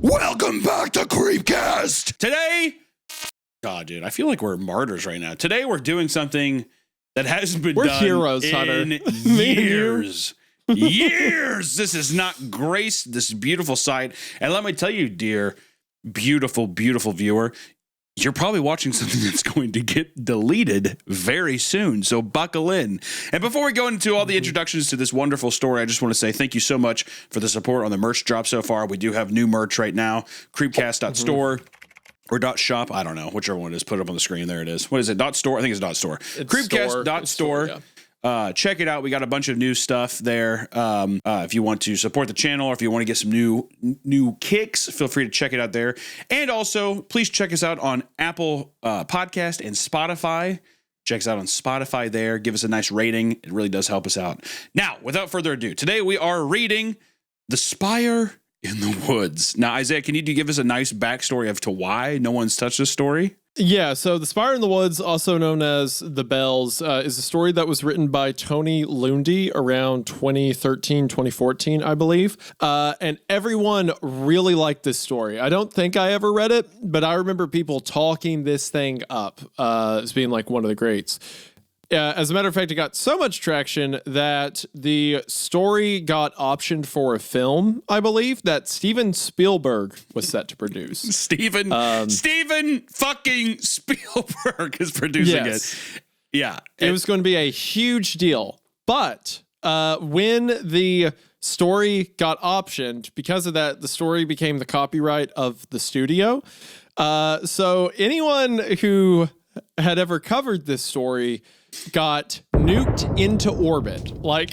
Welcome back to CreepCast. Today, God, dude, I feel like we're martyrs right now. Today, we're doing something that hasn't been done heroes, in Hunter. years. Years. This has not graced this beautiful sight. And let me tell you, dear, beautiful, beautiful viewer, you're probably watching something that's going to get deleted very soon. So buckle in. And before we go into all the introductions to this wonderful story, I just want to say thank you so much for the support on the merch drop so far. We do have new merch right now. CreepCast.store or .shop. I don't know. Whichever one it is. Put it up on the screen. There it is. What is it? .store? I think it's .store. CreepCast.store. Yeah. Check it out. We got a bunch of new stuff there. If you want to support the channel or if you want to get some new kicks, feel free to check it out there. And also, please check us out on Apple Podcast and Spotify. Check us out on Spotify there. Give us a nice rating. It really does help us out. Now, without further ado, today we are reading The Spire in the Woods. Now, Isaiah, can you give us a nice backstory as to why no one's touched this story? Yeah, so The Spire in the Woods, also known as The Bells, is a story that was written by Tony Lundy around 2013, 2014, I believe. And everyone really liked this story. I don't think I ever read it, but I remember people talking this thing up as being like one of the greats. As a matter of fact, it got so much traction that the story got optioned for a film, I believe, that Steven Spielberg was set to produce. Steven fucking Spielberg is producing it. Yeah. It was going to be a huge deal. But when the story got optioned, because of that, the story became the copyright of the studio. So anyone who had ever covered this story got nuked into orbit. Like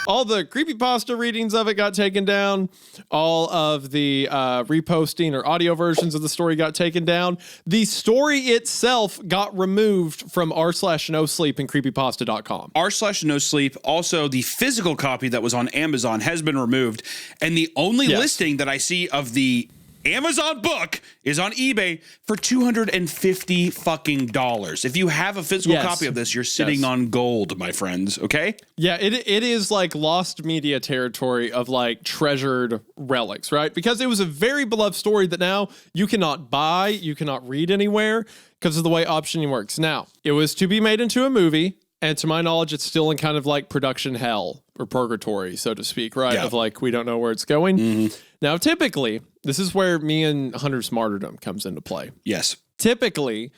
all the creepypasta readings of it got taken down. All of the reposting or audio versions of the story got taken down. The story itself got removed from r/nosleep and creepypasta.com. r/nosleep. Also, the physical copy that was on Amazon has been removed. And the only listing that I see of the Amazon book is on eBay for $250 fucking dollars. If you have a physical copy of this, you're sitting on gold, my friends. Okay? Yeah, it is like lost media territory of like treasured relics, right? Because it was a very beloved story that now you cannot buy, you cannot read anywhere because of the way optioning works. Now, it was to be made into a movie, and to my knowledge, it's still in kind of like production hell or purgatory, so to speak, right? Yeah. Of like, we don't know where it's going. Mm-hmm. Now, typically, this is where me and Hunter's martyrdom comes into play. Yes. Typically,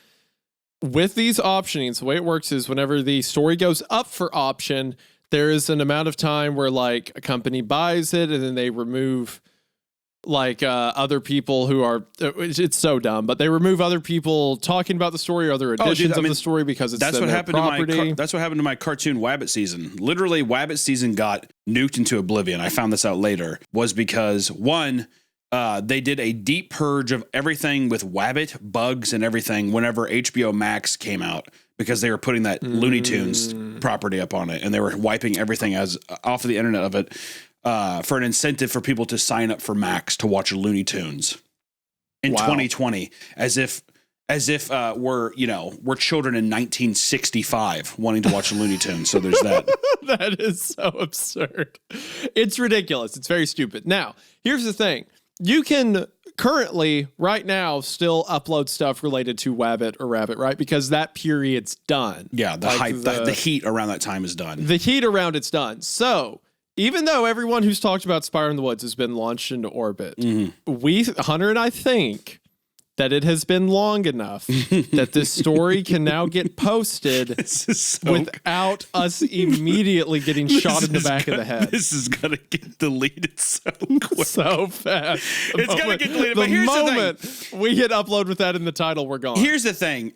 with these optionings, the way it works is whenever the story goes up for option, there is an amount of time where like a company buys it and then they remove like other people who are, it's so dumb, but they remove other people talking about the story or other editions of the story because it's that's what happened property. That's what happened to my cartoon Wabbit season. Literally, Wabbit season got nuked into oblivion. I found this out later. Was because one, they did a deep purge of everything with Wabbit, bugs, and everything whenever HBO Max came out because they were putting that Looney Tunes property up on it and they were wiping everything as off of the internet of it. For an incentive for people to sign up for Max to watch Looney Tunes in 2020, as if we're children in 1965 wanting to watch Looney Tunes. So there's that. That is so absurd. It's ridiculous. It's very stupid. Now, here's the thing. You can currently, right now, still upload stuff related to Wabbit or Rabbit, right? Because that period's done. Yeah, the hype, the heat around that time is done. The heat around it's done. So even though everyone who's talked about Spire in the Woods has been launched into orbit, Hunter and I think that it has been long enough that this story can now get posted without us immediately getting shot in the back of the head. This is going to get deleted so quick. So fast. It's going to get deleted. But here's the thing. We hit upload with that in the title, we're gone. Here's the thing.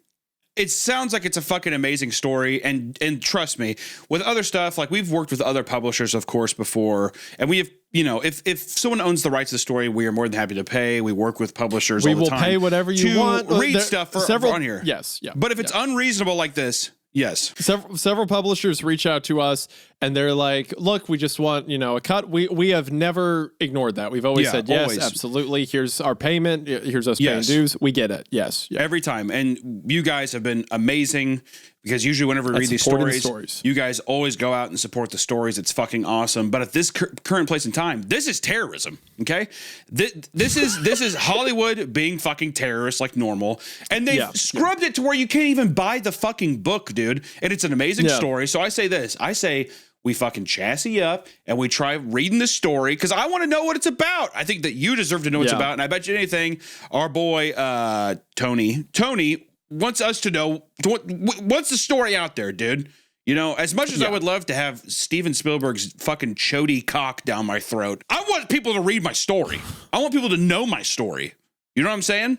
It sounds like it's a fucking amazing story, and trust me, with other stuff, like we've worked with other publishers, of course, before, and we have, if someone owns the rights to the story, we are more than happy to pay. We work with publishers all the time. We will pay whatever you want. Read stuff on here. Yes, yeah. But if it's unreasonable like this, yes. Several publishers reach out to us and they're like, look, we just want, a cut. We have never ignored that. We've always said, yes, absolutely. Here's our payment. Here's us paying dues. We get it. Yes. Yeah. Every time. And you guys have been amazing. because usually whenever we read these supporting the stories, you guys always go out and support the stories. It's fucking awesome. But at this current place in time, this is terrorism. Okay, this is Hollywood being fucking terrorists like normal, and they've scrubbed it to where you can't even buy the fucking book, dude. And it's an amazing story. So I say this. I say we fucking chassis up and we try reading the story because I want to know what it's about. I think that you deserve to know what it's about. And I bet you anything, our boy Tony wants us to know what's the story out there, dude. You know, as much as I would love to have Steven Spielberg's fucking chody cock down my throat, I want people to read my story. I want people to know my story. You know what I'm saying?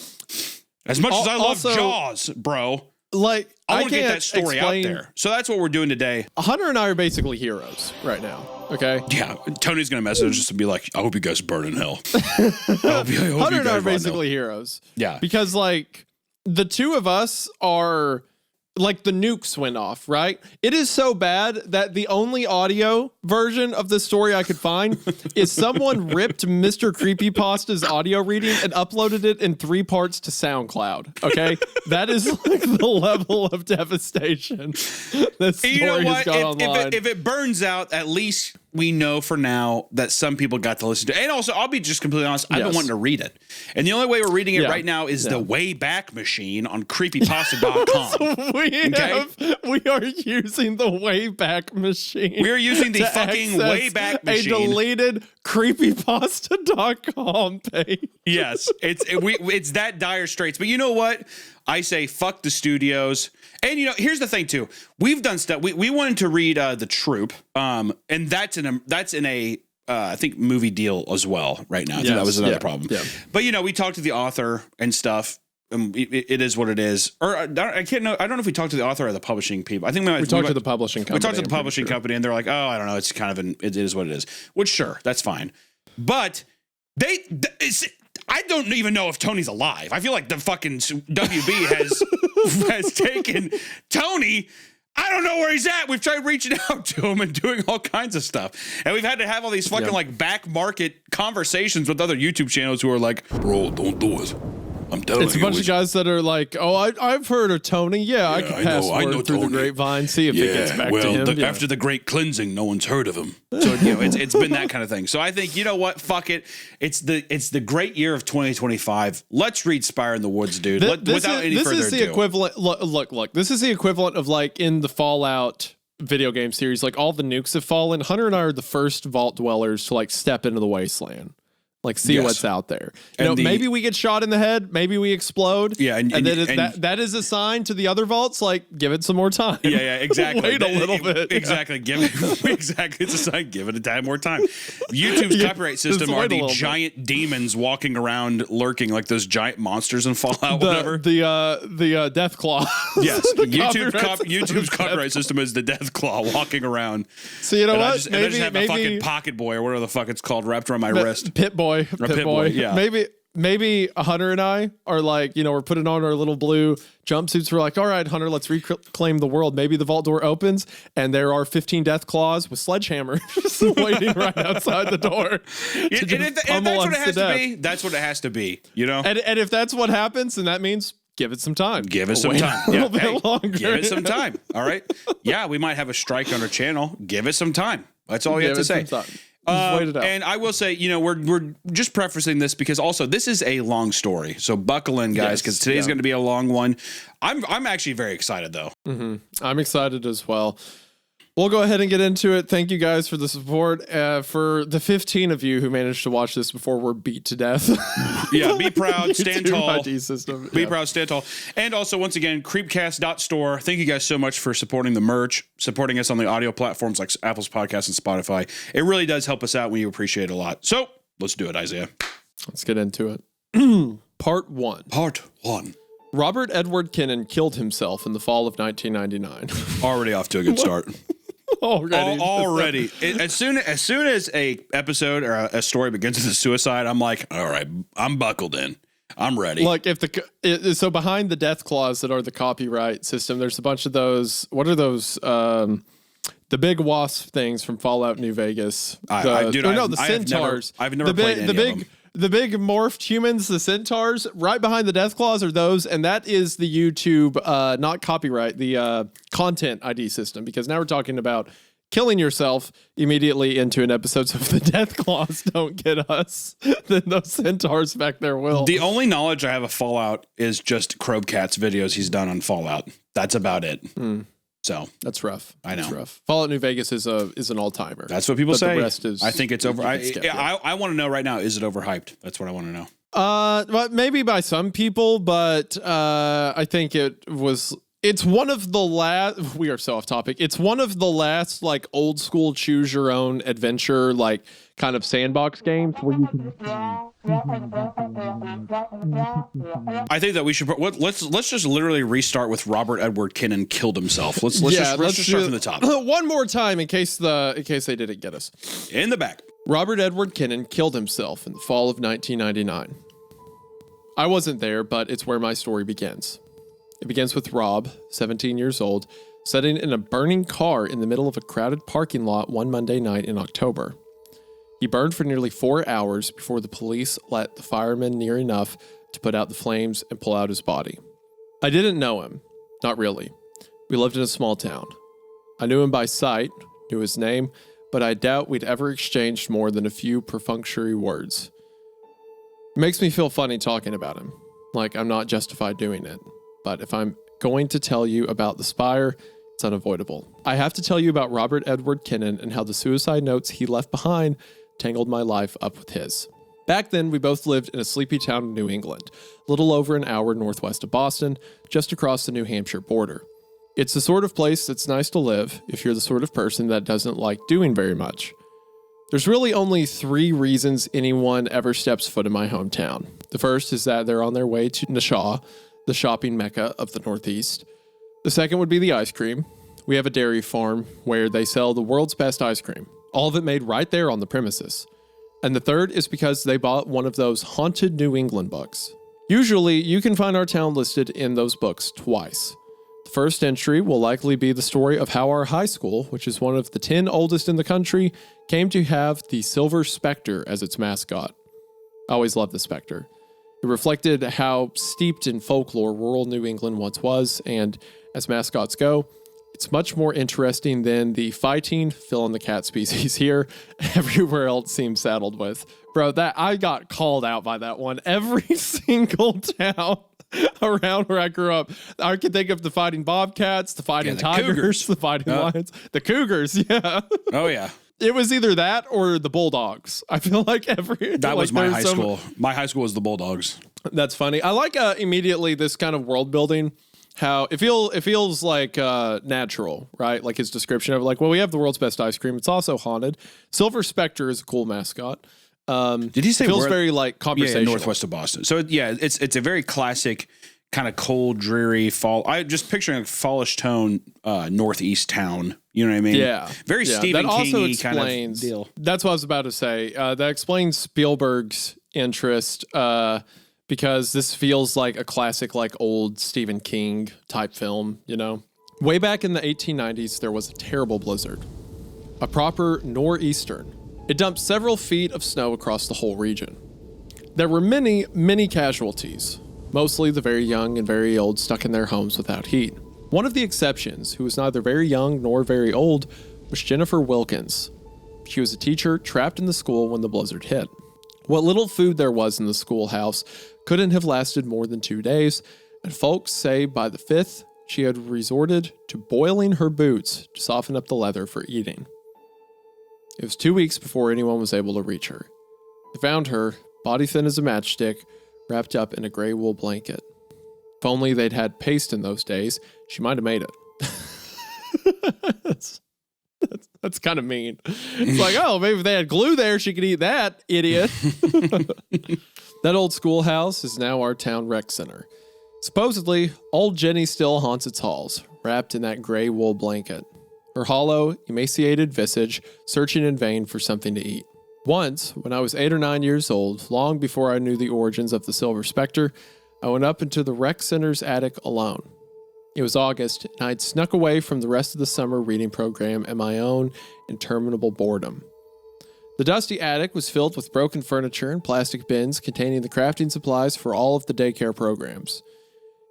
As much as I love Jaws, bro. Like, I want to get that story out there. So that's what we're doing today. Hunter and I are basically heroes right now. Okay. Yeah. Tony's going to message us to be like, I hope you guys burn in hell. Hunter and I are basically heroes. Yeah. Because, like, the two of us are, like, the nukes went off, right? It is so bad that the only audio version of the story I could find is someone ripped Mr. Creepypasta's audio reading and uploaded it in 3 parts to SoundCloud. Okay. That is like the level of devastation that story has got online. If it burns out, at least we know for now that some people got to listen to it. And also, I'll be just completely honest, I've been wanting to read it. And the only way we're reading it right now is the Wayback Machine on creepypasta.com. We are using the Wayback Machine. We are using the fucking Wayback Machine. A deleted creepypasta.com page. Yes, it's that dire straits. But you know what? I say fuck the studios. And, you know, here's the thing, too. We've done stuff. We wanted to read The Troop, and that's in a I think, movie deal as well right now. I think that was another problem. Yeah. But, you know, we talked to the author and stuff. It is what it is. Or I don't know if we talked to the author or the publishing people. I think we talked to the publishing company. We talked to the publishing company, and they're like, oh, I don't know. It's kind of it is what it is. Which, sure, that's fine. But I don't even know if Tony's alive. I feel like the fucking WB has taken Tony. I don't know where he's at. We've tried reaching out to him and doing all kinds of stuff. And we've had to have all these fucking like back market conversations with other YouTube channels who are like, bro, don't do it. I'm telling you. It's a bunch of guys that are like, oh, I've heard of Tony. Yeah, I can pass word through the grapevine, see if it gets back to him. After the great cleansing, no one's heard of him. So, you know, it's been that kind of thing. So I think, you know what? Fuck it. It's the great year of 2025. Let's read Spire in the Woods, dude. Without any further ado. This is the equivalent. Look. This is the equivalent of like in the Fallout video game series, like all the nukes have fallen. Hunter and I are the first vault dwellers to like step into the wasteland. Like, see what's out there. You know, maybe we get shot in the head. Maybe we explode. Yeah, and that is a sign to the other vaults. Like, give it some more time. Yeah, exactly. Wait a little bit. Exactly. Exactly. It's a sign. Give it a time more time. YouTube's copyright system are the giant demons walking around, lurking like those giant monsters in Fallout. Whatever. The Death Claw. Yes. YouTube's copyright system is the Death Claw walking around. So you know what? I just have a fucking Pocket Boy or whatever the fuck it's called wrapped around my wrist. Pit Boy. Yeah. Maybe Hunter and I are like, you know, we're putting on our little blue jumpsuits. We're like, all right, Hunter, let's reclaim the world. Maybe the vault door opens and there are 15 death claws with sledgehammers waiting right outside the door. If that's what it has to be, that's what it has to be, you know? And if that's what happens, then that means give it some time. Give it some time. A little bit longer. Give it some time. All right. Yeah, we might have a strike on our channel. Give it some time. That's all you have to say. And I will say, you know, we're just prefacing this because also this is a long story. So buckle in, guys, because today's going to be a long one. I'm actually very excited, though. Mm-hmm. I'm excited as well. We'll go ahead and get into it. Thank you guys for the support. For the 15 of you who managed to watch this before we're beat to death. Yeah, be proud, stand tall. ID system. Be proud, stand tall. And also, once again, CreepCast.store. Thank you guys so much for supporting the merch, supporting us on the audio platforms like Apple's Podcast and Spotify. It really does help us out. We appreciate it a lot. So let's do it, Isaiah. Let's get into it. Part 1. Part 1. Robert Edward Kinnan killed himself in the fall of 1999. Already off to a good start. Already. As soon as a episode or a story begins with a suicide, I'm like, all right, I'm buckled in. I'm ready. Like so behind the death clause that are the copyright system, there's a bunch of those. What are those? The big wasp things from Fallout New Vegas. The centaurs. I've never played any of them. The big morphed humans, the centaurs, right behind the death claws are those, and that is the YouTube, not copyright, the content ID system, because now we're talking about killing yourself immediately into an episode. So if the death claws don't get us, then those centaurs back there will. The only knowledge I have of Fallout is just CreepCast's videos he's done on Fallout. That's about it. So that's rough. I know. That's rough. Fallout New Vegas is an all timer. That's what people say. The rest is, I think it's over. I want to know right now, is it overhyped? That's what I want to know. But maybe by some people, but I think it's one of the last, we are so off topic. It's one of the last like old school choose your own adventure, like kind of sandbox games where you can. I think that we should let's just literally restart with Robert Edward Kennan killed himself. Let's just start from the top. One more time in case they didn't get us. In the back. Robert Edward Kennan killed himself in the fall of 1999. I wasn't there, but it's where my story begins. It begins with Rob, 17 years old, sitting in a burning car in the middle of a crowded parking lot one Monday night in October. He burned for nearly 4 hours before the police let the firemen near enough to put out the flames and pull out his body. I didn't know him. Not really. We lived in a small town. I knew him by sight, knew his name, but I doubt we'd ever exchanged more than a few perfunctory words. It makes me feel funny talking about him, like I'm not justified doing it. But if I'm going to tell you about the Spire, it's unavoidable. I have to tell you about Robert Edward Kennan and how the suicide notes he left behind tangled my life up with his. Back then, we both lived in a sleepy town in New England, a little over an hour northwest of Boston, just across the New Hampshire border. It's the sort of place that's nice to live if you're the sort of person that doesn't like doing very much. There's really only 3 reasons anyone ever steps foot in my hometown. The first is that they're on their way to Nashaw, the shopping mecca of the Northeast. The second would be the ice cream. We have a dairy farm where they sell the world's best ice cream, all of it made right there on the premises. And the third is because they bought one of those haunted New England books. Usually, you can find our town listed in those books twice. The first entry will likely be the story of how our high school, which is one of the 10 oldest in the country, came to have the Silver Spectre as its mascot. I always loved the Spectre. It reflected how steeped in folklore rural New England once was, and as mascots go, it's much more interesting than the fighting, fill in the cat species here, everywhere else seems saddled with. Bro, I got called out by that one. Every single town around where I grew up, I could think of the fighting bobcats, the fighting tigers, cougars. the fighting lions, the cougars, yeah. Oh, yeah. It was either that or the Bulldogs. I feel like that was my high school. My high school was the Bulldogs. That's funny. I like immediately this kind of world building. How it feels like natural, right? Like his description of like, well, we have the world's best ice cream. It's also haunted. Silver Spectre is a cool mascot. Did he say feels very like conversational? Yeah, northwest of Boston. So yeah, it's a very classic kind of cold, dreary fall. I just picturing a fallish tone northeast town. You know what I mean? Yeah. Very Stephen King-y kind of deal. That's what I was about to say. That explains Spielberg's interest because this feels like a classic, like old Stephen King type film, you know? Way back in the 1890s, there was a terrible blizzard. A proper nor'eastern. It dumped several feet of snow across the whole region. There were many, many casualties. Mostly the very young and very old stuck in their homes without heat. One of the exceptions, who was neither very young nor very old, was Jennifer Wilkins. She was a teacher trapped in the school when the blizzard hit. What little food there was in the schoolhouse couldn't have lasted more than 2 days, and folks say by the 5th, she had resorted to boiling her boots to soften up the leather for eating. It was 2 weeks before anyone was able to reach her. They found her, body thin as a matchstick, wrapped up in a gray wool blanket. If only they'd had paste in those days, she might have made it. That's kind of mean. It's like, oh, maybe if they had glue there, she could eat that, idiot. That old schoolhouse is now our town rec center. Supposedly, old Jenny still haunts its halls, wrapped in that gray wool blanket. Her hollow, emaciated visage searching in vain for something to eat. Once, when I was 8 or 9 years old, long before I knew the origins of the Silver Spectre, I went up into the rec center's attic alone. It was August, and I'd snuck away from the rest of the summer reading program and my own interminable boredom. The dusty attic was filled with broken furniture and plastic bins containing the crafting supplies for all of the daycare programs.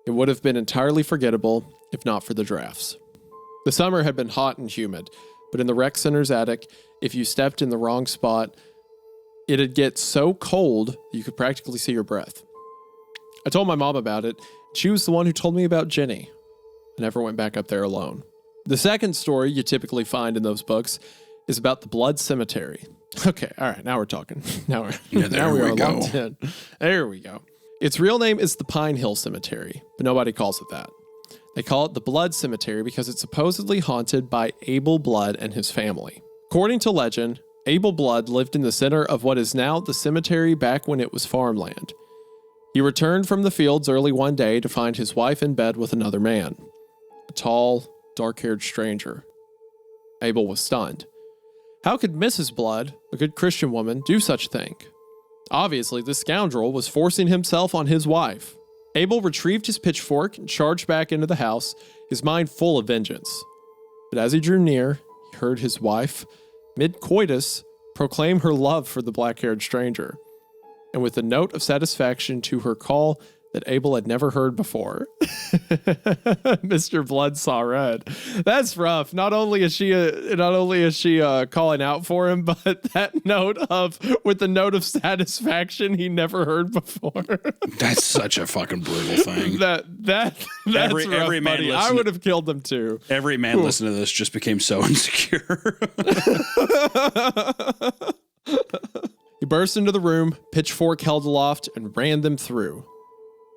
It would have been entirely forgettable if not for the drafts. The summer had been hot and humid, but in the rec center's attic, if you stepped in the wrong spot, it'd get so cold that you could practically see your breath. I told my mom about it. She was the one who told me about Jenny. I never went back up there alone. The second story you typically find in those books is about the Blood Cemetery. Okay, all right, now we're talking. Now we are locked in. There we go. Its real name is the Pine Hill Cemetery, but nobody calls it that. They call it the Blood Cemetery because it's supposedly haunted by Abel Blood and his family. According to legend, Abel Blood lived in the center of what is now the cemetery back when it was farmland. He returned from the fields early one day to find his wife in bed with another man, a tall, dark-haired stranger. Abel was stunned. How could Mrs. Blood, a good Christian woman, do such a thing? Obviously, this scoundrel was forcing himself on his wife. Abel retrieved his pitchfork and charged back into the house, his mind full of vengeance. But as he drew near, he heard his wife, mid-coitus, proclaim her love for the black-haired stranger, and with a note of satisfaction to her call that Abel had never heard before. Mr. Blood saw red. That's rough. Not only is she calling out for him, but that note of with the note of satisfaction he never heard before. That's such a fucking brutal thing. That's every rough, man buddy. I would have killed them too. Every man listening to this just became so insecure. He burst into the room, pitchfork held aloft, and ran them through.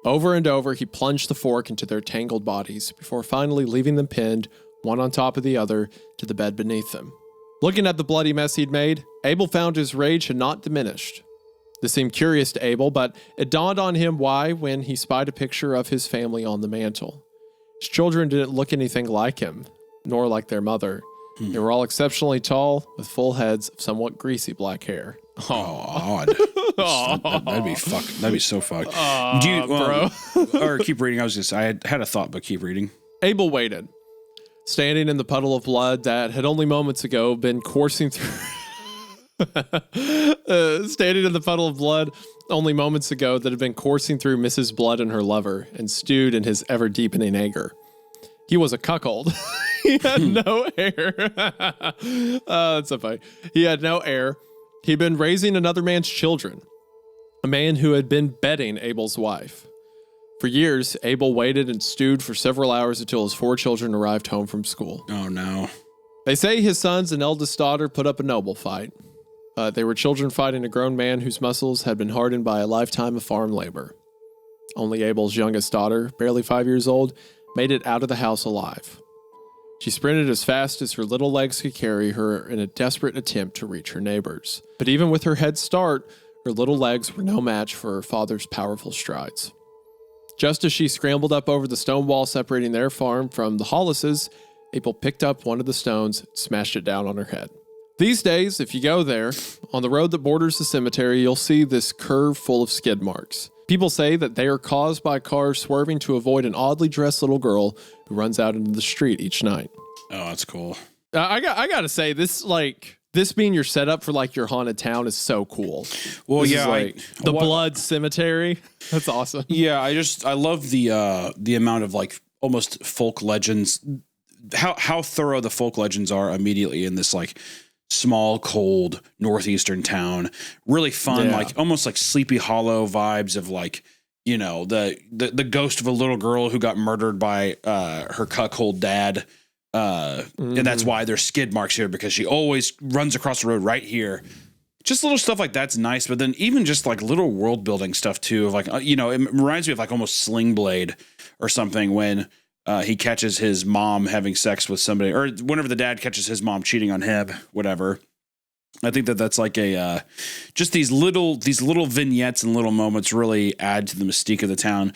Over and over, he plunged the fork into their tangled bodies before finally leaving them pinned, one on top of the other, to the bed beneath them. Looking at the bloody mess he'd made, Abel found his rage had not diminished. This seemed curious to Abel, but it dawned on him why when he spied a picture of his family on the mantle. His children didn't look anything like him, nor like their mother. They were all exceptionally tall, with full heads of somewhat greasy black hair. Oh, odd. That'd be so fucked. Do you, bro. Or keep reading. I had a thought, but keep reading. Abel waited, standing in the puddle of blood that had only moments ago been coursing through. Standing in the puddle of blood only moments ago that had been coursing through Mrs. Blood and her lover, and stewed in his ever-deepening anger. He was a cuckold. He had no heir. That's so funny. He had no heir. He'd been raising another man's children, a man who had been bedding Abel's wife. For years, Abel waited and stewed for several hours until his 4 children arrived home from school. Oh, no. They say his sons and eldest daughter put up a noble fight. They were children fighting a grown man whose muscles had been hardened by a lifetime of farm labor. Only Abel's youngest daughter, barely 5 years old, made it out of the house alive. She sprinted as fast as her little legs could carry her in a desperate attempt to reach her neighbors. But even with her head start, her little legs were no match for her father's powerful strides. Just as she scrambled up over the stone wall separating their farm from the Hollises, Abel picked up one of the stones and smashed it down on her head. These days, if you go there, on the road that borders the cemetery, you'll see this curve full of skid marks. People say that they are caused by cars swerving to avoid an oddly dressed little girl who runs out into the street each night. Oh, that's cool. I gotta say, this being your setup for like your haunted town is so cool. Well, this yeah, is the Blood Cemetery. That's awesome. Yeah, I love the amount of like almost folk legends. How thorough the folk legends are immediately in this like small, cold northeastern town. Really fun, like almost like Sleepy Hollow vibes of like, you know, the ghost of a little girl who got murdered by her cuckold dad. And that's why there's skid marks here, because she always runs across the road right here. Just little stuff like that's nice. But then even just like little world building stuff too, of like, you know, it reminds me of like almost Sling Blade or something when he catches his mom having sex with somebody, or whenever the dad catches his mom cheating on him, whatever. I think that's like a just these little vignettes and little moments really add to the mystique of the town.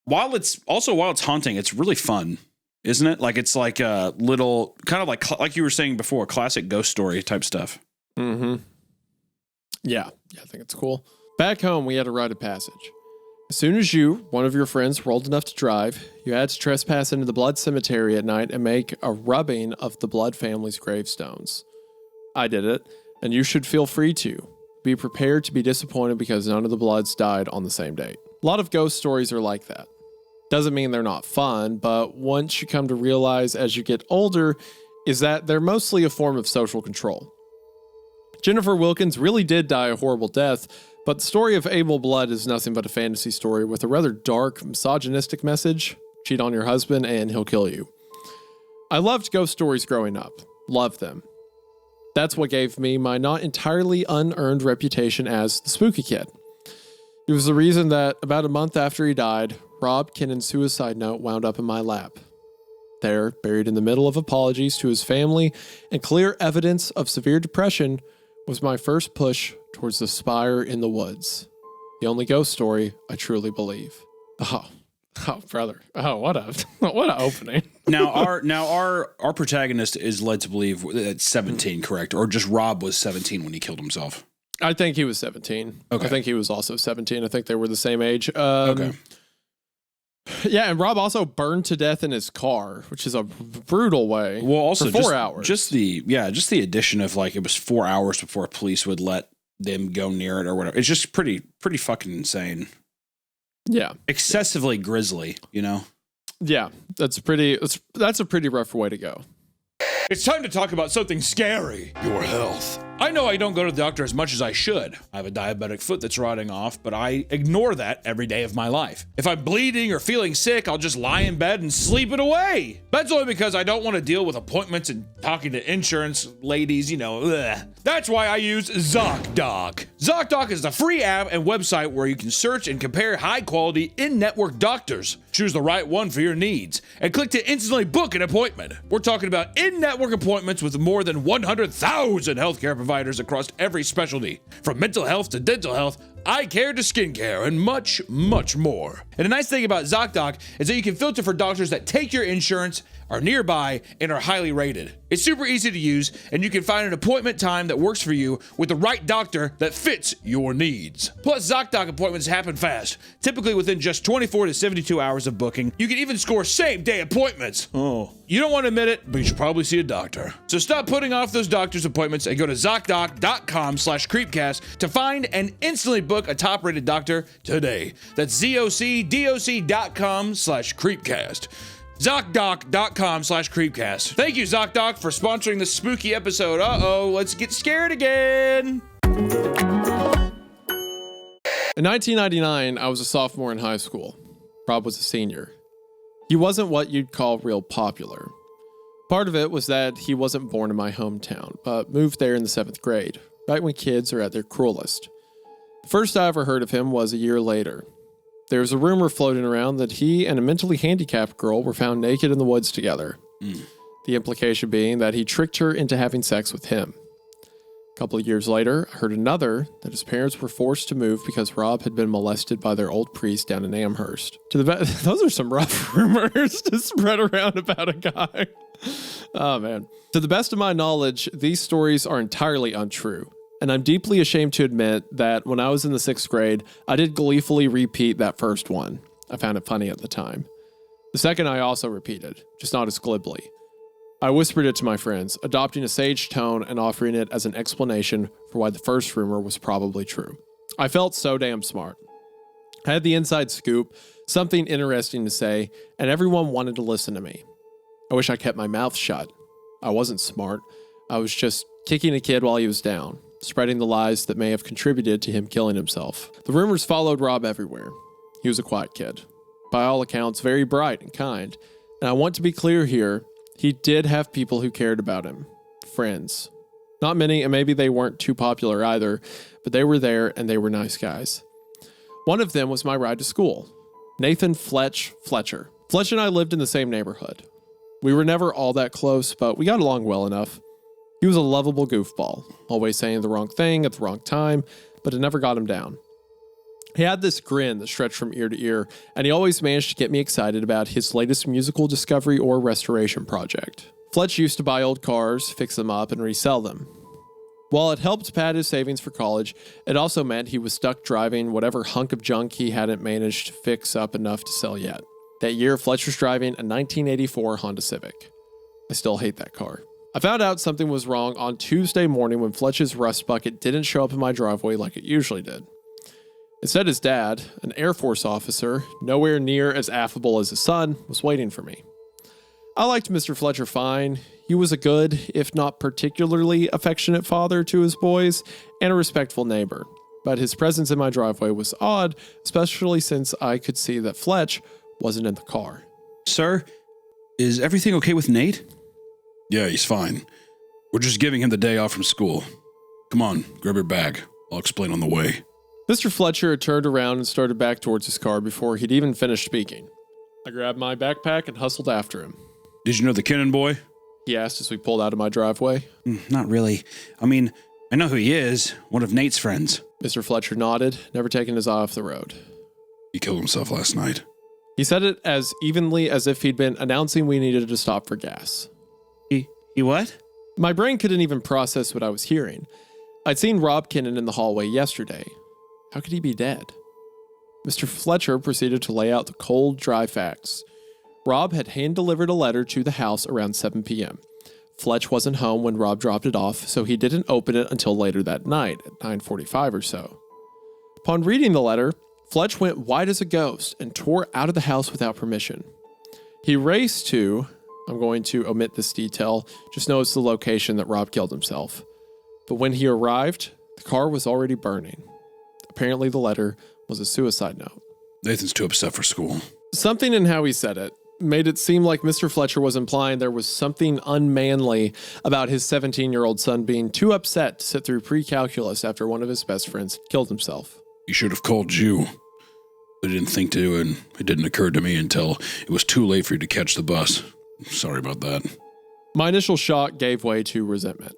While it's haunting, it's really fun, isn't it? Like it's like a little kind of like you were saying before, classic ghost story type stuff. Mm-hmm. Yeah, I think it's cool. Back home, we had a rite of passage. As soon as one of your friends, were old enough to drive, you had to trespass into the Blood Cemetery at night and make a rubbing of the Blood family's gravestones. I did it, and you should feel free to. Be prepared to be disappointed because none of the Bloods died on the same date. A lot of ghost stories are like that. Doesn't mean they're not fun, but once you come to realize as you get older is that they're mostly a form of social control. Jennifer Wilkins really did die a horrible death, but the story of Abel Blood is nothing but a fantasy story with a rather dark, misogynistic message. Cheat on your husband and he'll kill you. I loved ghost stories growing up. Loved them. That's what gave me my not entirely unearned reputation as the spooky kid. It was the reason that about a month after he died, Rob Kinnon's suicide note wound up in my lap. There, buried in the middle of apologies to his family and clear evidence of severe depression, was my first push towards the Spire in the woods. The only ghost story I truly believe. Oh, brother. Oh, what a opening. Now our protagonist is led to believe that 17, correct? Or just Rob was 17 when he killed himself? I think he was 17. Okay. I think he was also 17. I think they were the same age. Okay. Yeah, and Rob also burned to death in his car, which is a brutal way. Well, also for 4 hours. Just the addition of like it was 4 hours before police would let them go near it or whatever. It's just pretty fucking insane. Yeah, excessively grisly, you know. Yeah, that's a pretty rough way to go. It's time to talk about something scary. Your health. I know I don't go to the doctor as much as I should. I have a diabetic foot that's rotting off, but I ignore that every day of my life. If I'm bleeding or feeling sick, I'll just lie in bed and sleep it away. That's only because I don't want to deal with appointments and talking to insurance ladies, you know. Ugh. That's why I use ZocDoc. ZocDoc is the free app and website where you can search and compare high-quality in-network doctors. Choose the right one for your needs and click to instantly book an appointment. We're talking about in-network appointments with more than 100,000 healthcare providers across every specialty, from mental health to dental health, eye care to skincare, and much, much more. And the nice thing about ZocDoc is that you can filter for doctors that take your insurance, are nearby, and are highly rated. It's super easy to use, and you can find an appointment time that works for you with the right doctor that fits your needs. Plus, ZocDoc appointments happen fast, typically within just 24 to 72 hours of booking. You can even score same-day appointments. Oh. You don't want to admit it, but you should probably see a doctor. So stop putting off those doctor's appointments and go to ZocDoc.com/CreepCast to find and instantly book a top-rated doctor today. That's ZocDoc.com/CreepCast. ZocDoc.com/CreepCast. Thank you, ZocDoc, for sponsoring this spooky episode. Uh-oh, let's get scared again. In 1999, I was a sophomore in high school. Rob was a senior. He wasn't what you'd call real popular. Part of it was that he wasn't born in my hometown, but moved there in the 7th grade, right when kids are at their cruelest. The first I ever heard of him was a year later. There was a rumor floating around that he and a mentally handicapped girl were found naked in the woods together. The implication being that he tricked her into having sex with him. A couple of years later, I heard another that his parents were forced to move because Rob had been molested by their old priest down in Amherst. Those are some rough rumors to spread around about a guy. Oh, man. To the best of my knowledge, these stories are entirely untrue. And I'm deeply ashamed to admit that when I was in the 6th grade, I did gleefully repeat that first one. I found it funny at the time. The second I also repeated, just not as glibly. I whispered it to my friends, adopting a sage tone and offering it as an explanation for why the first rumor was probably true. I felt so damn smart. I had the inside scoop, something interesting to say, and everyone wanted to listen to me. I wish I kept my mouth shut. I wasn't smart. I was just kicking a kid while he was down, spreading the lies that may have contributed to him killing himself. The rumors followed Rob everywhere. He was a quiet kid. By all accounts, very bright and kind. And I want to be clear here, he did have people who cared about him. Friends. Not many, and maybe they weren't too popular either, but they were there and they were nice guys. One of them was my ride to school. Nathan Fletcher. Fletch and I lived in the same neighborhood. We were never all that close, but we got along well enough. He was a lovable goofball, always saying the wrong thing at the wrong time, but it never got him down. He had this grin that stretched from ear to ear, and he always managed to get me excited about his latest musical discovery or restoration project. Fletch used to buy old cars, fix them up, and resell them. While it helped pad his savings for college, it also meant he was stuck driving whatever hunk of junk he hadn't managed to fix up enough to sell yet. That year, Fletch was driving a 1984 Honda Civic. I still hate that car. I found out something was wrong on Tuesday morning when Fletch's rust bucket didn't show up in my driveway like it usually did. Instead, his dad, an Air Force officer, nowhere near as affable as his son, was waiting for me. I liked Mr. Fletcher fine. He was a good, if not particularly affectionate father to his boys and a respectful neighbor. But his presence in my driveway was odd, especially since I could see that Fletch wasn't in the car. Sir, is everything okay with Nate? Yeah, he's fine. We're just giving him the day off from school. Come on, grab your bag. I'll explain on the way. Mr. Fletcher turned around and started back towards his car before he'd even finished speaking. I grabbed my backpack and hustled after him. Did you know the Kinnan boy? He asked as we pulled out of my driveway. Not really. I mean, I know who he is. One of Nate's friends. Mr. Fletcher nodded, never taking his eye off the road. He killed himself last night. He said it as evenly as if he'd been announcing we needed to stop for gas. He what? My brain couldn't even process what I was hearing. I'd seen Rob Kinnan in the hallway yesterday. How could he be dead? Mr. Fletcher proceeded to lay out the cold, dry facts. Rob had hand-delivered a letter to the house around 7 p.m. Fletch wasn't home when Rob dropped it off, so he didn't open it until later that night, at 9:45 or so. Upon reading the letter, Fletch went white as a ghost and tore out of the house without permission. He raced to, I'm going to omit this detail, just know it's the location that Rob killed himself. But when he arrived, the car was already burning. Apparently the letter was a suicide note. Nathan's too upset for school. Something in how he said it made it seem like Mr. Fletcher was implying there was something unmanly about his 17-year-old son being too upset to sit through pre-calculus after one of his best friends killed himself. He should have called you. I didn't think to, and it didn't occur to me until it was too late for you to catch the bus. Sorry about that. My initial shock gave way to resentment.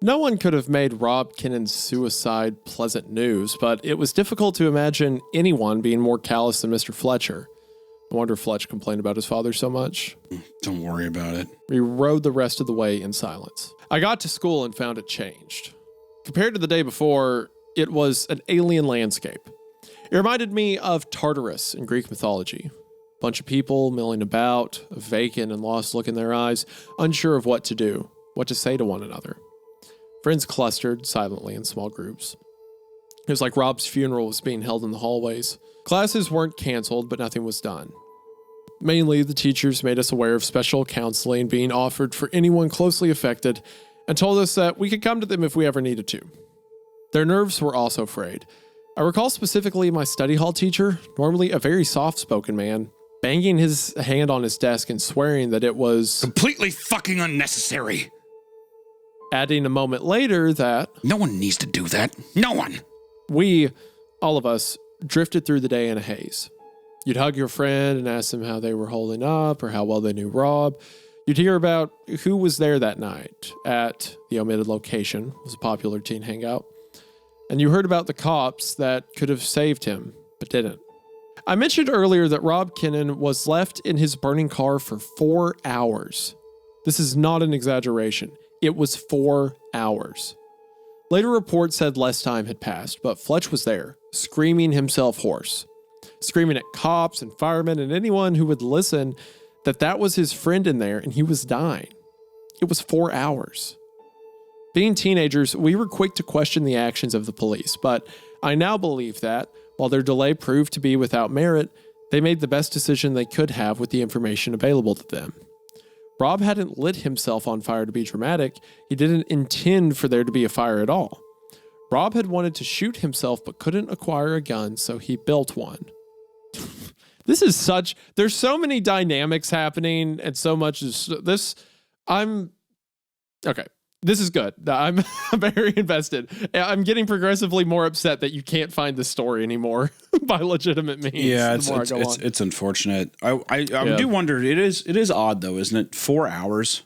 No one could have made Rob Kinnan's suicide pleasant news, but it was difficult to imagine anyone being more callous than Mr. Fletcher. No wonder Fletch complained about his father so much. Don't worry about it. We rode the rest of the way in silence. I got to school and found it changed. Compared to the day before, it was an alien landscape. It reminded me of Tartarus in Greek mythology. A bunch of people milling about, a vacant and lost look in their eyes, unsure of what to do, what to say to one another. Friends clustered silently in small groups. It was like Rob's funeral was being held in the hallways. Classes weren't canceled, but nothing was done. Mainly, the teachers made us aware of special counseling being offered for anyone closely affected and told us that we could come to them if we ever needed to. Their nerves were also frayed. I recall specifically my study hall teacher, normally a very soft-spoken man, banging his hand on his desk and swearing that it was completely fucking unnecessary. Adding a moment later that no one needs to do that. No one. We, all of us, drifted through the day in a haze. You'd hug your friend and ask them how they were holding up or how well they knew Rob. You'd hear about who was there that night at the omitted location. It was a popular teen hangout. And you heard about the cops that could have saved him, but didn't. I mentioned earlier that Rob Kinnan was left in his burning car for 4 hours. This is not an exaggeration. It was 4 hours. Later reports said less time had passed, but Fletch was there, screaming himself hoarse. Screaming at cops and firemen and anyone who would listen that was his friend in there and he was dying. It was 4 hours. Being teenagers, we were quick to question the actions of the police, but I now believe that, while their delay proved to be without merit, they made the best decision they could have with the information available to them. Rob hadn't lit himself on fire to be dramatic. He didn't intend for there to be a fire at all. Rob had wanted to shoot himself but couldn't acquire a gun, so he built one. There's so many dynamics happening and so much this. Okay. This is good. I'm very invested. I'm getting progressively more upset that you can't find this story anymore by legitimate means. Yeah, it's unfortunate. I do wonder. It is odd though, isn't it? 4 hours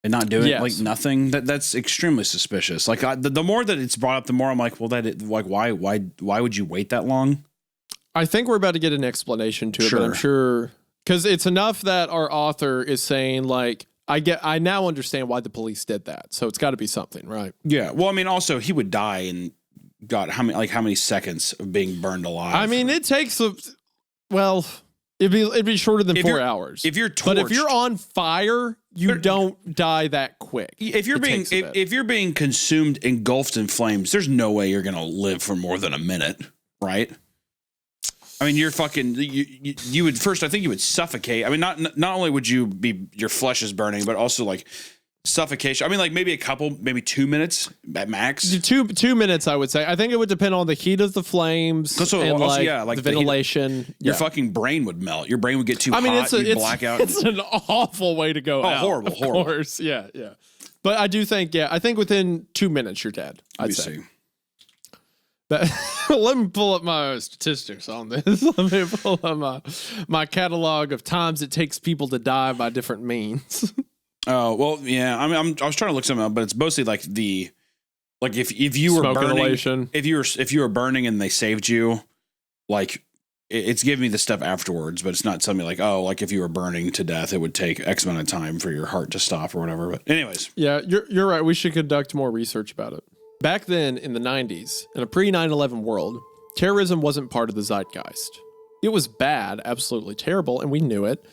and not doing like nothing. That's extremely suspicious. Like the more that it's brought up, the more I'm like, well, why would you wait that long? I think we're about to get an explanation to it, but I'm sure because it's enough that our author is saying like, I now understand why the police did that. So it's got to be something, right? Yeah. Well, I mean, also he would die in how many seconds of being burned alive? I mean, it takes It'd be shorter than 4 you're- hours. If you're torched, but if you're on fire, you don't die that quick. if you're being consumed, engulfed in flames, there's no way you're gonna live for more than a minute, right? I mean, you're fucking. You would first. I think you would suffocate. I mean, not only would you be your flesh is burning, but also like suffocation. I mean, like maybe 2 minutes at max. 2 minutes, I would say. I think it would depend on the heat of the flames and also, the ventilation. Your fucking brain would melt. Your brain would get too hot. You'd black out. It's an awful way to go out. Horrible. Of course, yeah. But I do think, I think within 2 minutes you're dead. I'd say. But let me pull up my statistics on this. Let me pull up my catalog of times it takes people to die by different means. Oh, well, yeah. I mean, I was trying to look something up, but it's mostly like if you were Smoke burning, inhalation. if you were burning and they saved you, like it's giving me the stuff afterwards, but it's not telling me like, oh, like if you were burning to death, it would take X amount of time for your heart to stop or whatever. But anyways. Yeah, you're right. We should conduct more research about it. Back then in the 90s, in a pre-9/11 world, terrorism wasn't part of the zeitgeist. It was bad, absolutely terrible, and we knew it.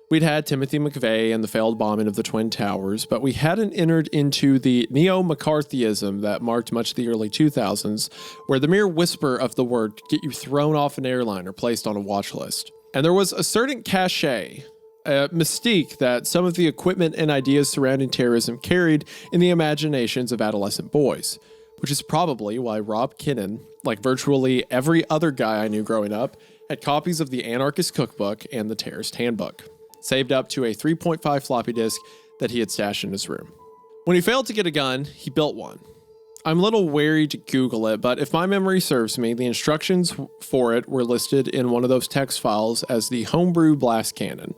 We'd had Timothy McVeigh and the failed bombing of the Twin Towers, but we hadn't entered into the neo-McCarthyism that marked much of the early 2000s, where the mere whisper of the word could get you thrown off an airline or placed on a watch list. And there was a certain cachet, a mystique that some of the equipment and ideas surrounding terrorism carried in the imaginations of adolescent boys, which is probably why Rob Kinnan, like virtually every other guy I knew growing up, had copies of the Anarchist Cookbook and the Terrorist Handbook, saved up to a 3.5 floppy disk that he had stashed in his room. When he failed to get a gun, he built one. I'm a little wary to Google it, but if my memory serves me, the instructions for it were listed in one of those text files as the homebrew blast cannon.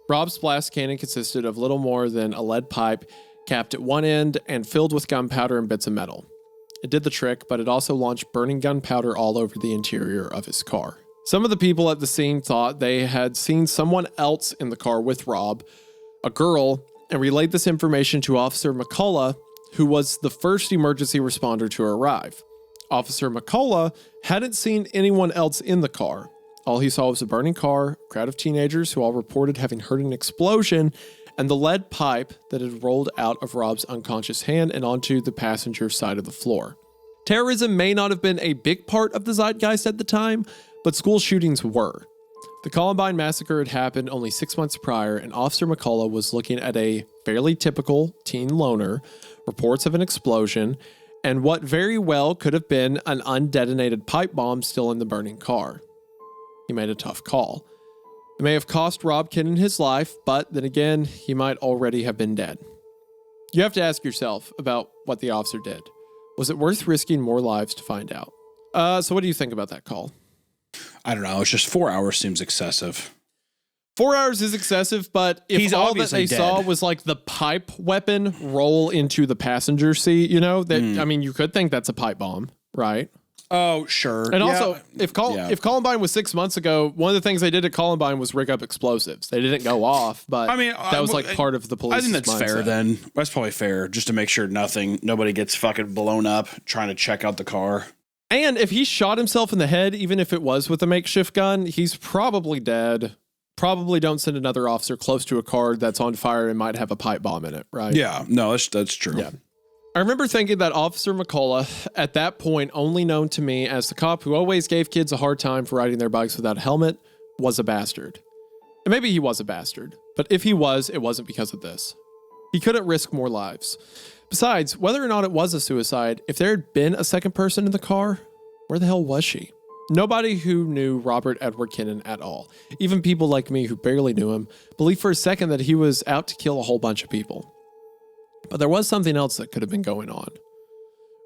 Rob's blast cannon consisted of little more than a lead pipe capped at one end and filled with gunpowder and bits of metal. It did the trick, but it also launched burning gunpowder all over the interior of his car. Some of the people at the scene thought they had seen someone else in the car with Rob, a girl, and relayed this information to Officer McCullough, who was the first emergency responder to arrive. Officer McCullough hadn't seen anyone else in the car. All he saw was a burning car, a crowd of teenagers who all reported having heard an explosion, and the lead pipe that had rolled out of Rob's unconscious hand and onto the passenger side of the floor. Terrorism may not have been a big part of the zeitgeist at the time, but school shootings were. The Columbine massacre had happened only 6 months prior, and Officer McCullough was looking at a fairly typical teen loner, reports of an explosion, and what very well could have been an undetonated pipe bomb still in the burning car. He made a tough call. It may have cost Rob Kinnan his life, but then again, he might already have been dead. You have to ask yourself about what the officer did. Was it worth risking more lives to find out? So what do you think about that call? I don't know. It's just 4 hours seems excessive. 4 hours is excessive, but if He's all that they obviously saw dead. was like the pipe weapon roll into the passenger seat, I mean, you could think that's a pipe bomb, right? Oh, sure. And also, if Columbine was 6 months ago, one of the things they did at Columbine was rig up explosives. They didn't go off, but I mean, that was like part of the police. I think that's fair then. That's probably fair, just to make sure nobody gets fucking blown up trying to check out the car. And if he shot himself in the head, even if it was with a makeshift gun, he's probably dead. Probably don't send another officer close to a car that's on fire and might have a pipe bomb in it, right? Yeah, no, that's true. Yeah. I remember thinking that Officer McCullough, at that point only known to me as the cop who always gave kids a hard time for riding their bikes without a helmet, was a bastard. And maybe he was a bastard, but if he was, it wasn't because of this. He couldn't risk more lives. Besides, whether or not it was a suicide, if there had been a second person in the car, where the hell was she? Nobody who knew Robert Edward Kinnan at all, even people like me who barely knew him, believed for a second that he was out to kill a whole bunch of people. But there was something else that could have been going on.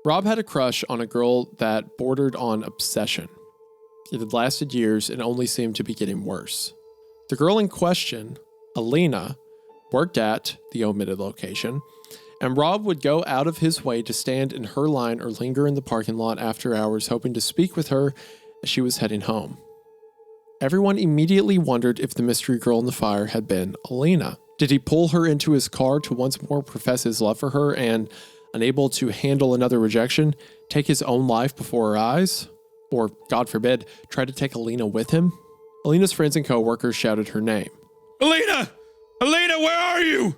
Rob had a crush on a girl that bordered on obsession. It had lasted years and only seemed to be getting worse. The girl in question, Alina, worked at the omitted location, and Rob would go out of his way to stand in her line or linger in the parking lot after hours, hoping to speak with her as she was heading home. Everyone immediately wondered if the mystery girl in the fire had been Alina. Did he pull her into his car to once more profess his love for her and, unable to handle another rejection, take his own life before her eyes? Or, God forbid, try to take Alina with him? Alina's friends and coworkers shouted her name. Alina! Alina, where are you?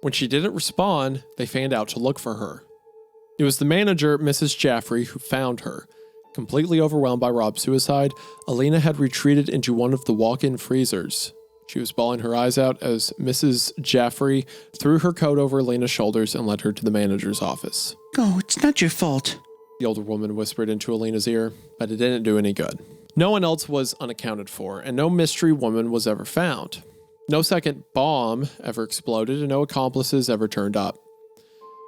When she didn't respond, they fanned out to look for her. It was the manager, Mrs. Jaffrey, who found her. Completely overwhelmed by Rob's suicide, Alina had retreated into one of the walk-in freezers. She was bawling her eyes out as Mrs. Jaffrey threw her coat over Alina's shoulders and led her to the manager's office. Oh, it's not your fault. The older woman whispered into Alina's ear, but it didn't do any good. No one else was unaccounted for, and no mystery woman was ever found. No second bomb ever exploded, and no accomplices ever turned up.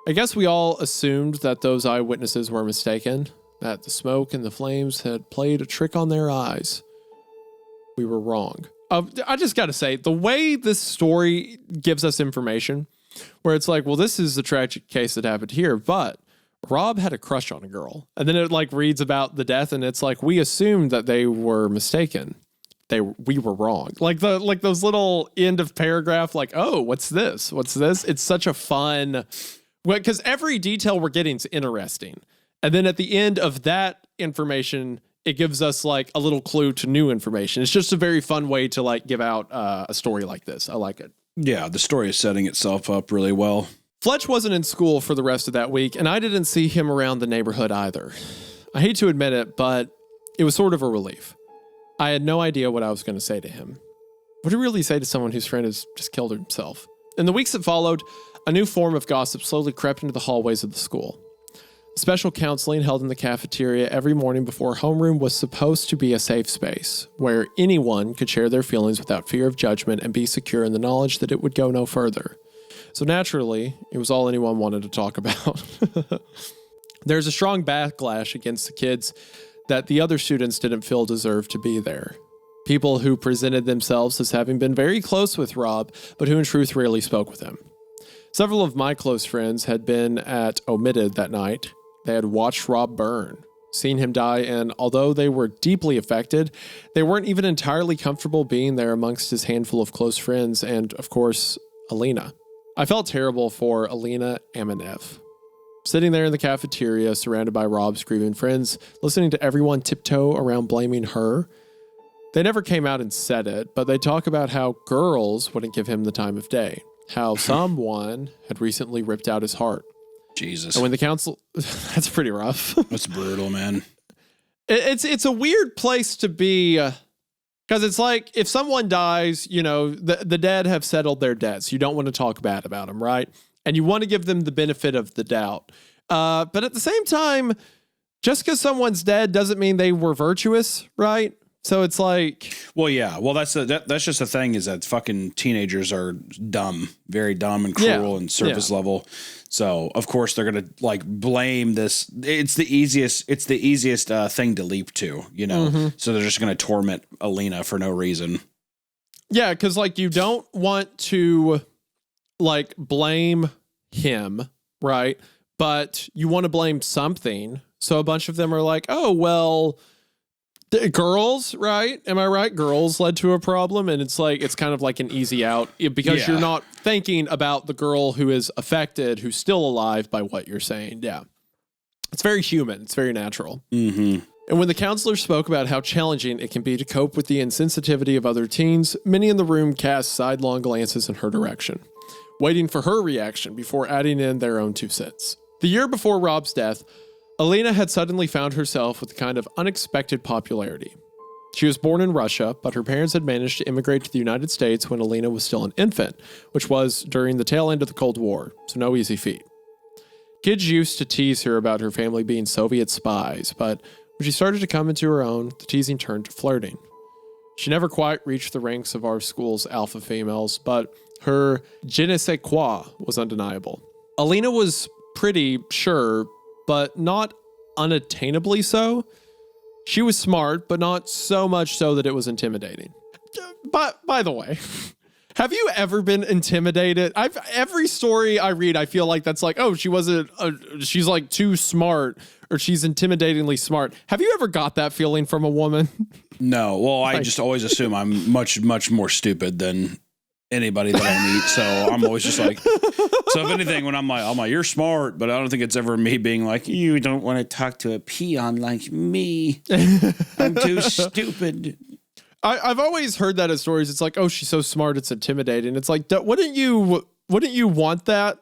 I guess we all assumed that those eyewitnesses were mistaken, that the smoke and the flames had played a trick on their eyes. We were wrong. I just got to say, the way this story gives us information, where it's like, well, this is the tragic case that happened here, but Rob had a crush on a girl. And then it like reads about the death, and it's like, we assumed that they were mistaken. We were wrong. Like those little end of paragraph, like, oh, what's this? What's this? It's such a fun, because every detail we're getting is interesting. And then at the end of that information, it gives us like a little clue to new information. It's just a very fun way to like give out a story like this. I like it. Yeah, the story is setting itself up really well. Fletch wasn't in school for the rest of that week, and I didn't see him around the neighborhood either. I hate to admit it, but it was sort of a relief. I had no idea what I was going to say to him. What do you really say to someone whose friend has just killed himself? In the weeks that followed, a new form of gossip slowly crept into the hallways of the school. Special counseling held in the cafeteria every morning before homeroom was supposed to be a safe space, where anyone could share their feelings without fear of judgment and be secure in the knowledge that it would go no further. So naturally, it was all anyone wanted to talk about. There's a strong backlash against the kids that the other students didn't feel deserved to be there. People who presented themselves as having been very close with Rob, but who in truth rarely spoke with him. Several of my close friends had been at Omitted that night. They had watched Rob burn, seen him die, and although they were deeply affected, they weren't even entirely comfortable being there amongst his handful of close friends and, of course, Alina. I felt terrible for Alina Amanev. Sitting there in the cafeteria, surrounded by Rob's grieving friends, listening to everyone tiptoe around blaming her. They never came out and said it, but they talk about how girls wouldn't give him the time of day, how someone had recently ripped out his heart. Jesus. And when the council... That's pretty rough. That's brutal, man. It's a weird place to be, because it's like, if someone dies, you know, the dead have settled their debts. You don't want to talk bad about them, right? And you want to give them the benefit of the doubt. But at the same time, just because someone's dead doesn't mean they were virtuous, right? So it's like... Well, yeah. Well, that's just the thing, is that fucking teenagers are dumb, very dumb and cruel and surface level. So of course they're going to like blame this. It's the easiest thing to leap to, you know? Mm-hmm. So they're just going to torment Alina for no reason. Yeah. Cause like you don't want to like blame him, right? But you want to blame something. So a bunch of them are like, oh, well, girls, right? Am I right? Girls led to a problem. And it's like, it's kind of like an easy out because you're not thinking about the girl who is affected, who's still alive by what you're saying. Yeah. It's very human. It's very natural. Mm-hmm. And when the counselor spoke about how challenging it can be to cope with the insensitivity of other teens, many in the room cast sidelong glances in her direction, waiting for her reaction before adding in their own 2 cents. The year before Rob's death, Alina had suddenly found herself with a kind of unexpected popularity. She was born in Russia, but her parents had managed to immigrate to the United States when Alina was still an infant, which was during the tail end of the Cold War, so no easy feat. Kids used to tease her about her family being Soviet spies, but when she started to come into her own, the teasing turned to flirting. She never quite reached the ranks of our school's alpha females, but her je ne sais quoi was undeniable. Alina was pretty, sure, but not unattainably so. She was smart, but not so much so that it was intimidating. But by the way, have you ever been intimidated? Every story I read, I feel like that's like, oh, she's like too smart, or she's intimidatingly smart. Have you ever got that feeling from a woman? No. Well, I just always assume I'm much, much more stupid than anybody that I meet. So I'm always just like, so if anything, when I'm like, you're smart, but I don't think it's ever me being like, you don't want to talk to a peon like me. I'm too stupid. I've always heard that in stories. It's like, oh, she's so smart, it's intimidating. It's like, wouldn't you want that?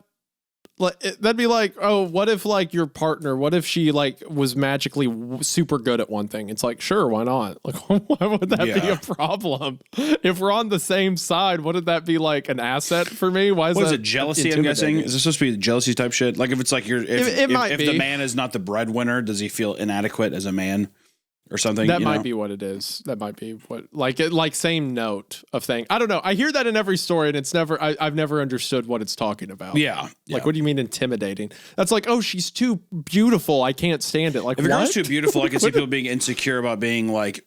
Like, that'd be like, oh, what if like your partner? What if she like was magically super good at one thing? It's like, sure, why not? Like, why would that be a problem? If we're on the same side, wouldn't that be like an asset for me? Why is what that? Is it jealousy? I'm guessing. Is this supposed to be jealousy type shit? Like if it's like if the man is not the breadwinner, does he feel inadequate as a man? Or something that might be what it is. That might be what like same note of thing. I don't know. I hear that in every story, and it's never. I've never understood what it's talking about. Yeah. Like, what do you mean intimidating? That's like, oh, she's too beautiful. I can't stand it. Like, if a girl's too beautiful, I can see people being insecure about being like,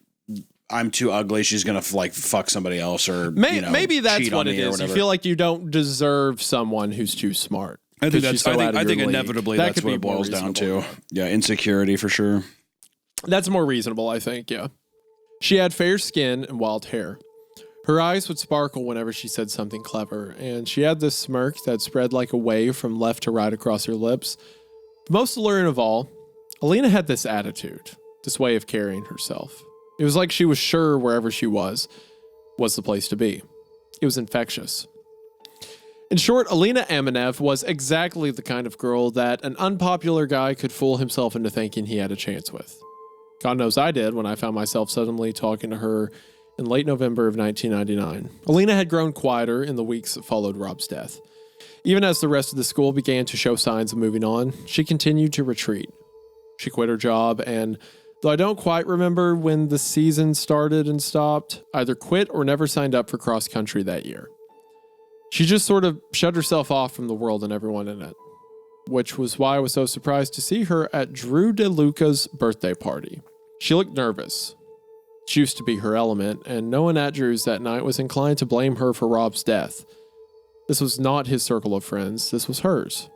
I'm too ugly. She's gonna like fuck somebody else, or maybe that's what it is. You feel like you don't deserve someone who's too smart. I think that's. I think inevitably that's what it boils down to. Yeah, insecurity for sure. That's more reasonable, I think, yeah. She had fair skin and wild hair. Her eyes would sparkle whenever she said something clever, and she had this smirk that spread like a wave from left to right across her lips. Most alluring of all, Alina had this attitude, this way of carrying herself. It was like she was sure wherever she was the place to be. It was infectious. In short, Alina Amenev was exactly the kind of girl that an unpopular guy could fool himself into thinking he had a chance with. God knows I did when I found myself suddenly talking to her in late November of 1999. Alina had grown quieter in the weeks that followed Rob's death. Even as the rest of the school began to show signs of moving on, she continued to retreat. She quit her job, and though I don't quite remember when the season started and stopped, either quit or never signed up for cross country that year. She just sort of shut herself off from the world and everyone in it, which was why I was so surprised to see her at Drew DeLuca's birthday party. She looked nervous. She used to be her element, and no one at Drew's that night was inclined to blame her for Rob's death. This was not his circle of friends, this was hers.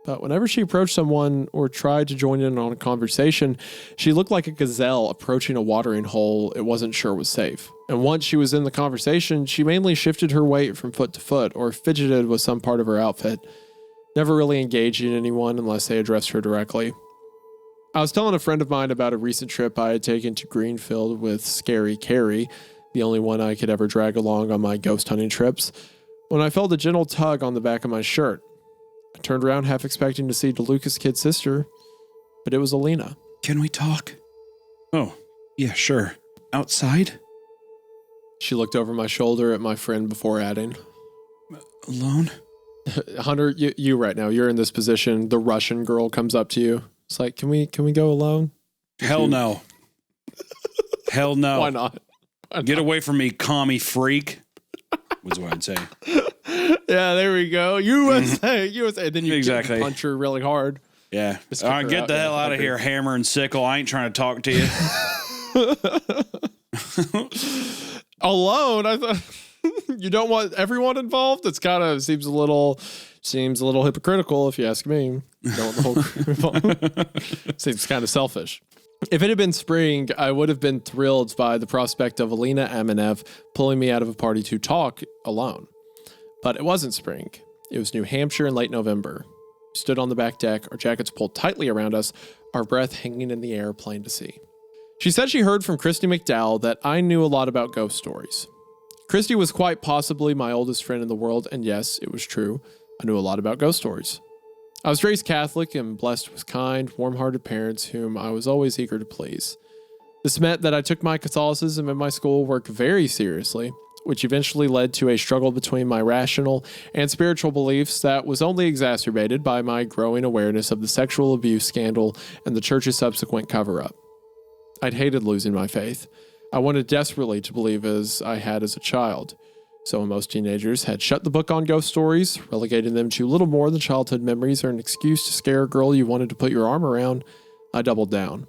But whenever she approached someone or tried to join in on a conversation, she looked like a gazelle approaching a watering hole it wasn't sure was safe. And once she was in the conversation, she mainly shifted her weight from foot to foot or fidgeted with some part of her outfit, never really engaging anyone unless they addressed her directly. I was telling a friend of mine about a recent trip I had taken to Greenfield with Scary Carrie, the only one I could ever drag along on my ghost hunting trips, when I felt a gentle tug on the back of my shirt. I turned around half expecting to see DeLuca's kid sister, but it was Alina. Can we talk? Oh, yeah, sure. Outside? She looked over my shoulder at my friend before adding, Alone? Hunter, you right now, you're in this position. The Russian girl comes up to you. It's like, can we go alone? Hell no. Hell no. Why not? Get away from me, commie freak. Was what I'd say. Yeah, there we go. USA. Then you exactly punch her really hard. Yeah. All right, get the hell out of here, hammer and sickle. I ain't trying to talk to you. Alone? I thought you don't want everyone involved? It's kind of seems a little hypocritical if you ask me. You don't want the whole crew involved. Seems kind of selfish. If it had been spring, I would have been thrilled by the prospect of Alina Amenev pulling me out of a party to talk alone. But it wasn't spring. It was New Hampshire in late November. We stood on the back deck, our jackets pulled tightly around us, our breath hanging in the air, plain to see. She said she heard from Christy McDowell that I knew a lot about ghost stories. Christy was quite possibly my oldest friend in the world, and yes, it was true. I knew a lot about ghost stories. I was raised Catholic and blessed with kind, warm-hearted parents whom I was always eager to please. This meant that I took my Catholicism and my schoolwork very seriously, which eventually led to a struggle between my rational and spiritual beliefs that was only exacerbated by my growing awareness of the sexual abuse scandal and the church's subsequent cover-up. I'd hated losing my faith. I wanted desperately to believe as I had as a child. So when most teenagers had shut the book on ghost stories, relegating them to little more than childhood memories or an excuse to scare a girl you wanted to put your arm around, I doubled down.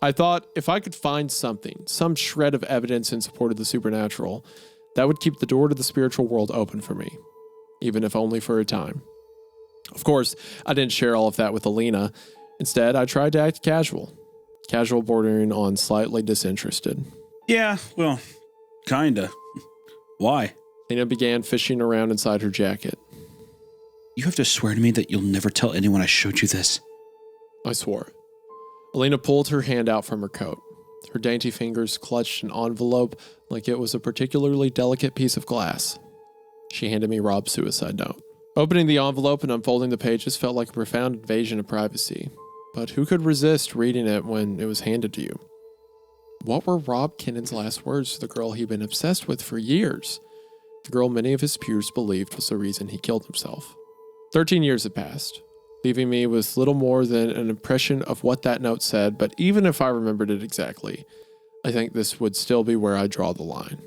I thought if I could find something, some shred of evidence in support of the supernatural, that would keep the door to the spiritual world open for me, even if only for a time. Of course, I didn't share all of that with Alina. Instead, I tried to act casual bordering on slightly disinterested. Yeah, well, kinda. Why? Alina began fishing around inside her jacket. You have to swear to me that you'll never tell anyone I showed you this. I swore. Alina pulled her hand out from her coat. Her dainty fingers clutched an envelope like it was a particularly delicate piece of glass. She handed me Rob's suicide note. Opening the envelope and unfolding the pages felt like a profound invasion of privacy. But who could resist reading it when it was handed to you? What were Rob Kinnon's last words to the girl he'd been obsessed with for years? The girl many of his peers believed was the reason he killed himself. 13 years had passed, leaving me with little more than an impression of what that note said, but even if I remembered it exactly, I think this would still be where I draw the line.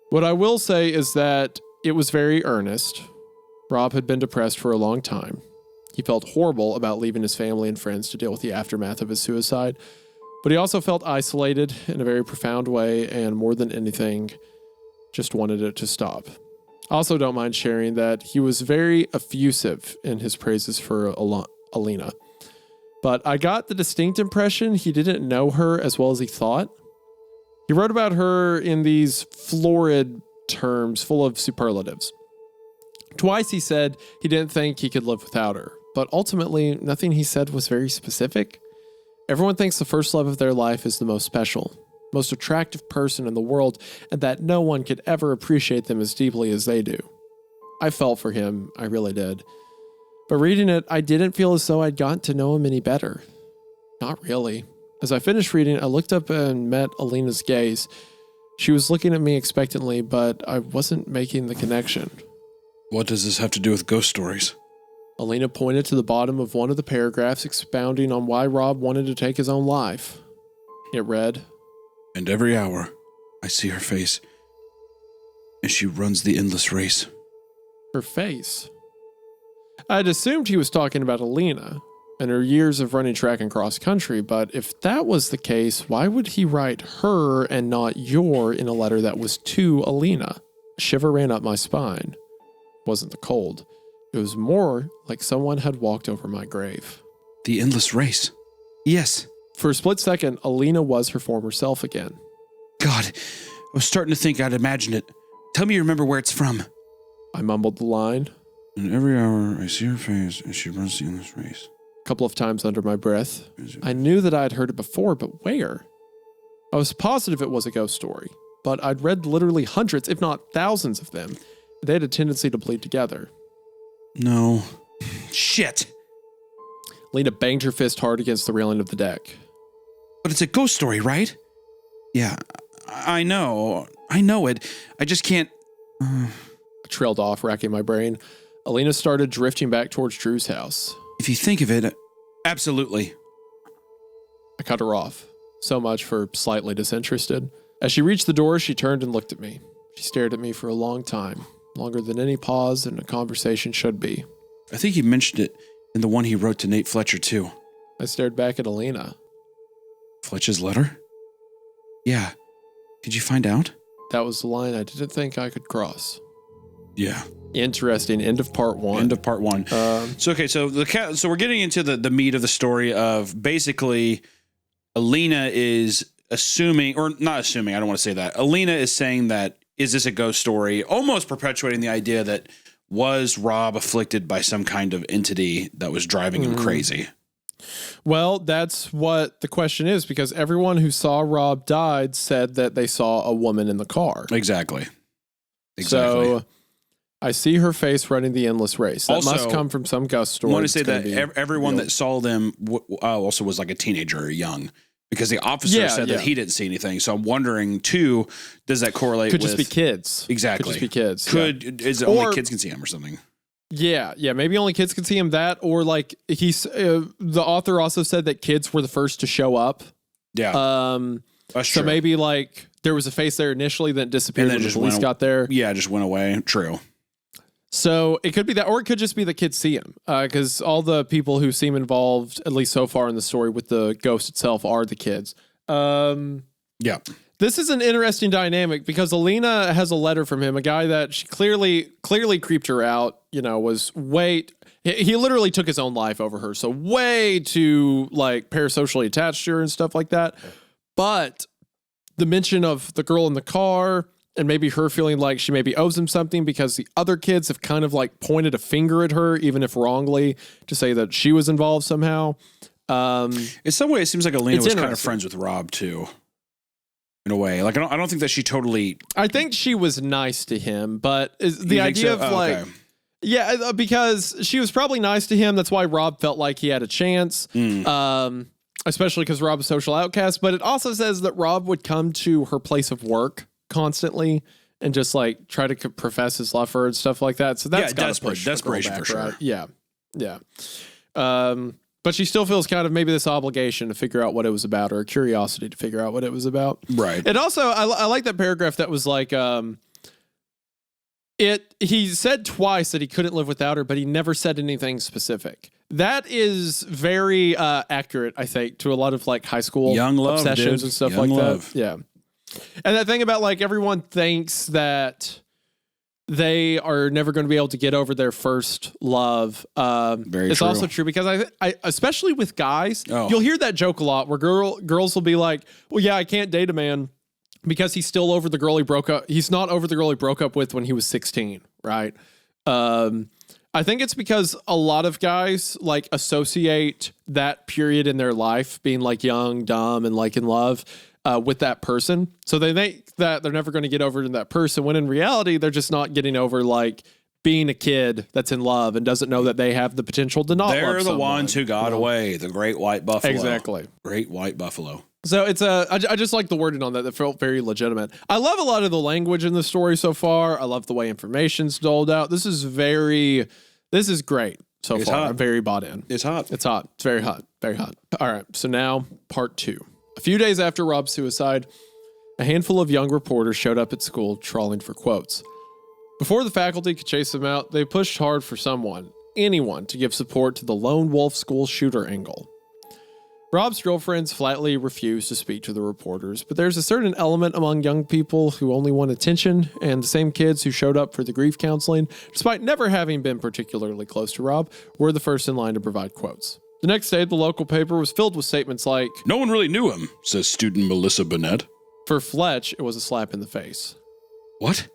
What I will say is that it was very earnest. Rob had been depressed for a long time. He felt horrible about leaving his family and friends to deal with the aftermath of his suicide, but he also felt isolated in a very profound way, and more than anything, just wanted it to stop. I also don't mind sharing that he was very effusive in his praises for Alina, but I got the distinct impression he didn't know her as well as he thought. He wrote about her in these florid terms full of superlatives. Twice he said he didn't think he could live without her, but ultimately nothing he said was very specific. Everyone thinks the first love of their life is the most special, most attractive person in the world, and that no one could ever appreciate them as deeply as they do. I felt for him, I really did. But reading it, I didn't feel as though I'd gotten to know him any better. Not really. As I finished reading, I looked up and met Alina's gaze. She was looking at me expectantly, but I wasn't making the connection. What does this have to do with ghost stories? Alina pointed to the bottom of one of the paragraphs expounding on why Rob wanted to take his own life. It read, "And every hour, I see her face, and she runs the endless race." Her face. I had assumed he was talking about Alina and her years of running track and cross country, but if that was the case, why would he write her and not your in a letter that was to Alina? A shiver ran up my spine. It wasn't the cold. It was more like someone had walked over my grave. The endless race. Yes. For a split second, Alina was her former self again. God, I was starting to think I'd imagined it. Tell me you remember where it's from. I mumbled the line. "And every hour, I see her face, and she runs the endless race." A couple of times under my breath. I knew that I had heard it before, but where? I was positive it was a ghost story, but I'd read literally hundreds, if not thousands of them. They had a tendency to bleed together. No. Shit. Lena banged her fist hard against the railing of the deck. But it's a ghost story, right? Yeah, I know. I know it. I just can't... I trailed off, racking my brain. Alina started drifting back towards Drew's house. If you think of it, absolutely. I cut her off. So much for slightly disinterested. As she reached the door, she turned and looked at me. She stared at me for a long time, longer than any pause in a conversation should be. I think he mentioned it in the one he wrote to Nate Fletcher, too. I stared back at Alina. Fletcher's letter? Yeah. Did you find out? That was the line I didn't think I could cross. Yeah. Interesting. End of part one. End of part one. So we're getting into the meat of the story of basically Alina is assuming, or not assuming, I don't want to say that. Alina is saying that, is this a ghost story? Almost perpetuating the idea that was Rob afflicted by some kind of entity that was driving him crazy? Well, that's what the question is, because everyone who saw Rob died said that they saw a woman in the car. Exactly. So I see her face running the endless race. That also must come from some ghost story. I want to say that everyone that saw them also was like a teenager or young, because the officer said that he didn't see anything. So I'm wondering too, does that correlate with... Could just be kids. Exactly. Could just be kids. Is it only kids can see him or something? Yeah. Maybe only kids can see him. That, or like the author also said that kids were the first to show up. Yeah. That's true. So maybe like there was a face there initially that disappeared when the police got there. Yeah, just went away. True. So it could be that, or it could just be the kids see him, because all the people who seem involved, at least so far in the story with the ghost itself, are the kids. Yeah. This is an interesting dynamic because Alina has a letter from him, a guy that she clearly creeped her out, was he literally took his own life over her. So way too like parasocially attached to her and stuff like that. But the mention of the girl in the car and maybe her feeling like she maybe owes him something because the other kids have kind of like pointed a finger at her, even if wrongly, to say that she was involved somehow. In some way, it seems like Alina It's was kind of interesting. friends with Rob too. In a way, like I don't think that she totally. I think she was nice to him, but the You think idea so? of Oh, like, okay. yeah, because she was probably nice to him. That's why Rob felt like he had a chance. Especially because Rob's a social outcast. But it also says that Rob would come to her place of work constantly and just like try to profess his love for her and stuff like that. So that's desperation for sure. right? Yeah, yeah. But she still feels kind of maybe this obligation to figure out what it was about, or a curiosity to figure out what it was about. Right. And also, I like that paragraph that was like, he said twice that he couldn't live without her, but he never said anything specific. That is very accurate, I think, to a lot of like high school Young love, obsessions dude. and stuff Young like love. that. Yeah. And that thing about like everyone thinks that they are never going to be able to get over their first love. Very it's true. also true because I especially with guys, Oh. you'll hear that joke a lot where girls will be like, well, yeah, I can't date a man because he's still over the girl he broke up. He's not over the girl he broke up with when he was 16. Right. I think it's because a lot of guys like associate that period in their life being like young, dumb, and like in love with that person. So they think that they're never going to get over that person, when in reality, they're just not getting over like being a kid that's in love and doesn't know that they have the potential to not love They're the someone, ones who got away. The great white buffalo. Exactly. Great white buffalo. So it's I just like the wording on that. That felt very legitimate. I love a lot of the language in the story so far. I love the way information's doled out. This is great so It's far. hot. I'm very bought in. It's hot. It's hot. It's very hot. Very hot. All right. So now part 2. A few days after Rob's suicide, a handful of young reporters showed up at school trawling for quotes. Before the faculty could chase them out, they pushed hard for anyone to give support to the lone wolf school shooter angle. Rob's girlfriends flatly refused to speak to the reporters, but there's a certain element among young people who only want attention, and the same kids who showed up for the grief counseling, despite never having been particularly close to Rob, were the first in line to provide quotes. The next day, the local paper was filled with statements like, No one really knew him, says student Melissa Burnett. for Fletch, it was a slap in the face. What?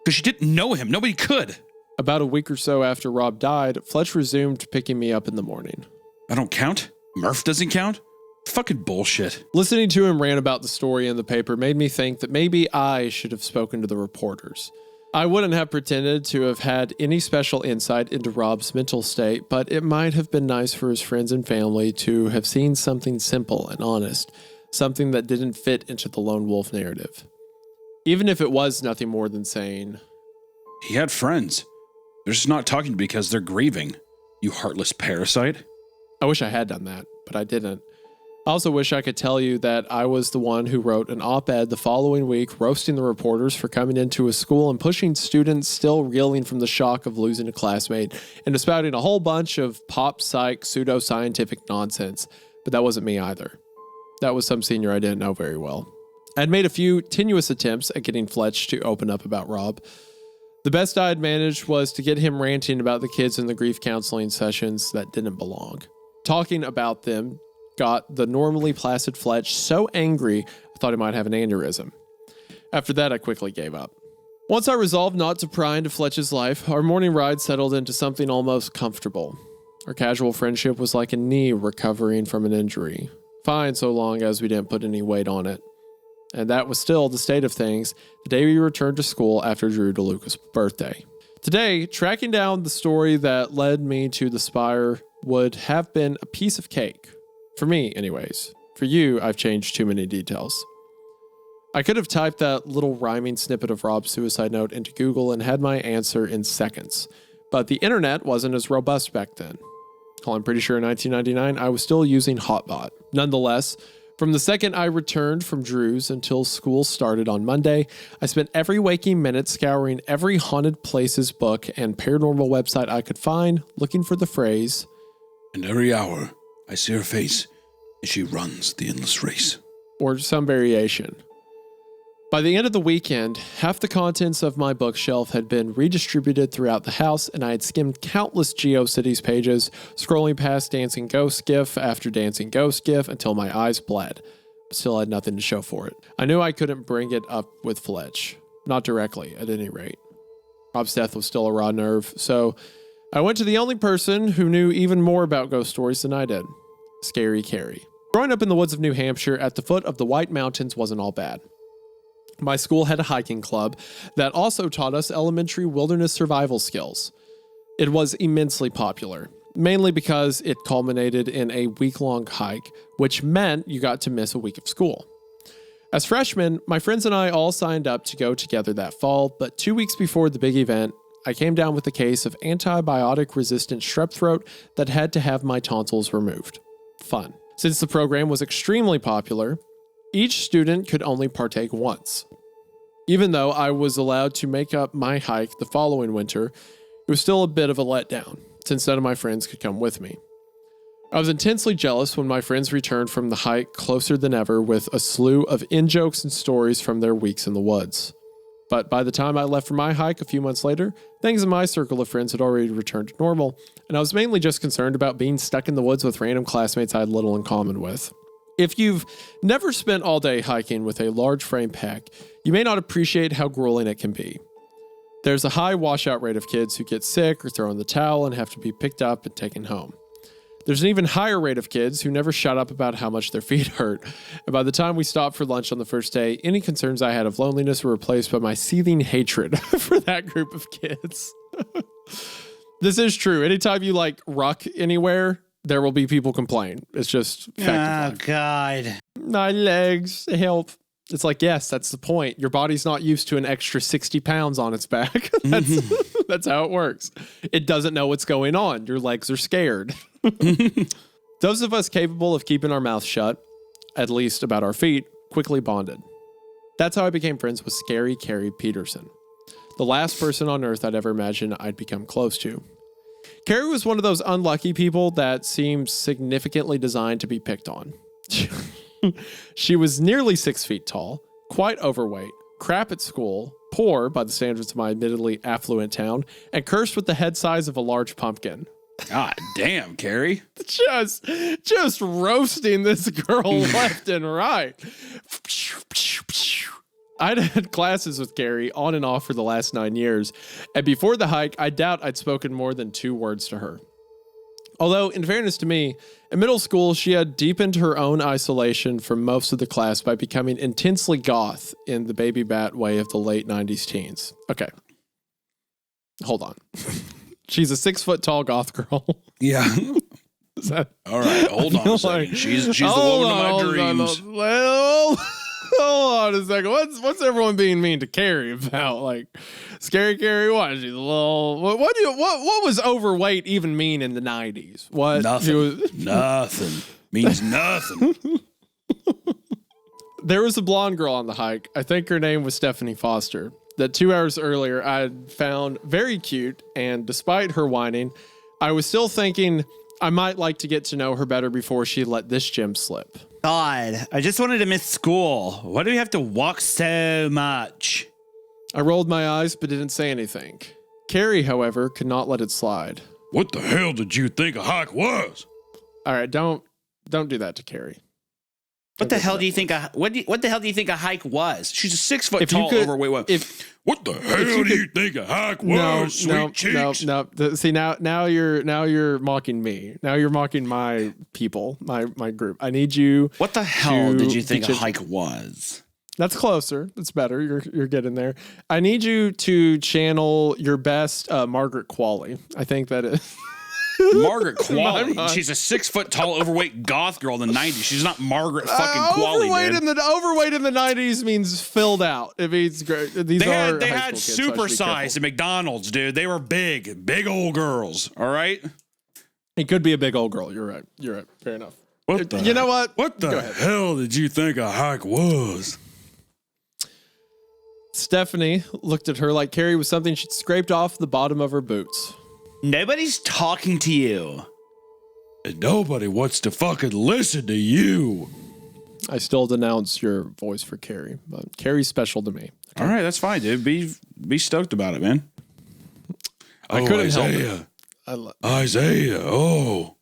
Because she didn't know him. Nobody could. About a week or so after Rob died, Fletch resumed picking me up in the morning. I don't count. Murph doesn't count. Fucking bullshit. Listening to him rant about the story in the paper made me think that maybe I should have spoken to the reporters. I wouldn't have pretended to have had any special insight into Rob's mental state, but it might have been nice for his friends and family to have seen something simple and honest, something that didn't fit into the lone wolf narrative. Even if it was nothing more than saying, He had friends. They're just not talking because they're grieving. You heartless parasite. I wish I had done that, but I didn't. I also wish I could tell you that I was the one who wrote an op-ed the following week roasting the reporters for coming into a school and pushing students still reeling from the shock of losing a classmate into spouting a whole bunch of pop psych pseudo-scientific nonsense. But that wasn't me either. That was some senior I didn't know very well. I'd made a few tenuous attempts at getting Fletch to open up about Rob. The best I'd managed was to get him ranting about the kids in the grief counseling sessions that didn't belong. Talking about them got the normally placid Fletch so angry, I thought he might have an aneurysm. After that, I quickly gave up. Once I resolved not to pry into Fletch's life, our morning ride settled into something almost comfortable. Our casual friendship was like a knee recovering from an injury. Fine so long as we didn't put any weight on it. And that was still the state of things the day we returned to school after Drew DeLuca's birthday. Today, tracking down the story that led me to the Spire would have been a piece of cake. For me, anyways. For you, I've changed too many details. I could have typed that little rhyming snippet of Rob's suicide note into Google and had my answer in seconds. But the internet wasn't as robust back then. Well, I'm pretty sure in 1999, I was still using Hotbot. Nonetheless, from the second I returned from Drew's until school started on Monday, I spent every waking minute scouring every haunted places book and paranormal website I could find, looking for the phrase, And every hour, I see her face as she runs the endless race. or some variation. By the end of the weekend, half the contents of my bookshelf had been redistributed throughout the house, and I had skimmed countless GeoCities pages, scrolling past Dancing Ghost GIF after Dancing Ghost GIF until my eyes bled. But still had nothing to show for it. I knew I couldn't bring it up with Fletch. Not directly, at any rate. Rob's death was still a raw nerve, so I went to the only person who knew even more about ghost stories than I did. Scary Carrie. Growing up in the woods of New Hampshire at the foot of the White Mountains wasn't all bad. My school had a hiking club that also taught us elementary wilderness survival skills. It was immensely popular, mainly because it culminated in a week-long hike, which meant you got to miss a week of school. As freshmen, my friends and I all signed up to go together that fall, but 2 weeks before the big event, I came down with a case of antibiotic-resistant strep throat that had to have my tonsils removed. Fun. Since the program was extremely popular, each student could only partake once. Even though I was allowed to make up my hike the following winter, it was still a bit of a letdown, since none of my friends could come with me. I was intensely jealous when my friends returned from the hike closer than ever with a slew of in-jokes and stories from their weeks in the woods. But by the time I left for my hike a few months later, things in my circle of friends had already returned to normal, and I was mainly just concerned about being stuck in the woods with random classmates I had little in common with. If you've never spent all day hiking with a large frame pack, you may not appreciate how grueling it can be. There's a high washout rate of kids who get sick or throw in the towel and have to be picked up and taken home. There's an even higher rate of kids who never shut up about how much their feet hurt. And by the time we stopped for lunch on the first day, any concerns I had of loneliness were replaced by my seething hatred for that group of kids. This is true. Anytime you ruck anywhere, there will be people complain. It's just fact of life. God. My legs, help. It's like, yes, that's the point. Your body's not used to an extra 60 pounds on its back. That's how it works. It doesn't know what's going on. Your legs are scared. Those of us capable of keeping our mouths shut, at least about our feet, quickly bonded. That's how I became friends with Scary Carrie Peterson, the last person on earth I'd ever imagined I'd become close to. Carrie was one of those unlucky people that seems significantly designed to be picked on. She was nearly 6 feet tall, quite overweight, crap at school, poor by the standards of my admittedly affluent town, and cursed with the head size of a large pumpkin. God damn, Carrie. Just roasting this girl left and right. I'd had classes with Carrie on and off for the last 9 years, and before the hike, I doubt I'd spoken more than 2 words to her. Although, in fairness to me, in middle school, she had deepened her own isolation from most of the class by becoming intensely goth in the baby bat way of the late 90s teens. Okay. Hold on. She's a 6 foot tall goth girl. Yeah. Is that, all right, hold on a second. She's the woman of my dreams. Hold on a second. What's everyone being mean to Carrie about? Like, Scary Carrie, what? She's a little. What was overweight even mean in the 90s? What? Nothing. Nothing. Means nothing. There was a blonde girl on the hike. I think her name was Stephanie Foster. That 2 hours earlier I found very cute, and despite her whining, I was still thinking I might like to get to know her better before she let this gem slip. God, I just wanted to miss school. Why do we have to walk so much? I rolled my eyes but didn't say anything. Carrie, however, could not let it slide. What the hell did you think a hike was? All right, don't do that to Carrie. What the hell do you think what the hell do you think a hike was? She's a 6 foot tall, overweight woman. What the hell do you think a hike was? Sweet cheeks. No. See, now you're mocking me. Now you're mocking my people, my group. I need you. What the hell did you think a hike was? That's closer. That's better. You're getting there. I need you to channel your best Margaret Qualley. I think that is. Margaret Qualley. She's a 6 foot tall, overweight goth girl in the 90s. She's not Margaret fucking Qualley. Overweight in the 90s means filled out. It means great. They had super size at McDonald's, dude. They were big old girls. All right. It could be a big old girl. You're right. Fair enough. You know what? What the hell did you think a hike was? Stephanie looked at her like Carrie was something she'd scraped off the bottom of her boots. Nobody's talking to you. And nobody wants to fucking listen to you. I still denounce your voice for Carrie, but Carrie's special to me. Okay? All right, that's fine, dude. Be stoked about it, man. I couldn't help it. Isaiah, oh.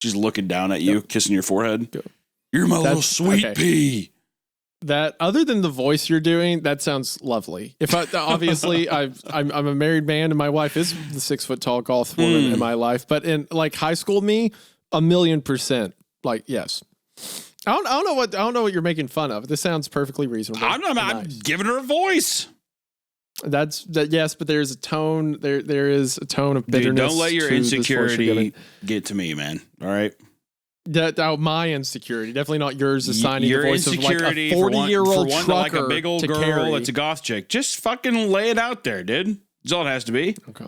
She's looking down at you, kissing your forehead. You're my little sweet pea. That other than the voice you're doing, that sounds lovely. If I obviously I'm a married man and my wife is the 6 foot tall golf woman in my life, but in like high school me, 1,000,000%. Like, yes. I don't know what you're making fun of. This sounds perfectly reasonable. I'm giving her a voice. Yes, but there's a tone. There is a tone of bitterness. Dude, don't let your insecurity get to me, man. All right. My insecurity, definitely not yours. Assigning your the voice of like a 40-year-old trucker like a big old girl Carrie. that's a goth chick. Just fucking lay it out there, dude. That's all it has to be. Okay.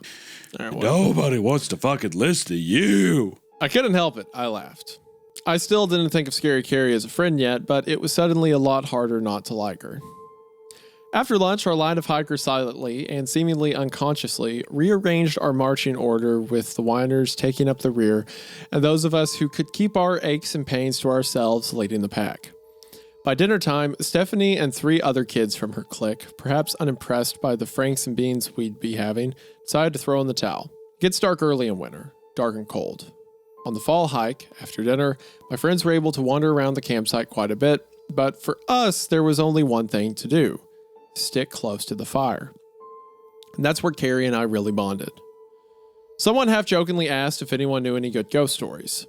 All right, well. Nobody wants to fucking listen to you. I couldn't help it. I laughed. I still didn't think of Scary Carrie as a friend yet, but it was suddenly a lot harder not to like her. After lunch, our line of hikers silently and seemingly unconsciously rearranged our marching order, with the whiners taking up the rear and those of us who could keep our aches and pains to ourselves leading the pack. By dinner time, Stephanie and 3 other kids from her clique, perhaps unimpressed by the franks and beans we'd be having, decided to throw in the towel. It gets dark early in winter, dark and cold. On the fall hike, after dinner, my friends were able to wander around the campsite quite a bit, but for us, there was only one thing to do: stick close to the fire. And that's where Carrie and I really bonded. Someone half-jokingly asked if anyone knew any good ghost stories.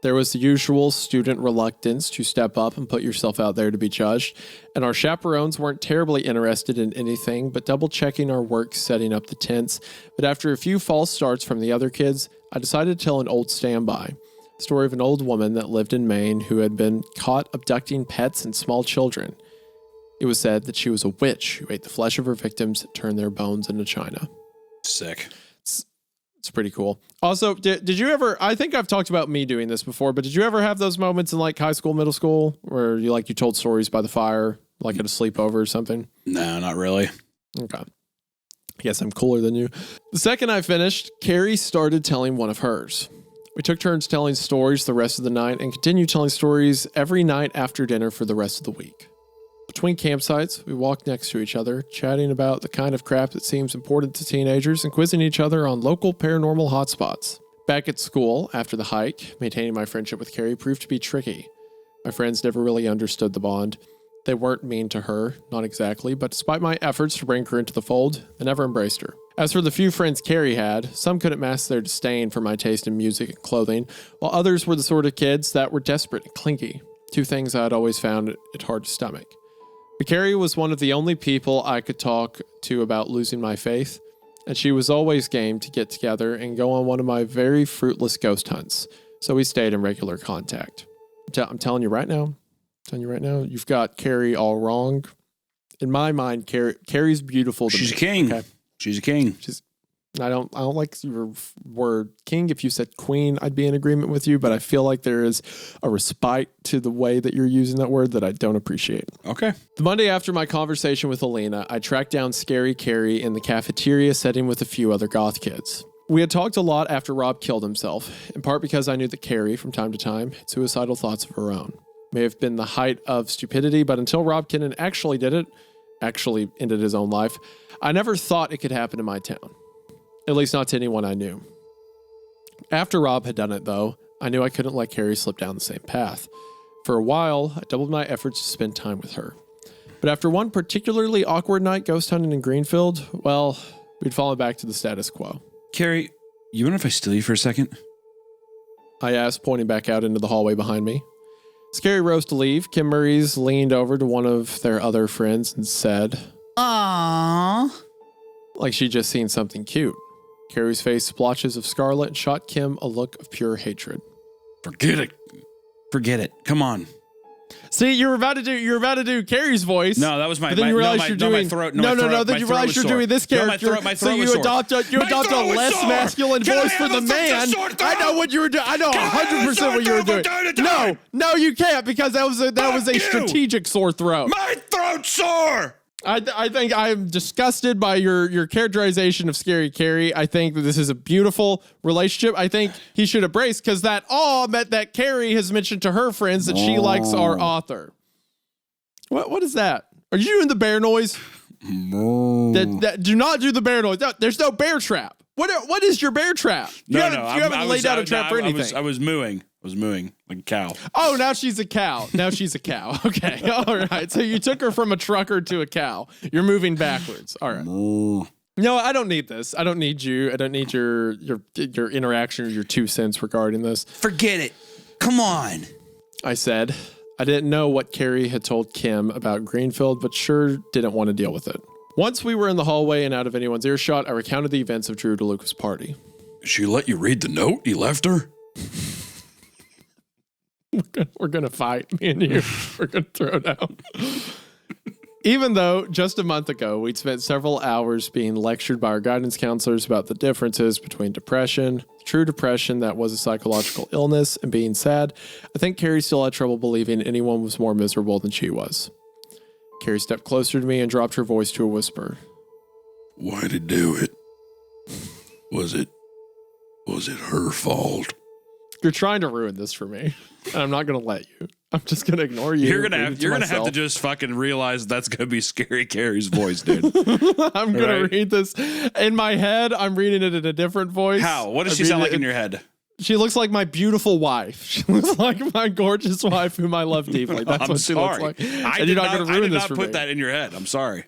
There was the usual student reluctance to step up and put yourself out there to be judged, and our chaperones weren't terribly interested in anything but double-checking our work setting up the tents. But after a few false starts from the other kids, I decided to tell an old standby, the story of an old woman that lived in Maine who had been caught abducting pets and small children. It was said that she was a witch who ate the flesh of her victims and turned their bones into china. Sick. It's pretty cool. Also, did you ever, I think I've talked about me doing this before, but did you ever have those moments in like high school, middle school where you told stories by the fire, like at a sleepover or something? No, not really. Okay. I guess I'm cooler than you. The second I finished, Carrie started telling one of hers. We took turns telling stories the rest of the night and continued telling stories every night after dinner for the rest of the week. Between campsites, we walked next to each other, chatting about the kind of crap that seems important to teenagers and quizzing each other on local paranormal hotspots. Back at school, after the hike, maintaining my friendship with Carrie proved to be tricky. My friends never really understood the bond. They weren't mean to her, not exactly, but despite my efforts to bring her into the fold, they never embraced her. As for the few friends Carrie had, some couldn't mask their disdain for my taste in music and clothing, while others were the sort of kids that were desperate and clingy, 2 things I had always found it hard to stomach. But Carrie was one of the only people I could talk to about losing my faith, and she was always game to get together and go on one of my very fruitless ghost hunts, so we stayed in regular contact. I'm telling you right now, you've got Carrie all wrong. In my mind, Carrie's beautiful to me. She's a king. Okay? She's a king. I don't like your word king. If you said queen, I'd be in agreement with you, but I feel like there is a respite to the way that you're using that word that I don't appreciate. Okay. The Monday after my conversation with Alina, I tracked down Scary Carrie in the cafeteria setting with a few other goth kids. We had talked a lot after Rob killed himself, in part because I knew that Carrie, from time to time, had suicidal thoughts of her own. May have been the height of stupidity, but until Rob Kinnan actually ended his own life, I never thought it could happen in my town. At least not to anyone I knew. After Rob had done it, though, I knew I couldn't let Carrie slip down the same path. For a while, I doubled my efforts to spend time with her. But after one particularly awkward night ghost hunting in Greenfield, well, we'd fallen back to the status quo. Carrie, you mind if I steal you for a second? I asked, pointing back out into the hallway behind me. Scary rose to leave. Kim Murray's leaned over to one of their other friends and said, "Aww." Like she'd just seen something cute. Carrie's face splotches of scarlet shot Kim a look of pure hatred. Forget it. Come on. See, you were about to do Carrie's voice. No, that was my. But then you realize you're doing. My throat. No. Then you realize you're doing this character. So you adopt a less masculine voice for the man. I know what you were doing. I know 100% what you were doing. No, you can't, because that was a strategic sore throat. My throat's sore. I think I'm disgusted by your characterization of Scary Carrie. I think that this is a beautiful relationship. I think he should embrace, because that all meant that Carrie has mentioned to her friends that she likes our author. What is that? Are you doing the bear noise? Do not do the bear noise. No, there's no bear trap. What is your bear trap? You haven't laid out a trap for anything. I was mooing. was mooing like a cow. Oh, now she's a cow. Okay. All right. So you took her from a trucker to a cow. You're moving backwards. All right. No, I don't need this. I don't need you. I don't need your interaction or your 2 cents regarding this. Forget it. Come on. I said. I didn't know what Carrie had told Kim about Greenfield, but sure didn't want to deal with it. Once we were in the hallway and out of anyone's earshot, I recounted the events of Drew DeLuca's party. She let you read the note you left her? We're going to fight, me and you. We're going to throw down. Even though just a month ago, we'd spent several hours being lectured by our guidance counselors about the differences between depression, true depression that was a psychological illness, and being sad, I think Carrie still had trouble believing anyone was more miserable than she was. Carrie stepped closer to me and dropped her voice to a whisper. Why'd it do it? Was it her fault? You're trying to ruin this for me, and I'm not going to let you. I'm just going to ignore you. You're gonna have to just fucking realize that's going to be Scary Carrie's voice, dude. I'm going to read this. In my head, I'm reading it in a different voice. How? What does she sound like in your head? She looks like my beautiful wife. She looks like my gorgeous wife whom I love deeply. That's what she looks like. I did not put that in your head. I'm sorry.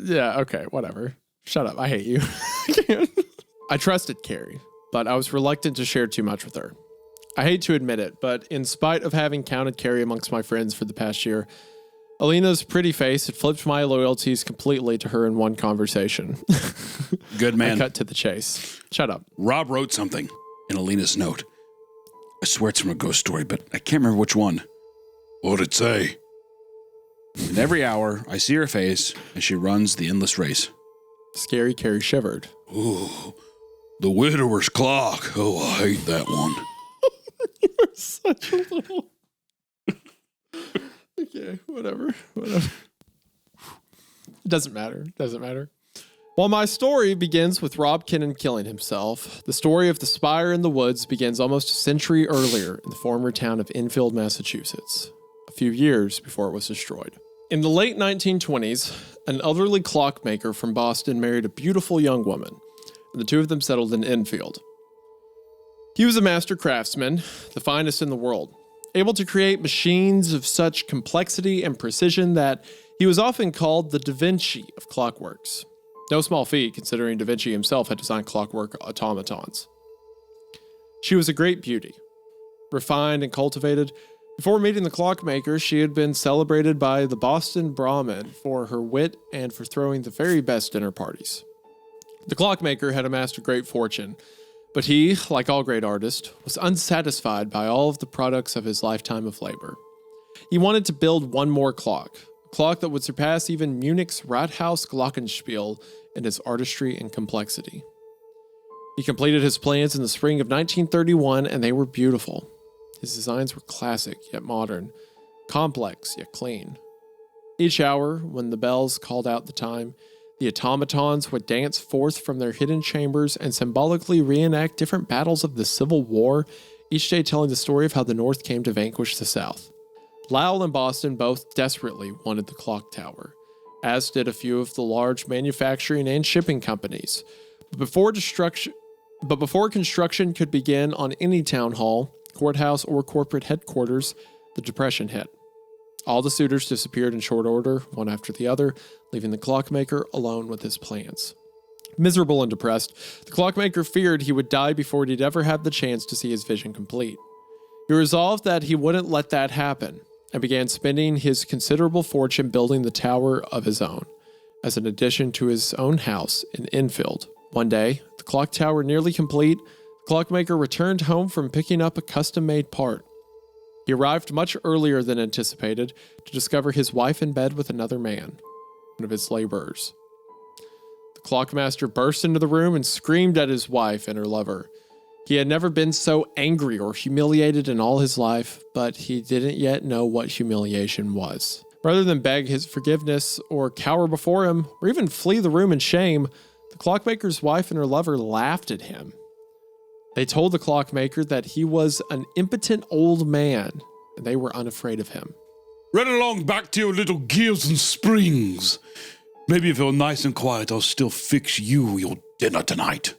Yeah, okay, whatever. Shut up. I hate you. I trusted Carrie, but I was reluctant to share too much with her. I hate to admit it, but in spite of having counted Carrie amongst my friends for the past year, Alina's pretty face had flipped my loyalties completely to her in one conversation. Good man. I cut to the chase. Shut up. Rob wrote something in Alina's note. I swear it's from a ghost story, but I can't remember which one. What'd it say? And every hour, I see her face as she runs the endless race. Scary Carrie shivered. Ooh, the widower's clock. Oh, I hate that one. You're such a little... Okay, whatever. It doesn't matter. While my story begins with Rob Kinnan killing himself, the story of the Spire in the woods begins almost a century earlier in the former town of Enfield, Massachusetts, a few years before it was destroyed. In the late 1920s, an elderly clockmaker from Boston married a beautiful young woman, and the two of them settled in Enfield. He was a master craftsman, the finest in the world, able to create machines of such complexity and precision that he was often called the Da Vinci of clockworks. No small feat, considering Da Vinci himself had designed clockwork automatons. She was a great beauty, refined and cultivated. Before meeting the clockmaker, she had been celebrated by the Boston Brahmin for her wit and for throwing the very best dinner parties. The clockmaker had amassed a great fortune, but he, like all great artists, was unsatisfied by all of the products of his lifetime of labor. He wanted to build one more clock, a clock that would surpass even Munich's Rathaus Glockenspiel in its artistry and complexity. He completed his plans in the spring of 1931, and they were beautiful. His designs were classic yet modern, complex yet clean. Each hour, when the bells called out the time, the automatons would dance forth from their hidden chambers and symbolically reenact different battles of the Civil War, each day telling the story of how the North came to vanquish the South. Lowell and Boston both desperately wanted the clock tower, as did a few of the large manufacturing and shipping companies. But before construction could begin on any town hall, courthouse, or corporate headquarters, the Depression hit. All the suitors disappeared in short order, one after the other, leaving the clockmaker alone with his plans. Miserable and depressed, the clockmaker feared he would die before he'd ever have the chance to see his vision complete. He resolved that he wouldn't let that happen, and began spending his considerable fortune building the tower of his own, as an addition to his own house in Enfield. One day, the clock tower nearly complete, the clockmaker returned home from picking up a custom-made part. He arrived much earlier than anticipated to discover his wife in bed with another man, one of his laborers. The clockmaster burst into the room and screamed at his wife and her lover. He had never been so angry or humiliated in all his life, but he didn't yet know what humiliation was. Rather than beg his forgiveness or cower before him, or even flee the room in shame, the clockmaker's wife and her lover laughed at him. They told the clockmaker that he was an impotent old man, and they were unafraid of him. Run along back to your little gears and springs. Maybe if you're nice and quiet, I'll still fix you your dinner tonight.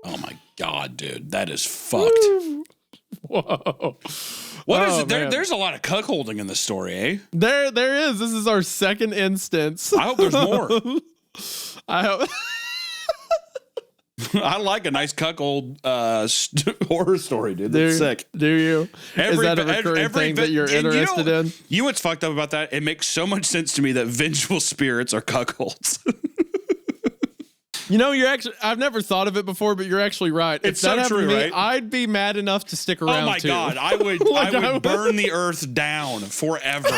Oh my God, dude, that is fucked. Whoa. What is Oh, it? man. There's a lot of cuckolding in this story, eh? There is. This is our second instance. I hope there's more. I hope. I like a nice cuckold horror story, dude. That's sick. Do you? Is that a recurring thing that you're interested in? You know what's fucked up about that? It makes so much sense to me that vengeful spirits are cuckolds. You know, I've never thought of it before, but you're actually right. It's if that so happened true, to me, right? I'd be mad enough to stick around. Oh my too. God. I would I would burn the earth down forever.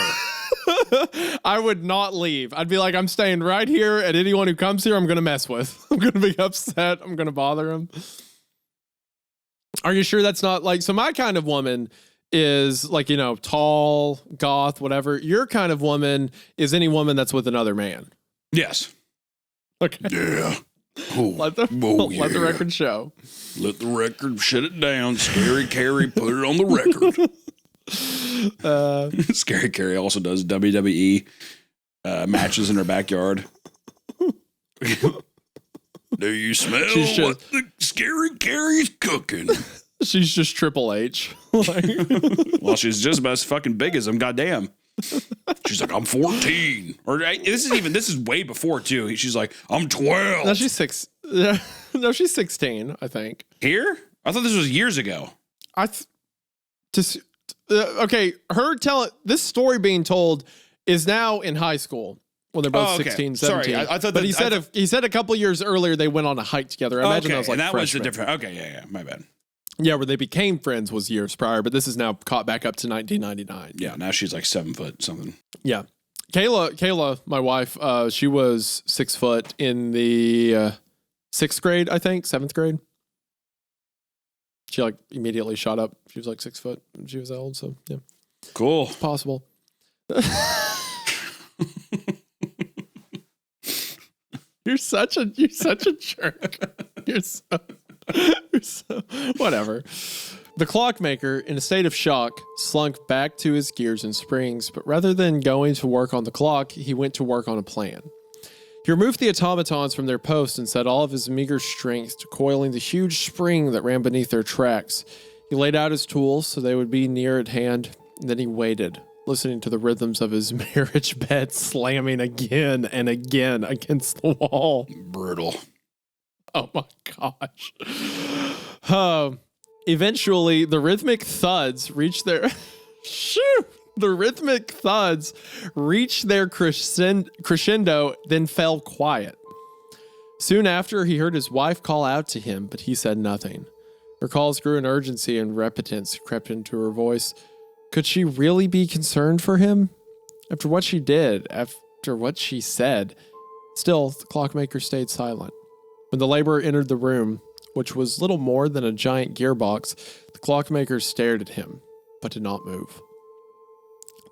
I would not leave. I'd be like, I'm staying right here, and anyone who comes here, I'm going to mess with. I'm going to be upset. I'm going to bother them. Are you sure that's not like, so my kind of woman is like, you know, tall, goth, whatever. Your kind of woman is any woman that's with another man. Yes. Okay. Yeah. Oh, Let the record show. Let the record shut it down. Scary Carrie put it on the record. Scary Carrie also does WWE matches in her backyard. Do you smell what the Scary Carrie's cooking? She's just Triple H. Well, she's just about as fucking big as him. Goddamn. She's like, I'm 14. Or this is way before too. She's like, I'm 12. No, she's 6. No, she's 16, I think. Here? I thought this was years ago. Okay, this story being told is now in high school when they're both 16, 17. Sorry, I thought but he said a couple years earlier they went on a hike together. I imagine that was like and that freshman. was the different. Okay, yeah, my bad. Yeah, where they became friends was years prior, but this is now caught back up to 1999. Yeah, now she's like 7 foot something. Yeah. Kayla, my wife, she was 6 foot in the 6th grade, I think, 7th grade. She like immediately shot up. She was like 6 foot when she was that old, so yeah. Cool. It's possible. You're such a jerk. You're so whatever. The clockmaker, in a state of shock, slunk back to his gears and springs, but rather than going to work on the clock, he went to work on a plan. He removed the automatons from their posts and set all of his meager strength to coiling the huge spring that ran beneath their tracks. He laid out his tools so they would be near at hand, and then he waited, listening to the rhythms of his marriage bed slamming again and again against the wall. Brutal. Oh my gosh. Eventually, the rhythmic thuds reached their... The rhythmic thuds reached their crescendo, then fell quiet. Soon after, he heard his wife call out to him, but he said nothing. Her calls grew in urgency and repentance crept into her voice. Could she really be concerned for him? After what she did, after what she said. Still, the clockmaker stayed silent. When the laborer entered the room, which was little more than a giant gearbox, the clockmaker stared at him, but did not move.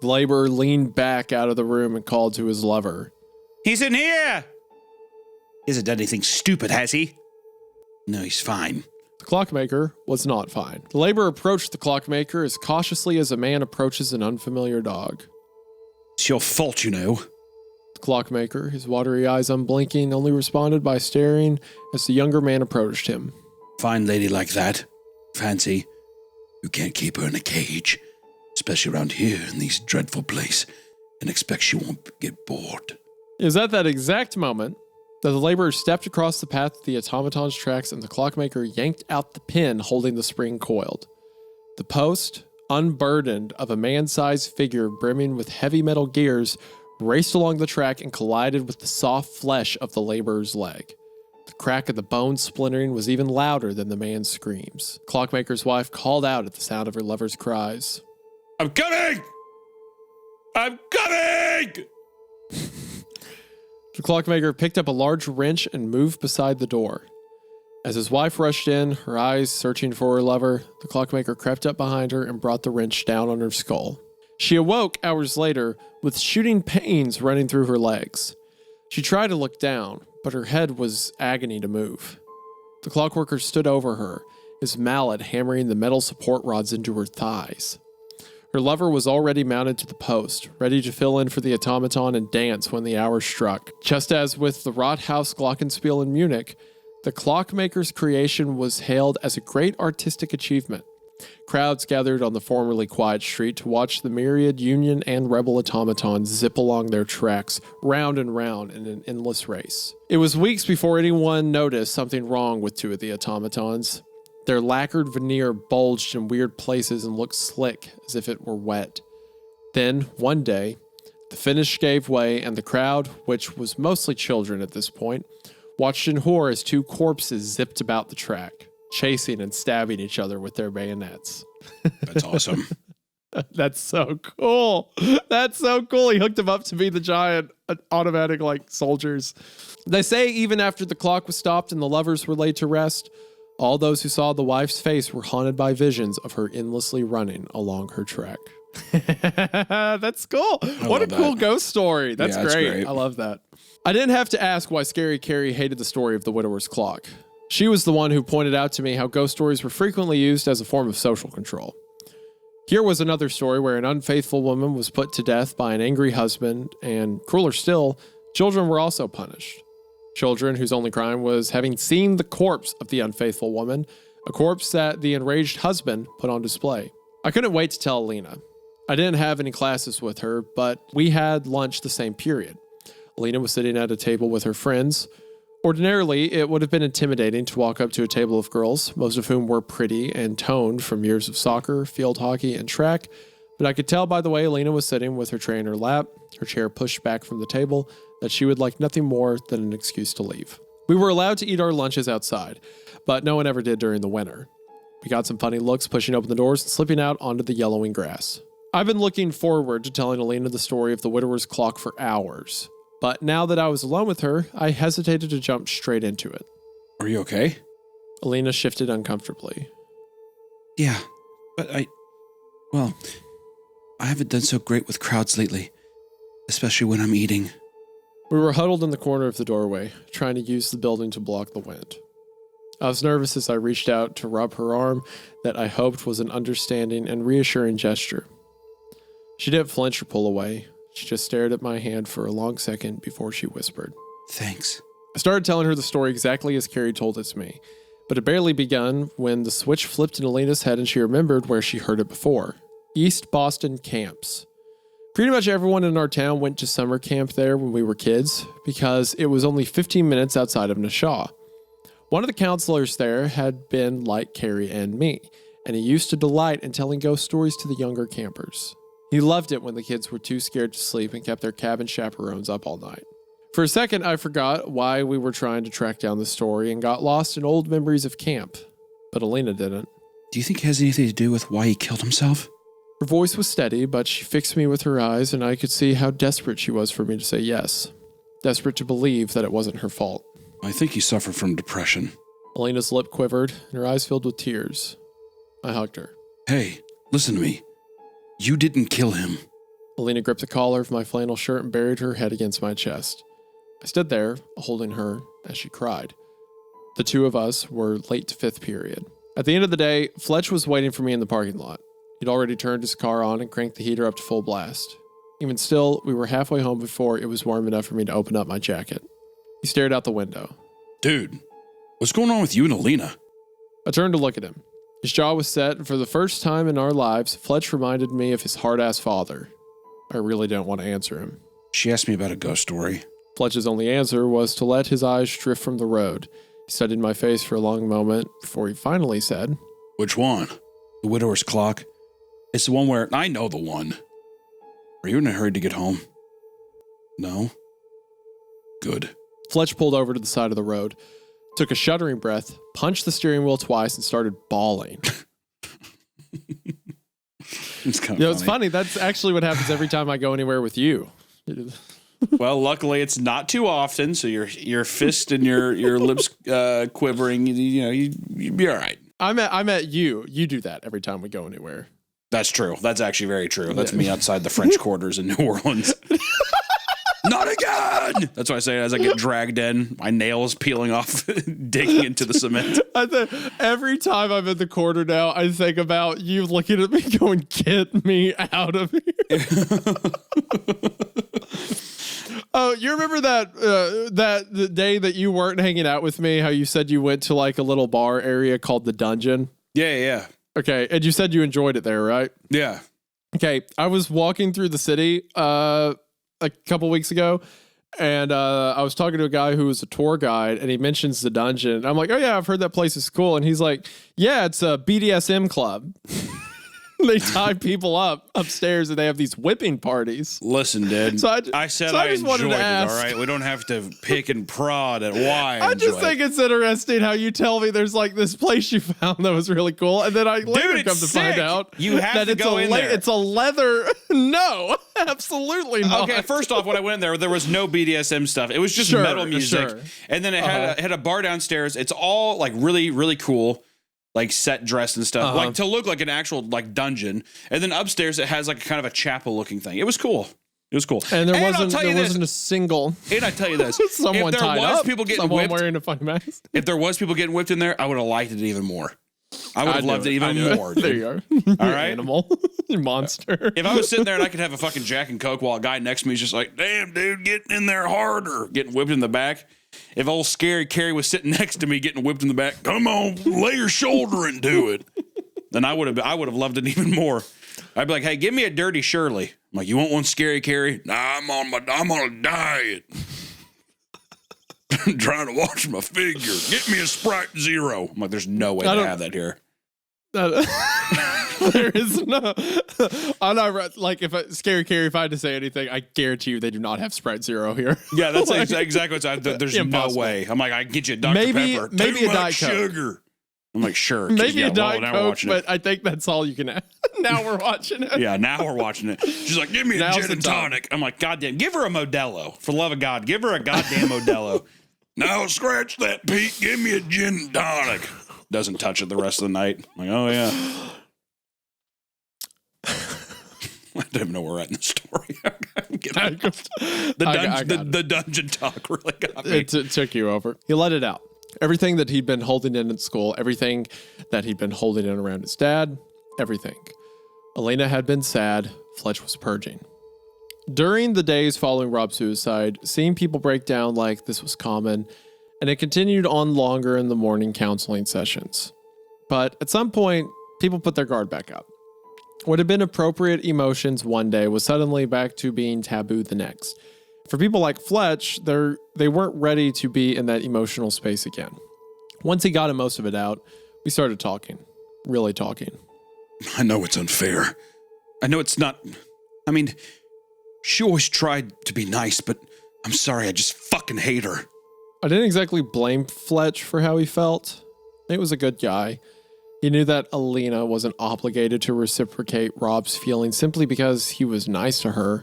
The laborer leaned back out of the room and called to his lover. He's in here! He hasn't done anything stupid, has he? No, he's fine. The clockmaker was not fine. The laborer approached the clockmaker as cautiously as a man approaches an unfamiliar dog. It's your fault, you know. The clockmaker, his watery eyes unblinking, only responded by staring as the younger man approached him. Fine lady like that. Fancy. You can't keep her in a cage, especially around here in these dreadful place, and expect she won't get bored. It was at that exact moment that the laborer stepped across the path of the automaton's tracks and the clockmaker yanked out the pin holding the spring coiled. The post, unburdened of a man-sized figure brimming with heavy metal gears, raced along the track and collided with the soft flesh of the laborer's leg. The crack of the bone splintering was even louder than the man's screams. Clockmaker's wife called out at the sound of her lover's cries. I'm coming! I'm coming! The clockmaker picked up a large wrench and moved beside the door. As his wife rushed in, her eyes searching for her lover, the clockmaker crept up behind her and brought the wrench down on her skull. She awoke hours later with shooting pains running through her legs. She tried to look down, but her head was agony to move. The clockworker stood over her, his mallet hammering the metal support rods into her thighs. Her lover was already mounted to the post, ready to fill in for the automaton and dance when the hour struck. Just as with the Rathaus Glockenspiel in Munich, the clockmaker's creation was hailed as a great artistic achievement. Crowds gathered on the formerly quiet street to watch the myriad Union and Rebel automatons zip along their tracks, round and round in an endless race. It was weeks before anyone noticed something wrong with two of the automatons. Their lacquered veneer bulged in weird places and looked slick, as if it were wet. Then, one day, the finish gave way, and the crowd, which was mostly children at this point, watched in horror as two corpses zipped about the track, chasing and stabbing each other with their bayonets. That's awesome. That's so cool. That's so cool. He hooked them up to be the giant automatic soldiers. They say even after the clock was stopped and the lovers were laid to rest, all those who saw the wife's face were haunted by visions of her endlessly running along her track. That's cool. What a cool ghost story. That's great. I love that. I didn't have to ask why Scary Carrie hated the story of the widower's clock. She was the one who pointed out to me how ghost stories were frequently used as a form of social control. Here was another story where an unfaithful woman was put to death by an angry husband, and crueler still, children were also punished. Children whose only crime was having seen the corpse of the unfaithful woman, a corpse that the enraged husband put on display. I couldn't wait to tell Alina. I didn't have any classes with her, but we had lunch the same period. Alina was sitting at a table with her friends. Ordinarily, it would have been intimidating to walk up to a table of girls, most of whom were pretty and toned from years of soccer, field hockey, and track, but I could tell by the way Alina was sitting with her tray in her lap, her chair pushed back from the table, that she would like nothing more than an excuse to leave. We were allowed to eat our lunches outside, but no one ever did during the winter. We got some funny looks pushing open the doors and slipping out onto the yellowing grass. I've been looking forward to telling Alina the story of the widower's clock for hours, but now that I was alone with her, I hesitated to jump straight into it. Are you okay? Alina shifted uncomfortably. Yeah, but I haven't done so great with crowds lately, especially when I'm eating. We were huddled in the corner of the doorway, trying to use the building to block the wind. I was nervous as I reached out to rub her arm that I hoped was an understanding and reassuring gesture. She didn't flinch or pull away. She just stared at my hand for a long second before she whispered, "Thanks." I started telling her the story exactly as Carrie told it to me, but it barely begun when the switch flipped in Alina's head and she remembered where she heard it before. East Boston camps. Pretty much everyone in our town went to summer camp there when we were kids because it was only 15 minutes outside of Nashaw. One of the counselors there had been like Carrie and me, and he used to delight in telling ghost stories to the younger campers. He loved it when the kids were too scared to sleep and kept their cabin chaperones up all night. For a second, I forgot why we were trying to track down the story and got lost in old memories of camp, but Alina didn't. Do you think it has anything to do with why he killed himself? Her voice was steady, but she fixed me with her eyes, and I could see how desperate she was for me to say yes. Desperate to believe that it wasn't her fault. I think he suffered from depression. Alina's lip quivered, and her eyes filled with tears. I hugged her. Hey, listen to me. You didn't kill him. Alina gripped the collar of my flannel shirt and buried her head against my chest. I stood there, holding her, as she cried. The two of us were late to fifth period. At the end of the day, Fletch was waiting for me in the parking lot. He'd already turned his car on and cranked the heater up to full blast. Even still, we were halfway home before it was warm enough for me to open up my jacket. He stared out the window. Dude, what's going on with you and Alina? I turned to look at him. His jaw was set, and for the first time in our lives, Fletch reminded me of his hard-ass father. I really didn't want to answer him. She asked me about a ghost story. Fletch's only answer was to let his eyes drift from the road. He studied my face for a long moment before he finally said, "Which one? The widower's clock? It's the one where I know the one. Are you in a hurry to get home?" "No." "Good." Fletch pulled over to the side of the road, took a shuddering breath, punched the steering wheel twice, and started bawling. It's kind of funny. It's funny. That's actually what happens every time I go anywhere with you. Well, luckily it's not too often, so your fist and your lips quivering. You'd be all right. I met you. You do that every time we go anywhere. That's true. That's actually very true. That's me outside the French Quarters in New Orleans. Not again! That's what I say as I get dragged in. My nails peeling off, digging into the cement. Every time I'm in the quarter now, I think about you looking at me going, "Get me out of here." Oh, you remember the day that you weren't hanging out with me, how you said you went to like a little bar area called the Dungeon? Yeah. Okay, and you said you enjoyed it there, right? Yeah. Okay, I was walking through the city a couple weeks ago, and I was talking to a guy who was a tour guide, and he mentions the dungeon. And I'm like, oh yeah, I've heard that place is cool. And he's like, yeah, it's a BDSM club. They tie people up upstairs and they have these whipping parties. Listen, dude. I said I just wanted enjoyed to it, ask. all right? We don't have to pick and prod at why I just think it's interesting how you tell me there's like this place you found that was really cool, and then I later come to find out you have that to go in there. It's a leather. No, absolutely not. Okay, first off, when I went in there was no BDSM stuff. It was just metal music, and then it had a bar downstairs. It's all like really, really cool. Like set dress and stuff, like to look like an actual like dungeon. And then upstairs it has like kind of a chapel looking thing. It was cool. It was cool. And there wasn't a single. And I tell you this, someone if there tied was up, people getting someone whipped, wearing a funny mask. if there was people getting whipped in there, I would have liked it even more. I would have loved it even more. There you are. All right, animal, you monster. If I was sitting there and I could have a fucking Jack and Coke while a guy next to me is just like, damn, dude, getting in there harder, getting whipped in the back. If old Scary Carrie was sitting next to me getting whipped in the back, come on, lay your shoulder into it. Then I would have loved it even more. I'd be like, hey, give me a Dirty Shirley. I'm like, you want one, Scary Carrie? Nah, I'm on a diet. I'm trying to watch my figure. Get me a Sprite Zero. I'm like, there's no way to have that here. There is no. I'm not like Scary Carrie. If I had to say anything, I guarantee you they do not have Sprite Zero here. Yeah, that's like, exactly what there's impossible. no way. I'm like, I can get you a Dr. Pepper. Maybe Too a Diet much sugar. Coke. I'm like, sure. Maybe a Diet Coke, but I think that's all you can have. Now we're watching it. Yeah, now we're watching it. She's like, give me a gin and tonic. I'm like, goddamn, give her a Modelo. For the love of God, give her a goddamn Modelo. No, scratch that, Pete. Give me a gin and tonic. Doesn't touch it the rest of the night. I'm like, oh, yeah. I don't even know where we're at in the story. The dungeon talk really got me. It took you over. He let it out. Everything that he'd been holding in at school, everything that he'd been holding in around his dad, everything. Elena had been sad. Fletch was purging. During the days following Rob's suicide, seeing people break down like this was common, and it continued on longer in the morning counseling sessions. But at some point, people put their guard back up. What had been appropriate emotions one day was suddenly back to being taboo the next. For people like Fletch, they weren't ready to be in that emotional space again. Once he got most of it out, we started talking. Really talking. I know it's unfair. I know it's not... I mean, she always tried to be nice, but I'm sorry, I just fucking hate her. I didn't exactly blame Fletch for how he felt. He was a good guy. He knew that Elena wasn't obligated to reciprocate Rob's feelings simply because he was nice to her.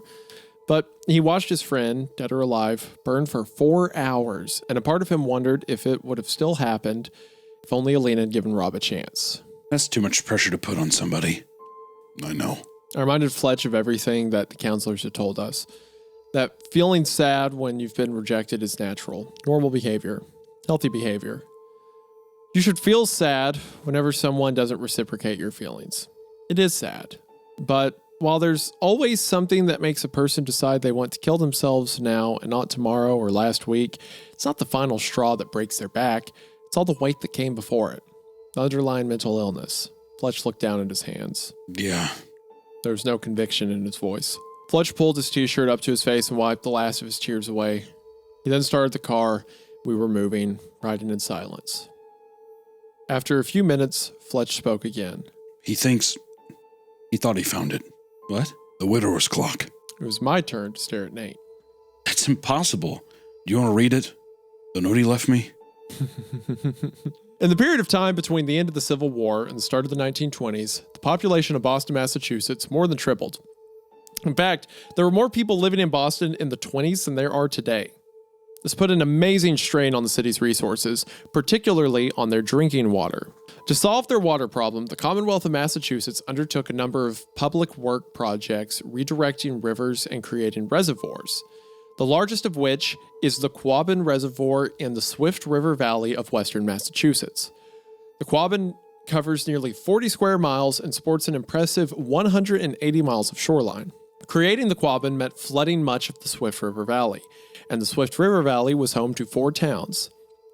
But he watched his friend, dead or alive, burn for 4 hours, and a part of him wondered if it would have still happened if only Elena had given Rob a chance. That's too much pressure to put on somebody. I know. I reminded Fletch of everything that the counselors had told us. That feeling sad when you've been rejected is natural, normal behavior, healthy behavior. You should feel sad whenever someone doesn't reciprocate your feelings. It is sad, but while there's always something that makes a person decide they want to kill themselves now and not tomorrow or last week, it's not the final straw that breaks their back. It's all the weight that came before it. The underlying mental illness. Fletch looked down at his hands. Yeah. There was no conviction in his voice. Fletch pulled his t-shirt up to his face and wiped the last of his tears away. He then started the car. We were moving, riding in silence. After a few minutes, Fletch spoke again. He thought he found it. What? The widower's clock. It was my turn to stare at Nate. That's impossible. Do you want to read it? The note he left me? In the period of time between the end of the Civil War and the start of the 1920s, the population of Boston, Massachusetts more than tripled. In fact, there were more people living in Boston in the 20s than there are today. This put an amazing strain on the city's resources, particularly on their drinking water. To solve their water problem, the Commonwealth of Massachusetts undertook a number of public work projects redirecting rivers and creating reservoirs, the largest of which is the Quabbin Reservoir in the Swift River Valley of western Massachusetts. The Quabbin covers nearly 40 square miles and sports an impressive 180 miles of shoreline. Creating the Quabbin meant flooding much of the Swift River Valley, and the Swift River Valley was home to 4 towns: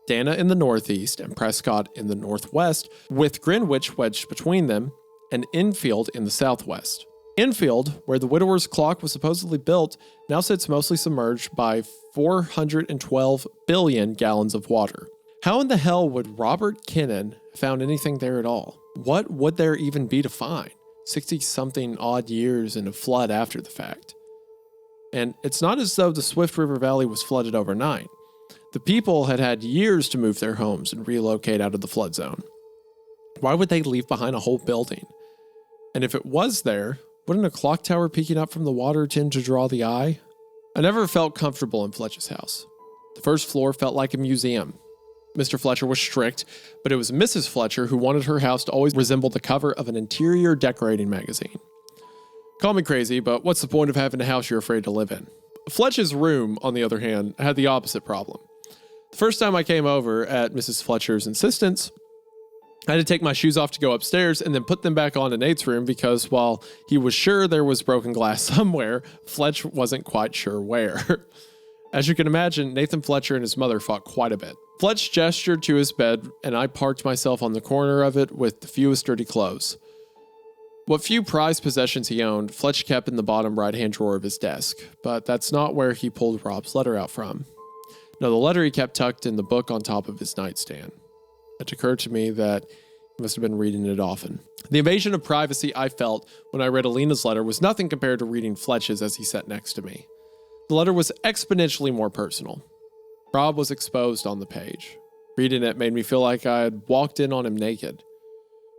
Dana in the northeast and Prescott in the northwest, with Greenwich wedged between them, and Enfield in the southwest. Enfield, where the widower's clock was supposedly built, now sits mostly submerged by 412 billion gallons of water. How in the hell would Robert Kinnan have found anything there at all? What would there even be to find? 60-something odd years in a flood after the fact. And it's not as though the Swift River Valley was flooded overnight. The people had had years to move their homes and relocate out of the flood zone. Why would they leave behind a whole building? And if it was there, wouldn't a clock tower peeking up from the water tend to draw the eye? I never felt comfortable in Fletch's house. The first floor felt like a museum. Mr. Fletcher was strict, but it was Mrs. Fletcher who wanted her house to always resemble the cover of an interior decorating magazine. Call me crazy, but what's the point of having a house you're afraid to live in? Fletch's room, on the other hand, had the opposite problem. The first time I came over at Mrs. Fletcher's insistence, I had to take my shoes off to go upstairs and then put them back on in Nate's room because while he was sure there was broken glass somewhere, Fletch wasn't quite sure where. As you can imagine, Nathan Fletcher and his mother fought quite a bit. Fletch gestured to his bed and I parked myself on the corner of it with the fewest dirty clothes. What few prized possessions he owned, Fletch kept in the bottom right-hand drawer of his desk, but that's not where he pulled Rob's letter out from. No, the letter he kept tucked in the book on top of his nightstand. It occurred to me that he must have been reading it often. The invasion of privacy I felt when I read Alina's letter was nothing compared to reading Fletch's as he sat next to me. The letter was exponentially more personal. Rob was exposed on the page. Reading it made me feel like I had walked in on him naked.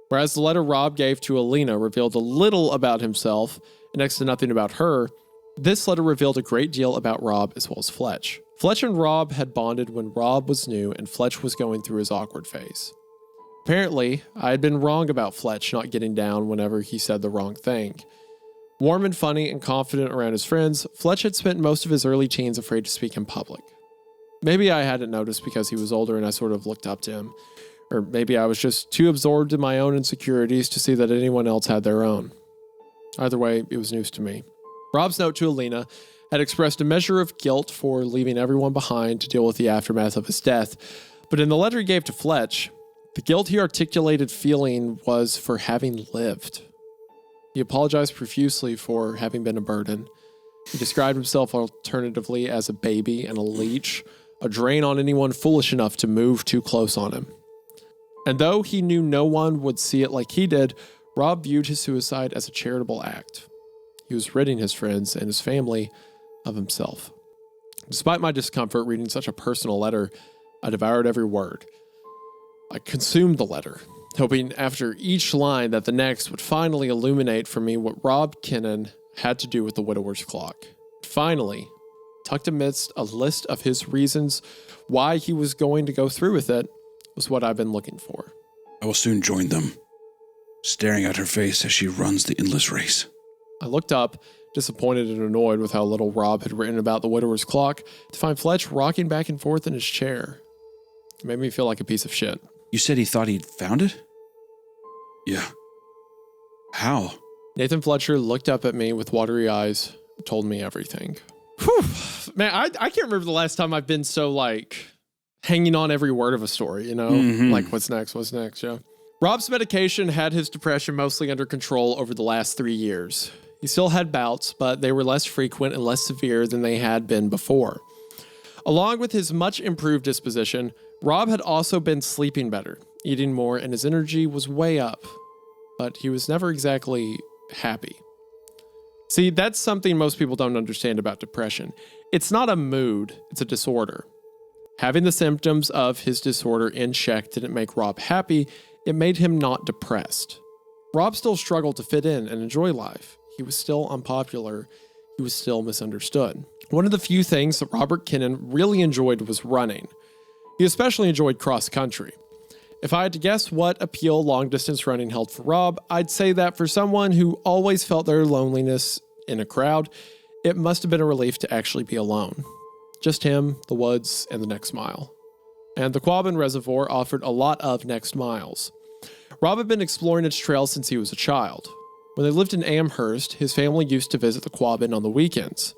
Whereas the letter Rob gave to Alina revealed a little about himself and next to nothing about her, this letter revealed a great deal about Rob as well as Fletch. Fletch and Rob had bonded when Rob was new and Fletch was going through his awkward phase. Apparently, I had been wrong about Fletch not getting down whenever he said the wrong thing. Warm and funny and confident around his friends, Fletch had spent most of his early teens afraid to speak in public. Maybe I hadn't noticed because he was older and I sort of looked up to him. Or maybe I was just too absorbed in my own insecurities to see that anyone else had their own. Either way, it was news to me. Rob's note to Alina had expressed a measure of guilt for leaving everyone behind to deal with the aftermath of his death, but in the letter he gave to Fletch, the guilt he articulated feeling was for having lived. He apologized profusely for having been a burden. He described himself alternatively as a baby and a leech, a drain on anyone foolish enough to move too close on him. And though he knew no one would see it like he did, Rob viewed his suicide as a charitable act. He was ridding his friends and his family of himself. Despite my discomfort reading such a personal letter, I devoured every word. I consumed the letter, hoping after each line that the next would finally illuminate for me what Rob Kinnan had to do with the widower's clock. Finally, tucked amidst a list of his reasons why he was going to go through with it, was what I've been looking for. I will soon join them, staring at her face as she runs the endless race. I looked up, disappointed and annoyed with how little Rob had written about the widower's clock, to find Fletch rocking back and forth in his chair. It made me feel like a piece of shit. You said he thought he'd found it? Yeah. How? Nathan Fletcher looked up at me with watery eyes, told me everything. Whew. Man, I can't remember the last time I've been so, hanging on every word of a story, you know? Mm-hmm. Like, what's next, yeah. Rob's medication had his depression mostly under control over the last 3 years. He still had bouts, but they were less frequent and less severe than they had been before. Along with his much improved disposition, Rob had also been sleeping better, eating more, and his energy was way up. But he was never exactly happy. See, that's something most people don't understand about depression. It's not a mood, it's a disorder. Having the symptoms of his disorder in check didn't make Rob happy, it made him not depressed. Rob still struggled to fit in and enjoy life. He was still unpopular. He was still misunderstood. One of the few things that Robert Kinnan really enjoyed was running. He especially enjoyed cross-country. If I had to guess what appeal long-distance running held for Rob, I'd say that for someone who always felt their loneliness in a crowd, it must have been a relief to actually be alone. Just him, the woods, and the next mile. And the Quabbin Reservoir offered a lot of next miles. Rob had been exploring its trails since he was a child. When they lived in Amherst, his family used to visit the Quabbin on the weekends.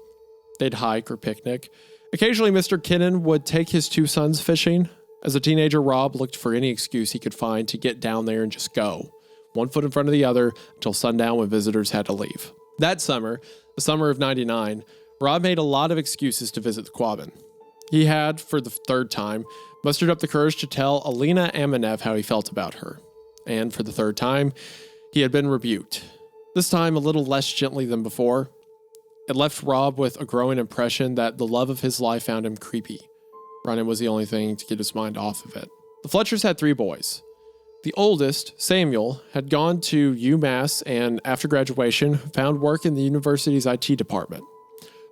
They'd hike or picnic. Occasionally, Mr. Kinnan would take his 2 sons fishing. As a teenager, Rob looked for any excuse he could find to get down there and just go, one foot in front of the other until sundown when visitors had to leave. That summer, the summer of 99, Rob made a lot of excuses to visit the Quabbin. He had, for the third time, mustered up the courage to tell Alina Amanev how he felt about her. And for the third time, he had been rebuked. This time a little less gently than before. It left Rob with a growing impression that the love of his life found him creepy. Running was the only thing to get his mind off of it. The Fletchers had 3 boys. The oldest, Samuel, had gone to UMass and, after graduation, found work in the university's IT department.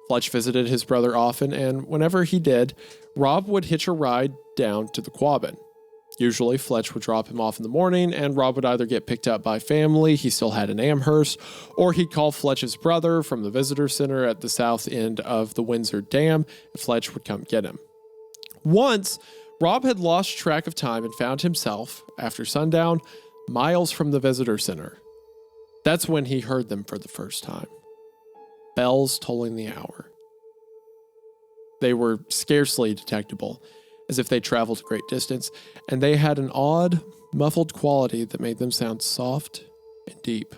Fletch visited his brother often, and whenever he did, Rob would hitch a ride down to the Quabbin. Usually, Fletch would drop him off in the morning, and Rob would either get picked up by family he still had in Amherst, or he'd call Fletch's brother from the visitor center at the south end of the Windsor Dam, and Fletch would come get him. Once, Rob had lost track of time and found himself, after sundown, miles from the visitor center. That's when he heard them for the first time. Bells tolling the hour. They were scarcely detectable, as if they traveled a great distance, and they had an odd, muffled quality that made them sound soft and deep.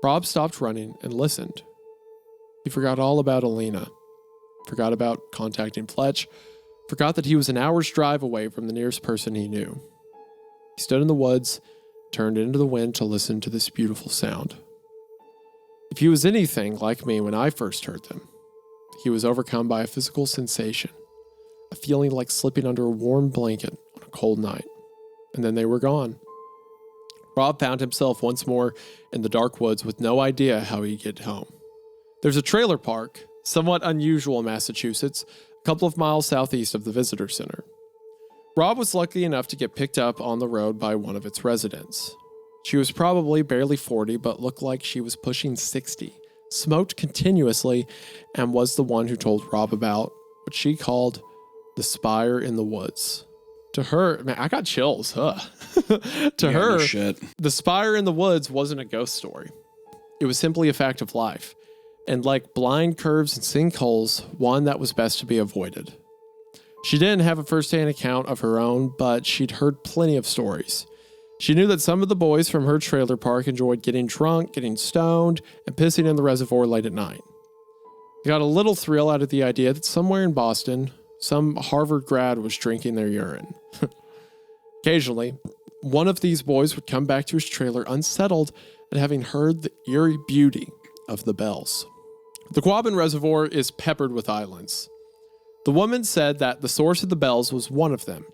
Rob stopped running and listened. He forgot all about Alina, forgot about contacting Fletch, forgot that he was an hour's drive away from the nearest person he knew. He stood in the woods, turned into the wind to listen to this beautiful sound. If he was anything like me when I first heard them, he was overcome by a physical sensation, a feeling like slipping under a warm blanket on a cold night, and then they were gone. Rob found himself once more in the dark woods with no idea how he'd get home. There's a trailer park, somewhat unusual in Massachusetts, a couple of miles southeast of the visitor center. Rob was lucky enough to get picked up on the road by one of its residents. She was probably barely 40, but looked like she was pushing 60, smoked continuously, and was the one who told Rob about what she called the Spire in the woods. To her, man, I got chills, To her, the Spire in the woods wasn't a ghost story. It was simply a fact of life, and like blind curves and sinkholes, one that was best to be avoided. She didn't have a first-hand account of her own, but she'd heard plenty of stories. She knew that some of the boys from her trailer park enjoyed getting drunk, getting stoned, and pissing in the reservoir late at night. They got a little thrill out of the idea that somewhere in Boston, some Harvard grad was drinking their urine. Occasionally, one of these boys would come back to his trailer unsettled at having heard the eerie beauty of the bells. The Quabbin Reservoir is peppered with islands. The woman said that the source of the bells was one of them,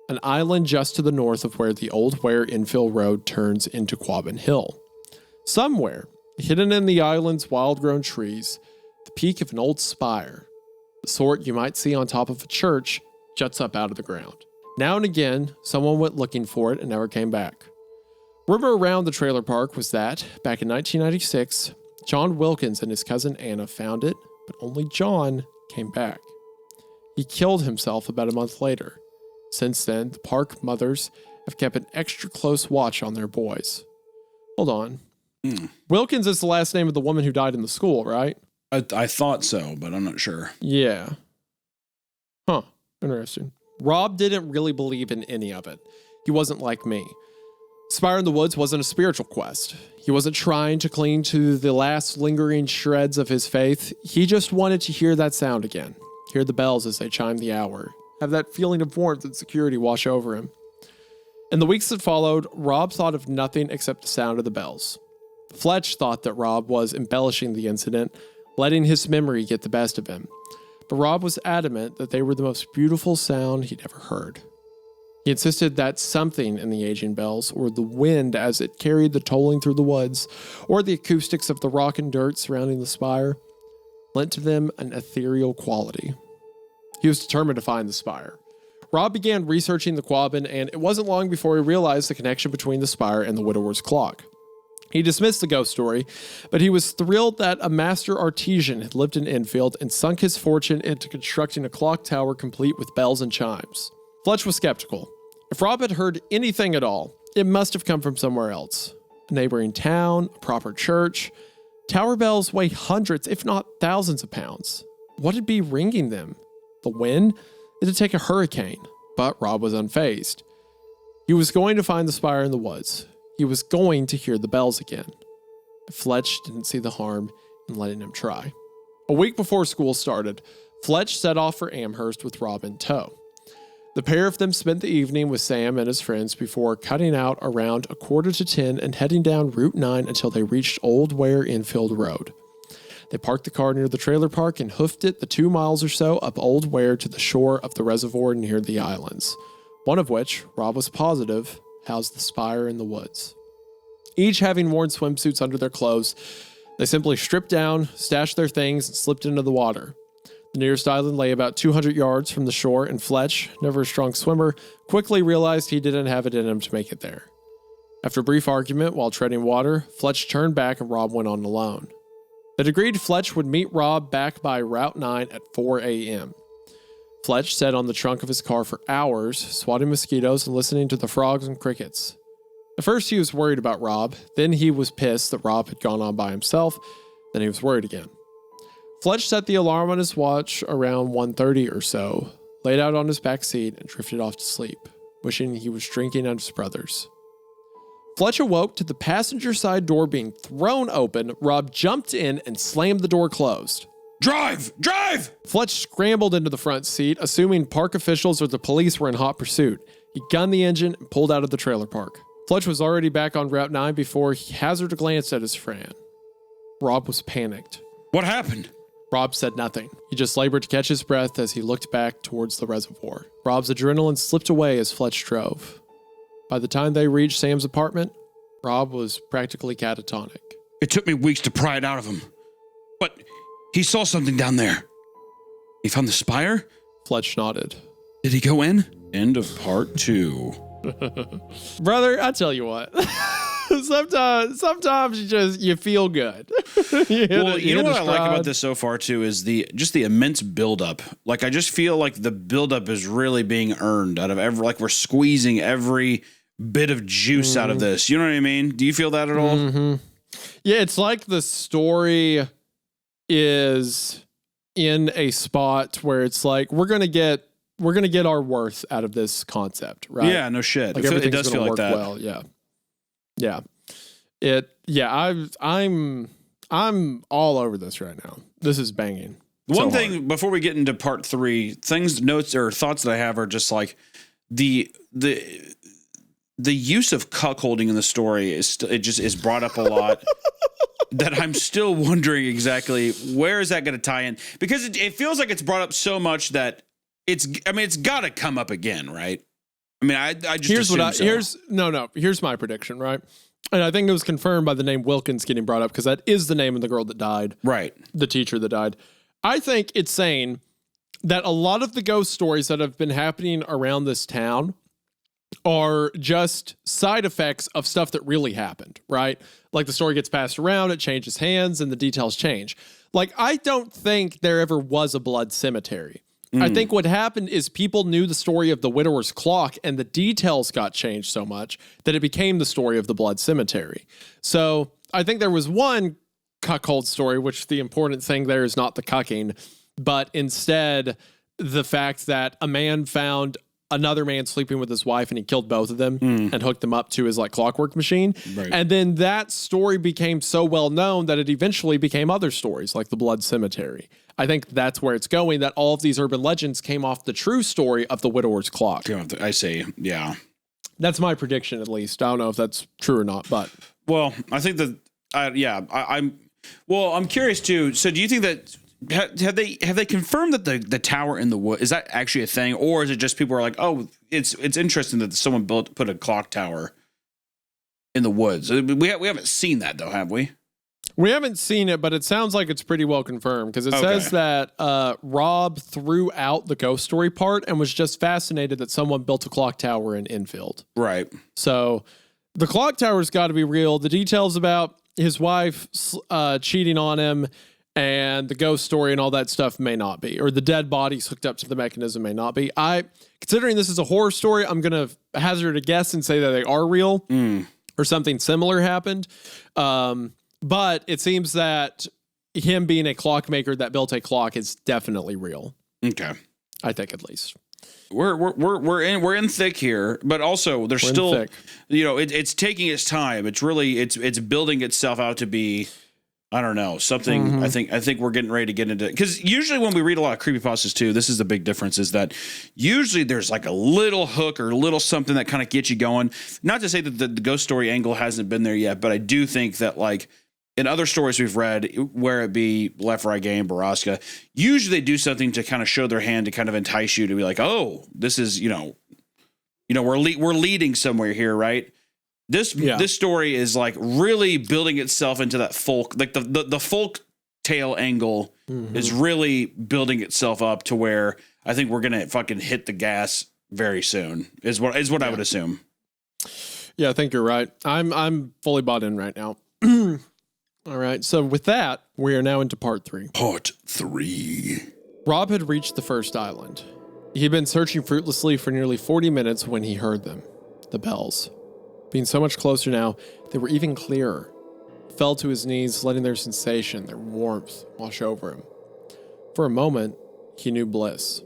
an island just to the north of where the old Ware infill road turns into Quabbin Hill. Somewhere, hidden in the island's wild-grown trees, the peak of an old spire, the sort you might see on top of a church, juts up out of the ground. Now and again, someone went looking for it and never came back. Rumor around the trailer park was that, back in 1996, John Wilkins and his cousin Anna found it, but only John came back. He killed himself about a month later. Since then, the park mothers have kept an extra close watch on their boys. Hold on. Wilkins is the last name of the woman who died in the school, right? I thought so, but I'm not sure. Yeah. Huh. Interesting. Rob didn't really believe in any of it. He wasn't like me. Spire in the Woods wasn't a spiritual quest. He wasn't trying to cling to the last lingering shreds of his faith. He just wanted to hear that sound again. Hear the bells as they chimed the hour. Have that feeling of warmth and security wash over him. In the weeks that followed, Rob thought of nothing except the sound of the bells. Fletch thought that Rob was embellishing the incident, letting his memory get the best of him. But Rob was adamant that they were the most beautiful sound he'd ever heard. He insisted that something in the aging bells, or the wind as it carried the tolling through the woods, or the acoustics of the rock and dirt surrounding the spire, lent to them an ethereal quality. He was determined to find the spire. Rob began researching the Quabbin, and it wasn't long before he realized the connection between the spire and the widower's clock. He dismissed the ghost story, but he was thrilled that a master artisan had lived in Enfield and sunk his fortune into constructing a clock tower complete with bells and chimes. Fletch was skeptical. If Rob had heard anything at all, it must have come from somewhere else. A neighboring town, a proper church. Tower bells weigh hundreds, if not thousands of pounds. What would be ringing them? The wind? It'd take a hurricane. but Rob was unfazed. He was going to find the spire in the woods. He was going to hear the bells again. Fletch didn't see the harm in letting him try. A week before school started, Fletch set off for Amherst with Rob in tow. The pair of them spent the evening with Sam and his friends before cutting out around 9:45 and heading down Route 9 until they reached Old Ware Infield Road. They parked the car near the trailer park and hoofed it the 2 miles or so up Old Ware to the shore of the reservoir near the islands, one of which, Rob was positive, housed the spire in the woods. Each having worn swimsuits under their clothes, they simply stripped down, stashed their things, and slipped into the water. The nearest island lay about 200 yards from the shore, and Fletch, never a strong swimmer, quickly realized he didn't have it in him to make it there. After a brief argument while treading water, Fletch turned back and Rob went on alone. They'd agreed Fletch would meet Rob back by Route 9 at 4 a.m. Fletch sat on the trunk of his car for hours, swatting mosquitoes and listening to the frogs and crickets. At first he was worried about Rob, then he was pissed that Rob had gone on by himself, then he was worried again. Fletch set the alarm on his watch around 1:30 or so, laid out on his back seat, and drifted off to sleep, wishing he was drinking at his brother's. Fletch awoke to the passenger side door being thrown open. Rob jumped in and slammed the door closed. Drive! Drive! Fletch scrambled into the front seat, assuming park officials or the police were in hot pursuit. He gunned the engine and pulled out of the trailer park. Fletch was already back on Route 9 before he hazarded a glance at his friend. Rob was panicked. What happened? Rob said nothing. He just labored to catch his breath as he looked back towards the reservoir. Rob's adrenaline slipped away as Fletch drove. By the time they reached Sam's apartment, Rob was practically catatonic. It took me weeks to pry it out of him. But he saw something down there. He found the spire? Fletch nodded. Did he go in? End of part 2. Brother, I tell you what. Sometimes you feel good. You know what I like about this so far too is the immense buildup. Like I just feel like the buildup is really being earned out of we're squeezing every bit of juice out of this. You know what I mean? Do you feel that at all? Mm-hmm. Yeah, it's like the story is in a spot where it's like we're gonna get our worth out of this concept, right? Yeah, no shit. Like It does feel like that. Well, yeah. I'm all over this right now. This is banging. One thing before we get into part 3, notes or thoughts that I have are just like the use of cuckolding in the story is brought up a lot. That I'm still wondering exactly where is that going to tie in, because it feels like it's brought up so much that it's got to come up again, right? I mean, I just here's my prediction, right? And I think it was confirmed by the name Wilkins getting brought up because that is the name of the girl that died. Right. The teacher that died. I think it's saying that a lot of the ghost stories that have been happening around this town are just side effects of stuff that really happened, right? Like the story gets passed around, it changes hands, and the details change. Like, I don't think there ever was a blood cemetery. I think what happened is people knew the story of the widower's clock and the details got changed so much that it became the story of the blood cemetery. So I think there was one cuckold story, which the important thing there is not the cucking, but instead the fact that a man found another man sleeping with his wife and he killed both of them and hooked them up to his like clockwork machine. Right. And then that story became so well known that it eventually became other stories like the blood cemetery. I think that's where it's going, that all of these urban legends came off the true story of the widower's clock. I see. Yeah. That's my prediction, at least. I don't know if that's true or not, but. Well, I think that, I'm curious too. So do you think that, have they confirmed that the tower in the wood, is that actually a thing? Or is it just people are like, oh, it's interesting that someone put a clock tower in the woods? We haven't seen that though, have we? We haven't seen it, but it sounds like it's pretty well confirmed because it says that Rob threw out the ghost story part and was just fascinated that someone built a clock tower in Enfield. Right. So the clock tower's got to be real. The details about his wife cheating on him and the ghost story and all that stuff may not be, or the dead bodies hooked up to the mechanism may not be. Considering this is a horror story, I'm going to hazard a guess and say that they are real or something similar happened. But it seems that him being a clockmaker that built a clock is definitely real. Okay. I think at least. We're in thick here, but also there's still, it's taking its time. It's really it's building itself out to be, I don't know, something. Mm-hmm. I think we're getting ready to get into, because usually when we read a lot of creepypastas too, this is the big difference, is that usually there's like a little hook or a little something that kind of gets you going. Not to say that the ghost story angle hasn't been there yet, but I do think that, like, in other stories we've read, where it be Left, Right Game, Baraska, usually they do something to kind of show their hand to kind of entice you to be like, oh, this is, we're leading somewhere here, right? This story is like really building itself into that folk, like the folk tale angle is really building itself up to where I think we're gonna fucking hit the gas very soon. Is what I would assume. Yeah, I think you're right. I'm fully bought in right now. All right, so with that, we are now into part 3. Part 3. Rob had reached the first island. He'd been searching fruitlessly for nearly 40 minutes when he heard them. The bells. Being so much closer now, they were even clearer. He fell to his knees, letting their sensation, their warmth, wash over him. For a moment, he knew bliss.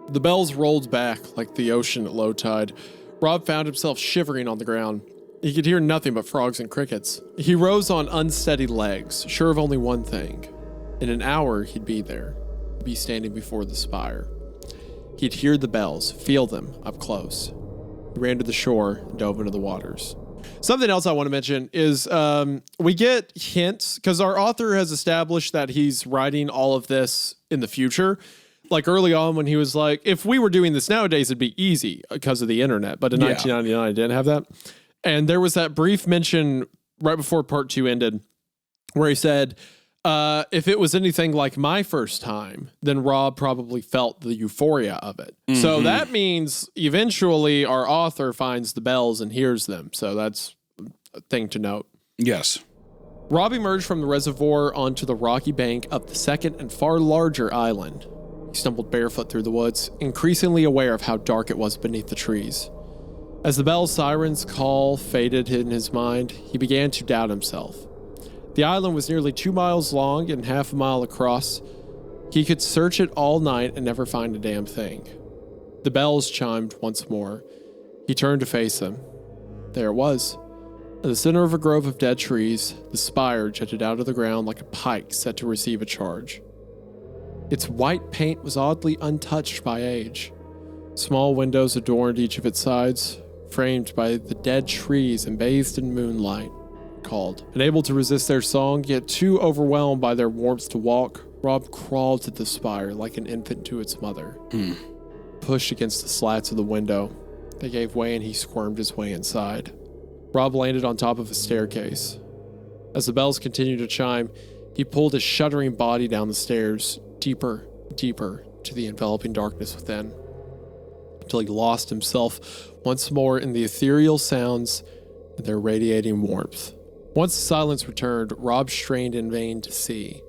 The bells rolled back like the ocean at low tide. Rob found himself shivering on the ground. He could hear nothing but frogs and crickets. He rose on unsteady legs, sure of only one thing. In an hour, he'd be there. He'd be standing before the spire. He'd hear the bells, feel them up close. He ran to the shore and dove into the waters. Something else I want to mention is we get hints, because our author has established that he's writing all of this in the future. Like early on when he was like, if we were doing this nowadays, it'd be easy because of the internet. But in 1999, I didn't have that. And there was that brief mention right before part 2 ended where he said, if it was anything like my first time, then Rob probably felt the euphoria of it. Mm-hmm. So that means eventually our author finds the bells and hears them. So that's a thing to note. Yes. Rob emerged from the reservoir onto the rocky bank of the second and far larger island. He stumbled barefoot through the woods, increasingly aware of how dark it was beneath the trees. As the bell siren's call faded in his mind, he began to doubt himself. The island was nearly 2 miles long and half a mile across. He could search it all night and never find a damn thing. The bells chimed once more. He turned to face them. There it was. In the center of a grove of dead trees, the spire jutted out of the ground like a pike set to receive a charge. Its white paint was oddly untouched by age. Small windows adorned each of its sides, framed by the dead trees and bathed in moonlight. Called. Unable to resist their song, yet too overwhelmed by their warmth to walk, Rob crawled to the spire like an infant to its mother. Pushed against the slats of the window, they gave way and he squirmed his way inside. Rob landed on top of a staircase. As the bells continued to chime, he pulled his shuddering body down the stairs, deeper, deeper to the enveloping darkness within, until he lost himself once more in the ethereal sounds and their radiating warmth. Once the silence returned, Rob strained in vain to see.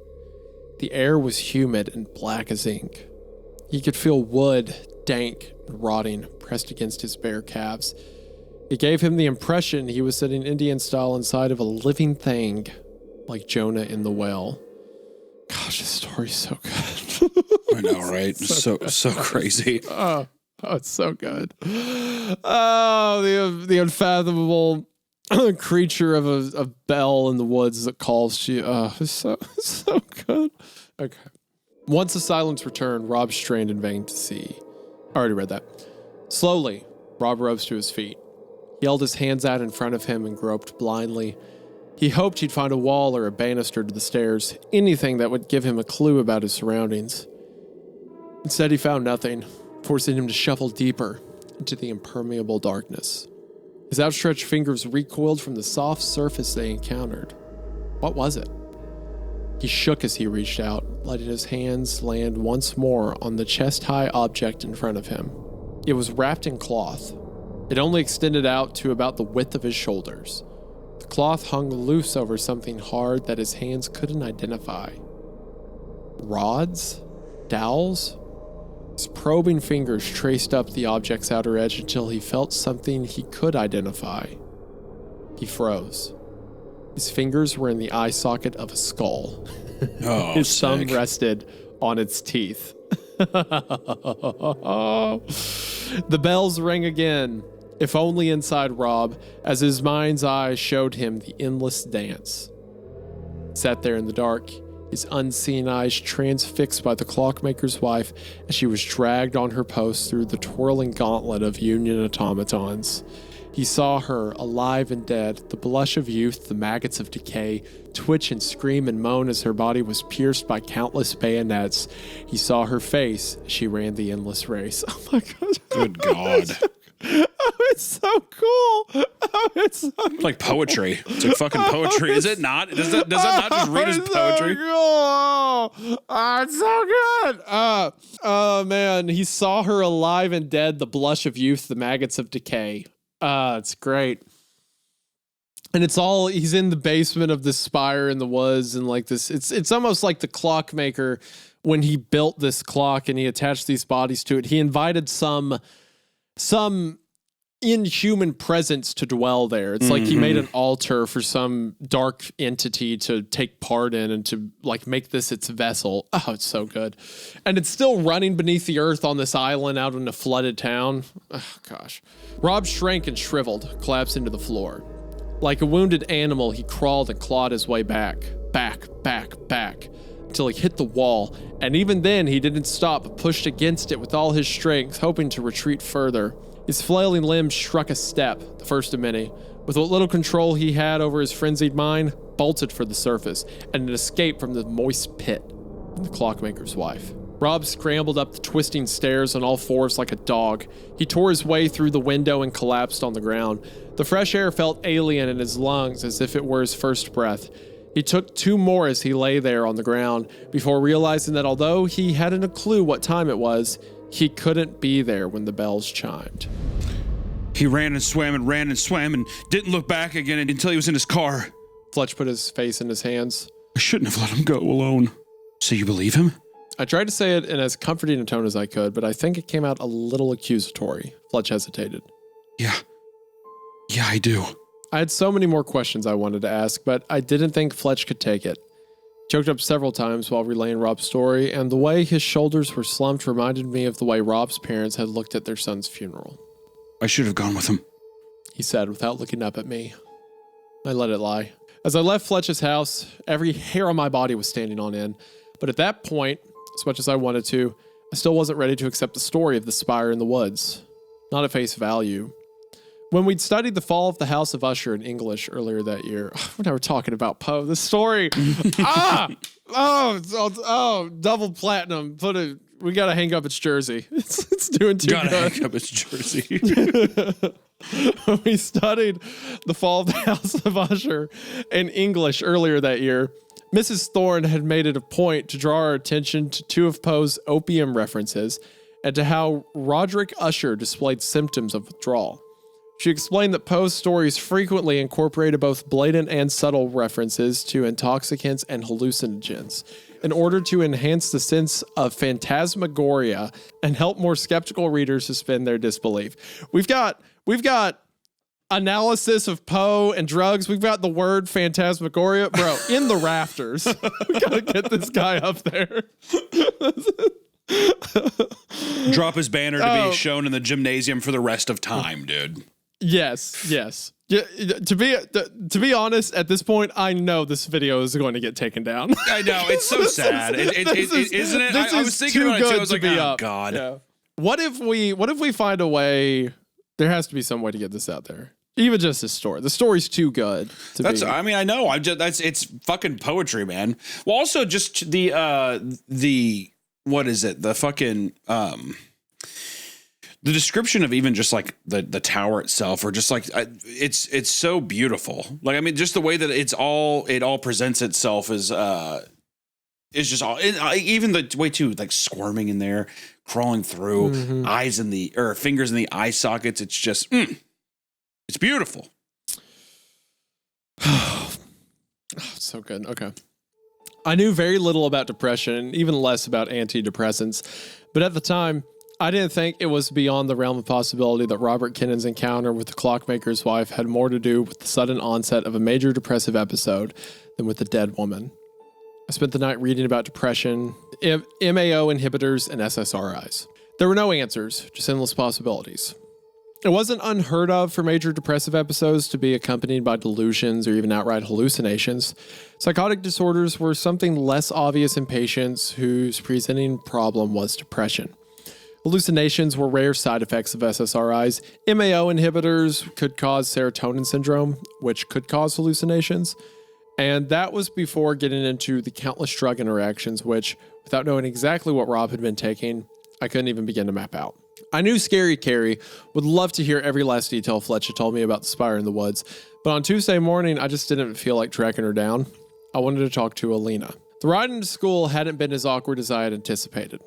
The air was humid and black as ink. He could feel wood, dank and rotting, pressed against his bare calves. It gave him the impression he was sitting Indian style inside of a living thing, like Jonah in the whale. Gosh, this story's so good. I know, right? so crazy. Oh, it's so good. Oh, the unfathomable creature of a bell in the woods that calls to you. Oh, it's so good. Okay. Once the silence returned, Rob strained in vain to see. I already read that. Slowly, Rob rose to his feet. He held his hands out in front of him and groped blindly. He hoped he'd find a wall or a banister to the stairs, anything that would give him a clue about his surroundings. Instead, he found nothing, forcing him to shuffle deeper into the impermeable darkness. His outstretched fingers recoiled from the soft surface they encountered. What was it? He shook as he reached out, letting his hands land once more on the chest-high object in front of him. It was wrapped in cloth. It only extended out to about the width of his shoulders. The cloth hung loose over something hard that his hands couldn't identify. Rods? Dowels? His probing fingers traced up the object's outer edge until he felt something he could identify. He froze. His fingers were in the eye socket of a skull. Oh, his thumb rested on its teeth. The bells rang again, if only inside Rob, as his mind's eye showed him the endless dance. He sat there in the dark, his unseen eyes transfixed by the clockmaker's wife as she was dragged on her post through the twirling gauntlet of Union automatons. He saw her, alive and dead, the blush of youth, the maggots of decay, twitch and scream and moan as her body was pierced by countless bayonets. He saw her face as she ran the endless race. Oh my God. Good God. Oh, it's so cool. Oh, it's so like poetry. It's like fucking poetry. Is it not? Does that not just read as poetry? So cool. Oh, it's so good. Oh, man. He saw her alive and dead, the blush of youth, the maggots of decay. It's great. And he's in the basement of this spire in the woods, and like this, it's almost like the clockmaker when he built this clock and he attached these bodies to it. He invited some inhuman presence to dwell there. It's like he made an altar for some dark entity to take part in and to like make this its vessel. Oh, it's so good. And it's still running beneath the earth on this island out in a flooded town. Oh, gosh. Rob shrank and shriveled, collapsed into the floor. Like a wounded animal, he crawled and clawed his way back, until he hit the wall. And even then, he didn't stop, but pushed against it with all his strength, hoping to retreat further. His flailing limbs struck a step, the first of many. With what little control he had over his frenzied mind, bolted for the surface, and an escape from the moist pit and the clockmaker's wife. Rob scrambled up the twisting stairs on all fours like a dog. He tore his way through the window and collapsed on the ground. The fresh air felt alien in his lungs as if it were his first breath. He took two more as he lay there on the ground before realizing that although he hadn't a clue what time it was, he couldn't be there when the bells chimed. He ran and swam and didn't look back again until he was in his car. Fletch put his face in his hands. I shouldn't have let him go alone. So you believe him? I tried to say it in as comforting a tone as I could, but I think it came out a little accusatory. Fletch hesitated. Yeah, I do. I had so many more questions I wanted to ask, but I didn't think Fletch could take it. Choked up several times while relaying Rob's story, and the way his shoulders were slumped reminded me of the way Rob's parents had looked at their son's funeral. I should have gone with him, he said without looking up at me. I let it lie. As I left Fletch's house, every hair on my body was standing on end, but at that point, as much as I wanted to, I still wasn't ready to accept the story of the spire in the woods. Not at face value. When we'd studied the fall of the House of Usher in English earlier that year, we're never talking about Poe. The story. Double platinum. We gotta hang up its jersey. It's doing too good. Gotta hang up its jersey. When we studied the fall of the House of Usher in English earlier that year, Mrs. Thorne had made it a point to draw our attention to two of Poe's opium references and to how Roderick Usher displayed symptoms of withdrawal. She explained that Poe's stories frequently incorporated both blatant and subtle references to intoxicants and hallucinogens in order to enhance the sense of phantasmagoria and help more skeptical readers suspend their disbelief. We've got analysis of Poe and drugs. We've got the word phantasmagoria. Bro, in the rafters. We gotta get this guy up there. Drop his banner to be shown in the gymnasium for the rest of time, dude. Yes. Yeah, to be honest, at this point, I know this video is going to get taken down. I know, it's so sad. Isn't it? I was thinking about it too. I was like, oh God. Yeah. What if we find a way? There has to be some way to get this out there. Even just his story. The story's too good. I mean, I know. It's fucking poetry, man. Well, also just the what is it? The fucking the description of even just like the tower itself, or just like it's so beautiful. Like, I mean, just the way that it all presents itself is just all, even the way too, like squirming in there, crawling through, fingers in the eye sockets. It's just it's beautiful. So good. Okay. I knew very little about depression and even less about antidepressants, but at the time, I didn't think it was beyond the realm of possibility that Robert Kinnon's encounter with the clockmaker's wife had more to do with the sudden onset of a major depressive episode than with the dead woman. I spent the night reading about depression, MAO inhibitors, and SSRIs. There were no answers, just endless possibilities. It wasn't unheard of for major depressive episodes to be accompanied by delusions or even outright hallucinations. Psychotic disorders were something less obvious in patients whose presenting problem was depression. Hallucinations were rare side effects of SSRIs. MAO inhibitors could cause serotonin syndrome, which could cause hallucinations. And that was before getting into the countless drug interactions, which, without knowing exactly what Rob had been taking, I couldn't even begin to map out. I knew Scary Carrie would love to hear every last detail Fletch had told me about the Spire in the woods, but on Tuesday morning, I just didn't feel like tracking her down. I wanted to talk to Alina. The ride into school hadn't been as awkward as I had anticipated.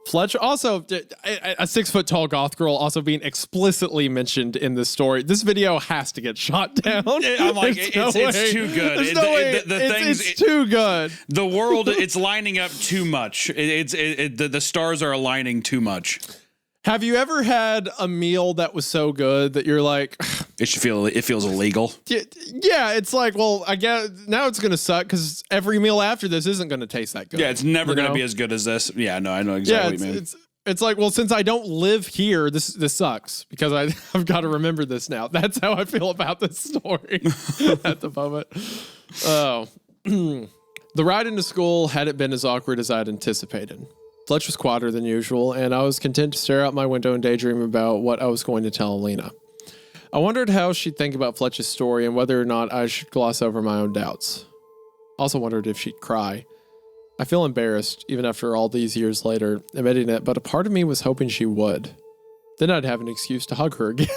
Fletch, also a 6-foot-tall goth girl, also being explicitly mentioned in this story. This video has to get shot down. I'm like, it's too good. It's too good. The world, it's lining up too much. The stars are aligning too much. Have you ever had a meal that was so good that you're like, it feels illegal? Yeah, it's like, well, I guess now it's going to suck because every meal after this isn't going to taste that good. Yeah, it's never going to be as good as this. Yeah, no, I know exactly what you mean. It's like, well, since I don't live here, this sucks because I've got to remember this now. That's how I feel about this story at the moment. Oh, the ride into school hadn't been as awkward as I'd anticipated. Fletch was quieter than usual, and I was content to stare out my window and daydream about what I was going to tell Alina. I wondered how she'd think about Fletch's story and whether or not I should gloss over my own doubts. Also wondered if she'd cry. I feel embarrassed, even after all these years later, admitting it, but a part of me was hoping she would. Then I'd have an excuse to hug her again.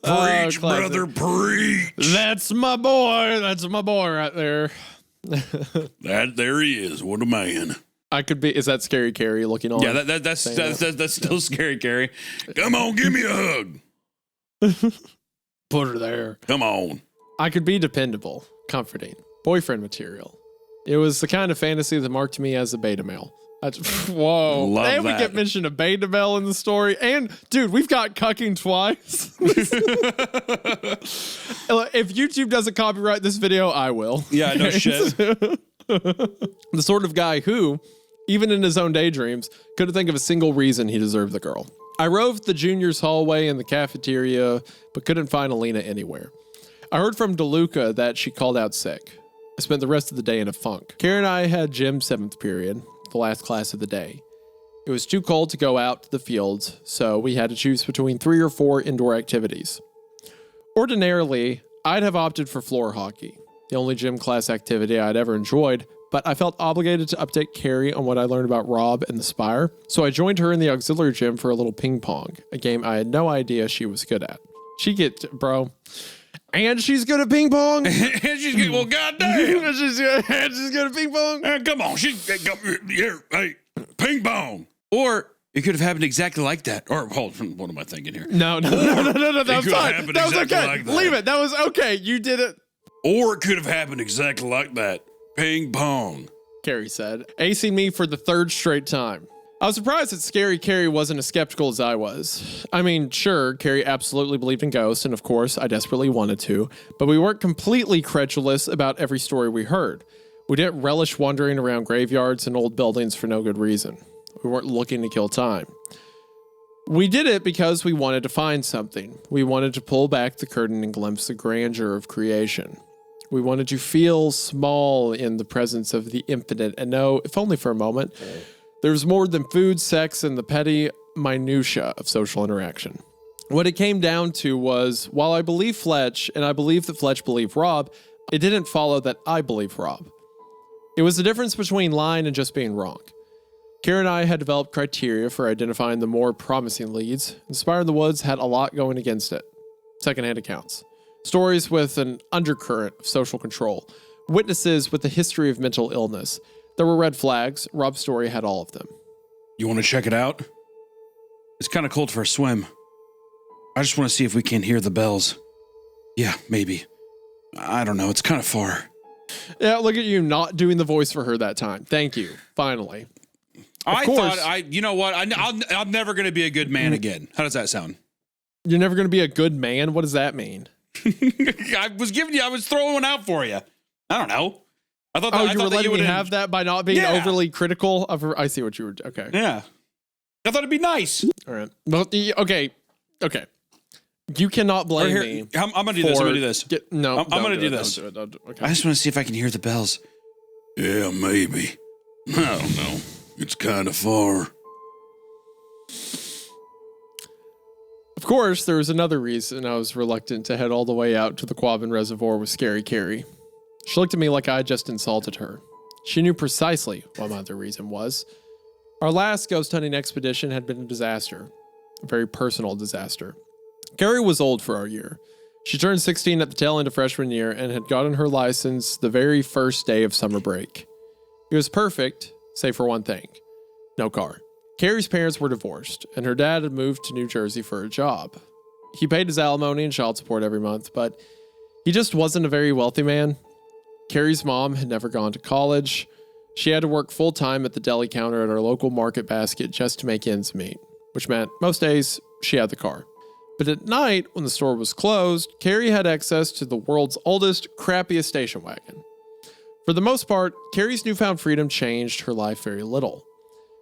Preach, brother, preach. That's my boy. That's my boy right there. There he is. What a man. I could be. Is that Scary Carrie looking on? Yeah, that's still Scary Carrie. Come on, give me a hug. Put her there. Come on. I could be dependable, comforting, boyfriend material. It was the kind of fantasy that marked me as a beta male. Whoa. Love and we that. get mentioned a beta male in the story. And dude, we've got cucking twice. If YouTube doesn't copyright this video, I will. Yeah, no shit. The sort of guy who, even in his own daydreams, couldn't think of a single reason he deserved the girl. I roved the juniors' hallway and the cafeteria, but couldn't find Alina anywhere. I heard from DeLuca that she called out sick. I spent the rest of the day in a funk. Kara and I had gym 7th period, the last class of the day. It was too cold to go out to the fields, so we had to choose between 3 or 4 indoor activities. Ordinarily, I'd have opted for floor hockey, the only gym class activity I'd ever enjoyed, but I felt obligated to update Carrie on what I learned about Rob and the Spire, so I joined her in the auxiliary gym for a little ping pong, a game I had no idea she was good at. And she's good at ping pong. And she's good. Well, goddamn. she's good at ping pong. Come on. Hey, ping pong. Or it could have happened exactly like that. Or, hold on. What am I thinking here? No. That was fine. That was exactly okay. like that. Leave it. That was okay. You did it. Or it could have happened exactly like that. Ping pong. Carrie said, acing me for the 3rd straight time. I was surprised that Scary Carrie wasn't as skeptical as I was. I mean, sure, Carrie absolutely believed in ghosts, and of course, I desperately wanted to, but we weren't completely credulous about every story we heard. We didn't relish wandering around graveyards and old buildings for no good reason. We weren't looking to kill time. We did it because we wanted to find something. We wanted to pull back the curtain and glimpse the grandeur of creation. We wanted to feel small in the presence of the infinite and know, if only for a moment, there's more than food, sex, and the petty minutia of social interaction. What it came down to was, while I believe Fletch, and I believe that Fletch believed Rob, it didn't follow that I believe Rob. It was the difference between lying and just being wrong. Kara and I had developed criteria for identifying the more promising leads, and Spire in the Woods had a lot going against it. Secondhand accounts. Stories with an undercurrent of social control. Witnesses with a history of mental illness. There were red flags. Rob's story had all of them. You want to check it out? It's kind of cold for a swim. I just want to see if we can hear the bells. Yeah, maybe. I don't know. It's kind of far. Yeah, look at you not doing the voice for her that time. Thank you. Finally. You know what? I'm never going to be a good man again. How does that sound? You're never going to be a good man? What does that mean? I was throwing one out for you. I don't know. I thought you were letting me have that by not being overly critical of her. I see what you were. Okay. Yeah. I thought it'd be nice. All right. Well, okay. You cannot blame me. I'm going to do this. I'm going to do this. I'm going to do this. Don't do it. Okay. I just want to see if I can hear the bells. Yeah, maybe. I don't know. It's kind of far. Of course, there was another reason I was reluctant to head all the way out to the Quabbin Reservoir with Scary Carrie. She looked at me like I had just insulted her. She knew precisely what my other reason was. Our last ghost hunting expedition had been a disaster. A very personal disaster. Carrie was old for our year. She turned 16 at the tail end of freshman year and had gotten her license the very first day of summer break. It was perfect, save for one thing. No car. Carrie's parents were divorced, and her dad had moved to New Jersey for a job. He paid his alimony and child support every month, but he just wasn't a very wealthy man. Carrie's mom had never gone to college. She had to work full-time at the deli counter at our local Market Basket just to make ends meet, which meant most days she had the car. But at night, when the store was closed, Carrie had access to the world's oldest, crappiest station wagon. For the most part, Carrie's newfound freedom changed her life very little.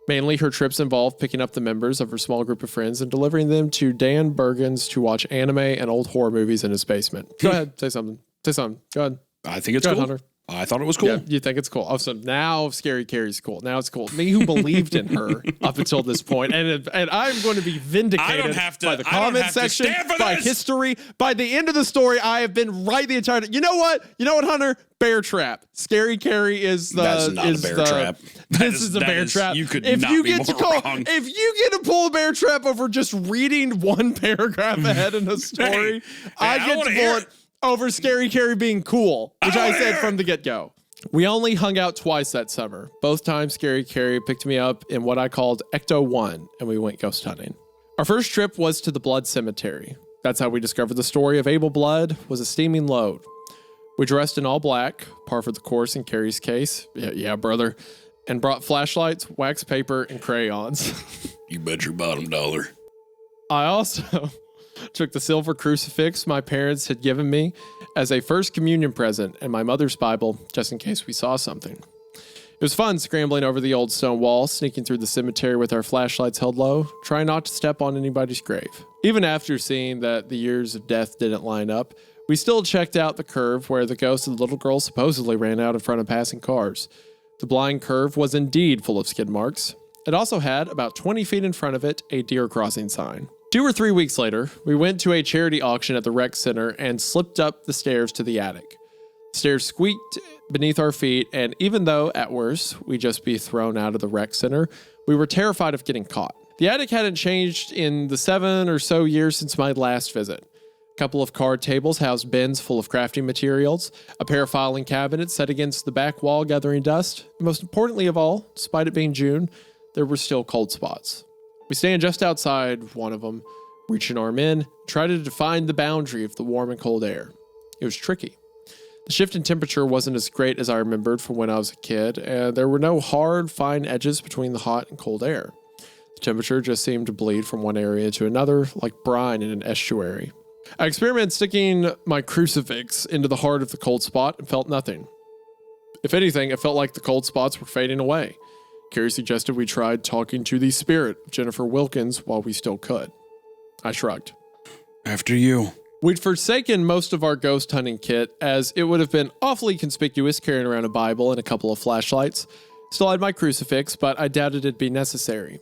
Mainly, her trips involved picking up the members of her small group of friends and delivering them to Dan Bergen's to watch anime and old horror movies in his basement. Go ahead, say something. Go ahead. I think it's cool. Hunter. I thought it was cool. Yeah, you think it's cool. Oh, so now Scary Carrie's cool. Now it's cool. Me who believed in her up until this point, and I'm going to be vindicated by the comment section, by history. By the end of the story, I have been right the entire time. You know what, Hunter? Bear trap. Scary Carrie is the. That's not a bear trap. This is a bear trap. You could not be more wrong. If you get to pull a bear trap over just reading one paragraph ahead in a story, I get to pull it over Scary Carrie being cool, which I said from the get-go. We only hung out twice that summer. Both times Scary Carrie picked me up in what I called Ecto 1, and we went ghost hunting. Our first trip was to the Blood Cemetery. That's how we discovered the story of Abel Blood was a steaming load. We dressed in all black, par for the course in Carrie's case. Yeah, brother. And brought flashlights, wax paper, and crayons. You bet your bottom dollar. I also took the silver crucifix my parents had given me as a first communion present and my mother's Bible, just in case we saw something. It was fun scrambling over the old stone wall, sneaking through the cemetery with our flashlights held low, trying not to step on anybody's grave. Even after seeing that the years of death didn't line up, we still checked out the curve where the ghost of the little girl supposedly ran out in front of passing cars. The blind curve was indeed full of skid marks. It also had, about 20 feet in front of it, a deer crossing sign. 2 or 3 weeks later, we went to a charity auction at the rec center and slipped up the stairs to the attic. The stairs squeaked beneath our feet, and even though, at worst, we'd just be thrown out of the rec center, we were terrified of getting caught. The attic hadn't changed in the 7 or so years since my last visit. A couple of card tables housed bins full of crafting materials, a pair of filing cabinets set against the back wall gathering dust, and most importantly of all, despite it being June, there were still cold spots. We stand just outside one of them, reach an arm in, try to define the boundary of the warm and cold air. It was tricky. The shift in temperature wasn't as great as I remembered from when I was a kid, and there were no hard, fine edges between the hot and cold air. The temperature just seemed to bleed from one area to another, like brine in an estuary. I experimented sticking my crucifix into the heart of the cold spot and felt nothing. If anything, it felt like the cold spots were fading away. Carrie suggested we tried talking to the spirit of Jennifer Wilkins while we still could. I shrugged. After you. We'd forsaken most of our ghost hunting kit, as it would have been awfully conspicuous carrying around a Bible and a couple of flashlights. Still had my crucifix, but I doubted it'd be necessary.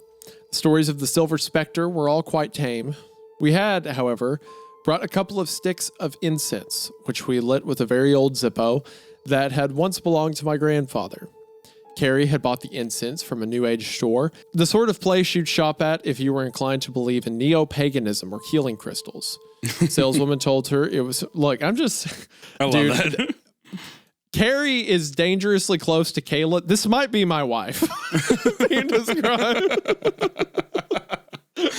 The stories of the Silver Spectre were all quite tame. We had, however, brought a couple of sticks of incense, which we lit with a very old Zippo that had once belonged to my grandfather. Carrie had bought the incense from a New Age store, the sort of place you'd shop at if you were inclined to believe in neo-paganism or healing crystals. Saleswoman told her it was, look, I love that. Carrie is dangerously close to Kayla. This might be my wife being described.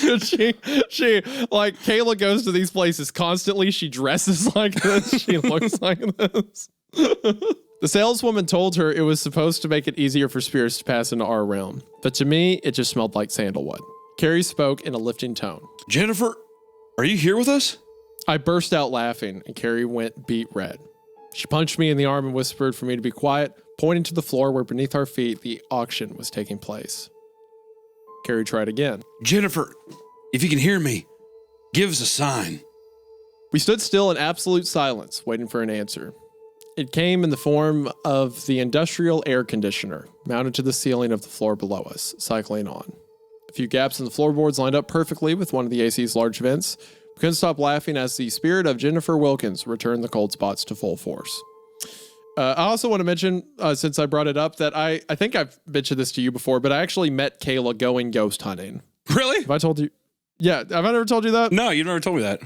she like Kayla goes to these places constantly. She dresses like this. She looks like this. The saleswoman told her it was supposed to make it easier for spirits to pass into our realm, but to me, it just smelled like sandalwood. Carrie spoke in a lifting tone. Jennifer, are you here with us? I burst out laughing, and Carrie went beet red. She punched me in the arm and whispered for me to be quiet, pointing to the floor where beneath our feet the auction was taking place. Carrie tried again. Jennifer, if you can hear me, give us a sign. We stood still in absolute silence, waiting for an answer. It came in the form of the industrial air conditioner, mounted to the ceiling of the floor below us, cycling on. A few gaps in the floorboards lined up perfectly with one of the AC's large vents. We couldn't stop laughing as the spirit of Jennifer Wilkins returned the cold spots to full force. I also want to mention, since I brought it up, that I think I've mentioned this to you before, but I actually met Kayla going ghost hunting. Really? Have I told you? Yeah. Have I never told you that? No, you never told me that.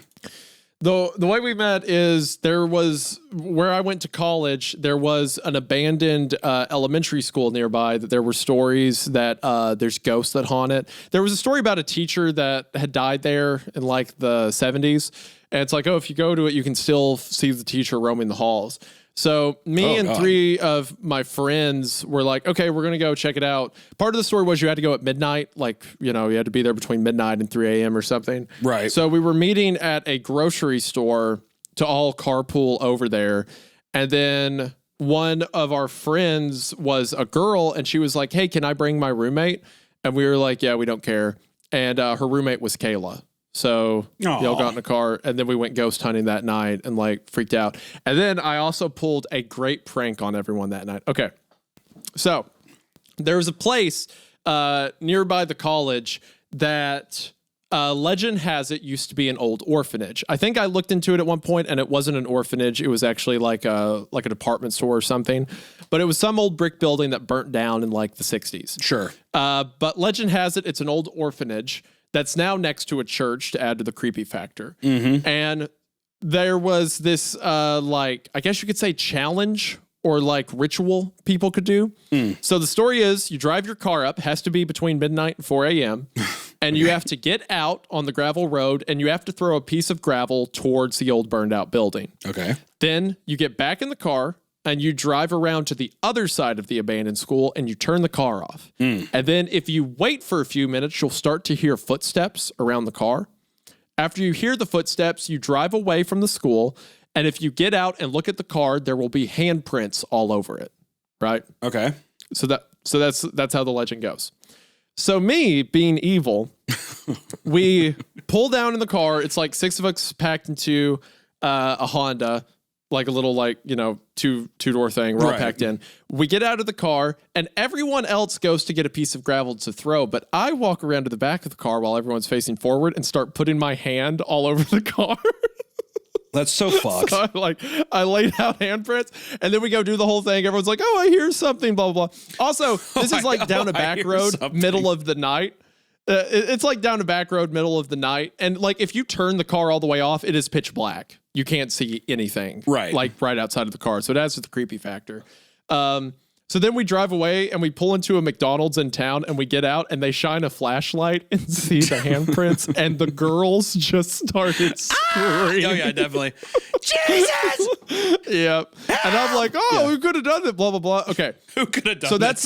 The way we met is there was, where I went to college, there was an abandoned elementary school nearby that there were stories that there's ghosts that haunt it. There was a story about a teacher that had died there in like the 70s. And it's like, oh, if you go to it, you can still see the teacher roaming the halls. So me and 3 of my friends were like, okay, we're going to go check it out. Part of the story was you had to go at midnight. Like, you know, you had to be there between midnight and 3 a.m. or something. Right. So we were meeting at a grocery store to all carpool over there. And then one of our friends was a girl and she was like, hey, can I bring my roommate? And we were like, yeah, we don't care. And her roommate was Kayla. So we all got in a car and then we went ghost hunting that night and like freaked out. And then I also pulled a great prank on everyone that night. Okay. So there was a place nearby the college that legend has it used to be an old orphanage. I think I looked into it at one point and it wasn't an orphanage. It was actually like a department store or something, but it was some old brick building that burnt down in like the 60s. Sure. But legend has it, it's an old orphanage that's now next to a church to add to the creepy factor. Mm-hmm. And there was this, like, I guess you could say challenge or like ritual people could do. So the story is you drive your car up, has to be between midnight and 4 a.m. And you have to get out on the gravel road and you have to throw a piece of gravel towards the old burned out building. Okay. Then you get back in the car and you drive around to the other side of the abandoned school and you turn the car off. And then if you wait for a few minutes, you'll start to hear footsteps around the car. After you hear the footsteps, you drive away from the school. And if you get out and look at the car, there will be handprints all over it. Right? Okay. So that's how the legend goes. So me being evil, we pull down in the car. It's like 6 of us packed into a Honda, like a little, like, you know, two-door thing. We're all packed in. We get out of the car and everyone else goes to get a piece of gravel to throw. But I walk around to the back of the car while everyone's facing forward and start putting my hand all over the car. That's so fucked. So I laid out handprints and then we go do the whole thing. Everyone's like, oh, I hear something, blah, blah, blah. Also, this is like down a back road, middle of the night. It's like down a back road, middle of the night. And like, if you turn the car all the way off, it is pitch black. You can't see anything. Right. Like right outside of the car. So it adds to the creepy factor. So then we drive away and we pull into a McDonald's in town and we get out and they shine a flashlight and see the handprints and the girls just started screaming. Oh yeah, definitely. Jesus! Yep. And I'm like, oh, we could have done it, blah, blah, blah. Okay. Who could have done So this?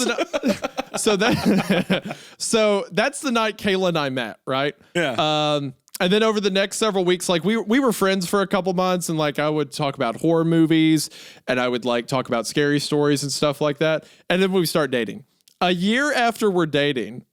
So that's the night Kayla and I met, right? Yeah. And then over the next several weeks, like we were friends for a couple months and like I would talk about horror movies and I would like talk about scary stories and stuff like that. And then we start dating. A year after we're dating,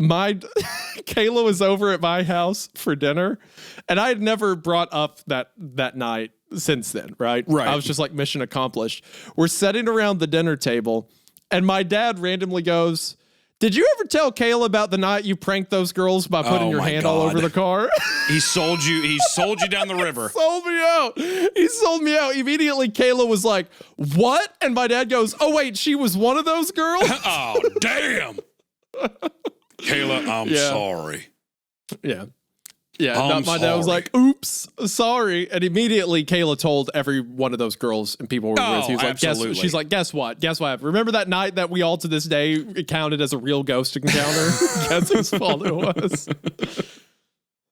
Kayla was over at my house for dinner and I had never brought up that night since then, right? Right. I was just like mission accomplished. We're sitting around the dinner table and my dad randomly goes, did you ever tell Kayla about the night you pranked those girls by putting your hand all over the car? He sold you down the river. He sold me out. Immediately, Kayla was like, what? And my dad goes, oh, wait, she was one of those girls? Oh, damn. Kayla, I'm sorry. Yeah. Yeah, my dad was like, oops, sorry. And immediately Kayla told every one of those girls and people were with. He was like, absolutely. she's like, guess what? Guess what? Remember that night that we all to this day counted as a real ghost encounter? Guess whose fault it was?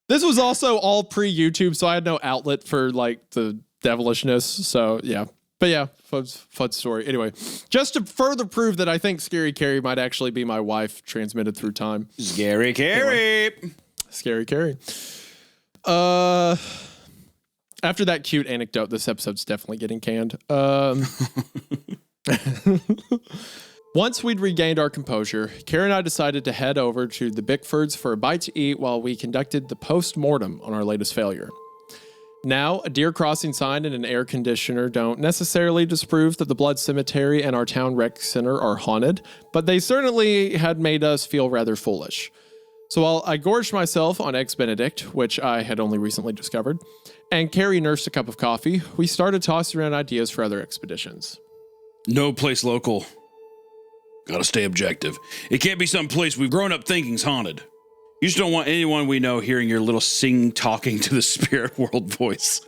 This was also all pre-YouTube, so I had no outlet for like the devilishness. So yeah. But yeah, fun story. Anyway, just to further prove that I think Scary Carrie might actually be my wife transmitted through time. Scary Carrie. Scary Carrie. After that cute anecdote, this episode's definitely getting canned. Once we'd regained our composure, Kara and I decided to head over to the Bickfords for a bite to eat while we conducted the post-mortem on our latest failure. Now, a deer crossing sign and an air conditioner don't necessarily disprove that the Blood Cemetery and our town rec center are haunted, but they certainly had made us feel rather foolish. So while I gorged myself on Eggs Benedict, which I had only recently discovered, and Carrie nursed a cup of coffee, we started tossing around ideas for other expeditions. No place local. Gotta stay objective. It can't be some place we've grown up thinking's haunted. You just don't want anyone we know hearing your little talking to the spirit world voice.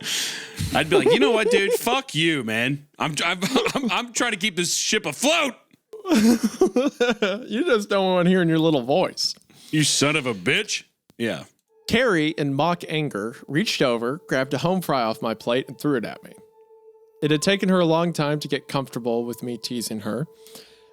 I'd be like, you know what, dude? Fuck you, man. I'm trying to keep this ship afloat. You just don't want hearing your little voice. You son of a bitch. Yeah. Carrie, in mock anger, reached over, grabbed a home fry off my plate, and threw it at me. It had taken her a long time to get comfortable with me teasing her.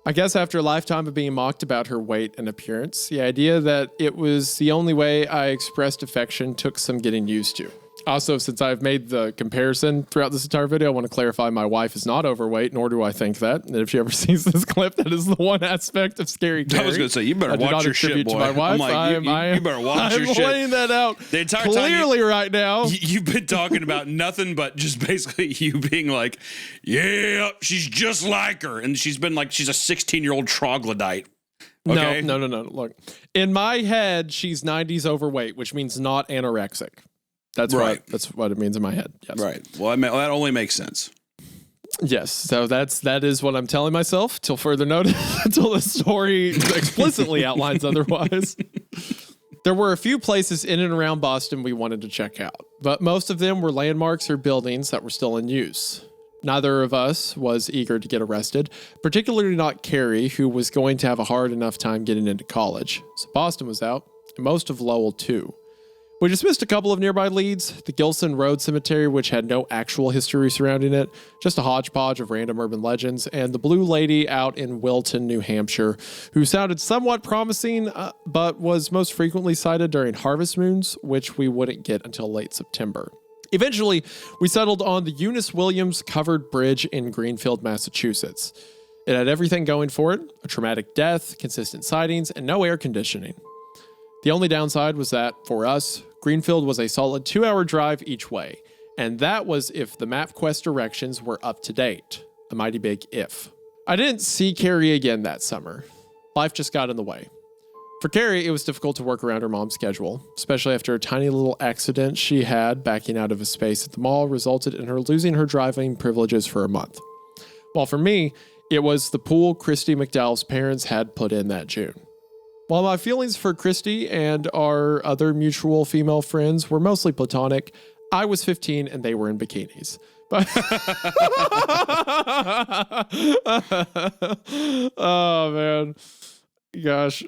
I guess after a lifetime of being mocked about her weight and appearance, the idea that it was the only way I expressed affection took some getting used to. Also, since I've made the comparison throughout this entire video, I want to clarify my wife is not overweight, nor do I think that. And if she ever sees this clip, that is the one aspect of Scary Carrie. I was going to say, you better watch your shit, boy. To my wife. I'm like, you better watch your shit. I'm laying that out the entire clearly time right now. You've been talking about nothing but just basically you being like, yeah, she's just like her. And she's been like, she's a 16-year-old troglodyte. Okay? No. Look, in my head, she's 90s overweight, which means not anorexic. That's right. That's what it means in my head. Yes. Right. Well, that only makes sense. Yes. So that is what I'm telling myself till further notice, until the story explicitly outlines otherwise. There were a few places in and around Boston we wanted to check out, but most of them were landmarks or buildings that were still in use. Neither of us was eager to get arrested, particularly not Carrie, who was going to have a hard enough time getting into college. So Boston was out, and most of Lowell too. We dismissed a couple of nearby leads, the Gilson Road Cemetery, which had no actual history surrounding it, just a hodgepodge of random urban legends, and the Blue Lady out in Wilton, New Hampshire, who sounded somewhat promising, but was most frequently sighted during harvest moons, which we wouldn't get until late September. Eventually, we settled on the Eunice Williams Covered Bridge in Greenfield, Massachusetts. It had everything going for it, a traumatic death, consistent sightings, and no air conditioning. The only downside was that, for us, Greenfield was a solid 2-hour drive each way, and that was if the MapQuest directions were up to date. A mighty big if. I didn't see Carrie again that summer. Life just got in the way. For Carrie, it was difficult to work around her mom's schedule, especially after a tiny little accident she had backing out of a space at the mall resulted in her losing her driving privileges for a month. While for me, it was the pool Christy McDowell's parents had put in that June. While my feelings for Christy and our other mutual female friends were mostly platonic, I was 15 and they were in bikinis. Oh, man. Gosh.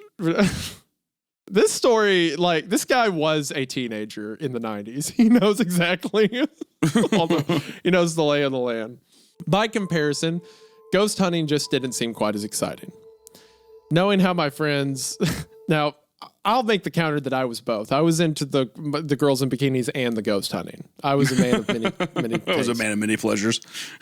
This story, like, this guy was a teenager in the 90s. He knows exactly. He knows the lay of the land. By comparison, ghost hunting just didn't seem quite as exciting. Knowing how my friends... Now, I'll make the counter that I was both. I was into the girls in bikinis and the ghost hunting. I was a man of many I was a man of many pleasures.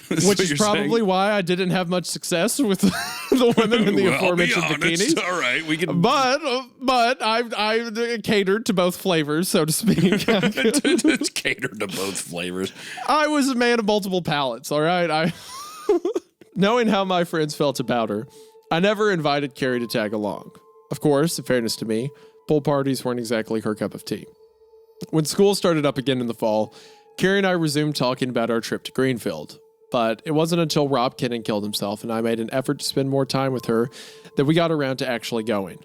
Which is probably why I didn't have much success with the women in the aforementioned bikinis. All right, we can... But I catered to both flavors, so to speak. It's catered to both flavors. I was a man of multiple palates, all right? Knowing how my friends felt about her, I never invited Carrie to tag along. Of course, in fairness to me, pool parties weren't exactly her cup of tea. When school started up again in the fall, Carrie and I resumed talking about our trip to Greenfield. But it wasn't until Rob Kinnan killed himself and I made an effort to spend more time with her that we got around to actually going.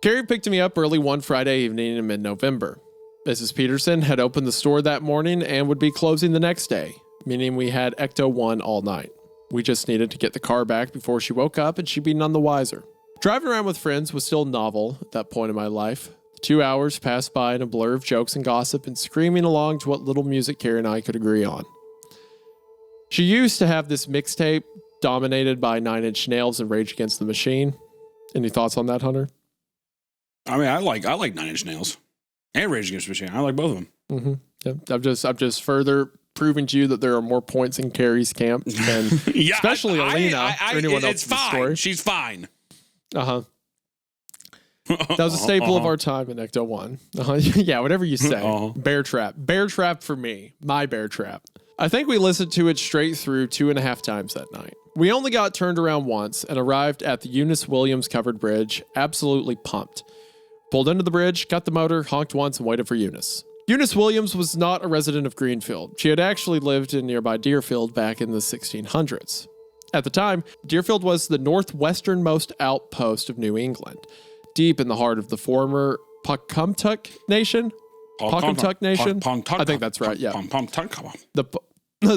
Carrie picked me up early one Friday evening in mid-November. Mrs. Peterson had opened the store that morning and would be closing the next day, meaning we had Ecto 1 all night. We just needed to get the car back before she woke up and she'd be none the wiser. Driving around with friends was still novel at that point in my life. 2 hours passed by in a blur of jokes and gossip and screaming along to what little music Carrie and I could agree on. She used to have this mixtape dominated by 9 Inch Nails and Rage Against the Machine. Any thoughts on that, Hunter? I mean, I like 9 Inch Nails and Rage Against the Machine. I like both of them. Mm-hmm. Yep. I'm just further proving to you that there are more points in Carrie's camp than Yeah, especially Alina or anyone else it's in the fine. story. She's fine. Uh-huh. That was a staple of our time in Ecto 1. Uh-huh. Yeah, whatever you say. Bear trap. Bear trap for me. My bear trap. I think we listened to it straight through 2.5 times that night. We only got turned around once and arrived at the Eunice Williams covered bridge, absolutely pumped. Pulled into the bridge, got the motor, honked once, and waited for Eunice. Eunice Williams was not a resident of Greenfield. She had actually lived in nearby Deerfield back in the 1600s. At the time, Deerfield was the northwesternmost outpost of New England, deep in the heart of the former Pocumtuck Nation. Pocumtuck Nation? I think that's right, yeah.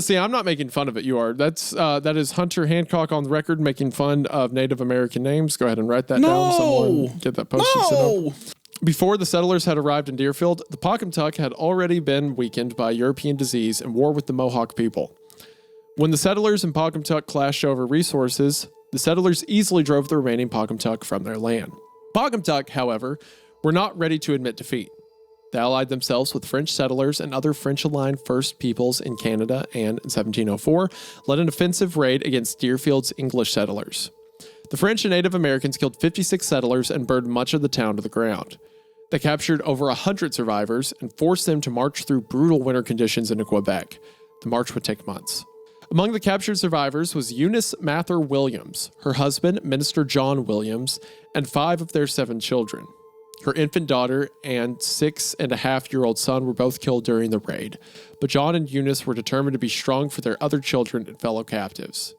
See, I'm not making fun of it. You are. That is Hunter Hancock on the record making fun of Native American names. Go ahead and write that down. Someone get that posted. Before the settlers had arrived in Deerfield, the Pocumtuck had already been weakened by European disease and war with the Mohawk people. When the settlers and Pocumtuck clashed over resources, the settlers easily drove the remaining Pocumtuck from their land. Pocumtuck, however, were not ready to admit defeat. They allied themselves with French settlers and other French-aligned First Peoples in Canada and, in 1704, led an offensive raid against Deerfield's English settlers. The French and Native Americans killed 56 settlers and burned much of the town to the ground. They captured over 100 survivors and forced them to march through brutal winter conditions into Quebec. The march would take months. Among the captured survivors was Eunice Mather Williams, her husband, Minister John Williams, and 5 of their 7 children. Her infant daughter and 6.5-year-old son were both killed during the raid, but John and Eunice were determined to be strong for their other children and fellow captives.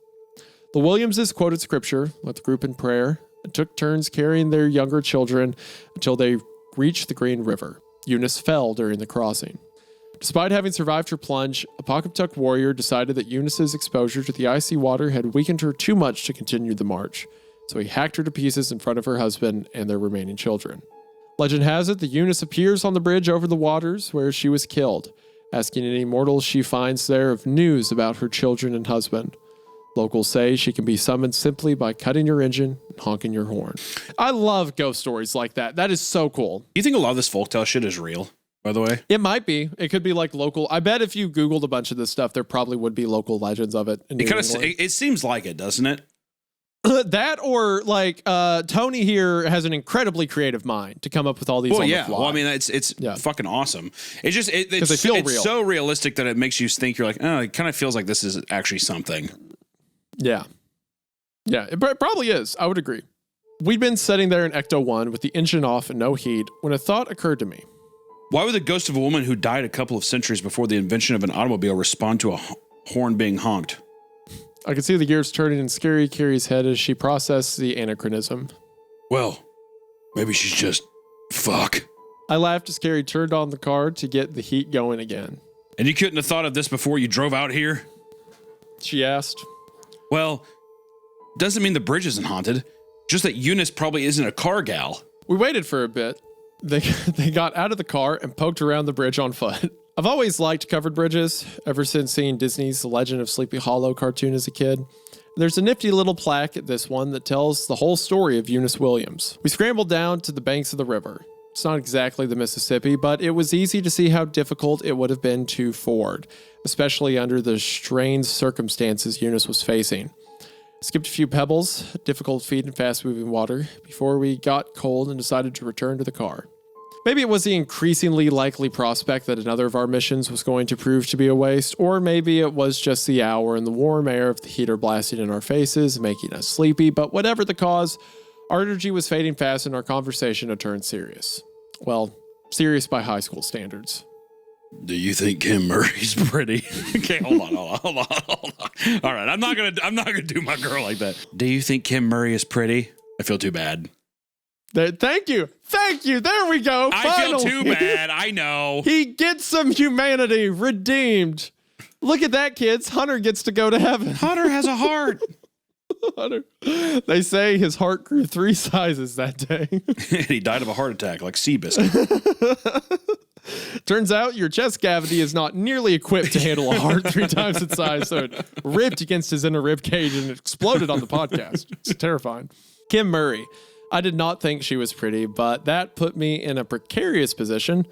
The Williamses quoted scripture, led the group in prayer, and took turns carrying their younger children until they reached the Green River. Eunice fell during the crossing. Despite having survived her plunge, a Pocumtuck warrior decided that Eunice's exposure to the icy water had weakened her too much to continue the march, so he hacked her to pieces in front of her husband and their remaining children. Legend has it that Eunice appears on the bridge over the waters where she was killed, asking any mortals she finds there of news about her children and husband. Locals say she can be summoned simply by cutting your engine and honking your horn. I love ghost stories like that. That is so cool. You think a lot of this folktale shit is real, by the way? It might be. It could be like local. I bet if you Googled a bunch of this stuff, there probably would be local legends of it. It seems like it, doesn't it? That or like Tony here has an incredibly creative mind to come up with all these. Well, yeah. Well, I mean, it's fucking awesome. It's just it's real. So realistic that it makes you think. You're like, oh, it kind of feels like this is actually something. Yeah. Yeah, it probably is. I would agree. We'd been sitting there in Ecto 1 with the engine off and no heat when a thought occurred to me. Why would the ghost of a woman who died a couple of centuries before the invention of an automobile respond to a horn being honked? I could see the gears turning in Scary Carrie's head as she processed the anachronism. Well, maybe she's just... fuck. I laughed as Carrie turned on the car to get the heat going again. And you couldn't have thought of this before you drove out here? She asked. Well, doesn't mean the bridge isn't haunted. Just that Eunice probably isn't a car gal. We waited for a bit. They got out of the car and poked around the bridge on foot. I've always liked covered bridges, ever since seeing Disney's The Legend of Sleepy Hollow cartoon as a kid. There's a nifty little plaque at this one that tells the whole story of Eunice Williams. We scrambled down to the banks of the river. It's not exactly the Mississippi, but it was easy to see how difficult it would have been to ford, especially under the strained circumstances Eunice was facing. Skipped a few pebbles, difficult feet in fast-moving water, before we got cold and decided to return to the car. Maybe it was the increasingly likely prospect that another of our missions was going to prove to be a waste, or maybe it was just the hour and the warm air of the heater blasting in our faces, making us sleepy, but whatever the cause, our energy was fading fast and our conversation had turned serious. Well, serious by high school standards. Do you think Kim Murray's pretty? Okay, hold on. All right, I'm not gonna do my girl like that. Do you think Kim Murray is pretty? I feel too bad. Thank you. There we go. I feel too bad. I know. He gets some humanity redeemed. Look at that, kids. Hunter gets to go to heaven. Hunter has a heart. Hunter. They say his heart grew 3 sizes that day. And he died of a heart attack like Seabiscuit. Turns out your chest cavity is not nearly equipped to handle a heart 3 times its size, so it ripped against his inner rib cage and it exploded on the podcast. It's terrifying. Kim Murray. I did not think she was pretty, but that put me in a precarious position.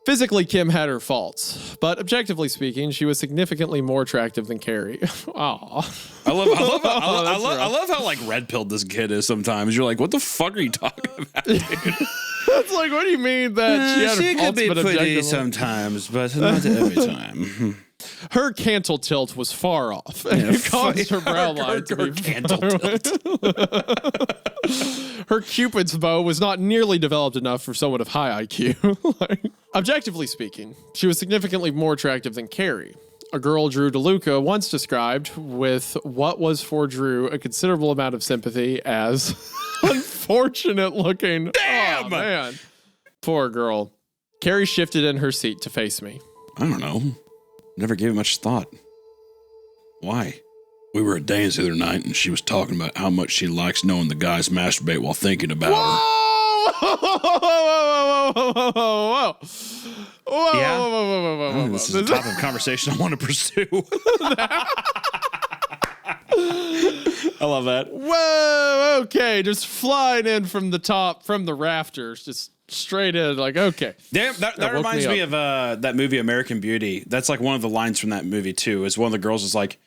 Physically, Kim had her faults, but objectively speaking, she was significantly more attractive than Carrie. Aw. I love how like red pilled this kid is sometimes. You're like, what the fuck are you talking about, dude? That's like, what do you mean that she had her faults, but objectively? Sometimes, but not every time. Her cantle tilt was far off. And it caused her brow line to be cantle tilt. Her Cupid's bow was not nearly developed enough for someone of high IQ. Objectively speaking, she was significantly more attractive than Carrie. A girl Drew DeLuca once described with what was for Drew a considerable amount of sympathy as unfortunate looking. Damn! Oh, man. Poor girl. Carrie shifted in her seat to face me. I don't know. Never gave it much thought. Why? We were at Dane's the other night, and she was talking about how much she likes knowing the guys masturbate while thinking about her. Whoa! Yeah. Whoa! This is a topic of conversation I want to pursue. I love that. Whoa! Okay, just flying in from the top, from the rafters, just straight in. Like, okay. Damn, that reminds me of that movie American Beauty. That's like one of the lines from that movie too. Is one of the girls is like,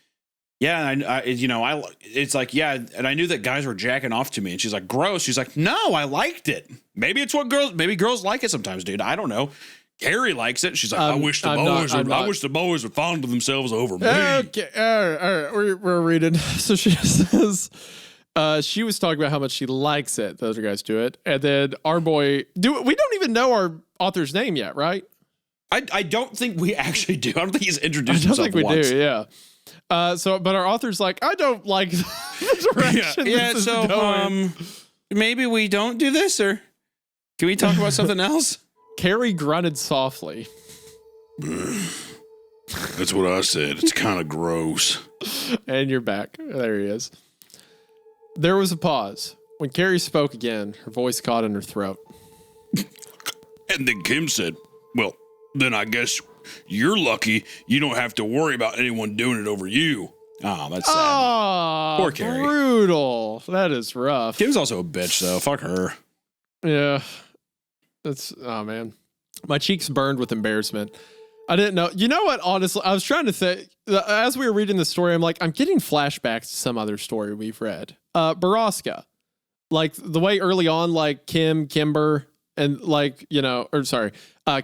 yeah, it's like, yeah, and I knew that guys were jacking off to me, and she's like, gross. She's like, no, I liked it. Maybe it's what girls like it sometimes, dude. I don't know. Carrie likes it. She's like, I wish the boys would fondle themselves over me. Okay, all right. We're reading. So she says, she was talking about how much she likes it. The other guys do it, and then our boy, we don't even know our author's name yet, right? I don't think we actually do. I don't think he's introduced himself. I don't think we do. Yeah. But our author's like, I don't like the direction. This is going. Maybe we don't do this, or can we talk about something else? Carrie grunted softly. That's what I said. It's kind of gross. And you're back. There he is. There was a pause. When Carrie spoke again, her voice caught in her throat. And then Kim said, well, then I guess you're lucky you don't have to worry about anyone doing it over you. Oh, that's sad. Oh, poor Carrie. Brutal. That is rough. Kim's also a bitch, though. Fuck her. Yeah. Oh, man. My cheeks burned with embarrassment. I didn't know. You know what? Honestly, I was trying to think, as we were reading the story, I'm like, I'm getting flashbacks to some other story we've read. Baraska. Like the way early on, like Kimber, and like,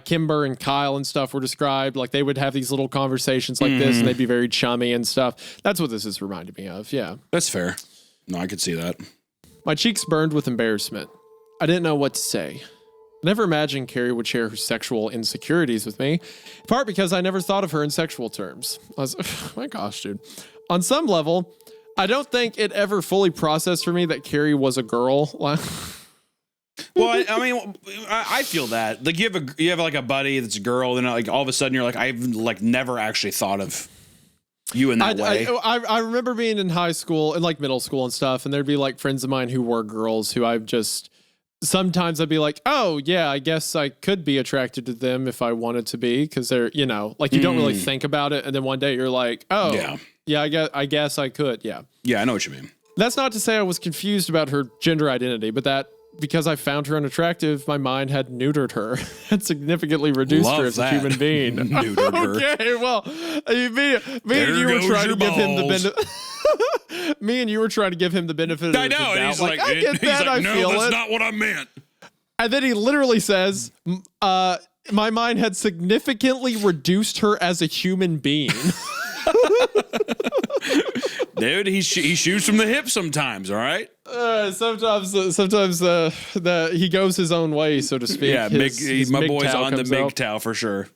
Kimber and Kyle and stuff were described. Like they would have these little conversations like this, and they'd be very chummy and stuff. That's what this is reminding me of. Yeah. That's fair. No, I could see that. My cheeks burned with embarrassment. I didn't know what to say. I never imagined Carrie would share her sexual insecurities with me, in part because I never thought of her in sexual terms. I was, my gosh, dude. On some level, I don't think it ever fully processed for me that Carrie was a girl. Well, I mean, I feel that. Like you have like a buddy that's a girl, and like all of a sudden you're like, I've like never actually thought of you in that way. I remember being in high school and like middle school and stuff, and there'd be like friends of mine who were girls who I've just... Sometimes I'd be like, oh, yeah, I guess I could be attracted to them if I wanted to be, because they're, like you don't really think about it. And then one day you're like, oh, yeah, I guess I could. Yeah. Yeah, I know what you mean. That's not to say I was confused about her gender identity, but that because I found her unattractive, my mind had neutered her and significantly reduced her as a human being. Neutered her. Okay, well, me and you were trying to give him the benefit. Me and you were trying to give him the benefit of the doubt. And he's like, I get that, I feel it. No, that's not what I meant. And then he literally says, my mind had significantly reduced her as a human being. Dude, he shoots from the hip sometimes, all right? Sometimes he goes his own way, so to speak. Yeah, my boy's on the MGTOW for sure.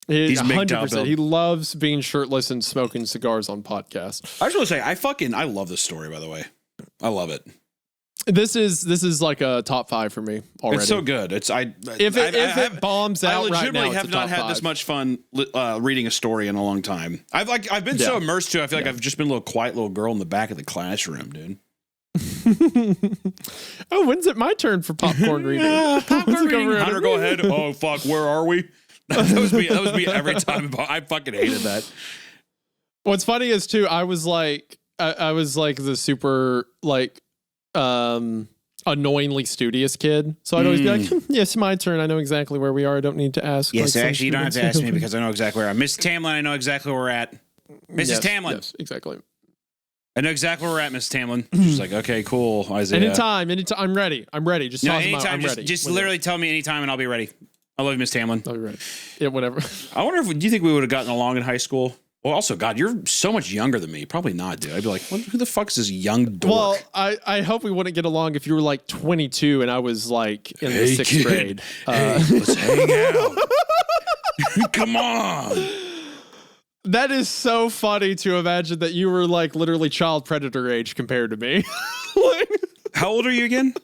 He's 100%. He loves being shirtless and smoking cigars on podcasts. I just want to say, I love this story, by the way. I love it. This is like a top 5 for me already. It's so good. If it bombs out right now, I legitimately have not had this much fun reading a story in a long time. I've been so immersed to it, I feel like I've just been a little quiet little girl in the back of the classroom, dude. Oh, when's it my turn for popcorn reading? Popcorn reading. Hunter, go ahead. Oh, fuck, where are we? That was me every time. I fucking hated that. What's funny is too, I was like the super like, annoyingly studious kid. So I'd always be like, yes, my turn. I know exactly where we are. I don't need to ask. Yes, so actually, you don't have to ask me because I know exactly where I'm. Mrs. Tamlin, I know exactly where we're at. Mrs. Tamlin. Yes, exactly. I know exactly where we're at, Mrs. Tamlin. She's like, okay, cool, Isaiah. Anytime. I'm ready. Just no, toss them anytime. out. I'm ready. Just literally tell me anytime and I'll be ready. I love you, Miss Tamlin. I'll be ready. Yeah, whatever. I wonder if, do you think we would have gotten along in high school? Well, also, God, you're so much younger than me. Probably not, dude. I'd be like, who the fuck is this young dork? Well, I hope we wouldn't get along if you were like 22 and I was like in the sixth grade. Let's hang out. Come on. That is so funny to imagine that you were like literally child predator age compared to me. Like, how old are you again?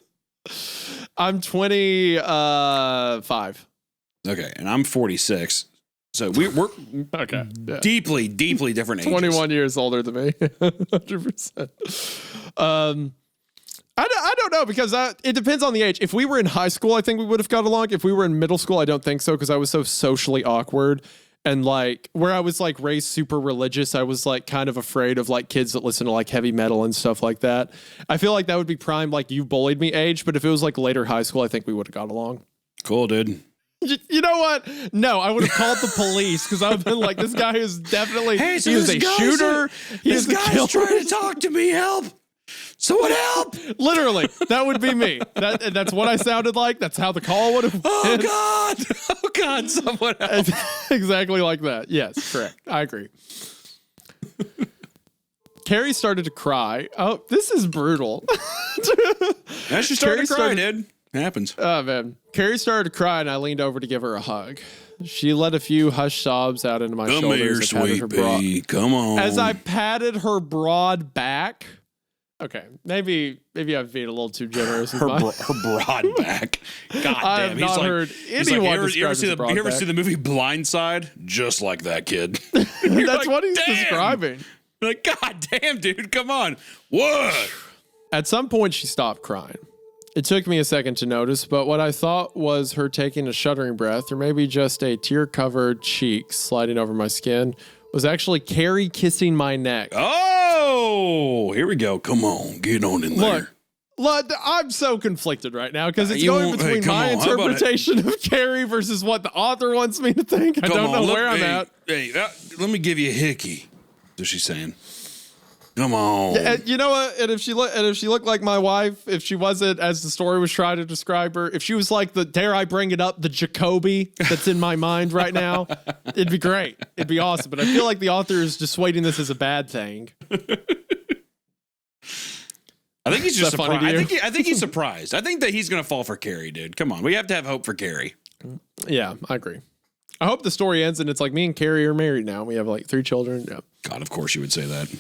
I'm 25. Okay, and I'm 46. So we're okay. Yeah. deeply different ages. 21 years older than me. 100%. I don't know because it depends on the age. If we were in high school, I think we would have got along. If we were in middle school, I don't think so because I was so socially awkward. And like where I was like raised super religious, I was like kind of afraid of like kids that listen to like heavy metal and stuff like that. I feel like that would be prime like you bullied me age, but if it was like later high school, I think we would have got along. Cool, dude. You know what? No, I would have called the police because I would have been like, this guy is definitely he is a shooter. This guy's trying to talk to me. Help. Someone help. Literally, that would be me. That's what I sounded like. That's how the call would have been. Oh God, someone help. Exactly like that. Yes, correct. I agree. Carrie started to cry. Oh, this is brutal. Yeah, she started to cry, dude. It happens. Oh, man. Carrie started to cry, and I leaned over to give her a hug. She let a few hushed sobs out into my shoulders. Come here, sweet pea. Come on. As I patted her broad back. Okay, maybe I've been a little too generous. Her broad back. God damn. I have not heard anyone you ever see the movie Blindside? Just like that, kid. That's like, what he's describing. You're like, God damn, dude, come on. What? At some point, she stopped crying. It took me a second to notice, but what I thought was her taking a shuddering breath, or maybe just a tear-covered cheek sliding over my skin, was actually Carrie kissing my neck. Oh, here we go. Come on, get on in there. Look, I'm so conflicted right now because it's going between my interpretation of Carrie versus what the author wants me to think. I don't know where I'm at. Hey, let me give you a hickey. That's what she's saying. Come on. Yeah, you know what? And if she looked like my wife, if she wasn't, as the story was trying to describe her, if she was like dare I bring it up, the Jacoby that's in my mind right now, it'd be great. It'd be awesome. But I feel like the author is dissuading this as a bad thing. I think he's just surprised. I think he's surprised. I think that he's going to fall for Carrie, dude. Come on. We have to have hope for Carrie. Yeah, I agree. I hope the story ends and it's like me and Carrie are married now. We have like 3 children. Yeah. God, of course you would say that.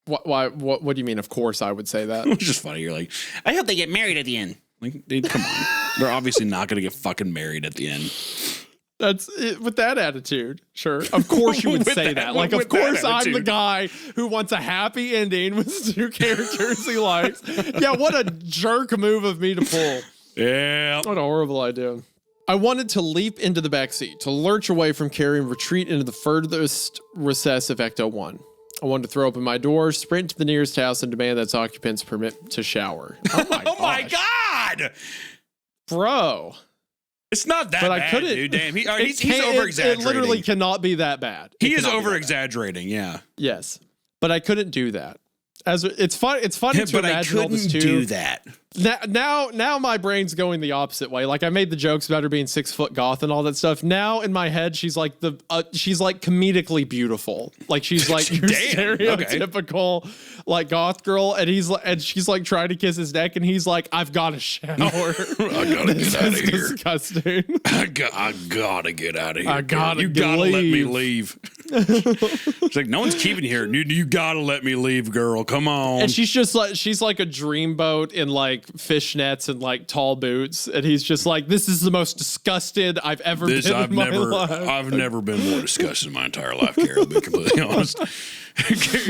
Why? What do you mean? Of course I would say that. It's just funny. You're like, I hope they get married at the end. Like, dude, come on. They're obviously not going to get fucking married at the end. That's it, with that attitude. Sure. Of course you would say that. Like, of course I'm the guy who wants a happy ending with 2 characters he likes. Yeah, what a jerk move of me to pull. Yeah. What a horrible idea. I wanted to leap into the backseat, to lurch away from Carrie and retreat into the furthest recess of Ecto 1. I wanted to throw open my door, sprint to the nearest house, and demand that its occupants permit to shower. Oh my God! Bro. It's not that bad, dude. Damn, he's over-exaggerating. It literally cannot be that bad. He is over-exaggerating, yeah. Yes. But I couldn't do that. It's funny to imagine all this too. But I couldn't do that. Now my brain's going the opposite way. Like I made the jokes about her being 6 foot goth and all that stuff. Now in my head, she's like comedically beautiful. Like she's like your stereotypical like goth girl, and she's like trying to kiss his neck, and he's like, "I've got to shower. I gotta get out of here. Disgusting. I gotta get out of here. You gotta let me leave." It's like no one's keeping you here. You gotta let me leave, girl. Come on. And she's like a dreamboat in like fishnets and like tall boots, and he's just like, "This is the most disgusted I've ever been in my life. I've never been more disgusted in my entire life, Gary. I'll be completely honest.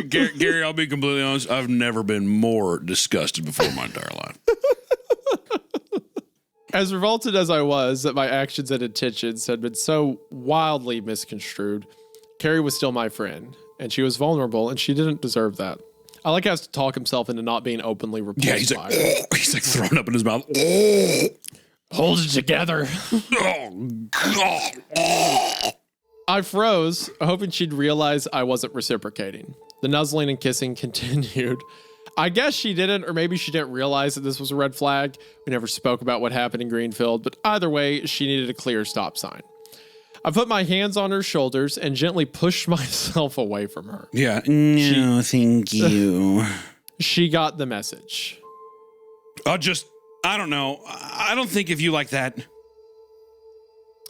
Gary, I'll be completely honest. I've never been more disgusted before in my entire life." As revolted as I was that my actions and intentions had been so wildly misconstrued, Carrie was still my friend, and she was vulnerable, and she didn't deserve that. I like how he has to talk himself into not being openly repulsed. Yeah, he's like, he's like throwing up in his mouth. Hold it together. I froze, hoping she'd realize I wasn't reciprocating. The nuzzling and kissing continued. I guess she didn't, or maybe she didn't realize that this was a red flag. We never spoke about what happened in Greenfield, but either way, she needed a clear stop sign. I put my hands on her shoulders and gently pushed myself away from her. Yeah. No, thank you. She got the message. I don't know. I don't think of you like that.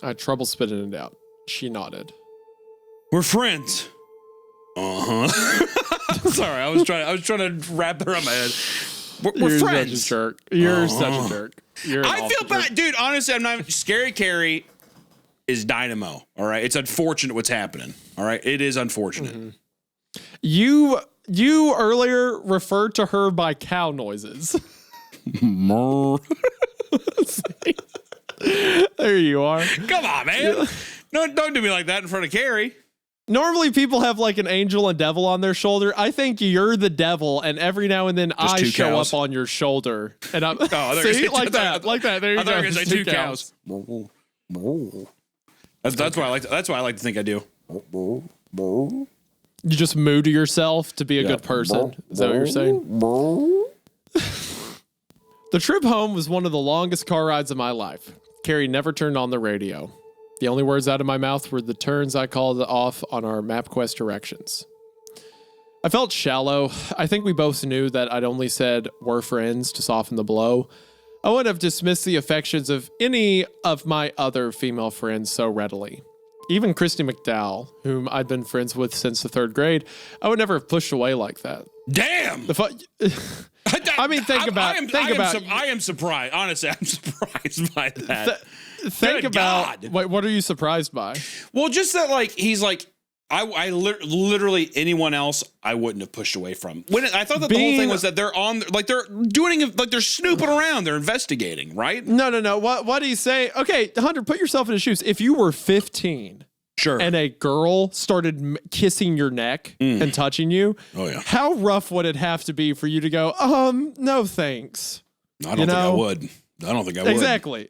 I had trouble spitting it out. She nodded. We're friends. Sorry, I was trying to wrap that around my head. We're friends. Such a jerk. You're such a jerk. I feel bad, dude. Honestly, I'm not. Scary Carrie is dynamo. All right, it's unfortunate what's happening. All right, it is unfortunate. Mm-hmm. You earlier referred to her by cow noises. There you are. Come on, man. No, don't do me like that in front of Carrie. Normally people have like an angel and devil on their shoulder. I think you're the devil, and every now and then I show up on your shoulder. And I'm see, like that. There you go. I thought you were gonna say 2 cows. That's why I like to think I do. You just moo to yourself to be a good person. Is that what you're saying? The trip home was one of the longest car rides of my life. Carrie never turned on the radio. The only words out of my mouth were the turns I called off on our MapQuest directions. I felt shallow. I think we both knew that I'd only said we're friends to soften the blow. I wouldn't have dismissed the affections of any of my other female friends so readily. Even Christy McDowell, whom I'd been friends with since the 3rd grade, I would never have pushed away like that. Damn! I mean, think about. I am surprised. Honestly, I'm surprised by that. Think about. Wait, what are you surprised by? Well, just that, like, he's like, I literally anyone else I wouldn't have pushed away from. When I thought that the whole thing was that they're on, like, they're doing, like, they're snooping around, they're investigating, right? No. What do you say? Okay, Hunter, put yourself in his shoes. If you were 15. Sure. And a girl started kissing your neck and touching you. Oh, yeah. How rough would it have to be for you to go, no thanks? I don't think I would. I don't think I would.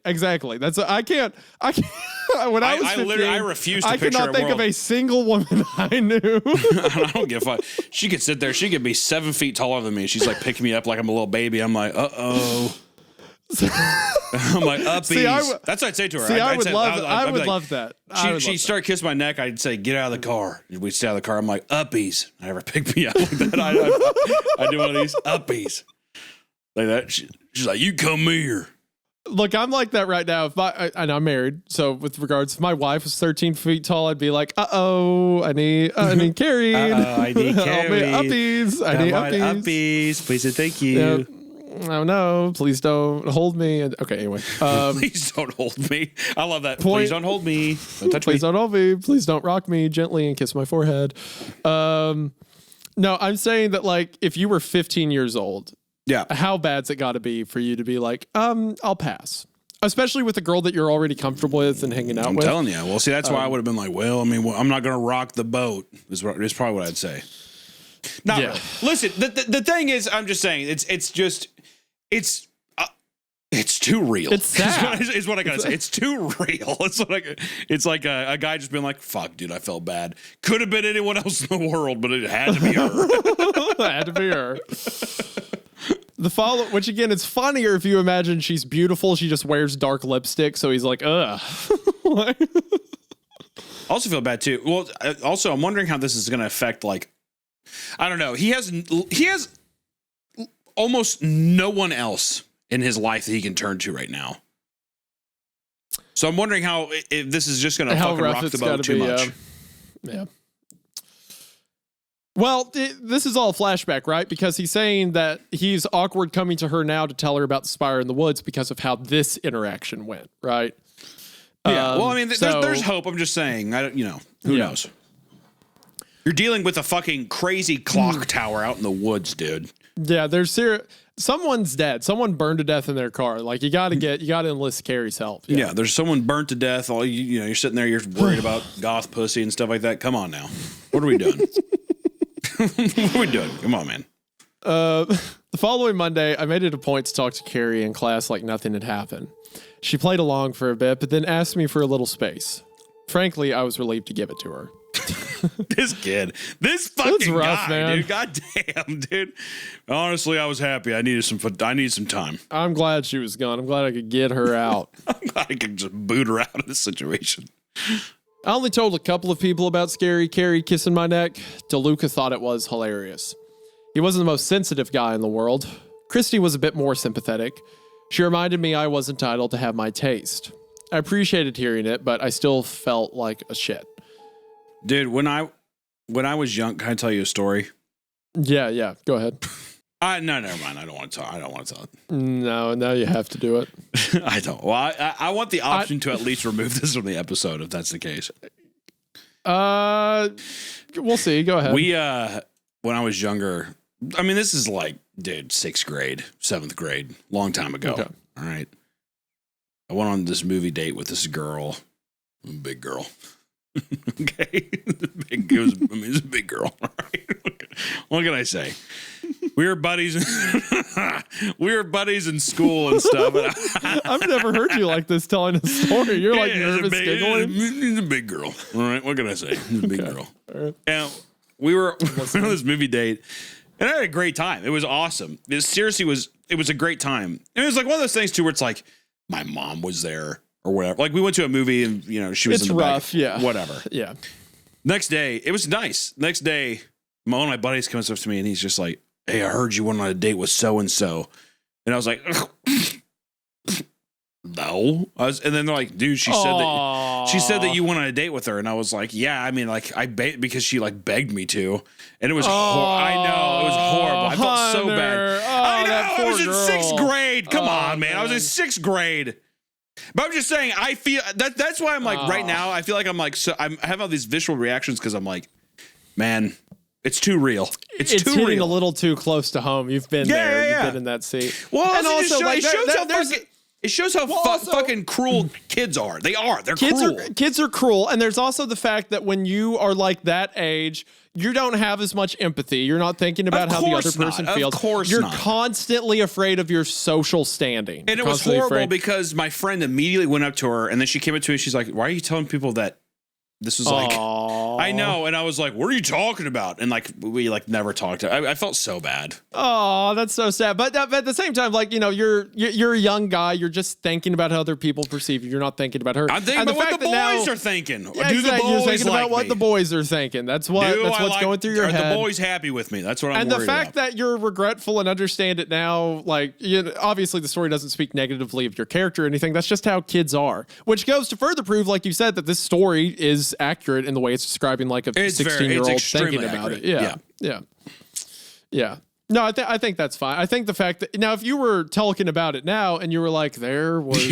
Exactly. That's I can't. When I was 15, I refuse to I picture cannot think of a single woman I knew. I don't give a fuck. She could sit there. She could be 7 feet taller than me. She's like picking me up like I'm a little baby. I'm like, uh-oh. I'm like, uppies. See, that's what I'd say to her. See, I would love that. She'd start kissing my neck. I'd say, get out of the car. We'd stay out of the car. I'm like, uppies. I never pick me up like that. I do one of these uppies. Like that. She's like, you come here. Look, I'm like that right now. And I'm married, so with regards, if my wife was 13 feet tall, I'd be like, I need Carrie. I need Carrie. Uppies. I need uppies. Please and thank you. Oh no, please don't hold me. Okay, anyway. Please don't hold me. I love that. Please don't hold me. Don't touch please don't hold me. Please don't rock me gently and kiss my forehead. No, I'm saying that, like, if you were 15 years old, yeah, how bad's it got to be for you to be like, I'll pass. Especially with a girl that you're already comfortable with and hanging out with. I'm telling you. Well, see, that's why I would have been like, well, I mean, I'm not going to rock the boat. Is probably what I'd say. Not really. Listen, the thing is, I'm just saying, it's too real. It's sad. is what I gotta say. It's too real. It's like a guy just being like, "Fuck, dude, I felt bad. Could have been anyone else in the world, but it had to be her. It had to be her." The follow, which again, it's funnier if you imagine she's beautiful. She just wears dark lipstick, so he's like, ugh. I also feel bad too. Well, also, I'm wondering how this is going to affect, like, I don't know. He has almost no one else in his life that he can turn to right now. So I'm wondering how, if this is just going to fucking rock the boat too much. Yeah. Well, this is all flashback, right? Because he's saying that he's awkward coming to her now to tell her about the Spire in the woods because of how this interaction went, right? Yeah. Well, I mean, there's hope. I'm just saying. Who knows? You're dealing with a fucking crazy clock tower out in the woods, dude. Yeah, someone's dead. Someone burned to death in their car. Like, you got to enlist Carrie's help. Yeah, there's someone burnt to death. You're sitting there, you're worried about goth pussy and stuff like that. Come on now. What are we doing? What are we doing? Come on, man. The following Monday, I made it a point to talk to Carrie in class like nothing had happened. She played along for a bit, but then asked me for a little space. Frankly, I was relieved to give it to her. This fucking rough, guy, man. dude. God damn, dude. Honestly, I was happy. I needed some time. I'm glad she was gone. I'm glad I could get her out. I'm glad I could just boot her out of this situation. I only told a couple of people about Scary Carrie kissing my neck. DeLuca thought it was hilarious. He wasn't the most sensitive guy in the world. Christy was a bit more sympathetic. She reminded me I was entitled to have my taste. I appreciated hearing it, but I still felt like a shit. Dude, when I was young, can I tell you a story? Yeah. Go ahead. No, never mind. I don't want to tell it. No, you have to do it. I don't. Well, I want the option to at least remove this from the episode if that's the case. We'll see. Go ahead. When I was younger, I mean, this is like, dude, 6th grade, 7th grade, long time ago. Okay. All right. I went on this movie date with this girl, big girl. Okay. It was a big girl. All right. What can I say? We were buddies. We were buddies in school and stuff. I've never heard you like this telling a story. You're like nervous giggling. He's a big girl. All right. What can I say? He's a big girl. Right. And we were on this movie date, and I had a great time. It was awesome. It was a great time. And it was like one of those things too, where it's like my mom was there or whatever. Like we went to a movie and she was. It's in the rough, back, yeah. Whatever. Yeah. Next day, it was nice. Next day, one of my buddies comes up to me and he's just like, "Hey, I heard you went on a date with so and so," and I was like, "No." And then they're like, "Dude, she said that you went on a date with her," and I was like, "Yeah, I mean, like because she like begged me to," and it was I know it was horrible. I felt so bad. I know. I was in 6th grade. Come on, man. I was in 6th grade. But I'm just saying, I feel that's why I'm like right now. I feel like I'm like I have all these visceral reactions because I'm like, man, it's too real. It's too hitting real. a little too close to home. You've been there. You've been in that seat. Well, and also, it shows how fucking cruel kids are. They're cruel. Kids are cruel, and there's also the fact that when you are like that age, you don't have as much empathy. You're not thinking about how the other person feels. Of course You're not. Constantly afraid of your social standing. And it was horrible because my friend immediately went up to her, and then she came up to me. She's like, "Why are you telling people that this was like?" I know, and I was like, "What are you talking about?" And like we like never talked. I felt so bad. Oh, that's so sad. But at the same time, like you're a young guy. You're just thinking about how other people perceive you. You're not thinking about her. I'm thinking about what the boys are thinking. Yeah, do the boys you're thinking like about what me? the boys are thinking. That's what's going through your head. Are the boys happy with me? That's what I'm worried about. And the fact that you're regretful and understand it now, like obviously the story doesn't speak negatively of your character or anything. That's just how kids are. Which goes to further prove, like you said, that this story is accurate in the way it's describing like a 16-year-old thinking about it. Yeah. No, I think that's fine. I think the fact that now, if you were talking about it now and you were like, there was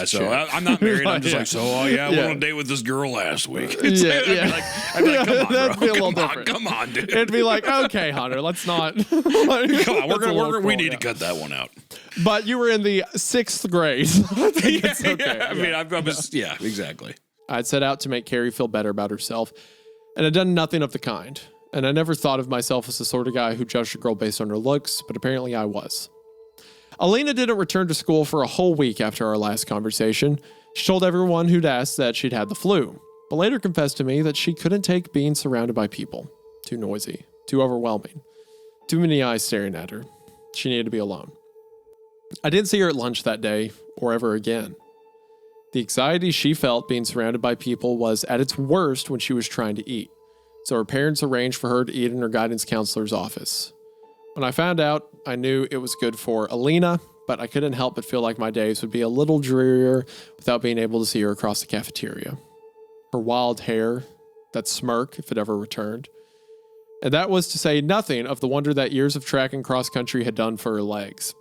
So I'm not married. I'm just like, I went on a date with this girl last week. I'd be like, come on, that'd be a little bro. different. Come on, dude. It'd be like, okay, Hunter, let's not. Come on, we need to cut that one out. But you were in the 6th grade. I think it's okay. I mean, I was, exactly. I'd set out to make Carrie feel better about herself, and I'd done nothing of the kind. And I never thought of myself as the sort of guy who judged a girl based on her looks, but apparently I was. Alina didn't return to school for a whole week after our last conversation. She told everyone who'd asked that she'd had the flu, but later confessed to me that she couldn't take being surrounded by people. Too noisy, too overwhelming, too many eyes staring at her. She needed to be alone. I didn't see her at lunch that day or ever again. The anxiety she felt being surrounded by people was at its worst when she was trying to eat. So her parents arranged for her to eat in her guidance counselor's office. When I found out, I knew it was good for Alina, but I couldn't help but feel like my days would be a little drearier without being able to see her across the cafeteria. Her wild hair, that smirk if it ever returned. And that was to say nothing of the wonder that years of track and cross country had done for her legs.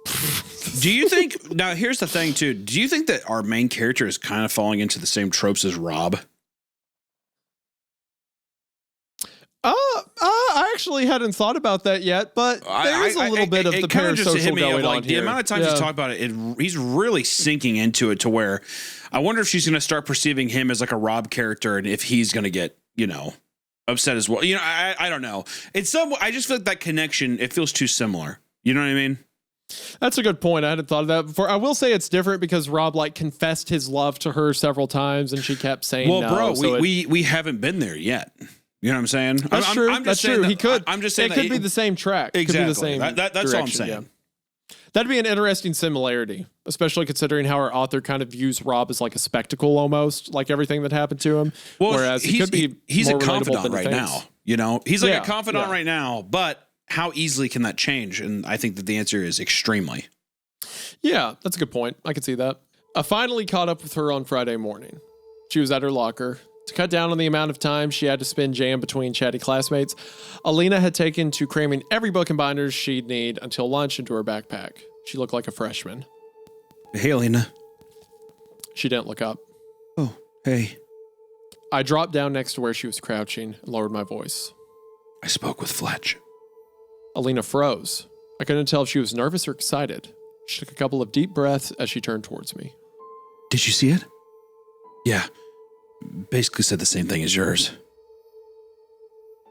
Do you think, now here's the thing too, do you think that our main character is kind of falling into the same tropes as Rob? I actually hadn't thought about that yet, but there is a little bit of the parasocial going on here. The amount of times he's talked about it, he's really sinking into it to where I wonder if she's going to start perceiving him as like a Rob character and if he's going to get, upset as well. You know, I don't know. I just feel like that connection, it feels too similar. You know what I mean? That's a good point. I hadn't thought of that before. I will say it's different because Rob like confessed his love to her several times and she kept saying no. Well, bro, we haven't been there yet. You know what I'm saying? That's true. That's true. He could. I'm just saying it could be the same track. Exactly. Could be the same that's all I'm saying. Yeah. That'd be an interesting similarity, especially considering how our author kind of views Rob as like a spectacle almost, like everything that happened to him. Well, whereas he's a confidant right thinks. now. You know, he's like a confidant right now, but how easily can that change? And I think that the answer is extremely. Yeah, that's a good point. I could see that. I finally caught up with her on Friday morning. She was at her locker. To cut down on the amount of time she had to spend jammed between chatty classmates, Alina had taken to cramming every book and binders she'd need until lunch into her backpack. She looked like a freshman. Hey, Alina. She didn't look up. Oh, hey. I dropped down next to where she was crouching and lowered my voice. I spoke with Fletch. Alina froze. I couldn't tell if she was nervous or excited. She took a couple of deep breaths as she turned towards me. Did you see it? Yeah. Basically said the same thing as yours.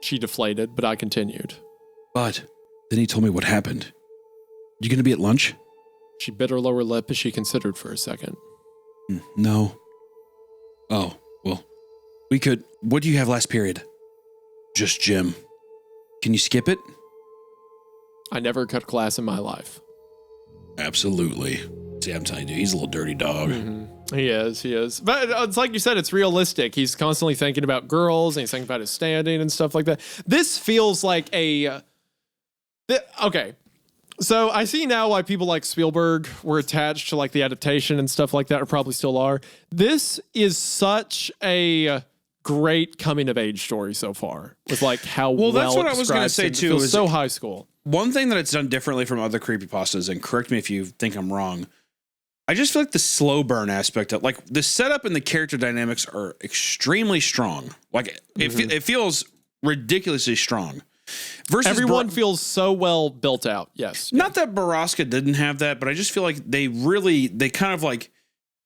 She deflated, but I continued. But then he told me what happened. You gonna be at lunch? She bit her lower lip as she considered for a second. No. Oh, well, we could. What do you have last period? Just gym. Can you skip it? I never cut class in my life. Absolutely. See, I'm telling you, he's a little dirty dog. Mm-hmm. He is. But it's like you said, it's realistic. He's constantly thinking about girls and he's thinking about his standing and stuff like that. This feels like okay. So I see now why people like Spielberg were attached to like the adaptation and stuff like that, or probably still are. This is such a great coming of age story so far with like how well that's what I was going to say too. It feels so high school. One thing that it's done differently from other creepypastas, and correct me if you think I'm wrong, I just feel like the slow burn aspect of like the setup and the character dynamics are extremely strong. Like it feels ridiculously strong. Versus everyone feels so well built out. Yes. Not that Baraska didn't have that, but I just feel like they kind of like,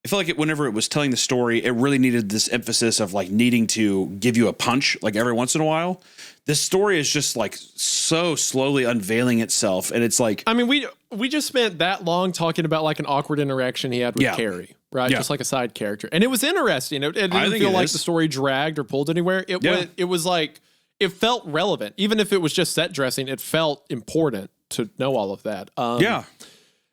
I feel like whenever it was telling the story, it really needed this emphasis of like needing to give you a punch like every once in a while. This story is just like so slowly unveiling itself. And it's like, I mean, we just spent that long talking about like an awkward interaction he had with Carrie, right? Just like a side character. And it was interesting. It didn't feel like the story dragged or pulled anywhere. It was like, it felt relevant. Even if it was just set dressing, it felt important to know all of that.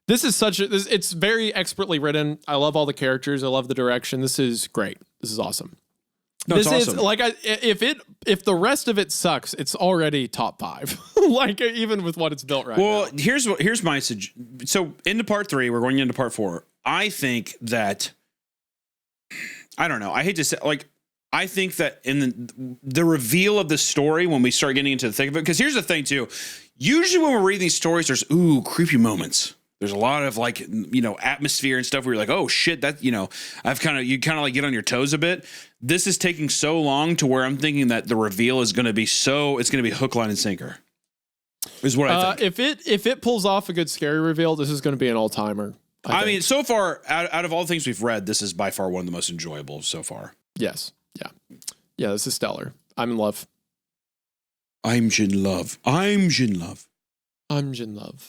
This is it's very expertly written. I love all the characters. I love the direction. This is great. This is awesome. No, it's awesome. Is like if the rest of it sucks, it's already top 5. Like even with what it's built right now. Well, here's my so into part 3, we're going into part 4. I think that I don't know. I hate to say like I think that in the reveal of the story when we start getting into the thick of it, because here's the thing too. Usually when we're reading these stories, there's creepy moments. There's a lot of like, you know, atmosphere and stuff where you're like, oh shit, that, you know, you kind of like get on your toes a bit. This is taking so long to where I'm thinking that the reveal is going to be it's going to be hook, line, and sinker. Is what I think. If it pulls off a good scary reveal, this is going to be an all timer. I mean, so far out of all the things we've read, this is by far one of the most enjoyable so far. Yes. Yeah. This is stellar. I'm in love. I'm Jin Love.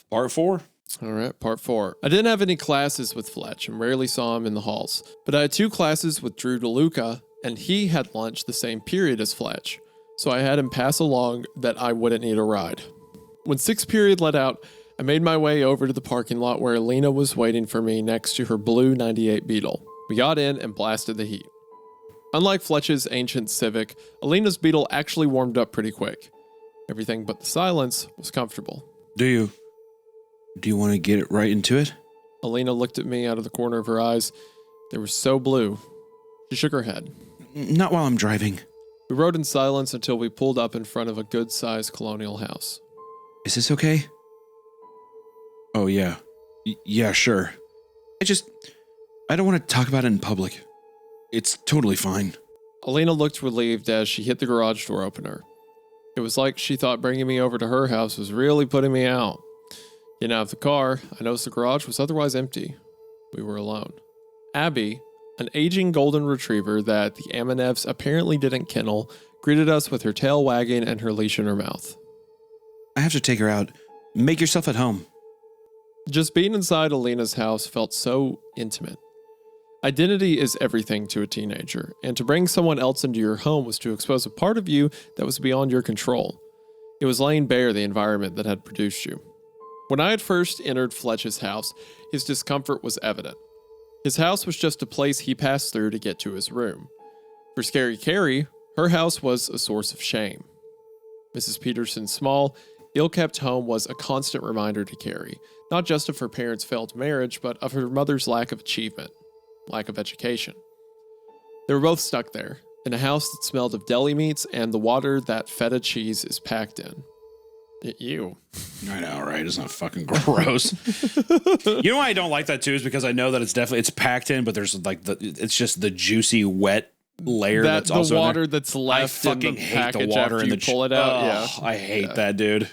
Part 4. All right, part 4. I didn't have any classes with Fletch and rarely saw him in the halls, but I had 2 classes with Drew DeLuca, and he had lunch the same period as Fletch, so I had him pass along that I wouldn't need a ride. When 6th period let out, I made my way over to the parking lot where Alina was waiting for me next to her blue 98 Beetle. We got in and blasted the heat. Unlike Fletch's ancient Civic, Alina's Beetle actually warmed up pretty quick. Everything but the silence was comfortable. Do you want to get it right into it? Alina looked at me out of the corner of her eyes. They were so blue. She shook her head. Not while I'm driving. We rode in silence until we pulled up in front of a good-sized colonial house. Is this okay? Oh, yeah. Yeah, sure. I don't want to talk about it in public. It's totally fine. Alina looked relieved as she hit the garage door opener. It was like she thought bringing me over to her house was really putting me out. Getting out of the car, I noticed the garage was otherwise empty. We were alone. Abby, An aging golden retriever that the Amanevs apparently didn't kennel greeted us with her tail wagging and her leash in her mouth. I have to take her out. Make yourself at home. Just being inside Alina's house felt so intimate. Identity is everything to a teenager, and to bring someone else into your home was to expose a part of you that was beyond your control. It was laying bare the environment that had produced you. When I had first entered Fletch's house, his discomfort was evident. His house was just a place he passed through to get to his room. For Scary Carrie, her house was a source of shame. Mrs. Peterson's small, ill-kept home was a constant reminder to Carrie, not just of her parents' failed marriage, but of her mother's lack of achievement, lack of education. They were both stuck there, in a house that smelled of deli meats and the water that feta cheese is packed in. Ew. I know, right? It's not fucking gross. You know why I don't like that too is because I know that it's packed in, but there's like it's just the juicy wet layer that's also the water in there. that's left I fucking in the hate package the water after in you the pull it out. I hate that, dude.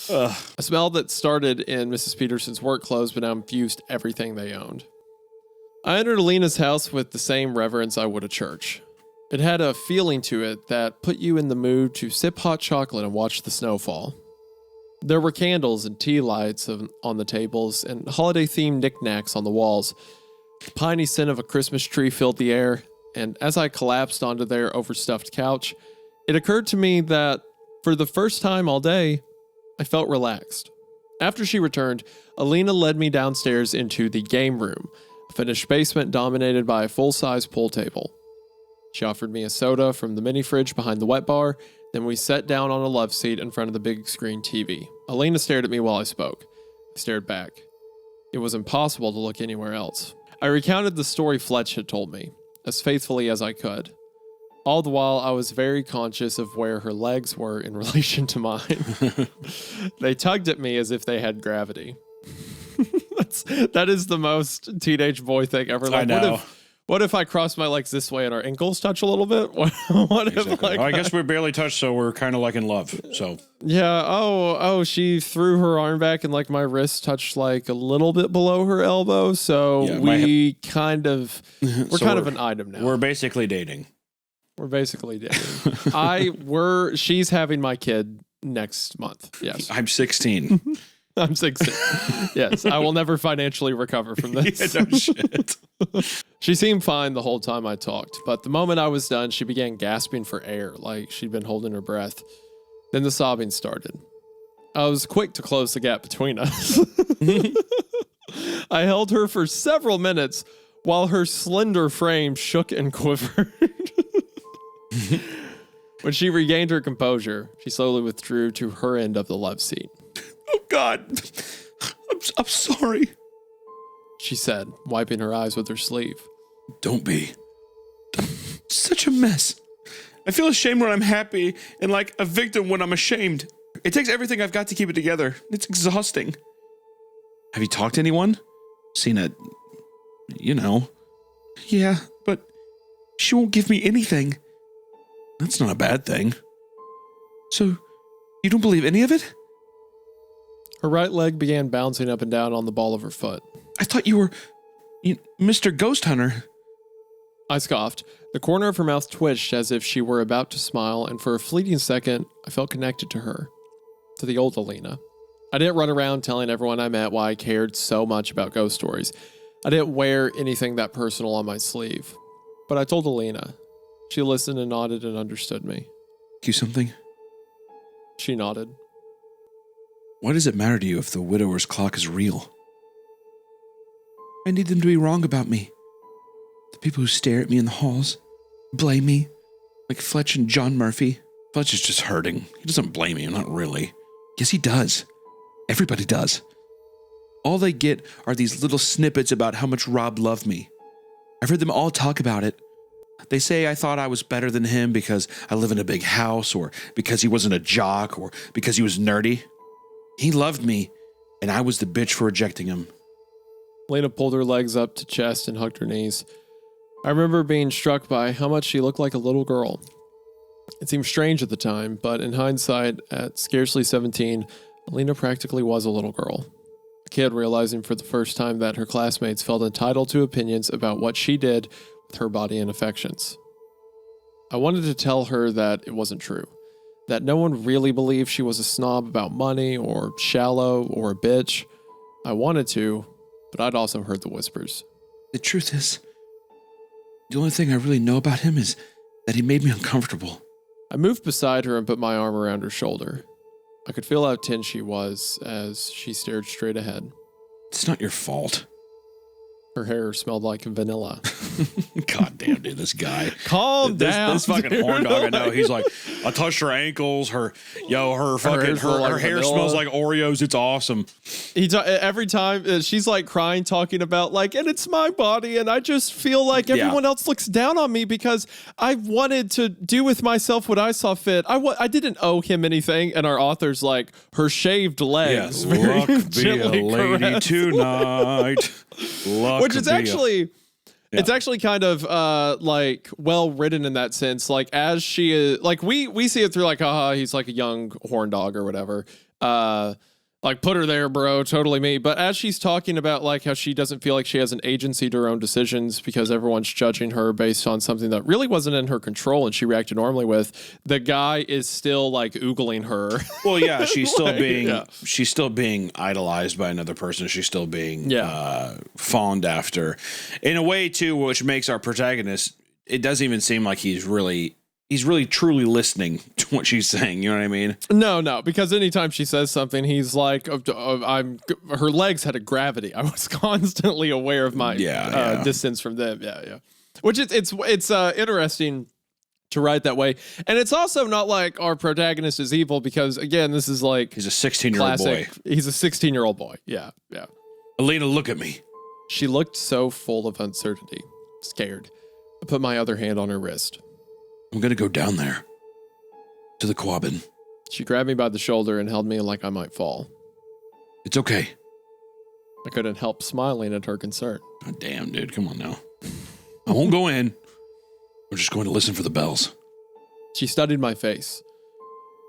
A smell that started in Mrs. Peterson's work clothes but now infused everything they owned. I entered Alina's house with the same reverence I would a church. It had a feeling to it that put you in the mood to sip hot chocolate and watch the snow fall. There were candles and tea lights on the tables and holiday-themed knickknacks on the walls. The piney scent of a Christmas tree filled the air, and as I collapsed onto their overstuffed couch, it occurred to me that, for the first time all day, I felt relaxed. After she returned, Alina led me downstairs into the game room, a finished basement dominated by a full-size pool table. She offered me a soda from the mini fridge behind the wet bar, then we sat down on a love seat in front of the big screen TV. Alina stared at me while I spoke. I stared back. It was impossible to look anywhere else. I recounted the story Fletch had told me, as faithfully as I could. All the while, I was very conscious of where her legs were in relation to mine. They tugged at me as if they had gravity. That is the most teenage boy thing ever. Like, I know. What if I cross my legs this way and our ankles touch a little bit? What Exactly. if like I guess we barely touched, so we're kind of like in love. So yeah. Oh, she threw her arm back and like my wrist touched like a little bit below her elbow. So yeah, we're kind of an item now. We're basically dating. We're basically dating. She's having my kid next month. Yes. I'm 16. I'm 16. Yes, I will never financially recover from this. Yeah, no shit. She seemed fine the whole time I talked, but the moment I was done, she began gasping for air, like she'd been holding her breath. Then the sobbing started. I was quick to close the gap between us. I held her for several minutes while her slender frame shook and quivered. When she regained her composure, she slowly withdrew to her end of the love seat. Oh, God. I'm sorry, she said, wiping her eyes with her sleeve. Don't be. I'm such a mess. I feel ashamed when I'm happy and like a victim when I'm ashamed. It takes everything I've got to keep it together. It's exhausting. Have you talked to anyone? Seen it? Yeah, but she won't give me anything. That's not a bad thing. So, you don't believe any of it? Her right leg began bouncing up and down on the ball of her foot. I thought you were Mr. Ghost Hunter. I scoffed. The corner of her mouth twitched as if she were about to smile, and for a fleeting second, I felt connected to her, to the old Alina. I didn't run around telling everyone I met why I cared so much about ghost stories. I didn't wear anything that personal on my sleeve. But I told Alina. She listened and nodded and understood me. You something? She nodded. Why does it matter to you if the widower's clock is real? I need them to be wrong about me. The people who stare at me in the halls, blame me, like Fletch and John Murphy. Fletch is just hurting. He doesn't blame me, not really. Yes, he does. Everybody does. All they get are these little snippets about how much Rob loved me. I've heard them all talk about it. They say I thought I was better than him because I live in a big house, or because he wasn't a jock, or because he was nerdy. He loved me, and I was the bitch for rejecting him. Lena pulled her legs up to chest and hugged her knees. I remember being struck by how much she looked like a little girl. It seemed strange at the time, but in hindsight, at scarcely 17, Lena practically was a little girl. A kid realizing for the first time that her classmates felt entitled to opinions about what she did with her body and affections. I wanted to tell her that it wasn't true, that no one really believed she was a snob about money or shallow or a bitch. I wanted to, but I'd also heard the whispers. The truth is, the only thing I really know about him is that he made me uncomfortable. I moved beside her and put my arm around her shoulder. I could feel how tense she was as she stared straight ahead. It's not your fault. Her hair smelled like vanilla. God damn, dude, this guy. Calm down. This fucking dude. horn dog, I know. He's like, I touched her ankles, her hair vanilla. smells like Oreos. It's awesome. Every time she's like crying, talking about like, and it's my body, and I just feel like everyone else looks down on me because I wanted to do with myself what I saw fit. I didn't owe him anything, and our author's like, her shaved legs. Yes, luck be a lady tonight. Luck Which is actually... It's actually kind of like well written in that sense. Like as she is, like we see it through like, haha, he's like a young horn dog or whatever. Like put her there, bro, totally me. But as she's talking about like how she doesn't feel like she has an agency to her own decisions because everyone's judging her based on something that really wasn't in her control and she reacted normally with, the guy is still like oogling her. Well, yeah, she's still she's still being idolized by another person. She's still being fawned after in a way too, which makes our protagonist, it doesn't even seem like he's really truly listening to what she's saying. You know what I mean? No, because anytime she says something, he's like, her legs had a gravity. I was constantly aware of my distance from them. Yeah. Which it's interesting to write that way. And it's also not like our protagonist is evil because, again, this is like... He's a 16-year-old boy. He's a 16-year-old boy. Yeah. Elena, look at me. She looked so full of uncertainty, scared. I put my other hand on her wrist. I'm going to go down there to the Quabbin. She grabbed me by the shoulder and held me like I might fall. It's okay. I couldn't help smiling at her concern. God damn, dude. Come on now. I won't go in. We're just going to listen for the bells. She studied my face.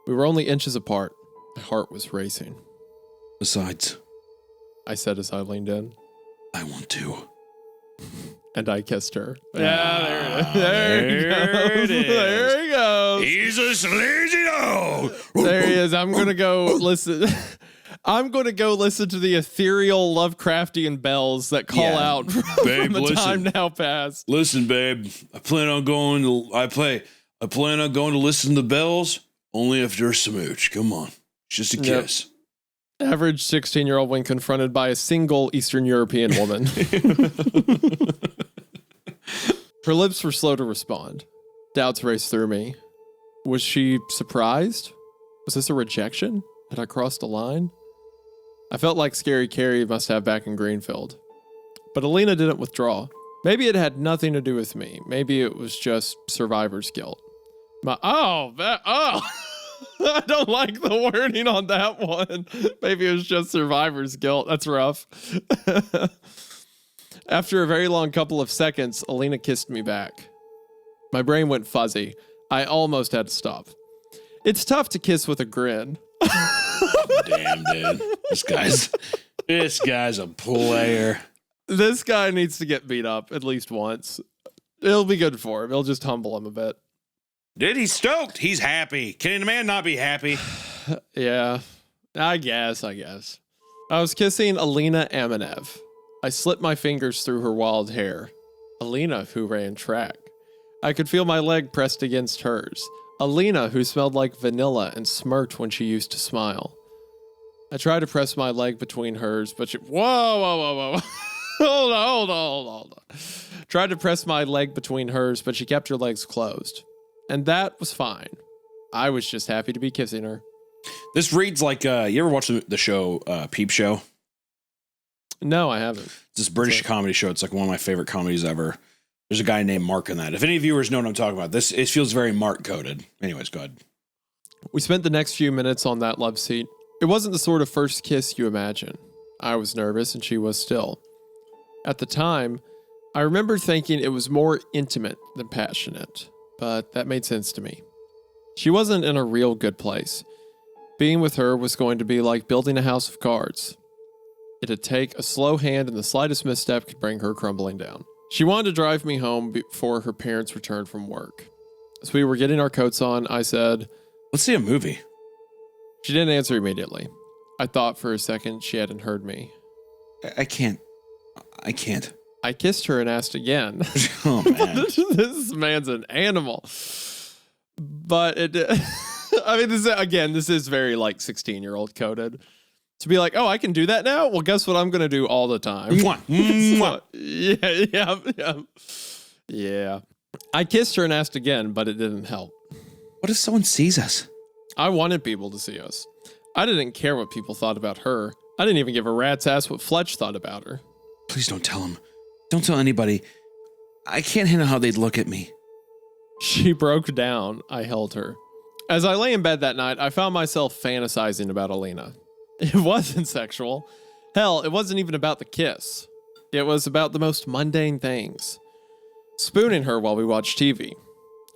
We were only inches apart. My heart was racing. Besides, I said as I leaned in, I want to. And I kissed her. Yeah, there it is. There he goes. He's a sleazy dog. There he is. I'm gonna go listen. I'm gonna go listen to the ethereal Lovecraftian bells that call out from the time now past. Listen, babe. I plan on going to listen to the bells only after a smooch. Come on, it's just a kiss. Average 16-year-old when confronted by a single Eastern European woman. Her lips were slow to respond. Doubts raced through me. Was she surprised? Was this a rejection? Had I crossed a line? I felt like Scary Carrie must have back in Greenfield. But Alina didn't withdraw. Maybe it had nothing to do with me. Maybe it was just survivor's guilt. I don't like the wording on that one. Maybe it was just survivor's guilt. That's rough. After a very long couple of seconds, Alina kissed me back. My brain went fuzzy. I almost had to stop. It's tough to kiss with a grin. Damn, dude. This guy's a player. This guy needs to get beat up at least once. It'll be good for him. It'll just humble him a bit. Dude, he's stoked. He's happy. Can a man not be happy? Yeah, I guess. I was kissing Alina Aminev. I slipped my fingers through her wild hair. Alina, who ran track. I could feel my leg pressed against hers. Alina, who smelled like vanilla and smirked when she used to smile. I tried to press my leg between hers, but she... Whoa. Hold on. Tried to press my leg between hers, but she kept her legs closed. And that was fine. I was just happy to be kissing her. This reads like, you ever watch the show Peep Show? No, I haven't. It's this British comedy show. It's like one of my favorite comedies ever. There's a guy named Mark in that. If any viewers know what I'm talking about, it feels very Mark coded. Anyways, go ahead. We spent the next few minutes on that love seat. It wasn't the sort of first kiss you imagine. I was nervous and she was still. At the time, I remember thinking it was more intimate than passionate. But that made sense to me. She wasn't in a real good place. Being with her was going to be like building a house of cards. It'd take a slow hand, and the slightest misstep could bring her crumbling down. She wanted to drive me home before her parents returned from work. As we were getting our coats on, I said, "Let's see a movie." She didn't answer immediately. I thought for a second she hadn't heard me. I can't. I kissed her and asked again. Oh, man. This man's an animal. But I mean, this is very like 16-year-old coded. To be like, oh, I can do that now? Well, guess what I'm going to do all the time? So, yeah. I kissed her and asked again, but it didn't help. What if someone sees us? I wanted people to see us. I didn't care what people thought about her. I didn't even give a rat's ass what Fletch thought about her. Please don't tell him. Don't tell anybody. I can't handle how they'd look at me. She broke down. I held her. As I lay in bed that night, I found myself fantasizing about Alina. It wasn't sexual. Hell, it wasn't even about the kiss. It was about the most mundane things. Spooning her while we watched TV.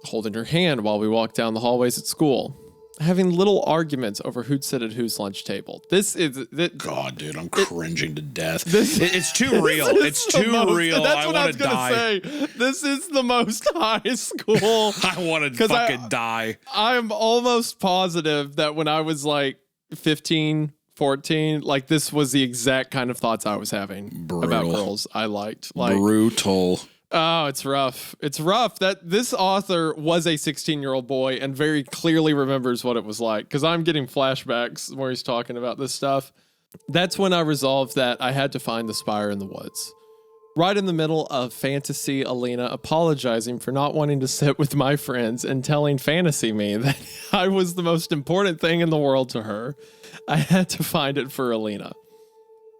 Holding her hand while we walked down the hallways at school. Having little arguments over who'd sit at whose lunch table. God, dude, I'm cringing to death. It's too real. It's too real. That's what I was going to say. This is the most high school. I want to fucking die. I'm almost positive that when I was like 15, 14, like this was the exact kind of thoughts I was having about girls I liked. Like, brutal. Oh, it's rough. It's rough that this author was a 16-year-old boy and very clearly remembers what it was like, because I'm getting flashbacks where he's talking about this stuff. That's when I resolved that I had to find the Spire in the woods. Right in the middle of fantasy Alina apologizing for not wanting to sit with my friends and telling fantasy me that I was the most important thing in the world to her, I had to find it for Alina.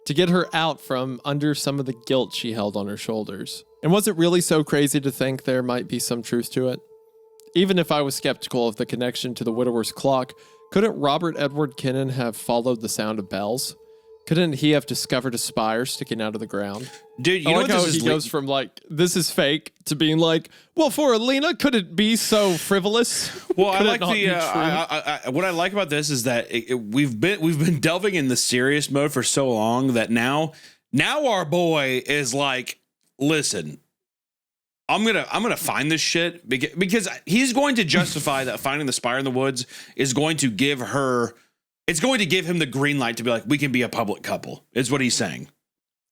To get her out from under some of the guilt she held on her shoulders. And was it really so crazy to think there might be some truth to it? Even if I was skeptical of the connection to the widower's clock, couldn't Robert Edward Kinnan have followed the sound of bells? Couldn't he have discovered a spire sticking out of the ground? Dude, you know like how he goes from like, this is fake, to being like, well, for Alina, could it be so frivolous? Well, I like what I like about this is that we've been delving in the serious mode for so long that now our boy is like, listen, I'm gonna find this shit because he's going to justify that finding the Spire in the woods is going to give her. It's going to give him the green light to be like, we can be a public couple, is what he's saying.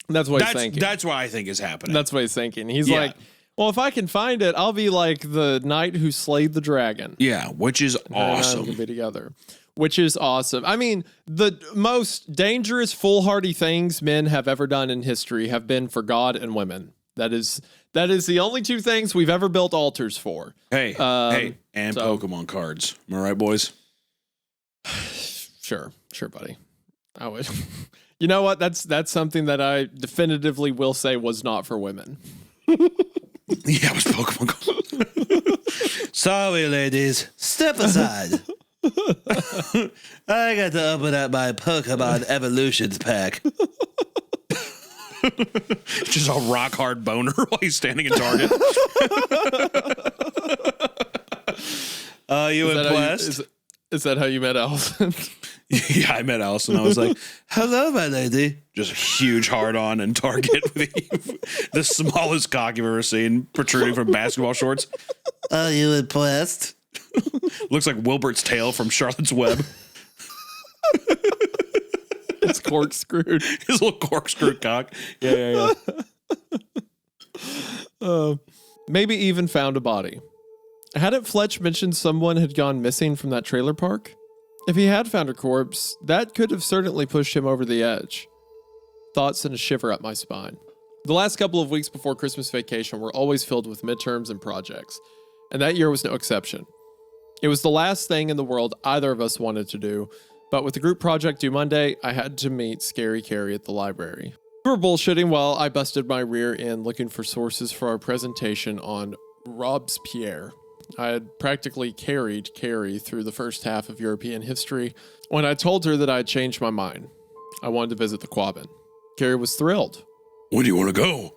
That's what he's thinking. That's what I think is happening. That's what he's thinking. He's like, well, if I can find it, I'll be like the knight who slayed the dragon. Yeah, which is awesome. We'll be together. Which is awesome. I mean, the most dangerous, foolhardy things men have ever done in history have been for God and women. That is the only two things we've ever built altars for. And Pokemon cards. Am I right, boys? Sure, buddy. I would. You know what? That's something that I definitively will say was not for women. Yeah, it was Pokemon cards. Sorry, ladies. Step aside. I got to open up my Pokemon Evolutions pack. Just a rock hard boner while he's standing in Target. You impressed? Is that how you met Allison? Yeah, I met Allison. I was like, hello, my lady. Just a huge hard on in Target with the smallest cock you've ever seen protruding from basketball shorts. Are you impressed? Looks like Wilbert's tail from Charlotte's Web. It's corkscrewed. His little corkscrew cock. Yeah. Maybe even found a body. Hadn't Fletch mentioned someone had gone missing from that trailer park? If he had found a corpse, that could have certainly pushed him over the edge. Thoughts sent a shiver up my spine. The last couple of weeks before Christmas vacation were always filled with midterms and projects, and that year was no exception. It was the last thing in the world either of us wanted to do, but with the group project due Monday, I had to meet Scary Carrie at the library. We were bullshitting while I busted my rear end looking for sources for our presentation on Robespierre. I had practically carried Carrie through the first half of European history when I told her that I had changed my mind. I wanted to visit the Quabbin. Carrie was thrilled. When do you want to go?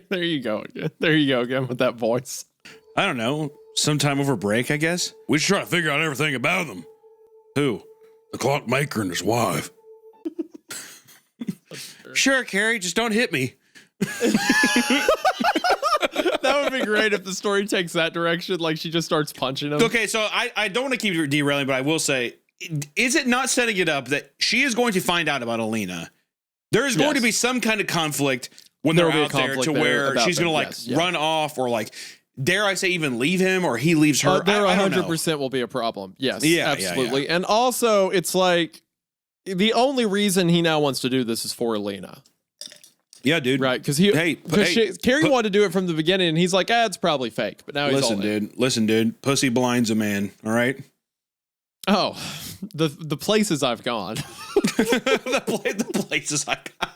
There you go again. There you go again with that voice. I don't know. Sometime over break, I guess. We should try to figure out everything about them. Who? The clockmaker and his wife. Sure, Carrie, just don't hit me. That would be great if the story takes that direction. Like she just starts punching him. Okay, so I don't want to keep derailing, but I will say, is it not setting it up that she is going to find out about Alina? There is going to be some kind of conflict when they're out there to where she's going to like run off or like, dare I say, even leave him or he leaves her. There 100% will be a problem. Yes, absolutely. Yeah. And also, it's like the only reason he now wants to do this is for Alina. Yeah, dude. Right, because Carrie wanted to do it from the beginning, and he's like, it's probably fake. But now he's all in. Listen, dude. Pussy blinds a man. All right. Oh, the places I've gone. the places I've gone.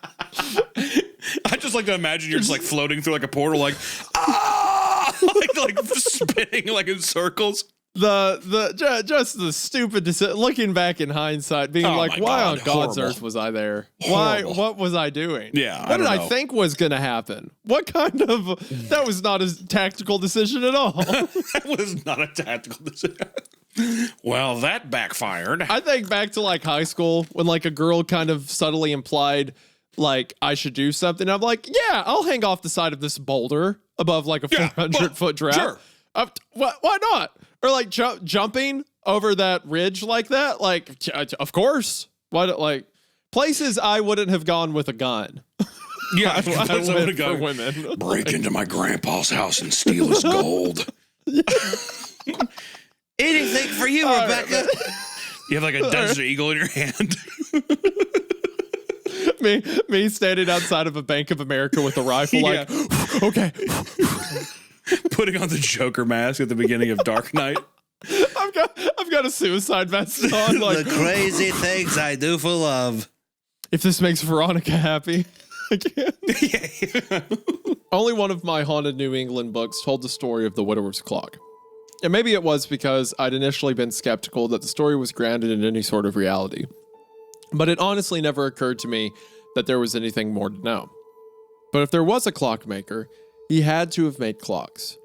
I just like to imagine you're just like floating through like a portal, like like spinning like in circles. Just the stupid decision. Looking back in hindsight, being like, why on God's earth was I there? Why? What was I doing? Yeah. What did I think was going to happen? What kind of? That was not a tactical decision at all. That was not a tactical decision. Well, that backfired. I think back to like high school when like a girl kind of subtly implied like I should do something. I'm like, yeah, I'll hang off the side of this boulder above like a 400-foot drop. Sure. Why not? Or like jumping over that ridge like that. Like, of course. Why? Like places I wouldn't have gone with a gun. Yeah, I would have gone. Women. Break into my grandpa's house and steal his gold. Anything for you, Rebecca. Right, you have like a Desert Eagle in your hand. me standing outside of a Bank of America with a rifle, like, okay. Putting on the Joker mask at the beginning of Dark Knight. I've got a suicide vest on. Like, the crazy things I do for love. If this makes Veronica happy, I can't. Only one of my haunted New England books told the story of the widower's clock. And maybe it was because I'd initially been skeptical that the story was grounded in any sort of reality. But it honestly never occurred to me that there was anything more to know. But if there was a clockmaker, he had to have made clocks.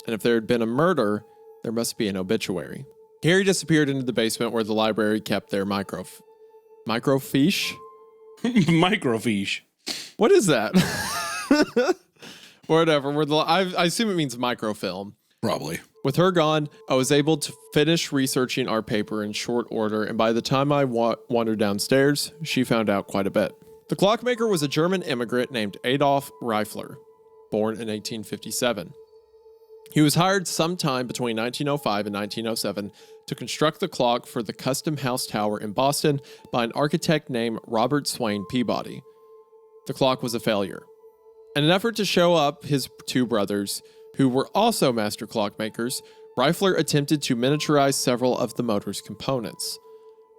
And if there had been a murder, there must be an obituary. Harry disappeared into the basement where the library kept their microfiche? Microfiche. What is that? Whatever. I assume it means microfilm. Probably. With her gone, I was able to finish researching our paper in short order, and by the time I wandered downstairs, she found out quite a bit. The clockmaker was a German immigrant named Adolf Reifler, born in 1857. He was hired sometime between 1905 and 1907 to construct the clock for the Custom House Tower in Boston by an architect named Robert Swain Peabody. The clock was a failure. In an effort to show up his two brothers, who were also master clockmakers, Reifler attempted to miniaturize several of the motor's components.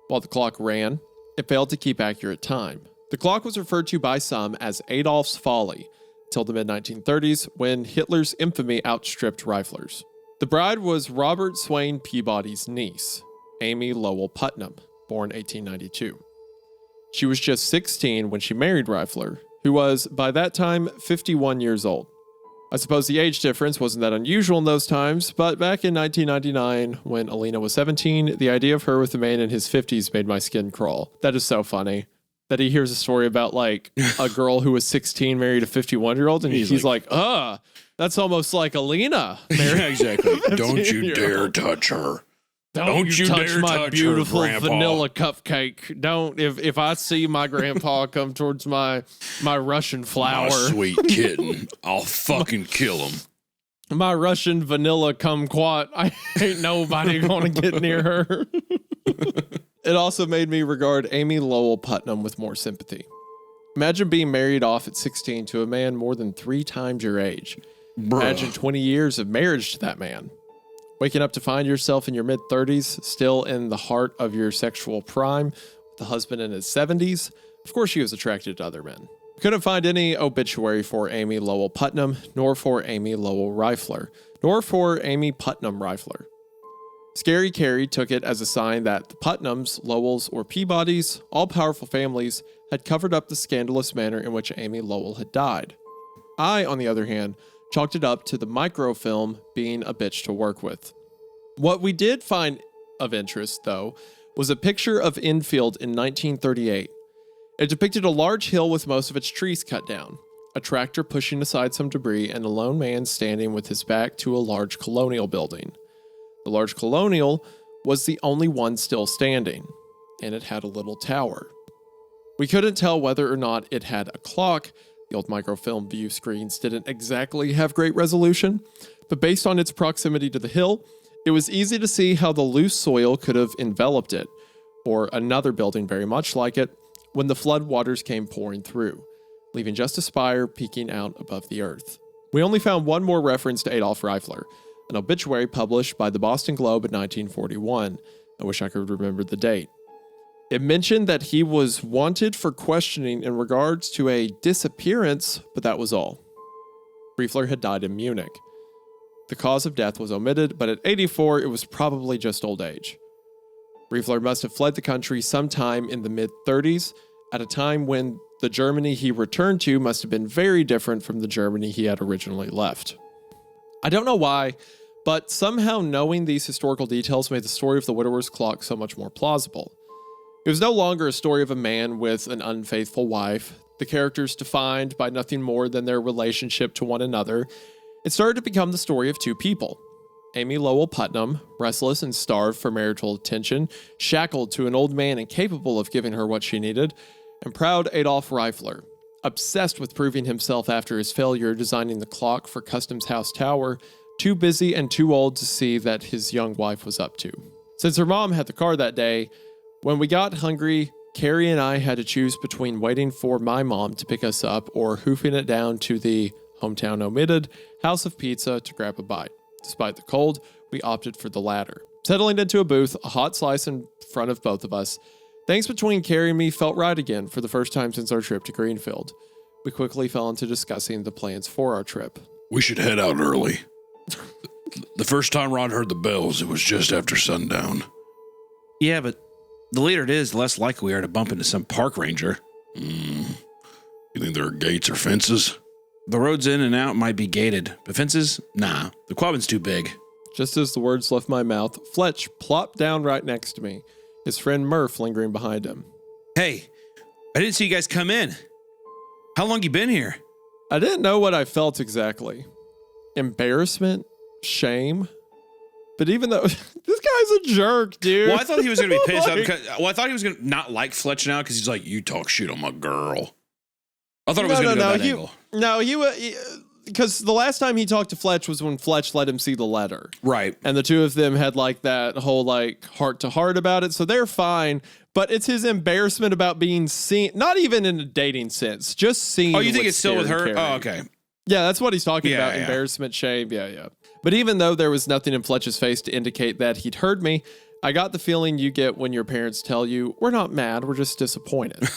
While the clock ran, it failed to keep accurate time. The clock was referred to by some as Adolf's Folly, till the mid-1930s, when Hitler's infamy outstripped Reifler's. The bride was Robert Swain Peabody's niece, Amy Lowell Putnam, born 1892. She was just 16 when she married Reifler, who was, by that time, 51 years old. I suppose the age difference wasn't that unusual in those times, but back in 1999, when Alina was 17, the idea of her with a man in his 50s made my skin crawl. That is so funny. That he hears a story about, like, a girl who was 16 married a 51-year-old, and he's like, that's almost like Alina. Yeah, exactly. Don't you dare touch her. Don't you touch my beautiful vanilla cupcake. Don't. If I see my grandpa come towards my Russian flower. My sweet kitten. I'll fucking kill him. My Russian vanilla kumquat. I ain't nobody gonna get near her. It also made me regard Amy Lowell Putnam with more sympathy. Imagine being married off at 16 to a man more than 3 times your age. Bruh. Imagine 20 years of marriage to that man. Waking up to find yourself in your mid-30s, still in the heart of your sexual prime, with the husband in his 70s. Of course she was attracted to other men. Couldn't find any obituary for Amy Lowell Putnam, nor for Amy Lowell Reifler, nor for Amy Putnam Reifler. Scary Carrie took it as a sign that the Putnams, Lowells, or Peabodys, all powerful families, had covered up the scandalous manner in which Amy Lowell had died. I, on the other hand, chalked it up to the microfilm being a bitch to work with. What we did find of interest, though, was a picture of Enfield in 1938. It depicted a large hill with most of its trees cut down, a tractor pushing aside some debris, and a lone man standing with his back to a large colonial building. The large colonial was the only one still standing, and it had a little tower. We couldn't tell whether or not it had a clock. The old microfilm view screens didn't exactly have great resolution, but based on its proximity to the hill, it was easy to see how the loose soil could have enveloped it, or another building very much like it, when the flood waters came pouring through, leaving just a spire peeking out above the earth. We only found one more reference to Adolf Reifler, an obituary published by the Boston Globe in 1941. I wish I could remember the date. It mentioned that he was wanted for questioning in regards to a disappearance, but that was all. Reifler had died in Munich. The cause of death was omitted, but at 84, it was probably just old age. Reifler must have fled the country sometime in the mid-30s, at a time when the Germany he returned to must have been very different from the Germany he had originally left. I don't know why, but somehow knowing these historical details made the story of the widower's clock so much more plausible. It was no longer a story of a man with an unfaithful wife, the characters defined by nothing more than their relationship to one another. It started to become the story of two people. Amy Lowell Putnam, restless and starved for marital attention, shackled to an old man incapable of giving her what she needed, and proud Adolf Reifler, obsessed with proving himself after his failure designing the clock for Customs House Tower, too busy and too old to see that his young wife was up to. Since her mom had the car that day, when we got hungry, Carrie and I had to choose between waiting for my mom to pick us up or hoofing it down to the hometown omitted House of Pizza to grab a bite. Despite the cold, we opted for the latter. Settling into a booth, a hot slice in front of both of us, things between Carrie and me felt right again for the first time since our trip to Greenfield. We quickly fell into discussing the plans for our trip. We should head out early. The first time Ron heard the bells, it was just after sundown. Yeah, but the later it is, the less likely we are to bump into some park ranger. You think there are gates or fences? The roads in and out might be gated, but fences? Nah, the Quabbin's too big. Just as the words left my mouth, Fletch plopped down right next to me, his friend Murph lingering behind him. Hey, I didn't see you guys come in. How long you been here? I didn't know what I felt exactly. Embarrassment? Shame? But even though this guy's a jerk, dude. Well, I thought he was going to be pissed off because, I thought he was going to not like Fletch now because he's like, You talk shit on my girl. I thought it was going to go that angle. No, because the last time he talked to Fletch was when Fletch let him see the letter. Right. And the two of them had like that whole like heart to heart about it. So they're fine. But it's his embarrassment about being seen, not even in a dating sense, just seen. Oh, you think it's still with her? Carrie. Oh, okay. Yeah, that's what he's talking about. Yeah. Embarrassment, shame. Yeah. But even though there was nothing in Fletch's face to indicate that he'd heard me, I got the feeling you get when your parents tell you, we're not mad, we're just disappointed.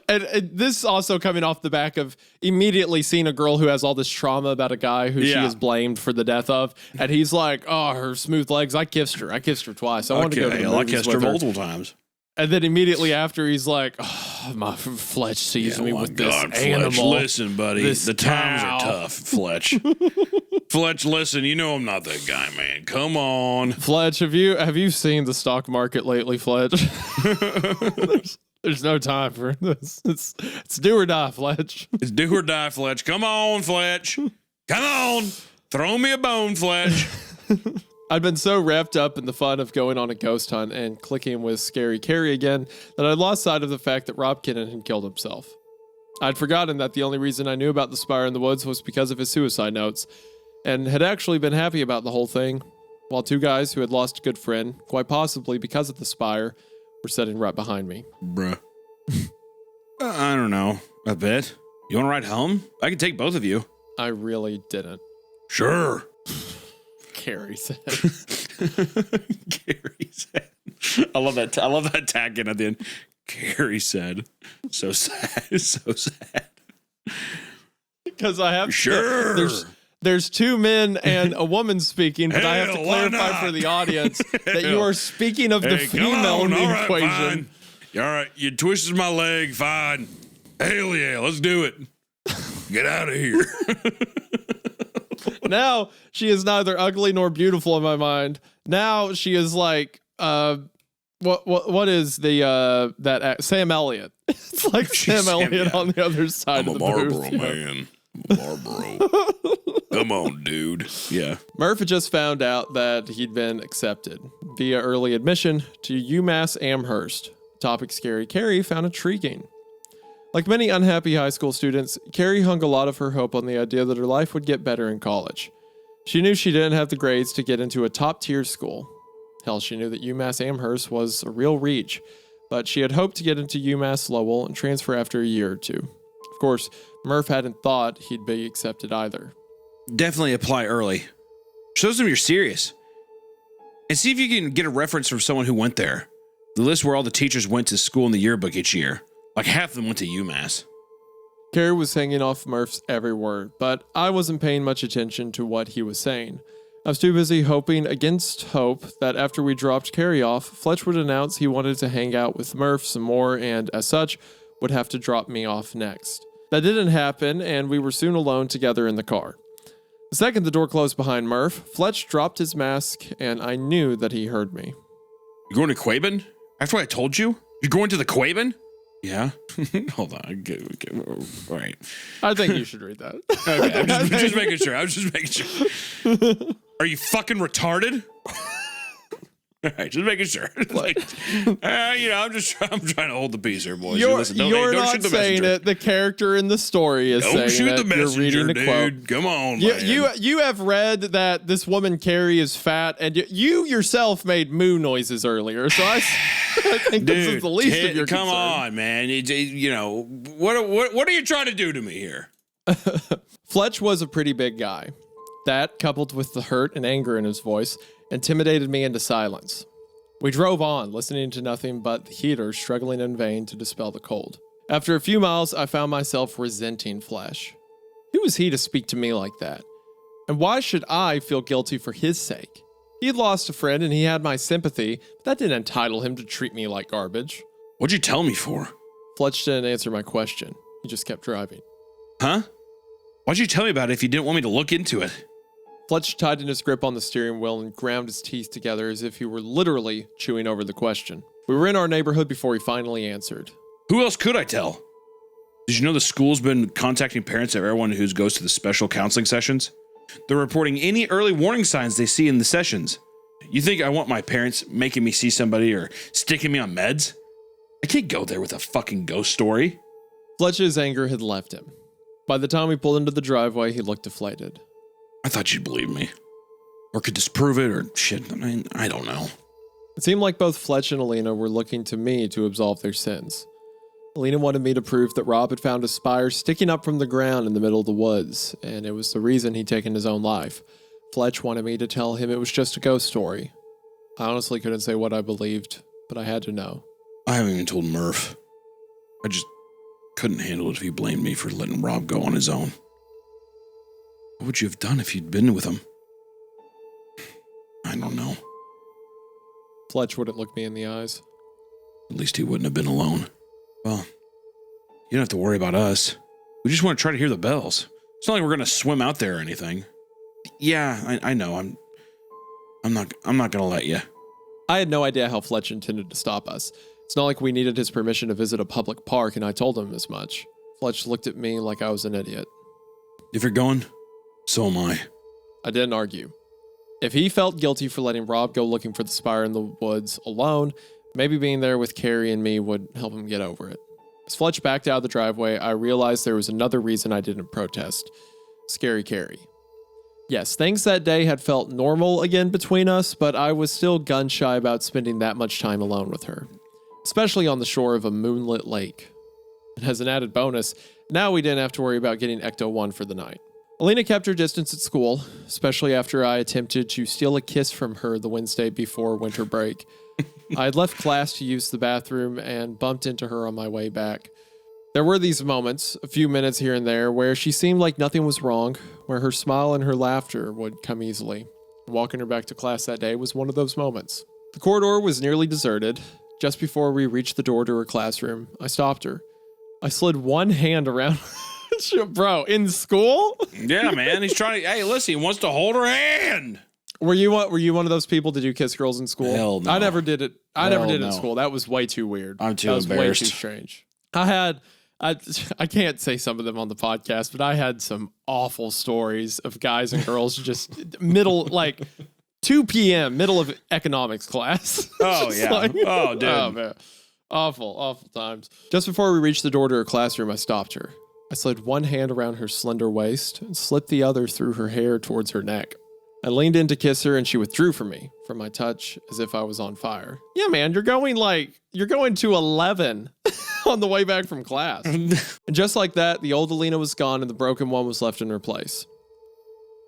And this also coming off the back of immediately seeing a girl who has all this trauma about a guy who she is blamed for the death of. And he's like, oh, her smooth legs. I kissed her twice. I want to go to the movies I kissed her with multiple times. And then immediately after, he's like, oh, my Fletch sees me with this animal. Fletch, listen, buddy. The times are tough, Fletch. Fletch, listen, you know I'm not that guy, man. Come on. Fletch, have you seen the stock market lately, Fletch? There's no time for this. It's do or die, Fletch. It's do or die, Fletch. Come on, Fletch. Come on. Throw me a bone, Fletch. I'd been so wrapped up in the fun of going on a ghost hunt and clicking with Scary Carrie again that I'd lost sight of the fact that Rob Kinnan had killed himself. I'd forgotten that the only reason I knew about the Spire in the Woods was because of his suicide notes, and had actually been happy about the whole thing, while two guys who had lost a good friend, quite possibly because of the Spire, were sitting right behind me. Bruh. I don't know. A bit. You want to ride home? I can take both of you. I really didn't. Sure. Carrie said. Carrie said. I love that. I love that tag in at the end. Carrie said. So sad. So sad. Because I have sure. There's two men and a woman speaking, but I have to clarify for the audience that you are speaking of the female in the equation. Fine. All right, you twisted my leg. Fine. Hell yeah, let's do it. Get out of here. Now she is neither ugly nor beautiful in my mind. Now she is like, What is the Sam Elliott? It's like Sam Elliott on the other side of the Marlboro booth. man. Marlboro. Come on, dude. Yeah. Murph had just found out that he'd been accepted via early admission to UMass Amherst. Topic Scary Carrie found intriguing. Like many unhappy high school students, Carrie hung a lot of her hope on the idea that her life would get better in college. She knew she didn't have the grades to get into a top-tier school. Hell, she knew that UMass Amherst was a real reach, but she had hoped to get into UMass Lowell and transfer after a year or two. Of course, Murph hadn't thought he'd be accepted either. Definitely apply early. Shows them you're serious. And see if you can get a reference from someone who went there. The list where all the teachers went to school in the yearbook each year. Like half of them went to UMass. Carrie was hanging off Murph's every word, but I wasn't paying much attention to what he was saying. I was too busy hoping against hope that after we dropped Carrie off, Fletch would announce he wanted to hang out with Murph some more and, as such, would have to drop me off next. That didn't happen, and we were soon alone together in the car. The second the door closed behind Murph, Fletch dropped his mask, and I knew that he heard me. You going to Quaben? After what I told you? You're going to the Quaben? Yeah. Hold on. Okay. All right. I think you should read that. Okay. I'm just making sure. I was just making sure. Are you fucking retarded? All right, just making sure. Like, I'm trying to hold the peace here, boys. You're don't not shoot the saying messenger. it. The character in the story is saying Don't shoot it. the messenger, You're reading the quote. dude. Come on, You have read that this woman Carrie is fat, and you yourself made moo noises earlier. So I think this is the least of your come concern. on, man. What are you trying to do to me here? Fletch was a pretty big guy. That, coupled with the hurt and anger in his voice, intimidated me into silence. We drove on, listening to nothing but the heater struggling in vain to dispel the cold. After a few miles, I found myself resenting Fletch. Who was he to speak to me like that? And why should I feel guilty for his sake? He had lost a friend and he had my sympathy, but that didn't entitle him to treat me like garbage. What'd you tell me for? Fletch didn't answer my question. He just kept driving. Huh? Why'd you tell me about it if you didn't want me to look into it? Fletch tightened his grip on the steering wheel and ground his teeth together as if he were literally chewing over the question. We were in our neighborhood before he finally answered. Who else could I tell? Did you know the school's been contacting parents of everyone who goes to the special counseling sessions? They're reporting any early warning signs they see in the sessions. You think I want my parents making me see somebody or sticking me on meds? I can't go there with a fucking ghost story. Fletch's anger had left him. By the time we pulled into the driveway, he looked deflated. I thought you'd believe me. Or could disprove it or shit. I mean, I don't know. It seemed like both Fletch and Alina were looking to me to absolve their sins. Alina wanted me to prove that Rob had found a spire sticking up from the ground in the middle of the woods, and it was the reason he'd taken his own life. Fletch wanted me to tell him it was just a ghost story. I honestly couldn't say what I believed, but I had to know. I haven't even told Murph. I just couldn't handle it if he blamed me for letting Rob go on his own. What would you have done if you'd been with him? I don't know. Fletch wouldn't look me in the eyes. At least he wouldn't have been alone. Well, you don't have to worry about us. We just want to try to hear the bells. It's not like we're going to swim out there or anything. Yeah, I know. I'm not going to let you. I had no idea how Fletch intended to stop us. It's not like we needed his permission to visit a public park, and I told him as much. Fletch looked at me like I was an idiot. If you're going, so am I. I didn't argue. If he felt guilty for letting Rob go looking for the spire in the woods alone, maybe being there with Carrie and me would help him get over it. As Fletch backed out of the driveway, I realized there was another reason I didn't protest. Scary Carrie. Yes, things that day had felt normal again between us, but I was still gun-shy about spending that much time alone with her, especially on the shore of a moonlit lake. And as an added bonus, now we didn't have to worry about getting Ecto-1 for the night. Alina kept her distance at school, especially after I attempted to steal a kiss from her the Wednesday before winter break. I had left class to use the bathroom and bumped into her on my way back. There were these moments, a few minutes here and there, where she seemed like nothing was wrong, where her smile and her laughter would come easily. Walking her back to class that day was one of those moments. The corridor was nearly deserted. Just before we reached the door to her classroom, I stopped her. I slid one hand around. Bro, in school? Yeah, man. He's trying to, hey, listen, he wants to hold her hand. Were you one of those people? Did you kiss girls in school? Hell no. I never did it. I never did it in no. school. That was way too weird. I'm too that was embarrassed. Way too strange. I can't say some of them on the podcast, but I had some awful stories of guys and girls just 2 p.m. middle of economics class. Oh yeah. Oh dude. Oh man. Awful times. Just before we reached the door to her classroom, I stopped her. I slid one hand around her slender waist and slipped the other through her hair towards her neck. I leaned in to kiss her and she withdrew from my touch as if I was on fire. Yeah, man, you're going to 11 on the way back from class. And just like that, the old Alina was gone and the broken one was left in her place.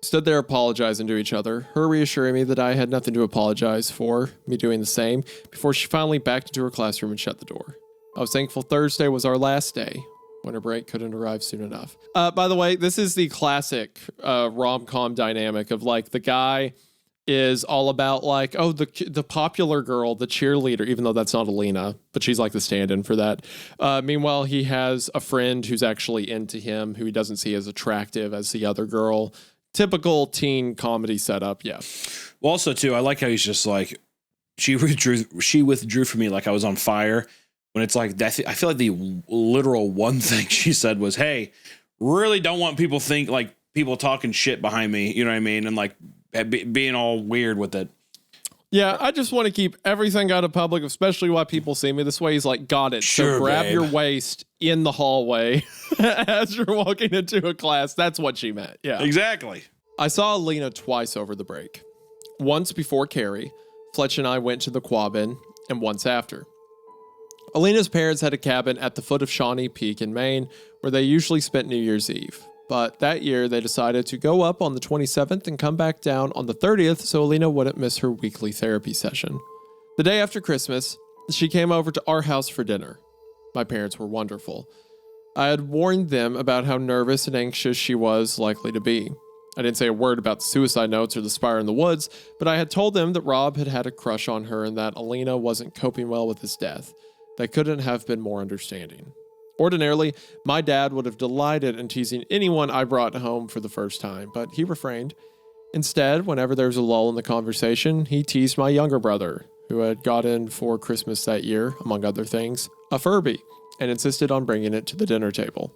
We stood there apologizing to each other, her reassuring me that I had nothing to apologize for, me doing the same, before she finally backed into her classroom and shut the door. I was thankful Thursday was our last day. Winter break couldn't arrive soon enough. By the way, this is the classic rom-com dynamic of like the guy is all about like, oh, the popular girl, the cheerleader, even though that's not Alina, but she's like the stand-in for that. Meanwhile, he has a friend who's actually into him, who he doesn't see as attractive as the other girl. Typical teen comedy setup, yeah. Well, also too, I like how he's just like, she withdrew from me like I was on fire. When it's like that, I feel like the literal one thing she said was, "Hey, really don't want people talking shit behind me." You know what I mean? And like being all weird with it. Yeah, I just want to keep everything out of public, especially why people see me this way. He's like, got it. Sure, so grab babe. your waist in the hallway as you're walking into a class. That's what she meant. Yeah, Exactly. I saw Alina twice over the break. Once before Carrie, Fletch and I went to the Quabbin, and once after. Alina's parents had a cabin at the foot of Shawnee Peak in Maine, where they usually spent New Year's Eve. But that year, they decided to go up on the 27th and come back down on the 30th so Alina wouldn't miss her weekly therapy session. The day after Christmas, she came over to our house for dinner. My parents were wonderful. I had warned them about how nervous and anxious she was likely to be. I didn't say a word about the suicide notes or the Spire in the woods, but I had told them that Rob had had a crush on her and that Alina wasn't coping well with his death. They couldn't have been more understanding. Ordinarily, my dad would have delighted in teasing anyone I brought home for the first time, but he refrained. Instead, whenever there was a lull in the conversation, he teased my younger brother, who had gotten for Christmas that year, among other things, a Furby, and insisted on bringing it to the dinner table.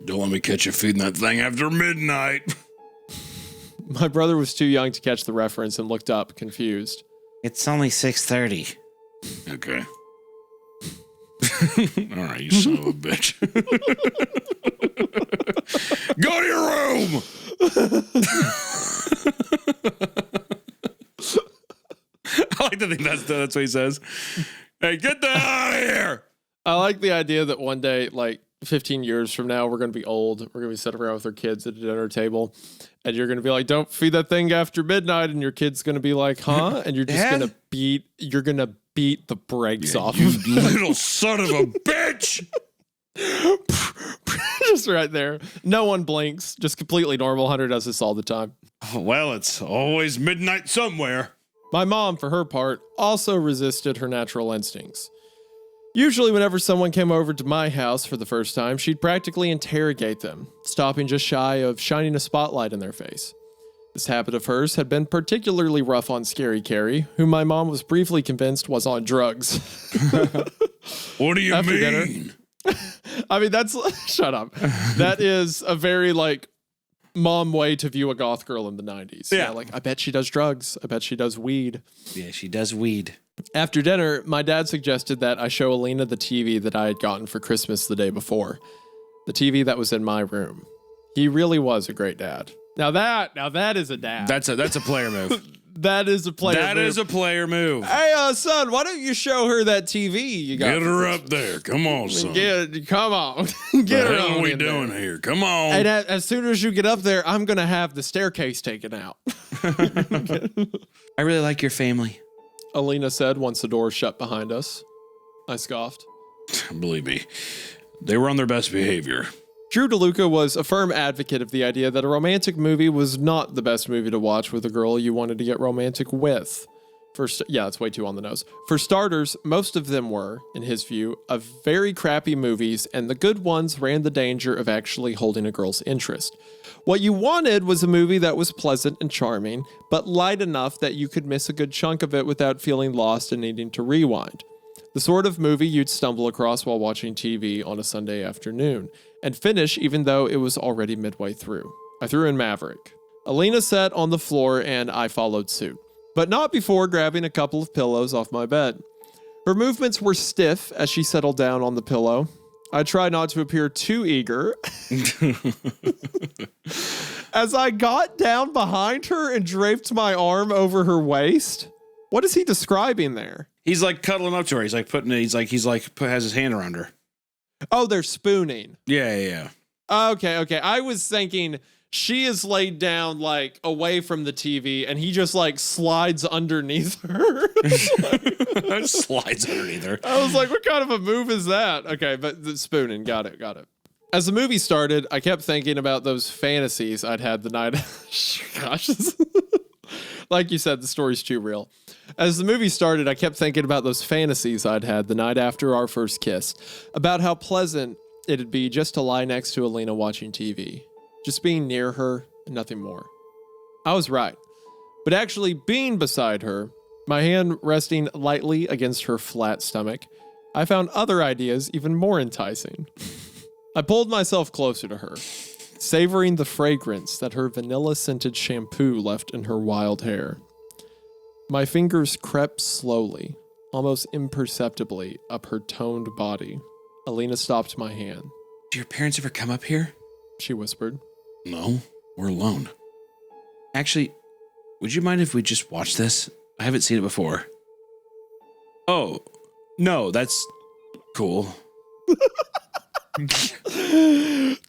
Don't let me catch you feeding that thing after midnight. My brother was too young to catch the reference and looked up, confused. It's only 6:30. Okay. All right, you son of a bitch. Go to your room. I like to think that's what he says. Hey, get the hell out of here. I like the idea that one day, like 15 years from now, we're going to be old. We're going to be sitting around with our kids at a dinner table. And you're going to be like, don't feed that thing after midnight. And your kid's going to be like, huh? And you're just going to beat the brakes off. You little son of a bitch. Just right there. No one blinks. Just completely normal. Hunter does this all the time. Well, it's always midnight somewhere. My mom, for her part, also resisted her natural instincts. Usually whenever someone came over to my house for the first time, she'd practically interrogate them, stopping just shy of shining a spotlight in their face. This habit of hers had been particularly rough on Scary Carrie, whom my mom was briefly convinced was on drugs. What do you After mean? dinner. I mean, that's... Shut up. That is a very, like, mom way to view a goth girl in the 90s. Yeah. Like, I bet she does drugs. I bet she does weed. Yeah, she does weed. After dinner, my dad suggested that I show Alina the TV that I had gotten for Christmas the day before. The TV that was in my room. He really was a great dad. Now that is a dad. That's a player move. That is a player That move. is a player move. Hey, son, why don't you show her that TV you got? Get her up there. Come on, son. Come on. What Get the her hell on are we in doing there. here? Come on. And as soon as you get up there, I'm going to have the staircase taken out. I really like your family. Alina said once the door shut behind us. I scoffed. Believe me, they were on their best behavior. Drew DeLuca was a firm advocate of the idea that a romantic movie was not the best movie to watch with a girl you wanted to get romantic with. It's way too on the nose. For starters, most of them were, in his view, of very crappy movies, and the good ones ran the danger of actually holding a girl's interest. What you wanted was a movie that was pleasant and charming, but light enough that you could miss a good chunk of it without feeling lost and needing to rewind. The sort of movie you'd stumble across while watching TV on a Sunday afternoon, and finish even though it was already midway through. I threw in Maverick. Alina sat on the floor and I followed suit, but not before grabbing a couple of pillows off my bed. Her movements were stiff as she settled down on the pillow. I tried not to appear too eager. As I got down behind her and draped my arm over her waist. What is he describing there? He's like cuddling up to her. He's like has his hand around her. Oh, they're spooning. Yeah. Okay. I was thinking she is laid down like away from the TV and he just like slides underneath her. Slides underneath her. I was like, what kind of a move is that? Okay, but the spooning. Got it. As the movie started, I kept thinking about those fantasies I'd had the night. Gosh. Like you said, the story's too real. As the movie started, I kept thinking about those fantasies I'd had the night after our first kiss, about how pleasant it'd be just to lie next to Alina watching TV, just being near her and nothing more. I was right, but actually being beside her, my hand resting lightly against her flat stomach, I found other ideas even more enticing. I pulled myself closer to her, savoring the fragrance that her vanilla-scented shampoo left in her wild hair. My fingers crept slowly, almost imperceptibly, up her toned body. Alina stopped my hand. Do your parents ever come up here? She whispered. No, we're alone. Actually, would you mind if we just watch this? I haven't seen it before. Oh, no, that's cool.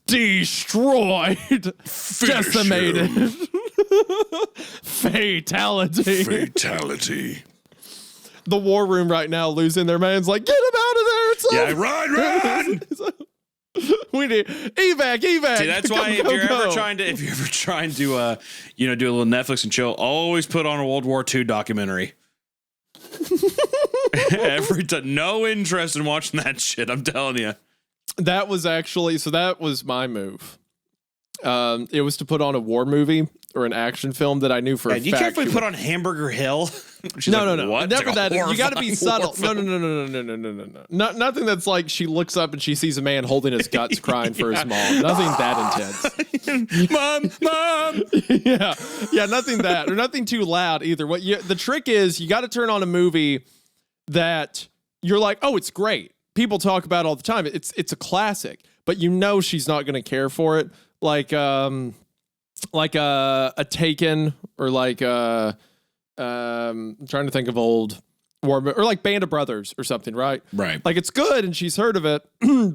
Destroyed. Decimated. Fatality. The war room right now losing their minds like, get him out of there. It's over. Run. We need evac. See, that's why if you're ever trying to do a little Netflix and chill, always put on a World War II documentary. Every time, no interest in watching that shit. I'm telling you. That was my move. It was to put on a war movie or an action film that I knew for a fact. You can't put on Hamburger Hill. No. What? Never like that. You got to be subtle. No. Nothing that's like she looks up and she sees a man holding his guts crying for his mom. Nothing that intense. Mom. Yeah, nothing that or nothing too loud either. The trick is you got to turn on a movie that you're like, oh, it's great. People talk about it all the time. It's a classic, but you know she's not going to care for it. Like a Taken or I'm trying to think of old war or like Band of Brothers or something, right? Right. Like it's good and she's heard of it,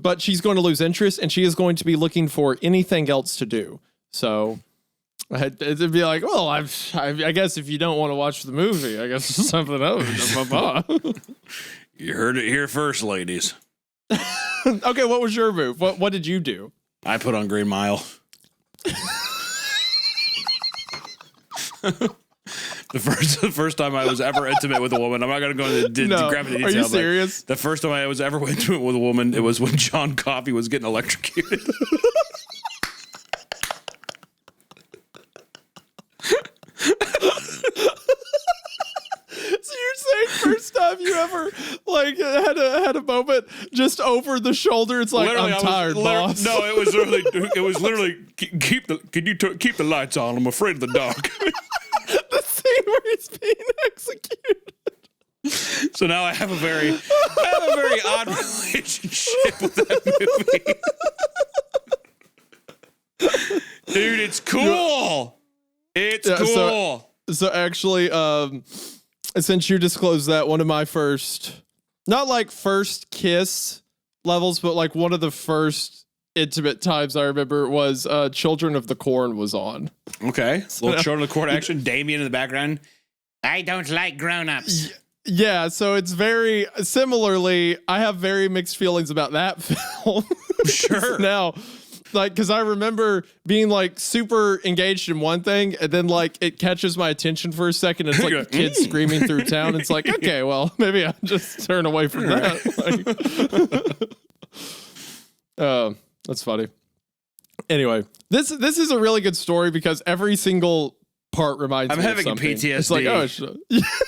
but she's going to lose interest and she is going to be looking for anything else to do. So it'd be like, well, I guess if you don't want to watch the movie, I guess it's something else. You heard it here first, ladies. Okay, what was your move? What did you do? I put on Green Mile. The first time I was ever intimate with a woman, I'm not going to go into graphic detail. Are you serious? The first time I was ever intimate with a woman, it was when John Coffey was getting electrocuted. So you're saying first time you ever had a moment just over the shoulder? It's like, literally, I'm tired, boss. No, it was literally keep the lights on. I'm afraid of the dark. The scene where he's being executed. So now I have a very odd relationship with that movie. Dude, it's cool. It's cool. So actually, since you disclosed that, one of my first, not like first kiss levels, but like one of the first intimate times I remember was Children of the Corn was on. Okay. Little Children of the Corn action. Damien in the background. I don't like grown-ups. Yeah, so it's very similarly, I have very mixed feelings about that film. Sure. Now, Like, because I remember being like super engaged in one thing, and then like it catches my attention for a second. It's like kids screaming through town. It's like, okay, well, maybe I'll just turn away from that. That's funny. Anyway, this is a really good story because every single part reminds me of something. I'm having PTSD. It's like,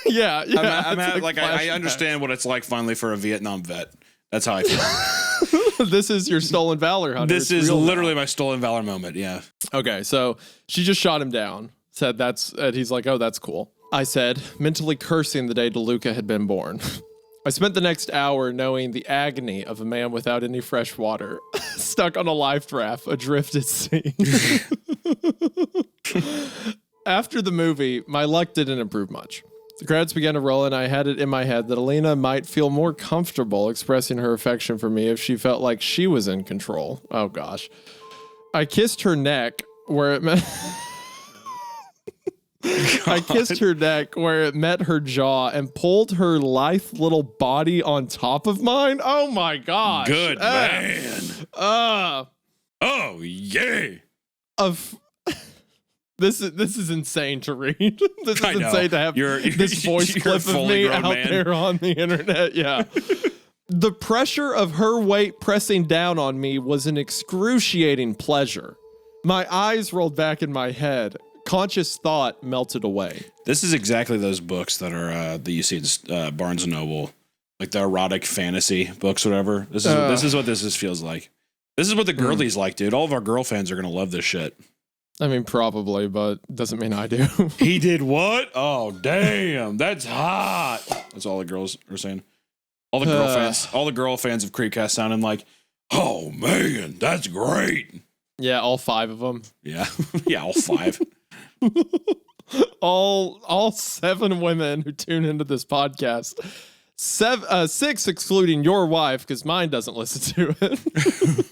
yeah. I understand what it's like finally for a Vietnam vet. That's how I feel. This is your stolen valor, Hunter. This is literally my stolen valor moment. Yeah. Okay, so she just shot him down. Said that's, and he's like, oh, that's cool. I said, mentally cursing the day DeLuca had been born. I spent the next hour knowing the agony of a man without any fresh water, stuck on a life raft adrift at sea. After the movie, my luck didn't improve much. The credits began to roll, and I had it in my head that Alina might feel more comfortable expressing her affection for me if she felt like she was in control. Oh, gosh. I kissed her neck where it met... I kissed her neck where it met her jaw and pulled her lithe little body on top of mine. Oh, my gosh. Good man. Oh, yeah. This is insane to read. This is insane to have this voice clip of me out there on the internet. Yeah. The pressure of her weight pressing down on me was an excruciating pleasure. My eyes rolled back in my head. Conscious thought melted away. This is exactly those books that are that you see in Barnes and Noble, like the erotic fantasy books, whatever. This is what this feels like. This is what the girlies like, dude. All of our girl fans are gonna love this shit. I mean, probably, but doesn't mean I do. He did what? Oh, damn. That's hot. That's all the girls are saying. All the girl fans of CreepCast sounding like, oh, man, that's great. Yeah, all 5 of them. Yeah. Yeah, all 5. all 7 women who tune into this podcast. 6 excluding your wife, because mine doesn't listen to it.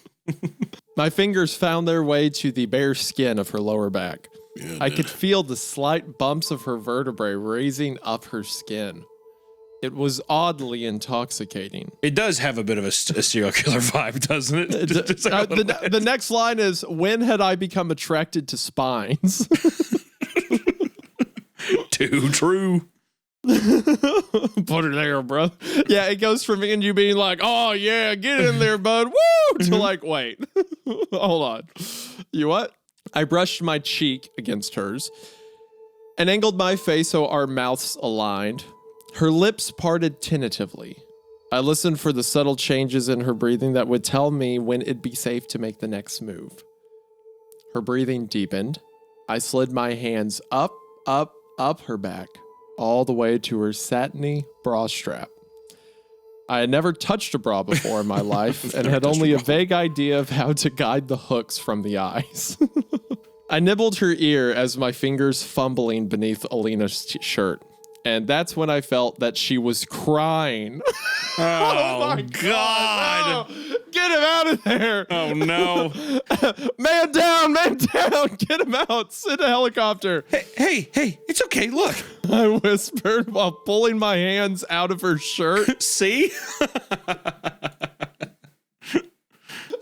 My fingers found their way to the bare skin of her lower back. Yeah, I could feel the slight bumps of her vertebrae raising up her skin. It was oddly intoxicating. It does have a bit of a serial killer vibe, doesn't it? The next line is, when had I become attracted to spines? Too true. Put her there, bro. Yeah, it goes from me and you being like, oh yeah, get in there, bud. Woo! To like, wait. Hold on. You what? I brushed my cheek against hers and angled my face so our mouths aligned. Her lips parted tentatively. I listened for the subtle changes in her breathing that would tell me when it'd be safe to make the next move. Her breathing deepened. I slid my hands up her back, all the way to her satiny bra strap. I had never touched a bra before in my life and had only a vague idea of how to guide the hooks from the eyes. I nibbled her ear as my fingers fumbling beneath Alina's shirt. And that's when I felt that she was crying. Oh my God. No. Get him out of there. Oh, no. Man down. Get him out. Send a helicopter. Hey, it's okay. Look. I whispered while pulling my hands out of her shirt. See?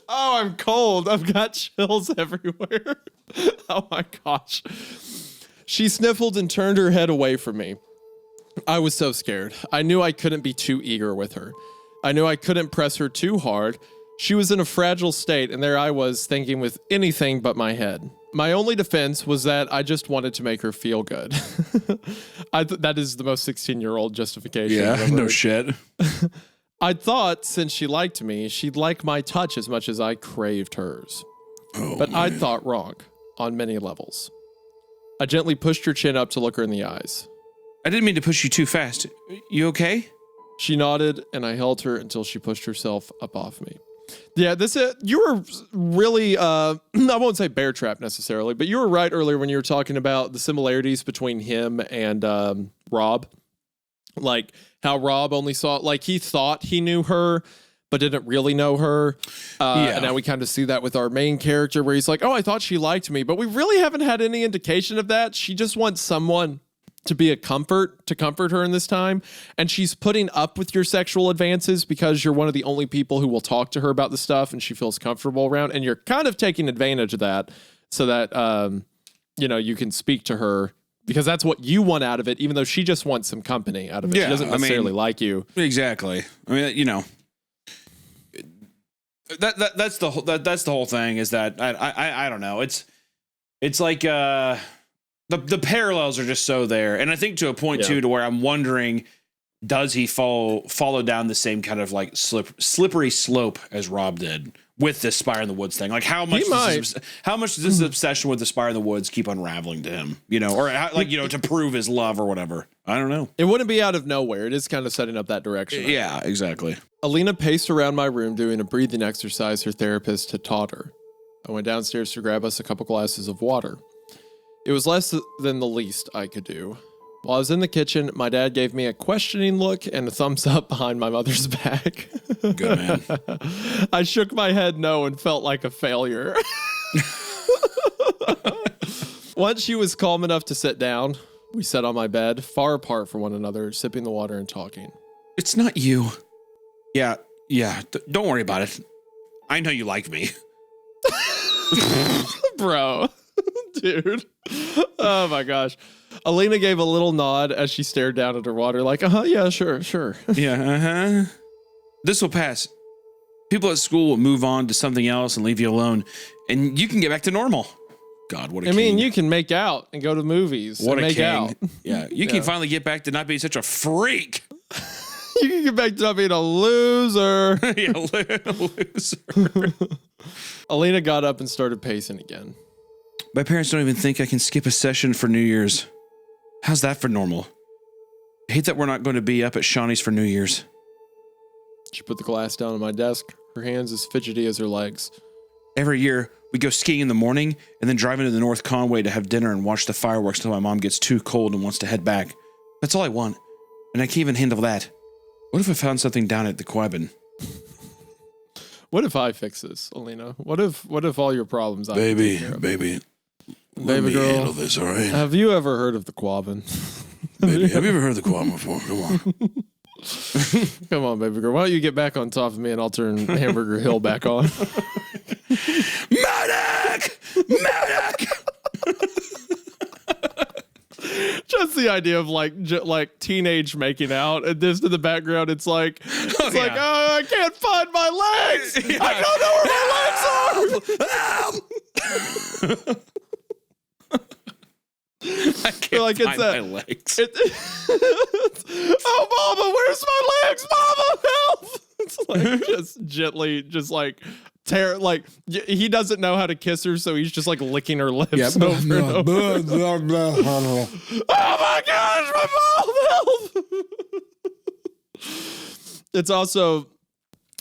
Oh, I'm cold. I've got chills everywhere. Oh my gosh. She sniffled and turned her head away from me. I was so scared. I knew I couldn't be too eager with her. I knew I couldn't press her too hard. She was in a fragile state, and there I was thinking with anything but my head. My only defense was that I just wanted to make her feel good. That is the most 16-year-old justification. Yeah, no shit. I thought since she liked me, she'd like my touch as much as I craved hers. But I'd thought wrong on many levels. I gently pushed her chin up to look her in the eyes. I didn't mean to push you too fast. You okay? She nodded, and I held her until she pushed herself up off me. Yeah, you were really, I won't say bear trap necessarily, but you were right earlier when you were talking about the similarities between him and Rob. Like how Rob only saw, like he thought he knew her, but didn't really know her. And now we kind of see that with our main character where he's like, oh, I thought she liked me, but we really haven't had any indication of that. She just wants someone to be a comfort, to comfort her in this time. And she's putting up with your sexual advances because you're one of the only people who will talk to her about the stuff and she feels comfortable around. And you're kind of taking advantage of that so that, you can speak to her because that's what you want out of it, even though she just wants some company out of it. Yeah, she doesn't necessarily like you. Exactly. I mean, that's the whole thing is that I don't know. It's like the parallels are just so there, and I think to a point too, to where I'm wondering, does he follow down the same kind of like slippery slope as Rob did with this Spire in the Woods thing? Like how much does this obsession with the Spire in the Woods keep unraveling to him? Or to prove his love or whatever. I don't know. It wouldn't be out of nowhere. It is kind of setting up that direction. Yeah, exactly. Alina paced around my room doing a breathing exercise her therapist had taught her. I went downstairs to grab us a couple glasses of water. It was less than the least I could do. While I was in the kitchen, my dad gave me a questioning look and a thumbs up behind my mother's back. Good man. I shook my head no and felt like a failure. Once she was calm enough to sit down, we sat on my bed, far apart from one another, sipping the water and talking. It's not you. Yeah. Don't worry about it. I know you like me. Bro. Dude. Oh my gosh. Alina gave a little nod as she stared down at her water like, yeah, sure. Yeah, This will pass. People at school will move on to something else and leave you alone, and you can get back to normal. God, what a king. I mean, you can make out and go to movies. What and a make king. out. Yeah, you can finally get back to not being such a freak. You can get back to not being a loser. Yeah, loser. Alina got up and started pacing again. My parents don't even think I can skip a session for New Year's. How's that for normal? I hate that we're not going to be up at Shawnee's for New Year's. She put the glass down on my desk, her hands as fidgety as her legs. Every year, we go skiing in the morning and then drive into the North Conway to have dinner and watch the fireworks until my mom gets too cold and wants to head back. That's all I want. And I can't even handle that. What if I found something down at the Quabbin? What if I fix this, Alina? What if all your problems Baby, let me girl, handle this, all right? Have you ever heard of the Quabbin? Baby, have you ever heard the Quabbin before? Come on. Come on, baby girl. Why don't you get back on top of me and I'll turn Hamburger Hill back on. Medic! Just the idea of like teenage making out, and this in the background, it's like, I can't find my legs. Yeah. I don't know where my legs are. I can't find my legs. Oh, Mama, where's my legs? Mama, help! It's like just gently, just like he doesn't know how to kiss her, so he's just like licking her lips over and over. Oh my gosh, my mom, help! It's also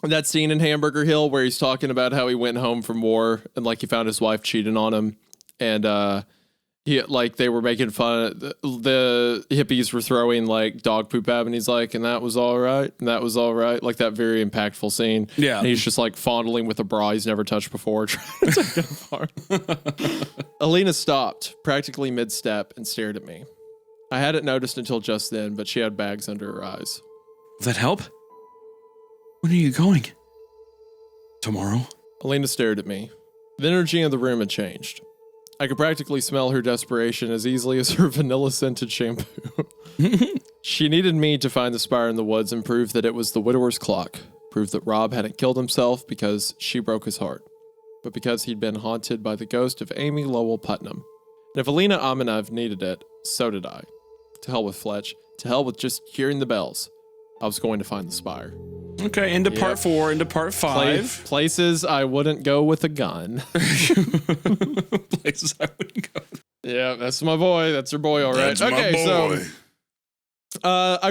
that scene in Hamburger Hill where he's talking about how he went home from war and like he found his wife cheating on him, and they were making fun. The hippies were throwing like dog poop at him, and he's like, and that was all right. Like that very impactful scene. Yeah. And he's just like fondling with a bra he's never touched before, trying to take it apart. Alina stopped practically mid-step and stared at me. I hadn't noticed until just then, but she had bags under her eyes. Will that help? When are you going? Tomorrow. Alina stared at me. The energy in the room had changed. I could practically smell her desperation as easily as her vanilla-scented shampoo. She needed me to find the Spire in the woods and prove that it was the widower's clock. Prove that Rob hadn't killed himself because she broke his heart, but because he'd been haunted by the ghost of Amy Lowell Putnam. And if Alina Aminov needed it, so did I. To hell with Fletch. To hell with just hearing the bells. I was going to find the Spire. Okay, into part 4, into part 5. Places I wouldn't go with a gun. Places I wouldn't go. Yeah, that's my boy. That's her boy, all right. That's my boy. So I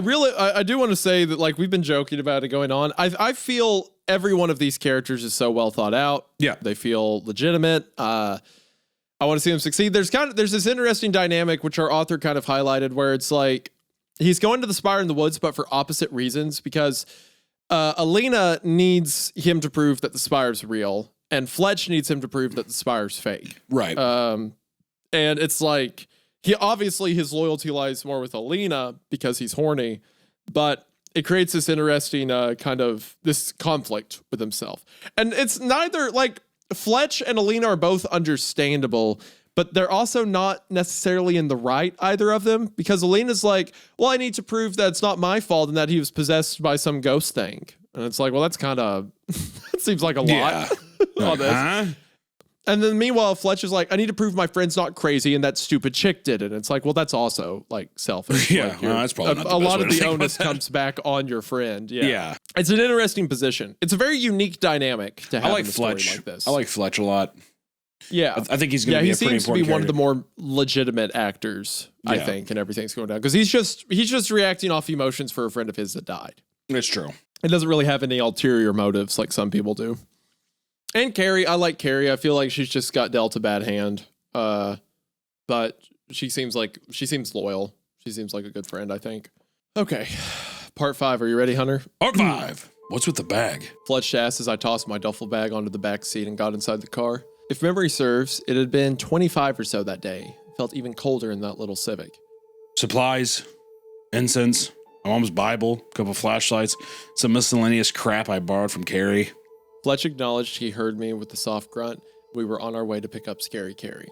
do want to say that like we've been joking about it going on. I feel every one of these characters is so well thought out. Yeah, they feel legitimate. I want to see them succeed. There's this interesting dynamic which our author kind of highlighted where it's like he's going to the Spire in the woods, but for opposite reasons, because Alina needs him to prove that the Spire's real, and Fletch needs him to prove that the Spire's fake. Right. And it's like his loyalty lies more with Alina because he's horny, but it creates this interesting kind of this conflict with himself. And it's neither like Fletch and Alina are both understandable, but they're also not necessarily in the right, either of them, because Alina's like, well, I need to prove that it's not my fault and that he was possessed by some ghost thing. And it's like, well, that's kind of, that seems like a lot on this. Huh? And then meanwhile, Fletch is like, I need to prove my friend's not crazy and that stupid chick did it. And it's like, well, that's also like selfish. Yeah, Like, well, that's probably not a the best lot way of to the think about onus that. comes back on your friend. Yeah. Yeah. It's an interesting position. It's a very unique dynamic to have I like in a story Fletch. like this. I like Fletch a lot. Yeah. I think he's going to be he a pretty seems to be important one of the character. more legitimate actors, I Yeah. think, and everything's going down. Because he's just reacting off emotions for a friend of his that died. It's true. It doesn't really have any ulterior motives like some people do. And Carrie, I like Carrie. I feel like she's just got dealt a bad hand. But she seems loyal. She seems like a good friend, I think. Okay. Part 5. Are you ready, Hunter? Part 5. What's with the bag? Fletch asked as I tossed my duffel bag onto the back seat and got inside the car. If memory serves, it had been 25 or so that day. It felt even colder in that little Civic. Supplies, incense, my mom's Bible, a couple flashlights, some miscellaneous crap I borrowed from Carrie. Fletch acknowledged he heard me with a soft grunt. We were on our way to pick up Scary Carrie.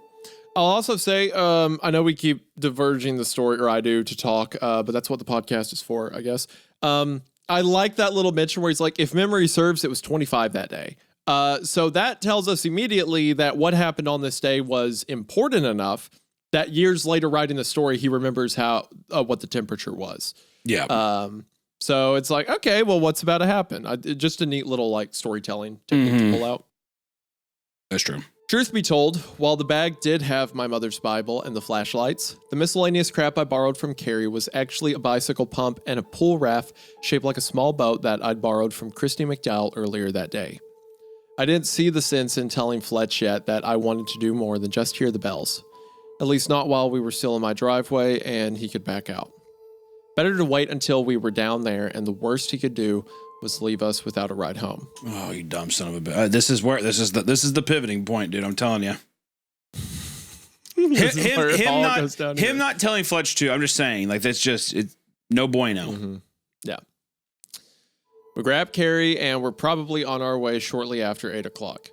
I'll also say, I know we keep diverging the story, or I do, to talk, but that's what the podcast is for, I guess. I like that little mention where he's like, if memory serves, it was 25 that day. So that tells us immediately that what happened on this day was important enough that years later writing the story, he remembers how what the temperature was. Yeah. So it's like, okay, well, what's about to happen? Just a neat little like storytelling technique to pull out. That's true. Truth be told, while the bag did have my mother's Bible and the flashlights, the miscellaneous crap I borrowed from Carrie was actually a bicycle pump and a pool raft shaped like a small boat that I'd borrowed from Christy McDowell earlier that day. I didn't see the sense in telling Fletch yet that I wanted to do more than just hear the bells. At least not while we were still in my driveway and he could back out. Better to wait until we were down there, and the worst he could do was leave us without a ride home. Oh, you dumb son of a bitch. This is the pivoting point, dude. I'm telling you. him not telling Fletch to. I'm just saying, like, that's just no bueno. Mm-hmm. Yeah. We grabbed Carrie and we're probably on our way shortly after 8 o'clock.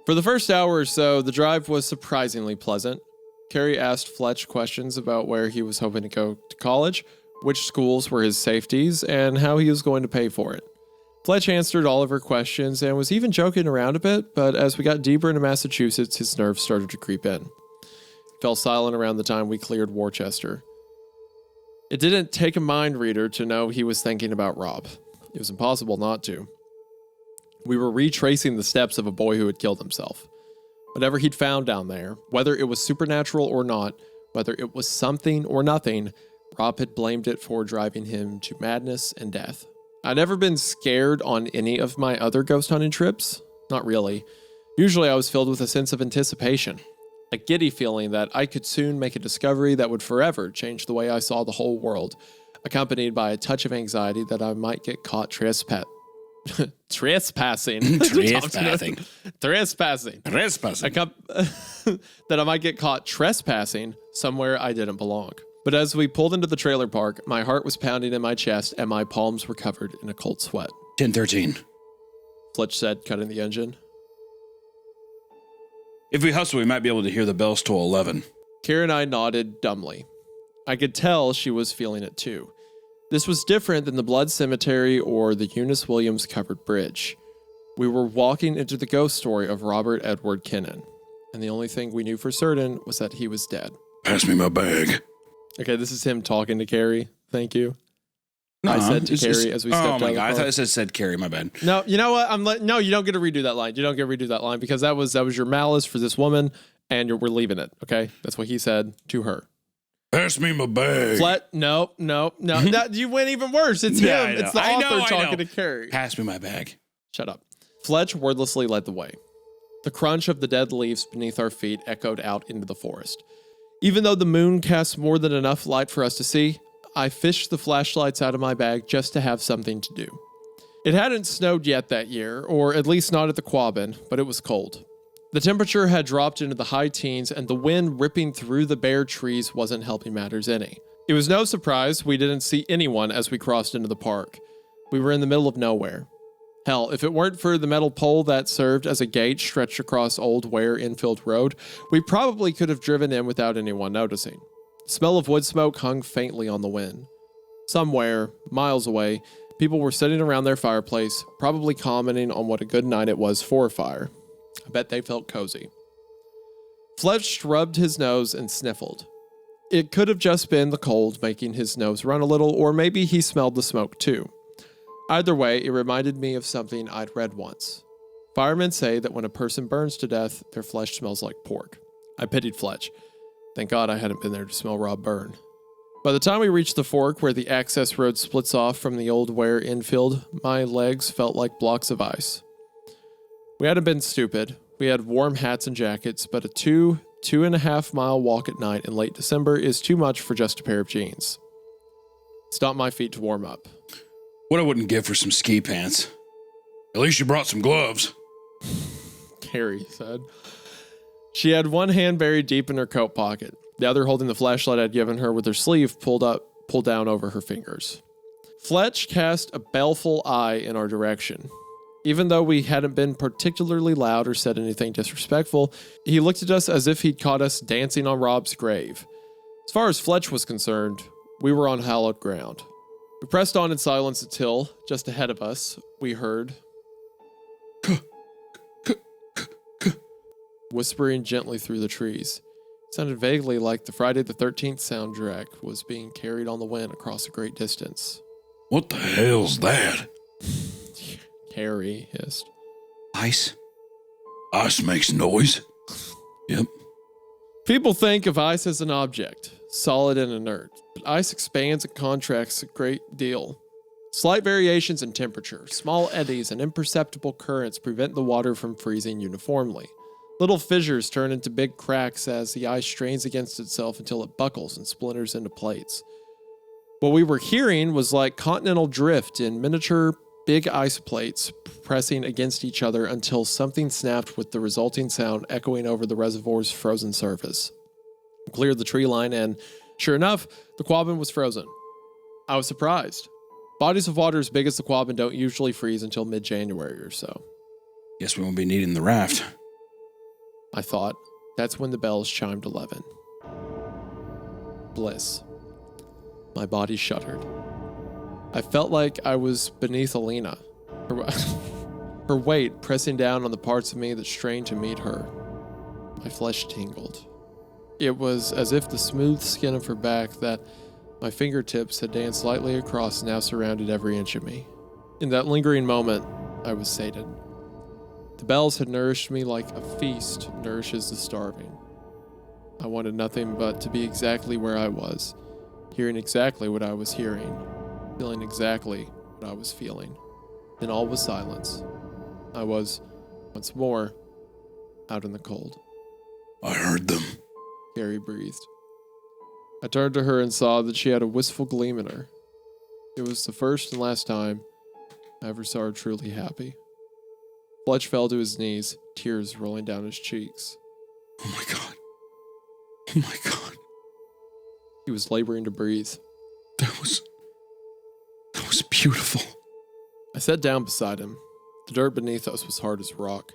For the first hour or so, the drive was surprisingly pleasant. Carrie asked Fletch questions about where he was hoping to go to college, which schools were his safeties, and how he was going to pay for it. Fletch answered all of her questions and was even joking around a bit, but as we got deeper into Massachusetts, his nerves started to creep in. He fell silent around the time we cleared Worcester. It didn't take a mind reader to know he was thinking about Rob. It was impossible not to. We were retracing the steps of a boy who had killed himself. Whatever he'd found down there, whether it was supernatural or not, whether it was something or nothing, Rob had blamed it for driving him to madness and death. I'd never been scared on any of my other ghost hunting trips. Not really. Usually I was filled with a sense of anticipation, a giddy feeling that I could soon make a discovery that would forever change the way I saw the whole world, accompanied by a touch of anxiety that I might get caught trespassing. Trespassing. That I might get caught trespassing somewhere I didn't belong. But as we pulled into the trailer park, my heart was pounding in my chest and my palms were covered in a cold sweat. 10:13. Fletch said, cutting the engine. If we hustle, we might be able to hear the bells till 11. Kara and I nodded dumbly. I could tell she was feeling it too. This was different than the Blood Cemetery or the Eunice Williams covered bridge. We were walking into the ghost story of Robert Edward Kennan, and the only thing we knew for certain was that he was dead. Pass me my bag. Okay, this is him talking to Carrie. Thank you. I said to Carrie as we stepped out of the car. I thought it said Carrie, my bad. No, you know what? No, you don't get to redo that line. You don't get to redo that line because that was your malice for this woman, and we're leaving it. Okay, that's what he said to her. Pass me my bag. No. You went even worse. It's Yeah, him. It's the author talking to Carrie. Pass me my bag. Shut up. Fletch wordlessly led the way. The crunch of the dead leaves beneath our feet echoed out into the forest. Even though the moon cast more than enough light for us to see, I fished the flashlights out of my bag just to have something to do. It hadn't snowed yet that year, or at least not at the Quabbin, but it was cold. The temperature had dropped into the high teens, and the wind ripping through the bare trees wasn't helping matters any. It was no surprise we didn't see anyone as we crossed into the park. We were in the middle of nowhere. Hell, if it weren't for the metal pole that served as a gate stretched across Old Ware Infield Road, we probably could have driven in without anyone noticing. The smell of wood smoke hung faintly on the wind. Somewhere, miles away, people were sitting around their fireplace, probably commenting on what a good night it was for a fire. I bet they felt cozy. Fletch rubbed his nose and sniffled. It could have just been the cold making his nose run a little, or maybe he smelled the smoke too. Either way, it reminded me of something I'd read once. Firemen say that when a person burns to death, their flesh smells like pork. I pitied Fletch. Thank God I hadn't been there to smell Rob burn. By the time we reached the fork where the access road splits off from the Old Ware infield, my legs felt like blocks of ice. We hadn't been stupid. We had warm hats and jackets, but a 2.5 mile walk at night in late December is too much for just a pair of jeans. Stomped my feet to warm up. What I wouldn't give for some ski pants. At least you brought some gloves. Carrie said. She had one hand buried deep in her coat pocket, the other holding the flashlight I'd given her with her sleeve pulled down over her fingers. Fletch cast a baleful eye in our direction. Even though we hadn't been particularly loud or said anything disrespectful, he looked at us as if he'd caught us dancing on Rob's grave. As far as Fletch was concerned, we were on hallowed ground. We pressed on in silence until, just ahead of us, we heard whispering gently through the trees. It sounded vaguely like the Friday the 13th soundtrack was being carried on the wind across a great distance. What the hell's that? Carrie hissed. Ice? Ice makes noise. Yep. People think of ice as an object, solid and inert, but ice expands and contracts a great deal. Slight variations in temperature, small eddies, and imperceptible currents prevent the water from freezing uniformly. Little fissures turn into big cracks as the ice strains against itself until it buckles and splinters into plates. What we were hearing was like continental drift in miniature big ice plates pressing against each other until something snapped with the resulting sound echoing over the reservoir's frozen surface. We cleared the tree line and, sure enough, the Quabbin was frozen. I was surprised. Bodies of water as big as the Quabbin don't usually freeze until mid-January or so. Guess we won't be needing the raft. I thought. That's when the bells chimed 11. Bliss. My body shuddered. I felt like I was beneath Alina, her weight pressing down on the parts of me that strained to meet her. My flesh tingled. It was as if the smooth skin of her back that my fingertips had danced lightly across now surrounded every inch of me. In that lingering moment, I was sated. The bells had nourished me like a feast nourishes the starving. I wanted nothing but to be exactly where I was, hearing exactly what I was hearing, feeling exactly what I was feeling. Then all was silence. I was, once more, out in the cold. I heard them. Carrie breathed. I turned to her and saw that she had a wistful gleam in her. It was the first and last time I ever saw her truly happy. Fletch fell to his knees, tears rolling down his cheeks. Oh my God. Oh my God. He was laboring to breathe. That was beautiful. I sat down beside him. The dirt beneath us was hard as rock.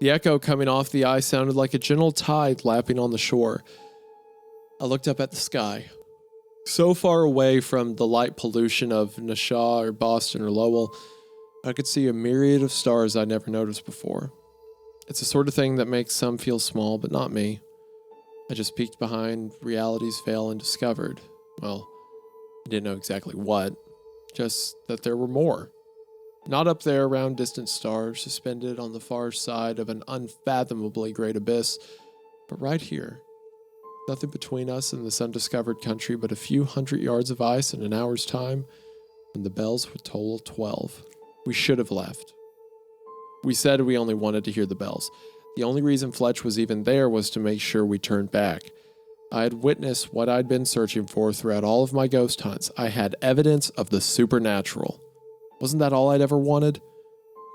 The echo coming off the ice sounded like a gentle tide lapping on the shore. I looked up at the sky. So far away from the light pollution of Nashaw or Boston or Lowell, I could see a myriad of stars I'd never noticed before. It's the sort of thing that makes some feel small, but not me. I just peeked behind reality's veil and discovered, well, I didn't know exactly what, just that there were more. Not up there around distant stars, suspended on the far side of an unfathomably great abyss, but right here. Nothing between us and this undiscovered country but a few hundred yards of ice in an hour's time, when the bells would toll 12. We should have left. We said we only wanted to hear the bells. The only reason Fletch was even there was to make sure we turned back. I had witnessed what I'd been searching for throughout all of my ghost hunts. I had evidence of the supernatural. Wasn't that all I'd ever wanted?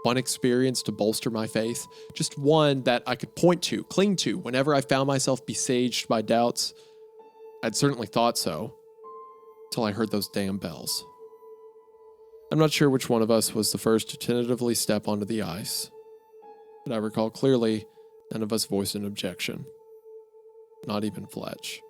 one experience to bolster my faith, just one that I could point to, cling to, whenever I found myself besieged by doubts. I'd certainly thought so, till I heard those damn bells. I'm not sure which one of us was the first to tentatively step onto the ice, but I recall clearly none of us voiced an objection. Not even Fletch.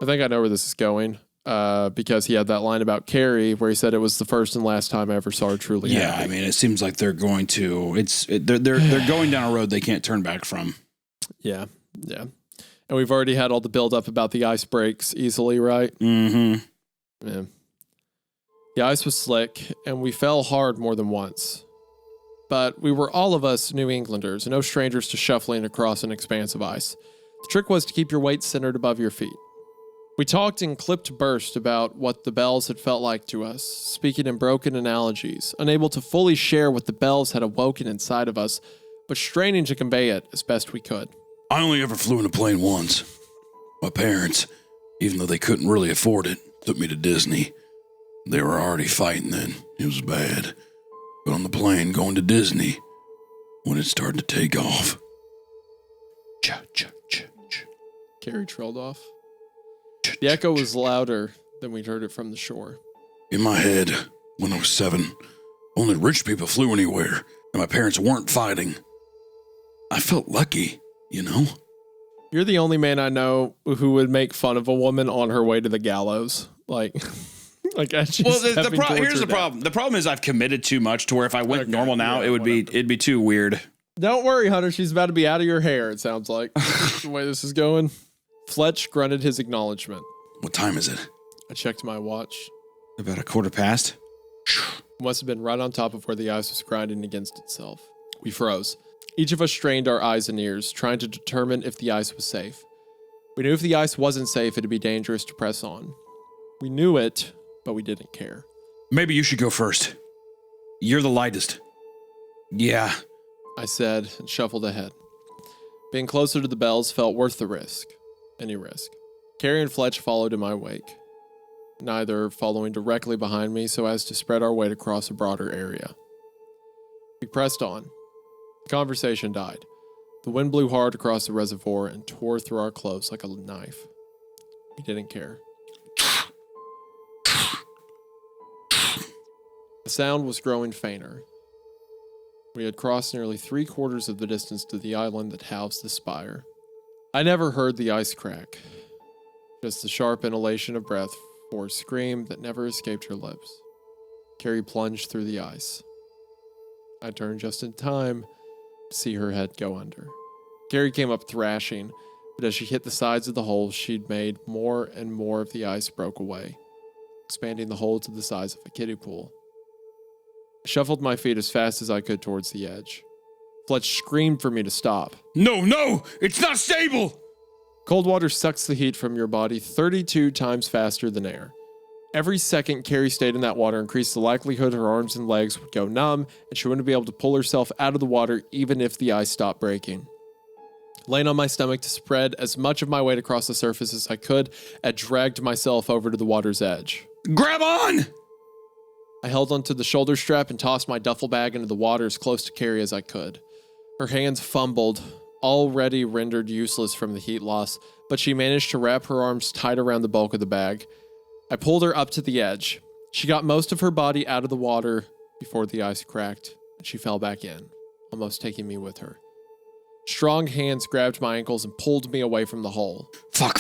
I think I know where this is going, because he had that line about Carrie where he said it was the first and last time I ever saw her truly happy. I mean, it seems like they're going to. They're going down a road they can't turn back from. Yeah. And we've already had all the build-up about the ice breaks easily, right? Mm-hmm. Yeah. The ice was slick, and we fell hard more than once. But we were all of us New Englanders, no strangers to shuffling across an expanse of ice. The trick was to keep your weight centered above your feet. We talked in clipped bursts about what the bells had felt like to us, speaking in broken analogies, unable to fully share what the bells had awoken inside of us, but straining to convey it as best we could. I only ever flew in a plane once. My parents, even though they couldn't really afford it, took me to Disney. They were already fighting then. It was bad. But on the plane going to Disney, when it started to take off. Carrie trailed off. The echo was louder than we'd heard it from the shore. In my head, when I was 7, only rich people flew anywhere, and my parents weren't fighting. I felt lucky, you know? You're the only man I know who would make fun of a woman on her way to the gallows. Like as she's Well, death. here's the problem. The problem is I've committed too much to where if I went normal now, it'd be too weird. Don't worry, Hunter. She's about to be out of your hair, it sounds like. The way this is going. Fletch grunted his acknowledgement. What time is it? I checked my watch. About a quarter past. It must have been right on top of where the ice was grinding against itself. We froze. Each of us strained our eyes and ears, trying to determine if the ice was safe. We knew if the ice wasn't safe, it'd be dangerous to press on. We knew it, but we didn't care. Maybe you should go first. You're the lightest. Yeah. I said and shuffled ahead. Being closer to the bells felt worth the risk. Any risk. Carrie and Fletch followed in my wake, neither following directly behind me so as to spread our weight across a broader area. We pressed on. The conversation died. The wind blew hard across the reservoir and tore through our clothes like a knife. We didn't care. The sound was growing fainter. We had crossed nearly 3/4 of the distance to the island that housed the Spire. I never heard the ice crack, just the sharp inhalation of breath for a scream that never escaped her lips. Carrie plunged through the ice. I turned just in time to see her head go under. Carrie came up thrashing, but as she hit the sides of the hole she'd made, more and more of the ice broke away, expanding the hole to the size of a kiddie pool. I shuffled my feet as fast as I could towards the edge. Fletch screamed for me to stop. No, it's not stable! Cold water sucks the heat from your body 32 times faster than air. Every second Carrie stayed in that water increased the likelihood her arms and legs would go numb, and she wouldn't be able to pull herself out of the water even if the ice stopped breaking. Laying on my stomach to spread as much of my weight across the surface as I could, I dragged myself over to the water's edge. Grab on! I held onto the shoulder strap and tossed my duffel bag into the water as close to Carrie as I could. Her hands fumbled, already rendered useless from the heat loss, but she managed to wrap her arms tight around the bulk of the bag. I pulled her up to the edge. She got most of her body out of the water before the ice cracked, and she fell back in, almost taking me with her. Strong hands grabbed my ankles and pulled me away from the hole. Fuck!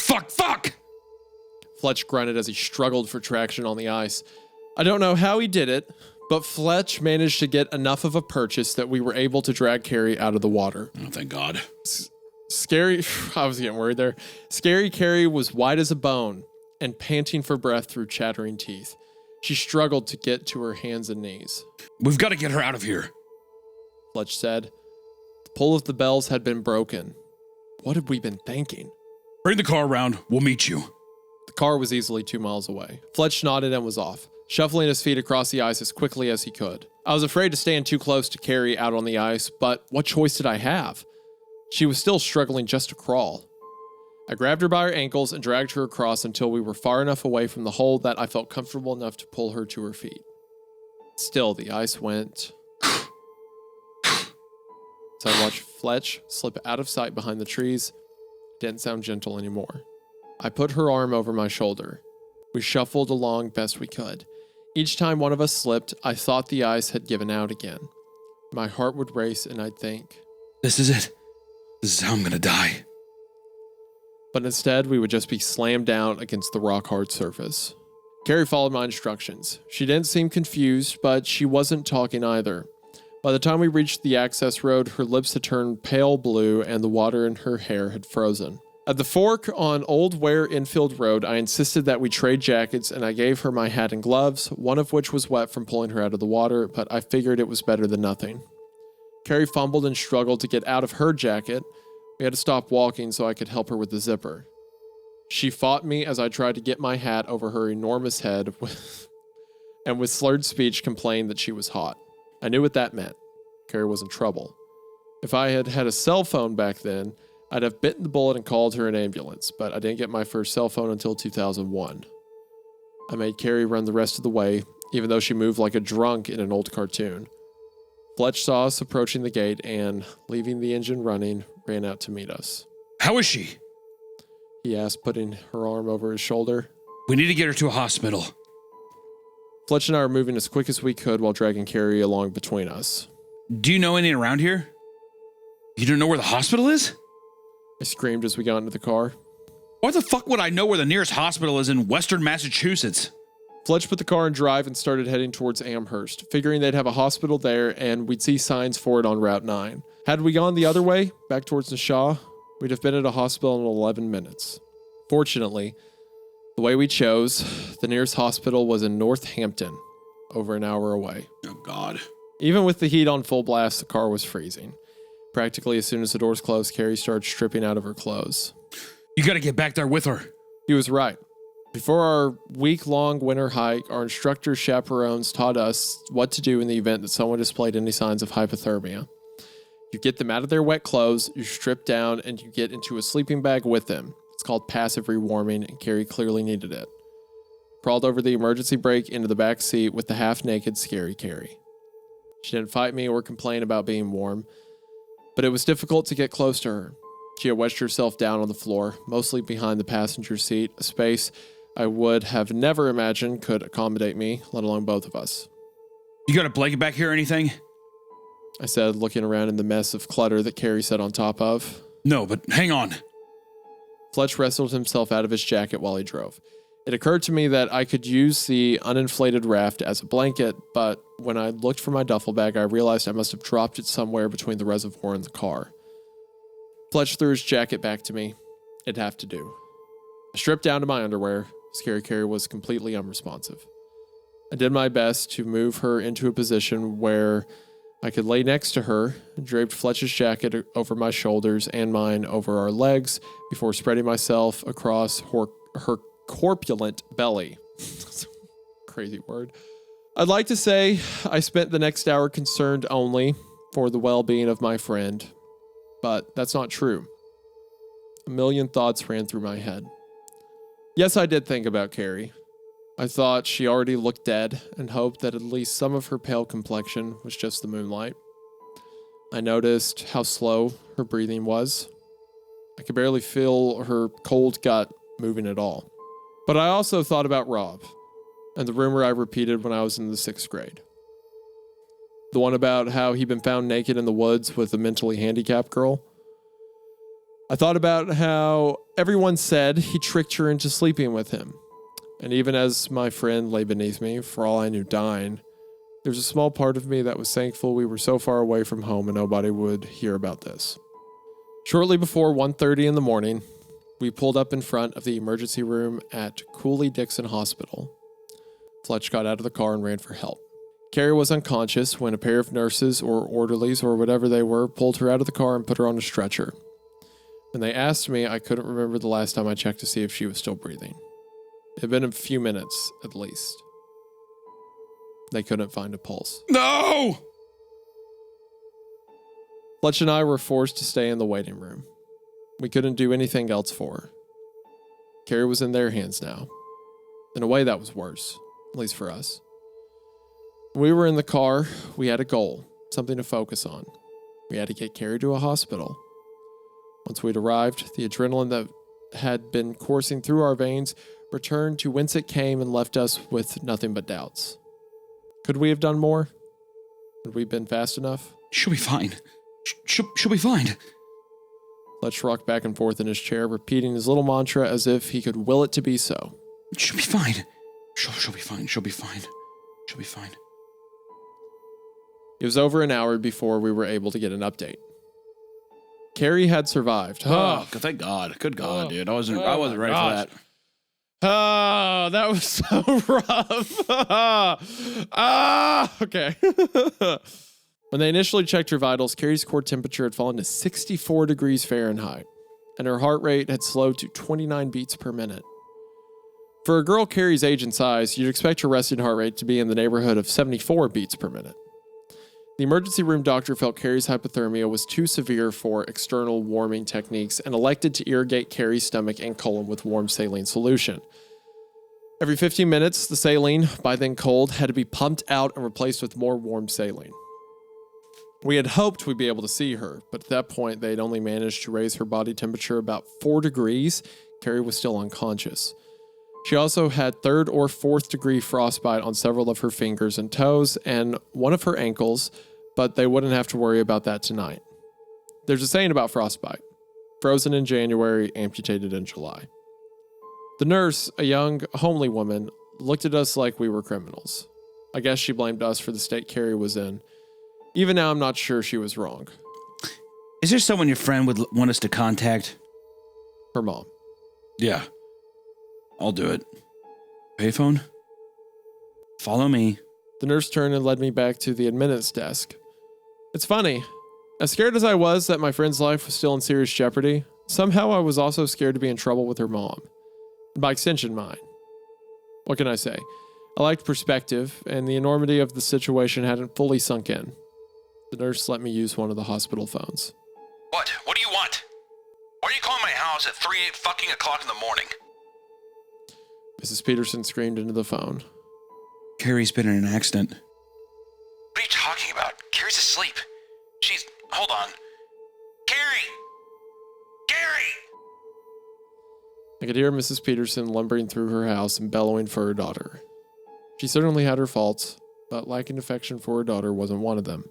Fletch grunted as he struggled for traction on the ice. I don't know how he did it, but Fletch managed to get enough of a purchase that we were able to drag Carrie out of the water. Oh, thank God. Scary, I was getting worried there. Scary Carrie was white as a bone and panting for breath through chattering teeth. She struggled to get to her hands and knees. We've got to get her out of here, Fletch said. The pull of the bells had been broken. What had we been thinking? Bring the car around. We'll meet you. The car was easily 2 miles away. Fletch nodded and was off, shuffling his feet across the ice as quickly as he could. I was afraid to stand too close to Carrie out on the ice, but what choice did I have? She was still struggling just to crawl. I grabbed her by her ankles and dragged her across until we were far enough away from the hole that I felt comfortable enough to pull her to her feet. Still, the ice went So I watched Fletch slip out of sight behind the trees. Didn't sound gentle anymore. I put her arm over my shoulder. We shuffled along best we could. Each time one of us slipped, I thought the ice had given out again. My heart would race and I'd think, This is it. This is how I'm gonna die. but instead we would just be slammed down against the rock-hard surface. Carrie followed my instructions. She didn't seem confused, but she wasn't talking either. By the time we reached the access road, her lips had turned pale blue and the water in her hair had frozen. At the fork on Old Ware Infield Road, I insisted that we trade jackets and I gave her my hat and gloves, one of which was wet from pulling her out of the water, but I figured it was better than nothing. Carrie fumbled and struggled to get out of her jacket. We had to stop walking so I could help her with the zipper. She fought me as I tried to get my hat over her enormous head and with slurred speech complained that she was hot. I knew what that meant. Carrie was in trouble. If I had had a cell phone back then, I'd have bitten the bullet and called her an ambulance, but I didn't get my first cell phone until 2001. I made Carrie run the rest of the way, even though she moved like a drunk in an old cartoon. Fletch saw us approaching the gate and, leaving the engine running, ran out to meet us. How is she? He asked, putting her arm over his shoulder. We need to get her to a hospital. Fletch and I were moving as quick as we could while dragging Carrie along between us. Do you know anything around here? You don't know where the hospital is? I screamed as we got into the car. Why the fuck would I know where the nearest hospital is in Western Massachusetts? Fletch put the car in drive and started heading towards Amherst, figuring they'd have a hospital there and we'd see signs for it on Route 9. Had we gone the other way, back towards Shaw, we'd have been at a hospital in 11 minutes. Fortunately, the way we chose, the nearest hospital was in Northampton, over an hour away. Oh, God. Even with the heat on full blast, the car was freezing. Practically as soon as the doors closed, Carrie started stripping out of her clothes. You gotta get back there with her. He was right. Before our week-long winter hike, our instructor chaperones taught us what to do in the event that someone displayed any signs of hypothermia. You get them out of their wet clothes, you strip down, and you get into a sleeping bag with them. It's called passive rewarming, and Carrie clearly needed it. Crawled over the emergency brake into the back seat with the half-naked, scary Carrie. She didn't fight me or complain about being warm, but it was difficult to get close to her. She had wedged herself down on the floor, mostly behind the passenger seat, a space I would have never imagined could accommodate me, let alone both of us. You got a blanket back here or anything? I said, looking around in the mess of clutter that Carrie sat on top of. No, but hang on. Fletch wrestled himself out of his jacket while he drove. It occurred to me that I could use the uninflated raft as a blanket, but when I looked for my duffel bag, I realized I must have dropped it somewhere between the reservoir and the car. Fletch threw his jacket back to me. It'd have to do. I stripped down to my underwear. Scary Carrie was completely unresponsive. I did my best to move her into a position where I could lay next to her, draped Fletch's jacket over my shoulders and mine over our legs before spreading myself across her corpulent belly. Crazy word. I'd like to say I spent the next hour concerned only for the well-being of my friend, but that's not true. A million thoughts ran through my head. Yes, I did think about Carrie. I thought she already looked dead and hoped that at least some of her pale complexion was just the moonlight. I noticed how slow her breathing was. I could barely feel her cold gut moving at all. But I also thought about Rob and the rumor I repeated when I was in the 6th grade. The one about how he'd been found naked in the woods with a mentally handicapped girl. I thought about how everyone said he tricked her into sleeping with him. And even as my friend lay beneath me, for all I knew dying, there's a small part of me that was thankful we were so far away from home and nobody would hear about this. Shortly before 1:30 in the morning, we pulled up in front of the emergency room at Cooley-Dixon Hospital. Fletch got out of the car and ran for help. Carrie was unconscious when a pair of nurses or orderlies or whatever they were pulled her out of the car and put her on a stretcher. When they asked me, I couldn't remember the last time I checked to see if she was still breathing. It had been a few minutes, at least. They couldn't find a pulse. No! Fletch and I were forced to stay in the waiting room. We couldn't do anything else for her. Carrie was in their hands now. In a way, that was worse, at least for us. When we were in the car, we had a goal, something to focus on. We had to get Carrie to a hospital. Once we'd arrived, the adrenaline that had been coursing through our veins returned to whence it came and left us with nothing but doubts. Could we have done more? Had we been fast enough? She'll be fine. She'll be fine. Fletch rocked back and forth in his chair, repeating his little mantra as if he could will it to be so. She'll be fine. She'll be fine. She'll be fine. She'll be fine. It was over an hour before we were able to get an update. Carrie had survived. Oh, thank God. Good God, dude. I wasn't ready for that. Oh, that was so rough. Okay. When they initially checked her vitals, Carrie's core temperature had fallen to 64 degrees Fahrenheit, and her heart rate had slowed to 29 beats per minute. For a girl Carrie's age and size, you'd expect her resting heart rate to be in the neighborhood of 74 beats per minute. The emergency room doctor felt Carrie's hypothermia was too severe for external warming techniques and elected to irrigate Carrie's stomach and colon with warm saline solution. Every 15 minutes, the saline, by then cold, had to be pumped out and replaced with more warm saline. We had hoped we'd be able to see her, but at that point, they'd only managed to raise her body temperature about 4 degrees. Carrie was still unconscious. She also had 3rd or 4th degree frostbite on several of her fingers and toes and one of her ankles, but they wouldn't have to worry about that tonight. There's a saying about frostbite: frozen in January, amputated in July. The nurse, a young, homely woman, looked at us like we were criminals. I guess she blamed us for the state Carrie was in. Even now, I'm not sure she was wrong. Is there someone your friend would want us to contact? Her mom. Yeah. I'll do it. Payphone? Follow me. The nurse turned and led me back to the admittance desk. It's funny. As scared as I was that my friend's life was still in serious jeopardy, somehow I was also scared to be in trouble with her mom. And by extension, mine. What can I say? I lacked perspective, and the enormity of the situation hadn't fully sunk in. The nurse let me use one of the hospital phones. What? What do you want? Why are you calling my house at 3 fucking o'clock in the morning? Mrs. Peterson screamed into the phone. Carrie's been in an accident. What are you talking about? Carrie's asleep. Hold on. Carrie! Carrie! I could hear Mrs. Peterson lumbering through her house and bellowing for her daughter. She certainly had her faults, but lacking affection for her daughter wasn't one of them.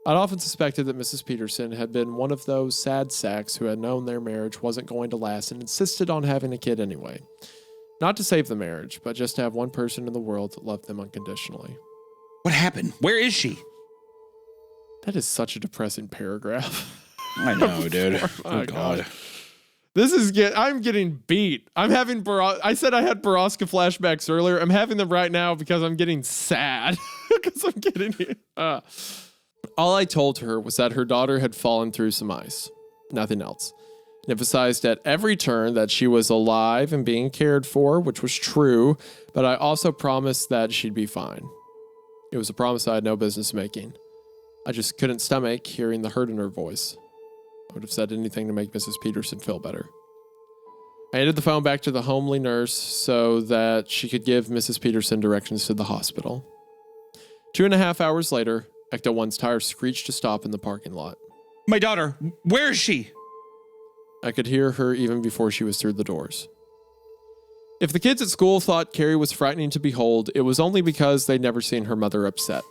I'd often suspected that Mrs. Peterson had been one of those sad sacks who had known their marriage wasn't going to last and insisted on having a kid anyway. Not to save the marriage, but just to have one person in the world that loved them unconditionally. What happened? Where is she? That is such a depressing paragraph. I know, dude. Oh, God. I'm getting beat. I'm having, I said I had Boroska flashbacks earlier. I'm having them right now because I'm getting sad. Because I'm getting, all I told her was that her daughter had fallen through some ice. Nothing else. And emphasized at every turn that she was alive and being cared for, which was true, but I also promised that she'd be fine. It was a promise I had no business making. I just couldn't stomach hearing the hurt in her voice. I would have said anything to make Mrs. Peterson feel better. I handed the phone back to the homely nurse so that she could give Mrs. Peterson directions to the hospital. 2.5 hours later, Ecto 1's tires screeched to stop in the parking lot. My daughter, where is she? I could hear her even before she was through the doors. If the kids at school thought Carrie was frightening to behold, it was only because they'd never seen her mother upset.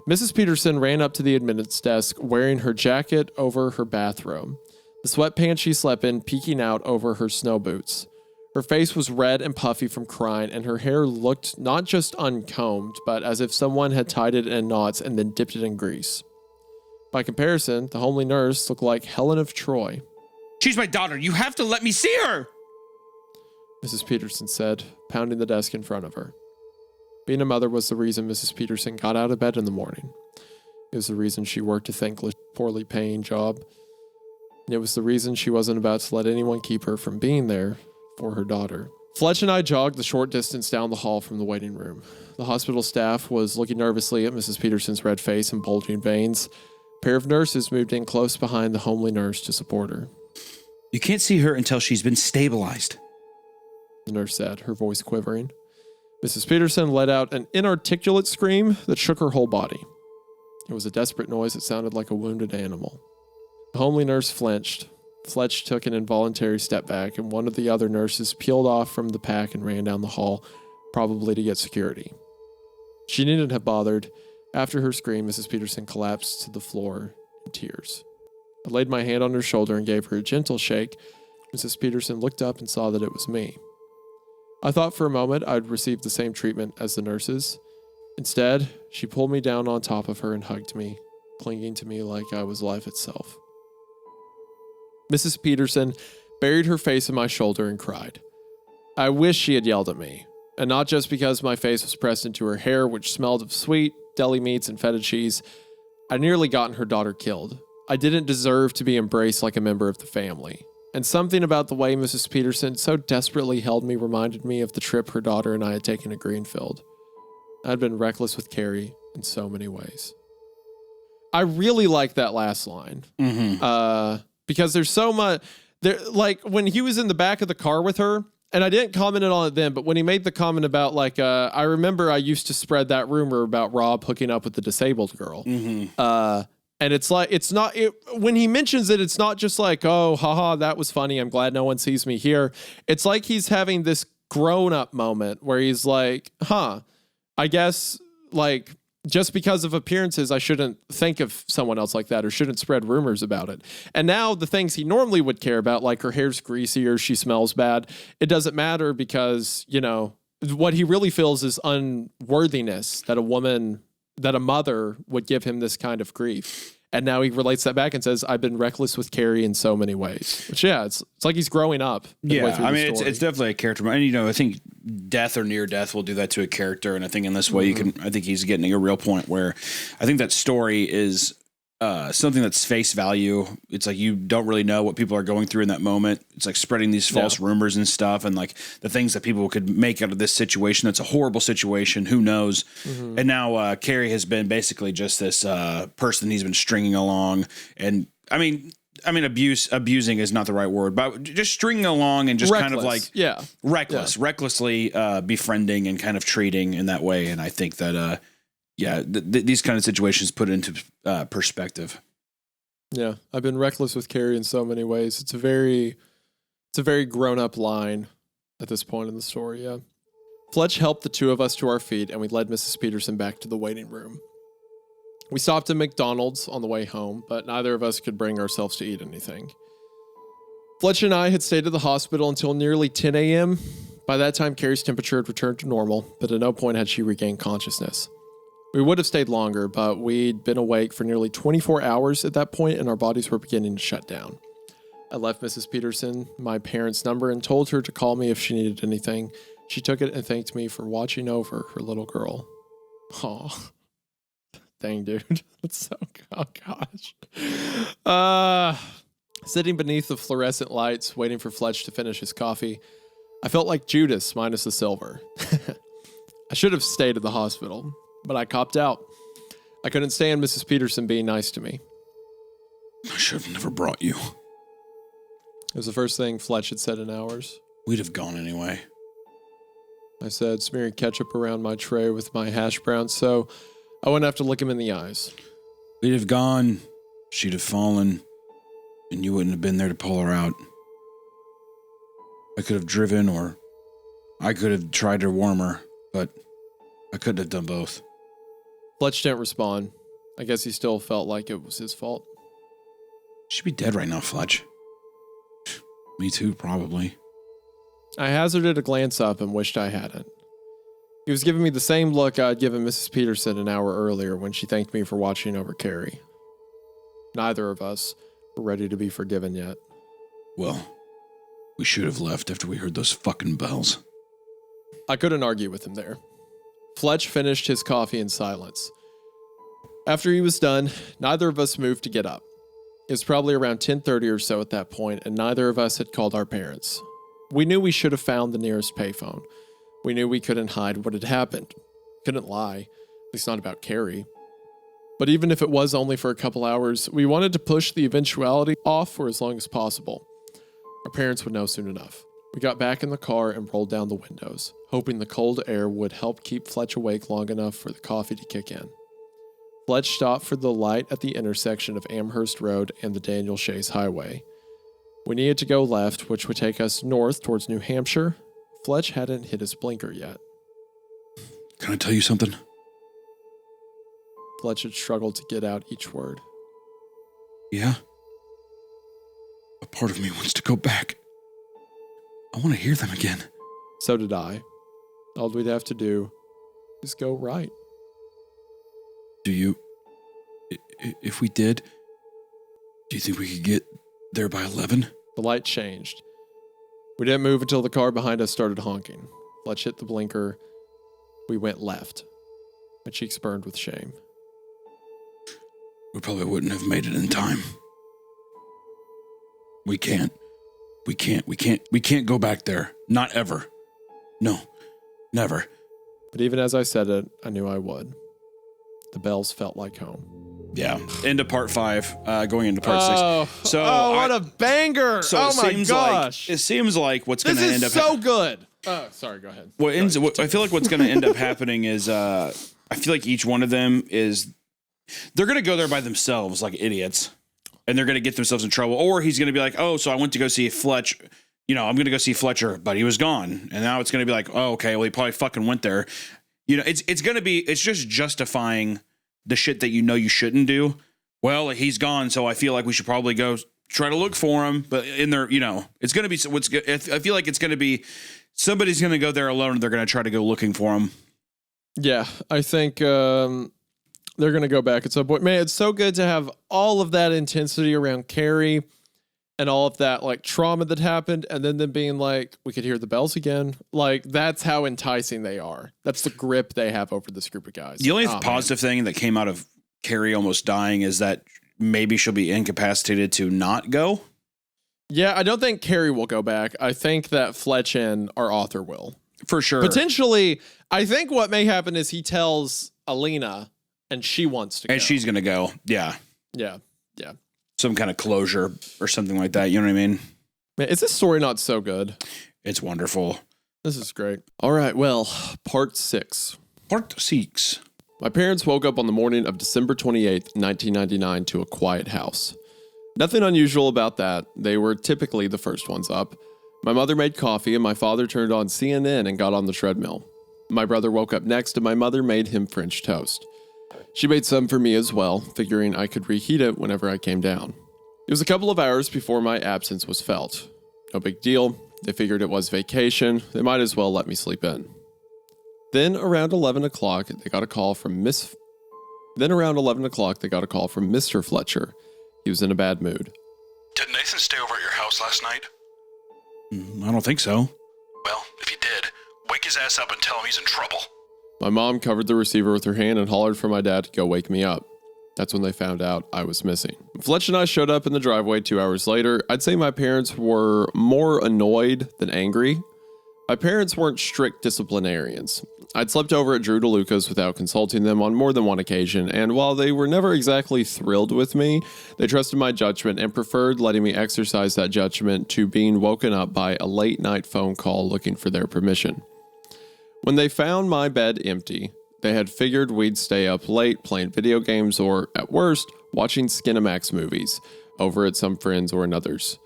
Mrs. Peterson ran up to the admittance desk wearing her jacket over her bathrobe, the sweatpants she slept in peeking out over her snow boots. Her face was red and puffy from crying, and her hair looked not just uncombed, but as if someone had tied it in knots and then dipped it in grease. By comparison, the homely nurse looked like Helen of Troy. She's my daughter. You have to let me see her. Mrs. Peterson said, pounding the desk in front of her. Being a mother was the reason Mrs. Peterson got out of bed in the morning. It was the reason she worked a thankless, poorly paying job. And it was the reason she wasn't about to let anyone keep her from being there for her daughter. Fletch and I jogged the short distance down the hall from the waiting room. The hospital staff was looking nervously at Mrs. Peterson's red face and bulging veins. A pair of nurses moved in close behind the homely nurse to support her. You can't see her until she's been stabilized, the nurse said, her voice quivering. Mrs. Peterson let out an inarticulate scream that shook her whole body. It was a desperate noise that sounded like a wounded animal. The homely nurse flinched. Fletch took an involuntary step back, and one of the other nurses peeled off from the pack and ran down the hall, probably to get security. She needn't have bothered. After her scream, Mrs. Peterson collapsed to the floor in tears. I laid my hand on her shoulder and gave her a gentle shake. Mrs. Peterson looked up and saw that it was me. I thought for a moment I'd received the same treatment as the nurses. Instead, she pulled me down on top of her and hugged me, clinging to me like I was life itself. Mrs. Peterson buried her face in my shoulder and cried. I wish she had yelled at me, and not just because my face was pressed into her hair, which smelled of sweet, deli meats, and feta cheese. I'd nearly gotten her daughter killed. I didn't deserve to be embraced like a member of the family. And something about the way Mrs. Peterson so desperately held me reminded me of the trip her daughter and I had taken to Greenfield. I'd been reckless with Carrie in so many ways. I really like that last line. Because there's so much there, like when he was in the back of the car with her, and I didn't comment on it then, but when he made the comment about like, I remember I used to spread that rumor about Rob hooking up with the disabled girl. And it's like, it's not, when he mentions it, it's not just like, oh, haha, that was funny. I'm glad no one sees me here. It's like he's having this grown up moment where he's like, I guess like, just because of appearances, I shouldn't think of someone else like that or shouldn't spread rumors about it. And now the things he normally would care about, like her hair's greasy or she smells bad, it doesn't matter because, you know, what he really feels is unworthiness that a mother would give him this kind of grief. And now he relates that back and says, I've been reckless with Carrie in so many ways. Which, yeah, it's like he's growing up. Yeah, I mean, it's definitely a character. And, you know, I think death or near death will do that to a character. And I think in this way, I think he's getting a real point where I think that story is something that's face value. It's like you don't really know what people are going through in that moment. It's like spreading these false rumors and stuff, and like the things that people could make out of this situation. That's a horrible situation. Who knows? And now Carrie has been basically just this person he's been stringing along. And I mean, abusing is not the right word, but just stringing along and just kind of like recklessly befriending and kind of treating in that way. And I think that these kind of situations put it into perspective. Yeah, I've been reckless with Carrie in so many ways. It's a very grown up line at this point in the story. Yeah, Fletch helped the two of us to our feet, and we led Mrs. Peterson back to the waiting room. We stopped at McDonald's on the way home, but neither of us could bring ourselves to eat anything. Fletch and I had stayed at the hospital until nearly 10 a.m. By that time, Carrie's temperature had returned to normal, but at no point had she regained consciousness. We would have stayed longer, but we'd been awake for nearly 24 hours at that point, and our bodies were beginning to shut down. I left Mrs. Peterson my parents' number and told her to call me if she needed anything. She took it and thanked me for watching over her little girl. Aw. Dang, dude. That's so... Oh, gosh. Sitting beneath the fluorescent lights, waiting for Fletch to finish his coffee, I felt like Judas minus the silver. I should have stayed at the hospital, but I copped out. I couldn't stand Mrs. Peterson being nice to me. I should have never brought you. It was the first thing Fletch had said in hours. We'd have gone anyway, I said, smearing ketchup around my tray with my hash browns so I wouldn't have to look him in the eyes. We'd have gone, she'd have fallen, and you wouldn't have been there to pull her out. I could have driven, or I could have tried to warm her, but I couldn't have done both. Fletch didn't respond. I guess he still felt like it was his fault. She'd be dead right now, Fletch. Me too, probably. I hazarded a glance up and wished I hadn't. He was giving me the same look I'd given Mrs. Peterson an hour earlier when she thanked me for watching over Carrie. Neither of us were ready to be forgiven yet. Well, we should have left after we heard those fucking bells. I couldn't argue with him there. Fletch finished his coffee in silence. After he was done, neither of us moved to get up. It was probably around 10:30 or so at that point, and neither of us had called our parents. We knew we should have found the nearest payphone. We knew we couldn't hide what had happened. Couldn't lie, at least not about Carrie. But even if it was only for a couple hours, we wanted to push the eventuality off for as long as possible. Our parents would know soon enough. We got back in the car and rolled down the windows, hoping the cold air would help keep Fletch awake long enough for the coffee to kick in. Fletch stopped for the light at the intersection of Amherst Road and the Daniel Shays Highway. We needed to go left, which would take us north towards New Hampshire. Fletch hadn't hit his blinker yet. Can I tell you something? Fletch had struggled to get out each word. Yeah? A part of me wants to go back. I want to hear them again. So did I. All we'd have to do is go right. Do you... If we did, do you think we could get there by 11? The light changed. We didn't move until the car behind us started honking. Fletch hit the blinker. We went left. My cheeks burned with shame. We probably wouldn't have made it in time. We can't go back there. Not ever. No, never. But even as I said it, I knew I would. The bells felt like home. Yeah. Into part 5, going into part 6. So what a banger! So oh it my seems gosh! Like, it seems like what's going to end up... This is so good! Sorry, go ahead. I feel like what's going to end up happening is, I feel like each one of them is... They're going to go there by themselves like idiots. And they're going to get themselves in trouble. Or he's going to be like, oh, so I went to go see Fletch. I'm going to go see Fletcher, but he was gone. And now it's going to be like, oh, okay, well, he probably fucking went there. It's going to be, it's just justifying the shit that you shouldn't do. Well, he's gone, so I feel like we should probably go try to look for him. But in there, it's going to be, I feel like it's going to be, somebody's going to go there alone and they're going to try to go looking for him. Yeah, I think they're going to go back at some point. Man, it's so good to have all of that intensity around Carrie and all of that like trauma that happened, and then them being like, we could hear the bells again. Like, that's how enticing they are. That's the grip they have over this group of guys. The only positive thing that came out of Carrie almost dying is that maybe she'll be incapacitated to not go. Yeah, I don't think Carrie will go back. I think that Fletch and our author will. For sure. Potentially, I think what may happen is he tells Alina and she wants to go. And she's going to go. Yeah. Yeah. Yeah. Some kind of closure or something like that. You know what I mean? Man, is this story not so good? It's wonderful. This is great. All right. Well, part 6. Part 6. My parents woke up on the morning of December 28th, 1999 to a quiet house. Nothing unusual about that. They were typically the first ones up. My mother made coffee and my father turned on CNN and got on the treadmill. My brother woke up next and my mother made him French toast. She made some for me as well, figuring I could reheat it whenever I came down. It was a couple of hours before my absence was felt. No big deal. They figured it was vacation. They might as well let me sleep in. Then around 11 o'clock, they got a call from Mr. Fletcher. He was in a bad mood. Did Nathan stay over at your house last night? I don't think so. Well, if he did, wake his ass up and tell him he's in trouble. My mom covered the receiver with her hand and hollered for my dad to go wake me up. That's when they found out I was missing. Fletch and I showed up in the driveway 2 hours later. I'd say my parents were more annoyed than angry. My parents weren't strict disciplinarians. I'd slept over at Drew DeLuca's without consulting them on more than one occasion, and while they were never exactly thrilled with me, they trusted my judgment and preferred letting me exercise that judgment to being woken up by a late-night phone call looking for their permission. When they found my bed empty, they had figured we'd stay up late playing video games or, at worst, watching Skinamax movies over at some friends or another's,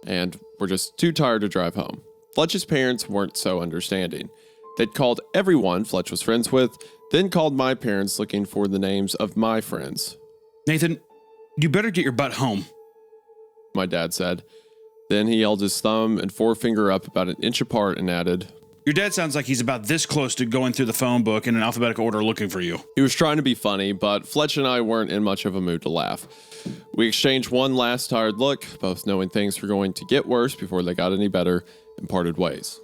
and were just too tired to drive home. Fletch's parents weren't so understanding. They'd called everyone Fletch was friends with, then called my parents looking for the names of my friends. Nathan, you better get your butt home, my dad said. Then he held his thumb and forefinger up about an inch apart and added, your dad sounds like he's about this close to going through the phone book in an alphabetical order looking for you. He was trying to be funny, but Fletch and I weren't in much of a mood to laugh. We exchanged one last tired look, both knowing things were going to get worse before they got any better, and parted ways.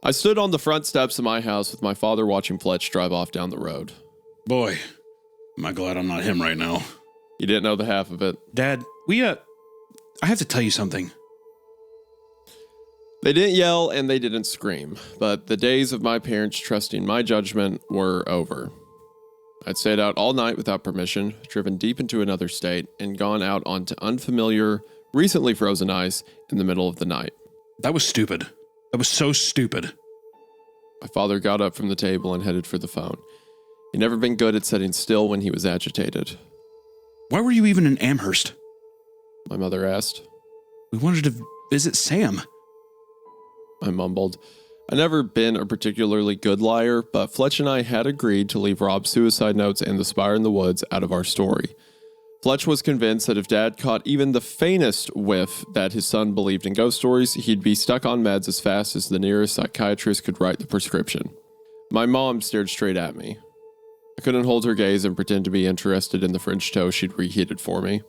I stood on the front steps of my house with my father watching Fletch drive off down the road. Boy, am I glad I'm not him right now. You didn't know the half of it. Dad, I have to tell you something. They didn't yell and they didn't scream, but the days of my parents trusting my judgment were over. I'd stayed out all night without permission, driven deep into another state, and gone out onto unfamiliar, recently frozen ice in the middle of the night. That was stupid. That was so stupid. My father got up from the table and headed for the phone. He'd never been good at sitting still when he was agitated. Why were you even in Amherst? My mother asked. We wanted to visit Sam. I mumbled. I'd never been a particularly good liar, but Fletch and I had agreed to leave Rob's suicide notes and the Spire in the Woods out of our story. Fletch was convinced that if Dad caught even the faintest whiff that his son believed in ghost stories, he'd be stuck on meds as fast as the nearest psychiatrist could write the prescription. My mom stared straight at me. I couldn't hold her gaze and pretend to be interested in the French toast she'd reheated for me.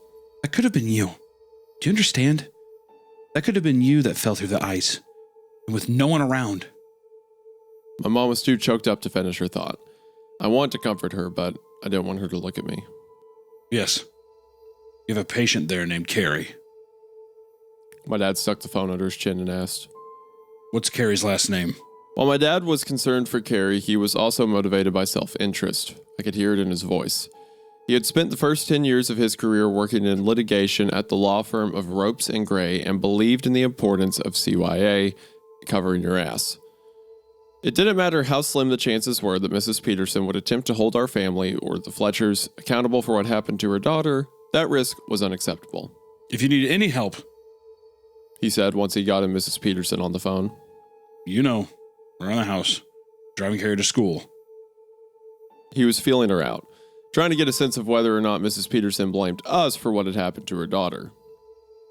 That could have been you. Do you understand? That could have been you that fell through the ice, and with no one around. My mom was too choked up to finish her thought. I wanted to comfort her, but I didn't want her to look at me. Yes. You have a patient there named Carrie. My dad stuck the phone under his chin and asked, What's Carrie's last name? While my dad was concerned for Carrie, he was also motivated by self-interest. I could hear it in his voice. He had spent the first 10 years of his career working in litigation at the law firm of Ropes and Gray and believed in the importance of CYA, covering your ass. It didn't matter how slim the chances were that Mrs. Peterson would attempt to hold our family or the Fletchers accountable for what happened to her daughter. That risk was unacceptable. If you need any help, he said once he got Mrs. Peterson on the phone. You know, around the house, driving Carrie to school. He was feeling her out, trying to get a sense of whether or not Mrs. Peterson blamed us for what had happened to her daughter.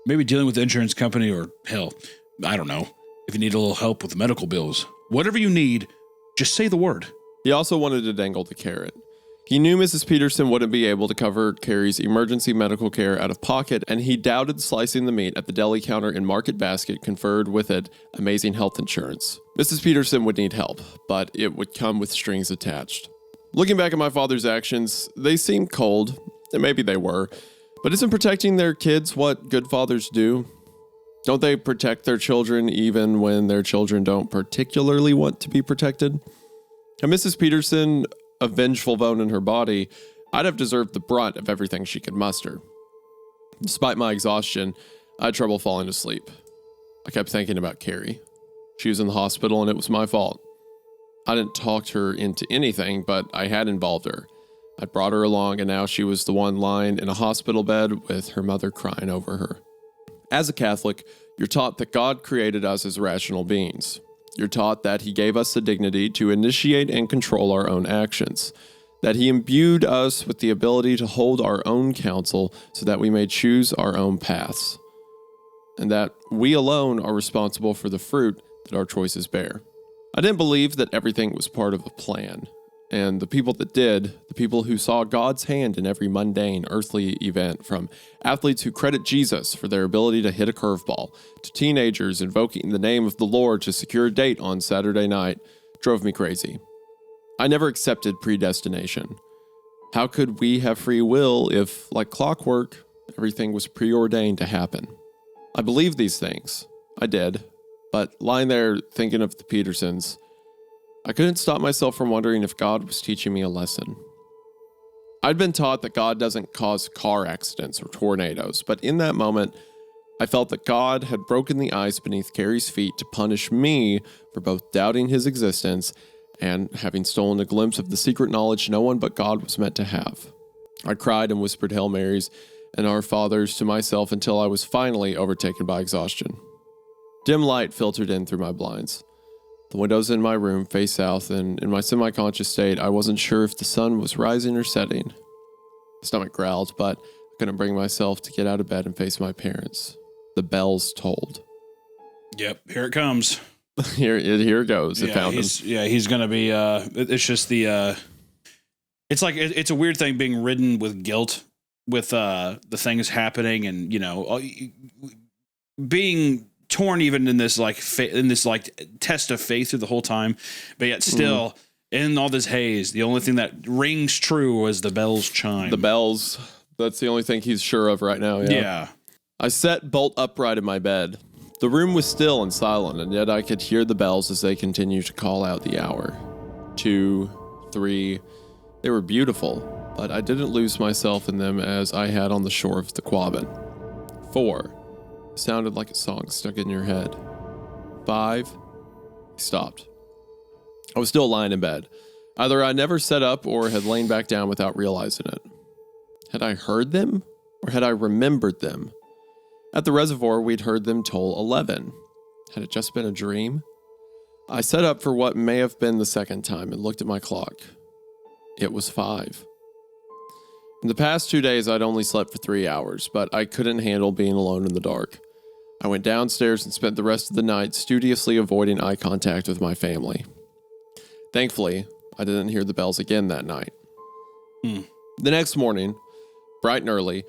Maybe dealing with the insurance company or, hell, I don't know, if you need a little help with the medical bills. Whatever you need, just say the word. He also wanted to dangle the carrot. He knew Mrs. Peterson wouldn't be able to cover Carrie's emergency medical care out of pocket, and he doubted slicing the meat at the deli counter in Market Basket conferred with it amazing health insurance. Mrs. Peterson would need help, but it would come with strings attached. Looking back at my father's actions, they seemed cold, and maybe they were, but isn't protecting their kids what good fathers do? Don't they protect their children even when their children don't particularly want to be protected? And Mrs. Peterson, a vengeful bone in her body, I'd have deserved the brunt of everything she could muster. Despite my exhaustion, I had trouble falling asleep. I kept thinking about Carrie. She was in the hospital and it was my fault. I didn't talk her into anything, but I had involved her. I'd brought her along and now she was the one lying in a hospital bed with her mother crying over her. As a Catholic, you're taught that God created us as rational beings. You're taught that He gave us the dignity to initiate and control our own actions, that He imbued us with the ability to hold our own counsel so that we may choose our own paths, and that we alone are responsible for the fruit that our choices bear. I didn't believe that everything was part of a plan, and the people that did, the people who saw God's hand in every mundane earthly event, from athletes who credit Jesus for their ability to hit a curveball, to teenagers invoking the name of the Lord to secure a date on Saturday night, drove me crazy. I never accepted predestination. How could we have free will if, like clockwork, everything was preordained to happen? I believed these things. I did. But lying there thinking of the Petersons, I couldn't stop myself from wondering if God was teaching me a lesson. I'd been taught that God doesn't cause car accidents or tornadoes, but in that moment, I felt that God had broken the ice beneath Carrie's feet to punish me for both doubting His existence and having stolen a glimpse of the secret knowledge no one but God was meant to have. I cried and whispered Hail Marys and Our Fathers to myself until I was finally overtaken by exhaustion. Dim light filtered in through my blinds. The windows in my room faced south, and in my semi-conscious state, I wasn't sure if the sun was rising or setting. My stomach growled, but I couldn't bring myself to get out of bed and face my parents. The bells tolled. Yep, here it comes. Here it goes. It found him. He's going to be, it's just the, it's like, it's a weird thing being ridden with guilt with the things happening and, you know, being torn even in this like test of faith through the whole time, but yet still in all this haze, the only thing that rings true is the bells chime. The bells. That's the only thing he's sure of right now. Yeah. I sat bolt upright in my bed. The room was still and silent, and yet I could hear the bells as they continued to call out the hour. 2, 3. They were beautiful, but I didn't lose myself in them as I had on the shore of the Quabbin. 4. Sounded like a song stuck in your head. 5. He stopped. I was still lying in bed. Either I never sat up or had lain back down without realizing it. Had I heard them or had I remembered them? At the reservoir, we'd heard them toll 11. Had it just been a dream? I sat up for what may have been the second time and looked at my clock. It was 5. In the past 2 days, I'd only slept for 3 hours, but I couldn't handle being alone in the dark. I went downstairs and spent the rest of the night studiously avoiding eye contact with my family. Thankfully, I didn't hear the bells again that night. The next morning, bright and early,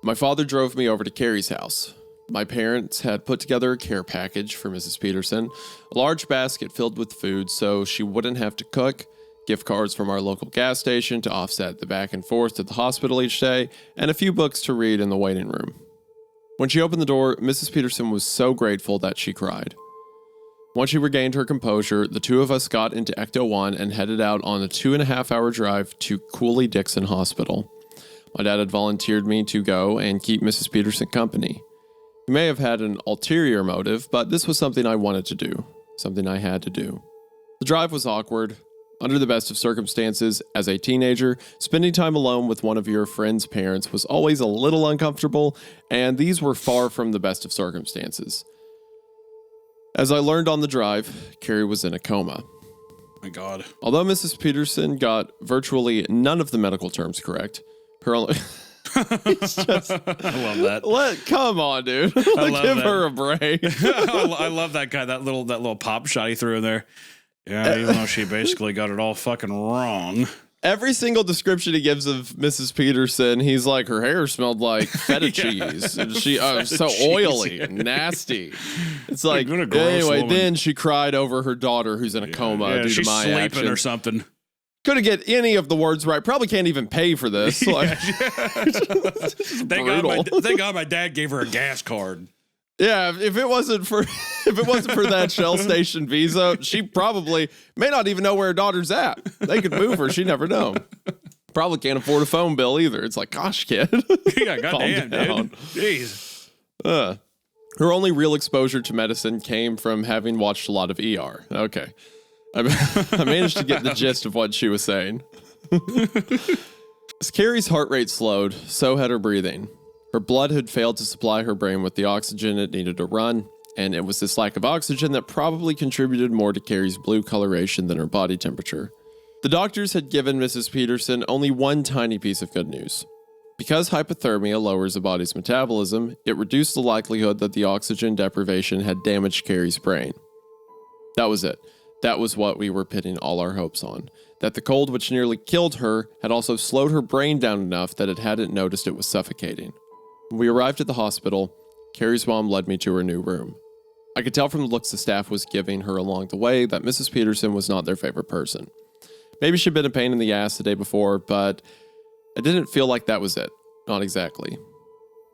my father drove me over to Carrie's house. My parents had put together a care package for Mrs. Peterson, a large basket filled with food so she wouldn't have to cook, gift cards from our local gas station to offset the back and forth to the hospital each day, and a few books to read in the waiting room. When she opened the door, Mrs. Peterson was so grateful that she cried. Once she regained her composure, the two of us got into Ecto 1 and headed out on a 2.5-hour drive to Cooley-Dixon Hospital. My dad had volunteered me to go and keep Mrs. Peterson company. He may have had an ulterior motive, but this was something I wanted to do, something I had to do. The drive was awkward. Under the best of circumstances, as a teenager, spending time alone with one of your friend's parents was always a little uncomfortable, and these were far from the best of circumstances. As I learned on the drive, Carrie was in a coma. My God. Although Mrs. Peterson got virtually none of the medical terms correct, her only... It's just, I love that. Come on, dude. Give that. her a break. I love that guy. That little pop shot he threw in there. Yeah, even though she basically got it all fucking wrong. Every single description he gives of Mrs. Peterson, he's like, her hair smelled like feta cheese. And she was so oily and nasty. It's like, anyway, woman. Then she cried over her daughter who's in a coma due to she's my sleeping actions. or something. Couldn't get any of the words right. Probably can't even pay for this. Like, Thank God my dad gave her a gas card. Yeah, if it wasn't for that Shell Station visa, she probably may not even know where her daughter's at. They could move her; she'd never know. Probably can't afford a phone bill either. It's like, gosh, kid. Yeah, goddamn, dude. Jeez. Her only real exposure to medicine came from having watched a lot of ER. Okay, I managed to get the gist of what she was saying. As Carrie's heart rate slowed, so had her breathing. Her blood had failed to supply her brain with the oxygen it needed to run, and it was this lack of oxygen that probably contributed more to Carrie's blue coloration than her body temperature. The doctors had given Mrs. Peterson only one tiny piece of good news. Because hypothermia lowers a body's metabolism, it reduced the likelihood that the oxygen deprivation had damaged Carrie's brain. That was it. That was what we were pitting all our hopes on. That the cold which nearly killed her had also slowed her brain down enough that it hadn't noticed it was suffocating. When we arrived at the hospital, Carrie's mom led me to her new room. I could tell from the looks the staff was giving her along the way that Mrs. Peterson was not their favorite person. Maybe she'd been a pain in the ass the day before, but I didn't feel like that was it. Not exactly.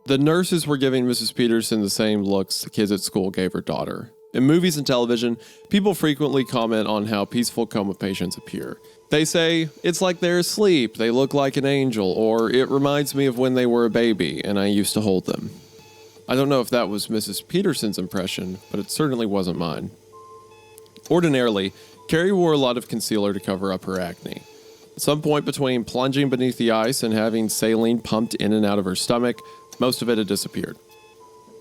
The nurses were giving Mrs. Peterson the same looks the kids at school gave her daughter. In movies and television, people frequently comment on how peaceful coma patients appear. They say, it's like they're asleep, they look like an angel, or it reminds me of when they were a baby and I used to hold them. I don't know if that was Mrs. Peterson's impression, but it certainly wasn't mine. Ordinarily, Carrie wore a lot of concealer to cover up her acne. At some point between plunging beneath the ice and having saline pumped in and out of her stomach, most of it had disappeared.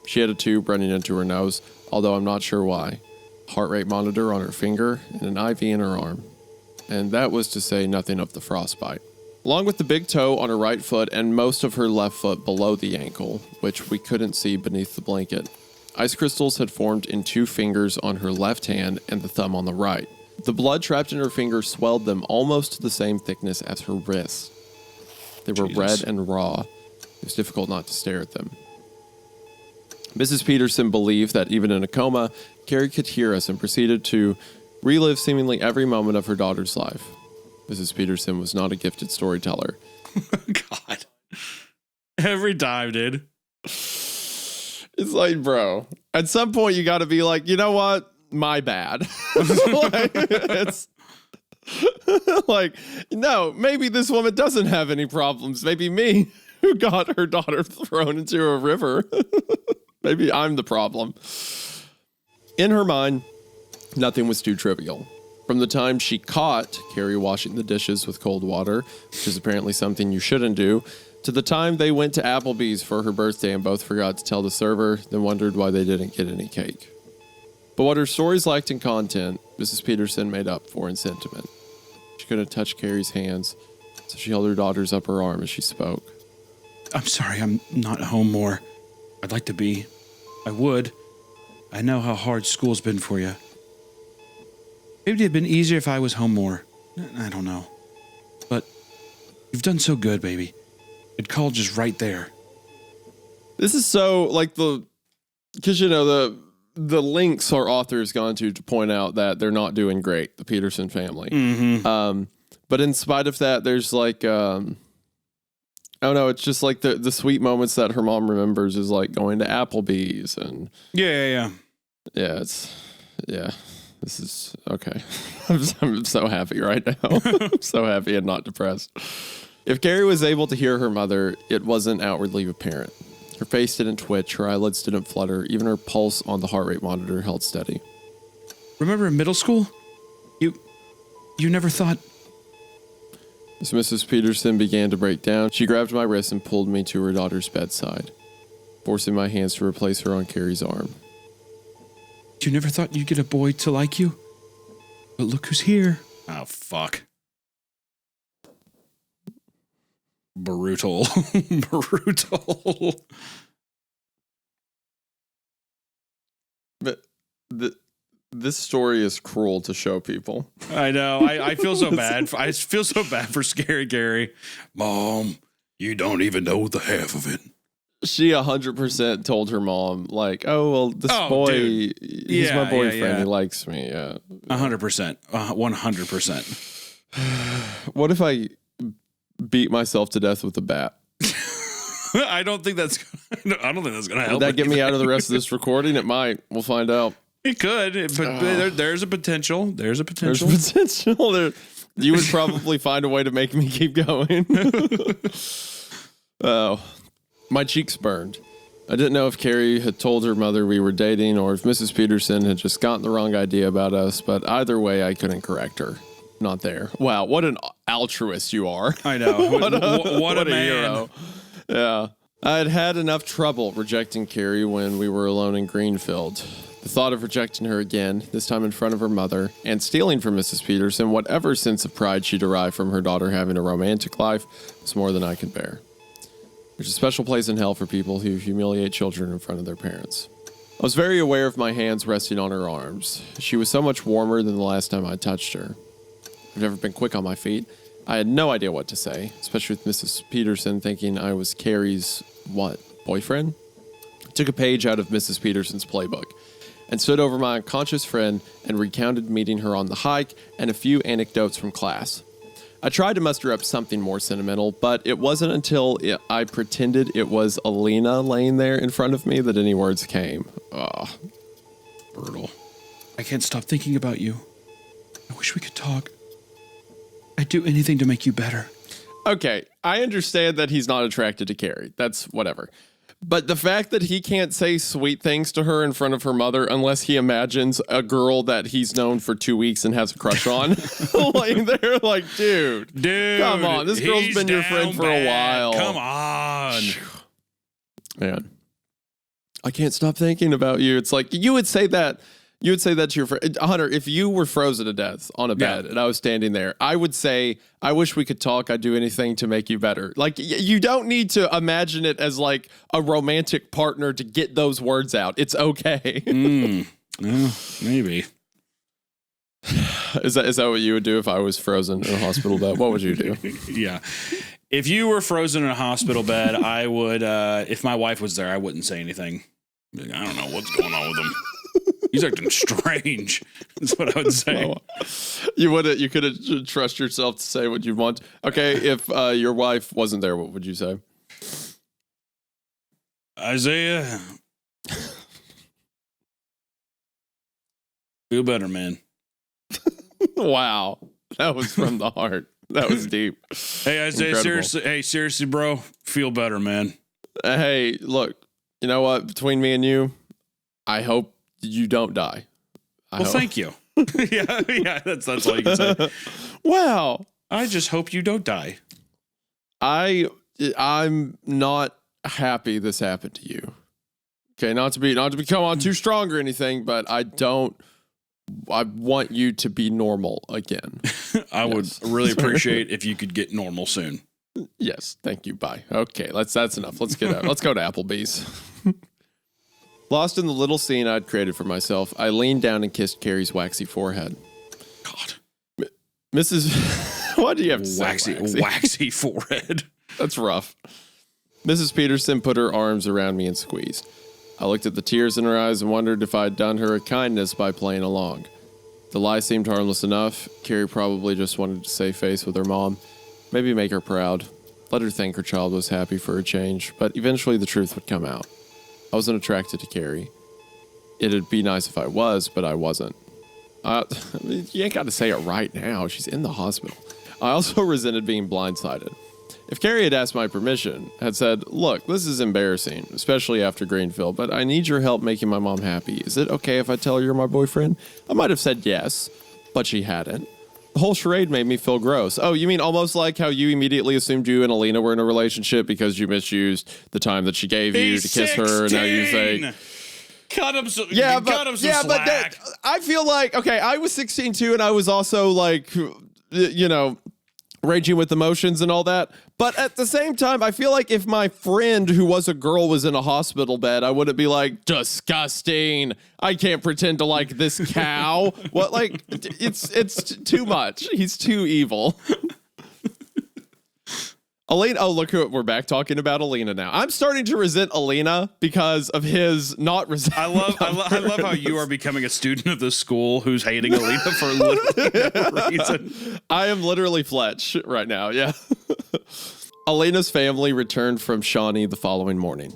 She had a tube running into her nose, although I'm not sure why. Heart rate monitor on her finger and an IV in her arm. And that was to say nothing of the frostbite. Along with the big toe on her right foot and most of her left foot below the ankle, which we couldn't see beneath the blanket, ice crystals had formed in 2 fingers on her left hand and the thumb on the right. The blood trapped in her fingers swelled them almost to the same thickness as her wrists. They were red and raw. It was difficult not to stare at them. Mrs. Peterson believed that even in a coma, Carrie could hear us and proceeded to relive seemingly every moment of her daughter's life. Mrs. Peterson was not a gifted storyteller. God. Every time, dude. It's like, bro, at some point you got to be like, you know what? My bad. Like, it's like, no, maybe this woman doesn't have any problems. Maybe me, who got her daughter thrown into a river. Maybe I'm the problem. In her mind, nothing was too trivial. From the time she caught Carrie washing the dishes with cold water, which is apparently something you shouldn't do, to the time they went to Applebee's for her birthday and both forgot to tell the server, then wondered why they didn't get any cake. But what her stories lacked in content, Mrs. Peterson made up for in sentiment. She couldn't touch Carrie's hands, so she held her daughter's upper arm as she spoke. I'm sorry I'm not home more. I'd like to be. I would. I know how hard school's been for you. Maybe it'd been easier if I was home more. I don't know. But you've done so good, baby. And college is right there. This is so like because the links our author's gone to point out that they're not doing great, the Peterson family. Mm-hmm. But in spite of that, there's like I don't know, it's just like the sweet moments that her mom remembers is like going to Applebee's and Yeah. This is okay. I'm so happy right now. I'm so happy and not depressed. If Carrie was able to hear her mother, it wasn't outwardly apparent. Her face didn't twitch, her eyelids didn't flutter, even her pulse on the heart rate monitor held steady. Remember in middle school? You never thought... As Mrs. Peterson began to break down, she grabbed my wrist and pulled me to her daughter's bedside, forcing my hands to replace her on Carrie's arm. You never thought you'd get a boy to like you? But look who's here. Oh, fuck. Brutal. Brutal. But this story is cruel to show people. I know. I feel so bad. I feel so bad for Scary Gary. Mom, you don't even know the half of it. She 100% told her mom, like, oh, well, this boy, he's my boyfriend. He likes me. Yeah. 100%. 100%. What if I beat myself to death with a bat? I don't think that's going to help. Would that get me out of the rest of this recording? It might. We'll find out. It could, but there's a potential. There's a potential. There's potential. You would probably find a way to make me keep going. Oh. My cheeks burned. I didn't know if Carrie had told her mother we were dating or if Mrs. Peterson had just gotten the wrong idea about us, but either way, I couldn't correct her. Not there. Wow, what an altruist you are. I know. what a man. Hero. Yeah. I had had enough trouble rejecting Carrie when we were alone in Greenfield. The thought of rejecting her again, this time in front of her mother, and stealing from Mrs. Peterson whatever sense of pride she derived from her daughter having a romantic life was more than I could bear. There's a special place in hell for people who humiliate children in front of their parents. I was very aware of my hands resting on her arms. She was so much warmer than the last time I touched her. I've never been quick on my feet. I had no idea what to say, especially with Mrs. Peterson thinking I was Carrie's, boyfriend? I took a page out of Mrs. Peterson's playbook and stood over my unconscious friend and recounted meeting her on the hike and a few anecdotes from class. I tried to muster up something more sentimental, but it wasn't until I pretended it was Alina laying there in front of me that any words came. Ugh. Brutal. I can't stop thinking about you. I wish we could talk. I'd do anything to make you better. Okay, I understand that he's not attracted to Carrie. That's whatever. But the fact that he can't say sweet things to her in front of her mother unless he imagines a girl that he's known for 2 weeks and has a crush on, laying there like, dude, come on. This girl's been your friend for a while. Come on. Man, I can't stop thinking about you. It's like, you would say that to your friend. Hunter, if you were frozen to death on a bed and I was standing there, I would say, I wish we could talk. I'd do anything to make you better. Like, you don't need to imagine it as like a romantic partner to get those words out. It's okay. Maybe. Is that what you would do if I was frozen in a hospital bed? What would you do? Yeah. If you were frozen in a hospital bed, I would, if my wife was there, I wouldn't say anything. I don't know what's going on with him. He's acting strange. That's what I would say. You couldn't trust yourself to say what you want. Okay, if your wife wasn't there, what would you say? Isaiah, feel better, man. Wow, that was from the heart. That was deep. Hey, Isaiah, seriously, bro, feel better, man. Hey, look, you know what? Between me and you, I hope you don't die. Well, thank you. yeah, that's all you can say. Wow. I just hope you don't die. I'm not happy this happened to you. Okay, not to become on too strong or anything, but I want you to be normal again. I would really appreciate if you could get normal soon. Yes, thank you. Bye. Okay, that's enough. Let's get out. Let's go to Applebee's. Lost in the little scene I'd created for myself, I leaned down and kissed Carrie's waxy forehead. God, Mrs. Why do you have to say waxy forehead? That's rough. Mrs. Peterson put her arms around me and squeezed. I looked at the tears in her eyes and wondered if I'd done her a kindness by playing along. The lie seemed harmless enough. Carrie probably just wanted to save face with her mom. Maybe make her proud. Let her think her child was happy for a change, but eventually the truth would come out. I wasn't attracted to Carrie. It'd be nice if I was, but I wasn't. You ain't got to say it right now. She's in the hospital. I also resented being blindsided. If Carrie had asked my permission, had said, look, this is embarrassing, especially after Greenfield, but I need your help making my mom happy. Is it okay if I tell her you're my boyfriend? I might have said yes, but she hadn't. The whole charade made me feel gross. Oh, you mean almost like how you immediately assumed you and Alina were in a relationship because you misused the time that she gave you to kiss her, and now you think... Cut him some, but slack. I feel like, okay, I was 16 too, and I was also like, raging with emotions and all that. But at the same time, I feel like if my friend who was a girl was in a hospital bed, I wouldn't be like, disgusting. I can't pretend to like this cow. What, like, it's too much. He's too evil. Alina, oh, look, we're back talking about Alina now. I'm starting to resent Alina because of his not resent. I love how you are becoming a student of this school who's hating Alina for literally no reason. I am literally Fletch right now, yeah. Alina's family returned from Shawnee the following morning.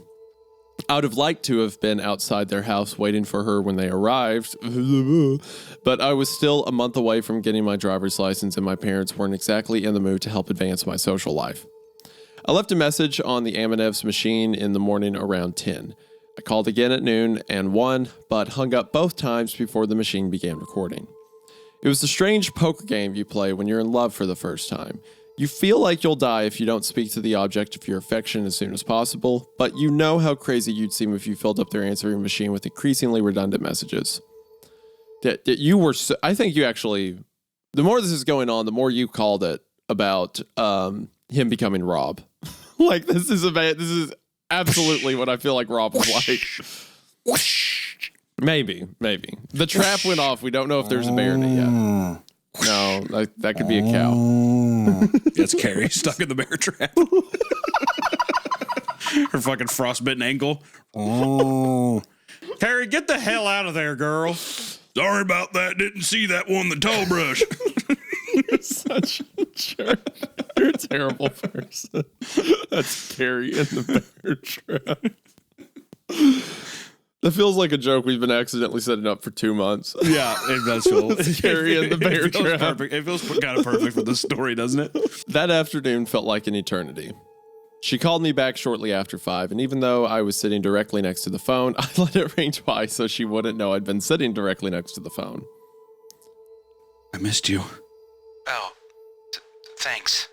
I would have liked to have been outside their house waiting for her when they arrived, but I was still a month away from getting my driver's license and my parents weren't exactly in the mood to help advance my social life. I left a message on the Aminev's machine in the morning around 10. I called again at noon and 1, but hung up both times before the machine began recording. It was the strange poker game you play when you're in love for the first time. You feel like you'll die if you don't speak to the object of your affection as soon as possible, but you know how crazy you'd seem if you filled up their answering machine with increasingly redundant messages. I think you actually, the more this is going on, the more you called it about him becoming Rob. Like, this is absolutely what I feel like Rob was like. Maybe. The trap went off. We don't know if there's a bear in it yet. No, that could be a cow. That's Carrie stuck in the bear trap. Her fucking frostbitten ankle. Carrie, get the hell out of there, girl. Sorry about that. Didn't see that one, the toe brush. You're such a jerk. You're a terrible person. That's Carrie in the bear trap. That feels like a joke we've been accidentally setting up for 2 months. Yeah, it does feel. Carrie in the bear trap. Perfect. It feels kind of perfect for this story, doesn't it? That afternoon felt like an eternity. She called me back shortly after 5, and even though I was sitting directly next to the phone, I let it ring twice so she wouldn't know I'd been sitting directly next to the phone. I missed you. Oh, thanks.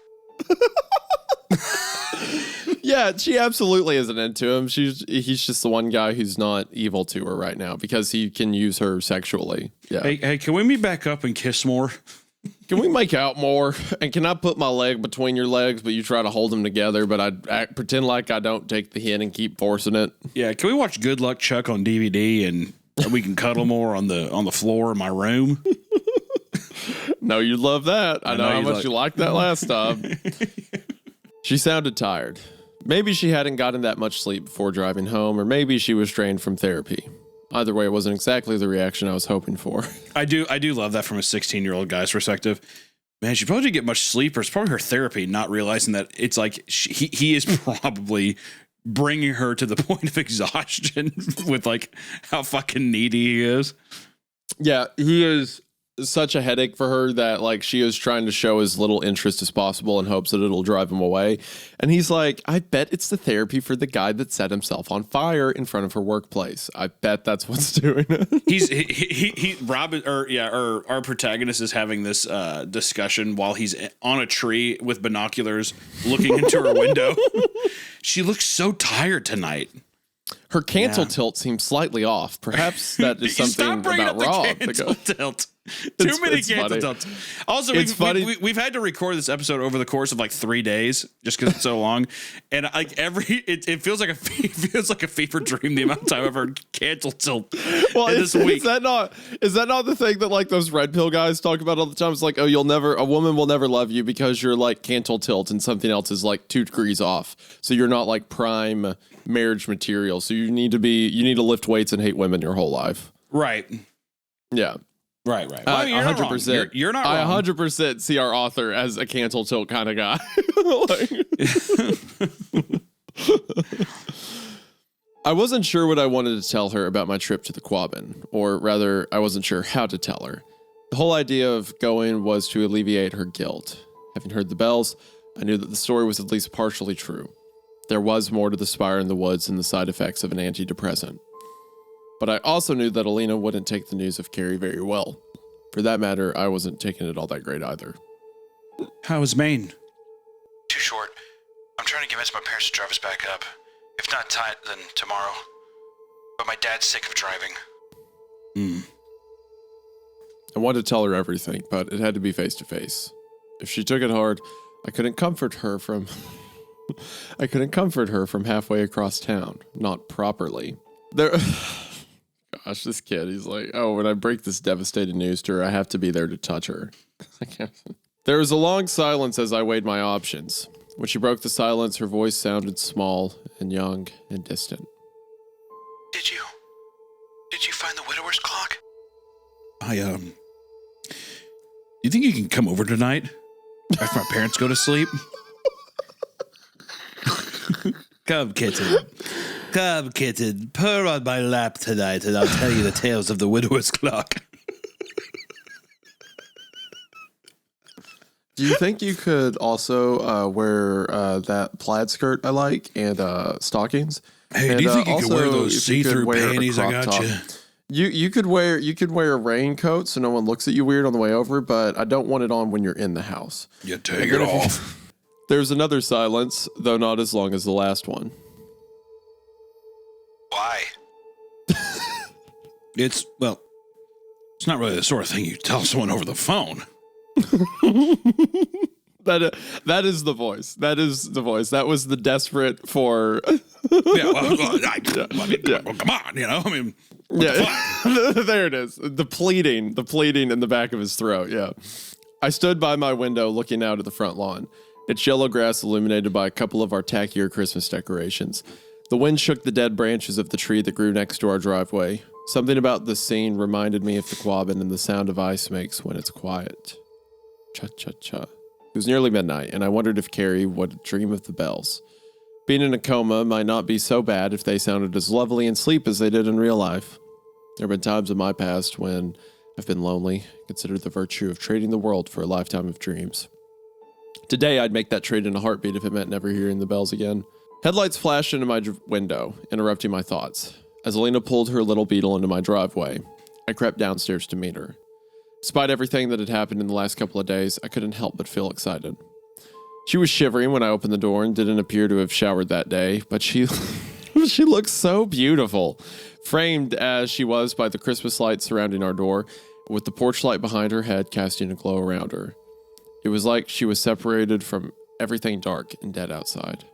Yeah, she absolutely isn't into him. He's just the one guy who's not evil to her right now because he can use her sexually. Yeah. Hey, can we meet back up and kiss more? Can we make out more? And can I put my leg between your legs, but you try to hold them together, but I pretend like I don't take the hint and keep forcing it? Yeah, can we watch Good Luck Chuck on DVD and we can cuddle more on the floor in my room? No, you'd love that. I know how much you liked that last time. She sounded tired. Maybe she hadn't gotten that much sleep before driving home, or maybe she was drained from therapy. Either way, it wasn't exactly the reaction I was hoping for. I do love that from a 16-year-old guy's perspective. Man, she probably didn't get much sleep, or it's probably her therapy not realizing that it's like he is probably bringing her to the point of exhaustion with like how fucking needy he is. Yeah, he is such a headache for her that like she is trying to show as little interest as possible in hopes that it'll drive him away. And he's like, I bet it's the therapy for the guy that set himself on fire in front of her workplace. I bet that's what's doing it. Our protagonist is having this discussion while he's on a tree with binoculars looking into her window. She looks so tired tonight. Her cancel tilt seems slightly off. Perhaps that is something about Rob. Cancel tilt. Too many cancel tilts. Also, we've had to record this episode over the course of like 3 days just because it's so long, and like it feels like a fever dream the amount of time I've heard cancel tilt. Well, this week. Is that not the thing that like those red pill guys talk about all the time? It's like, oh, a woman will never love you because you're like cancel tilt and something else is like 2 degrees off, so you're not like prime marriage material. So you need to lift weights and hate women your whole life. Right. Yeah. Right. Well, you're 100%. You're not wrong. I 100% see our author as a cancel tilt kind of guy. I wasn't sure what I wanted to tell her about my trip to the Quabbin, or rather, I wasn't sure how to tell her. The whole idea of going was to alleviate her guilt. Having heard the bells, I knew that the story was at least partially true. There was more to the Spire in the woods than the side effects of an antidepressant. But I also knew that Alina wouldn't take the news of Carrie very well. For that matter, I wasn't taking it all that great either. How was Maine? Too short. I'm trying to convince my parents to drive us back up. If not tonight, then tomorrow. But my dad's sick of driving. I wanted to tell her everything, but it had to be face to face. If she took it hard, I couldn't comfort her from halfway across town. Not properly. Gosh, this kid, he's like, oh, when I break this devastating news to her, I have to be there to touch her. There was a long silence as I weighed my options. When she broke the silence, her voice sounded small and young and distant. Did you find the widower's clock? You think you can come over tonight after my parents go to sleep? Come, kitten. Purr on my lap tonight, and I'll tell you the tales of the widower's clock. Do you think you could also wear that plaid skirt I like and stockings? Hey, and, do you think you also, could wear those see-through panties I got top, you could wear a raincoat so no one looks at you weird on the way over, but I don't want it on when you're in the house. You take it off. There's another silence, though not as long as the last one. Why? It's not really the sort of thing you tell someone over the phone. That is the voice. That is the voice. That was the desperate for. Come on, I mean, there it is. The pleading in the back of his throat. Yeah. I stood by my window looking out at the front lawn. Its yellow grass illuminated by a couple of our tackier Christmas decorations. The wind shook the dead branches of the tree that grew next to our driveway. Something about the scene reminded me of the Quabbin and the sound of ice makes when it's quiet. Cha-cha-cha. It was nearly midnight, and I wondered if Carrie would dream of the bells. Being in a coma might not be so bad if they sounded as lovely in sleep as they did in real life. There have been times in my past when I've been lonely, considered the virtue of trading the world for a lifetime of dreams. Today, I'd make that trade in a heartbeat if it meant never hearing the bells again. Headlights flashed into my window, interrupting my thoughts. As Alina pulled her little beetle into my driveway, I crept downstairs to meet her. Despite everything that had happened in the last couple of days, I couldn't help but feel excited. She was shivering when I opened the door and didn't appear to have showered that day, but she looked so beautiful, framed as she was by the Christmas lights surrounding our door, with the porch light behind her head casting a glow around her. It was like she was separated from everything dark and dead outside.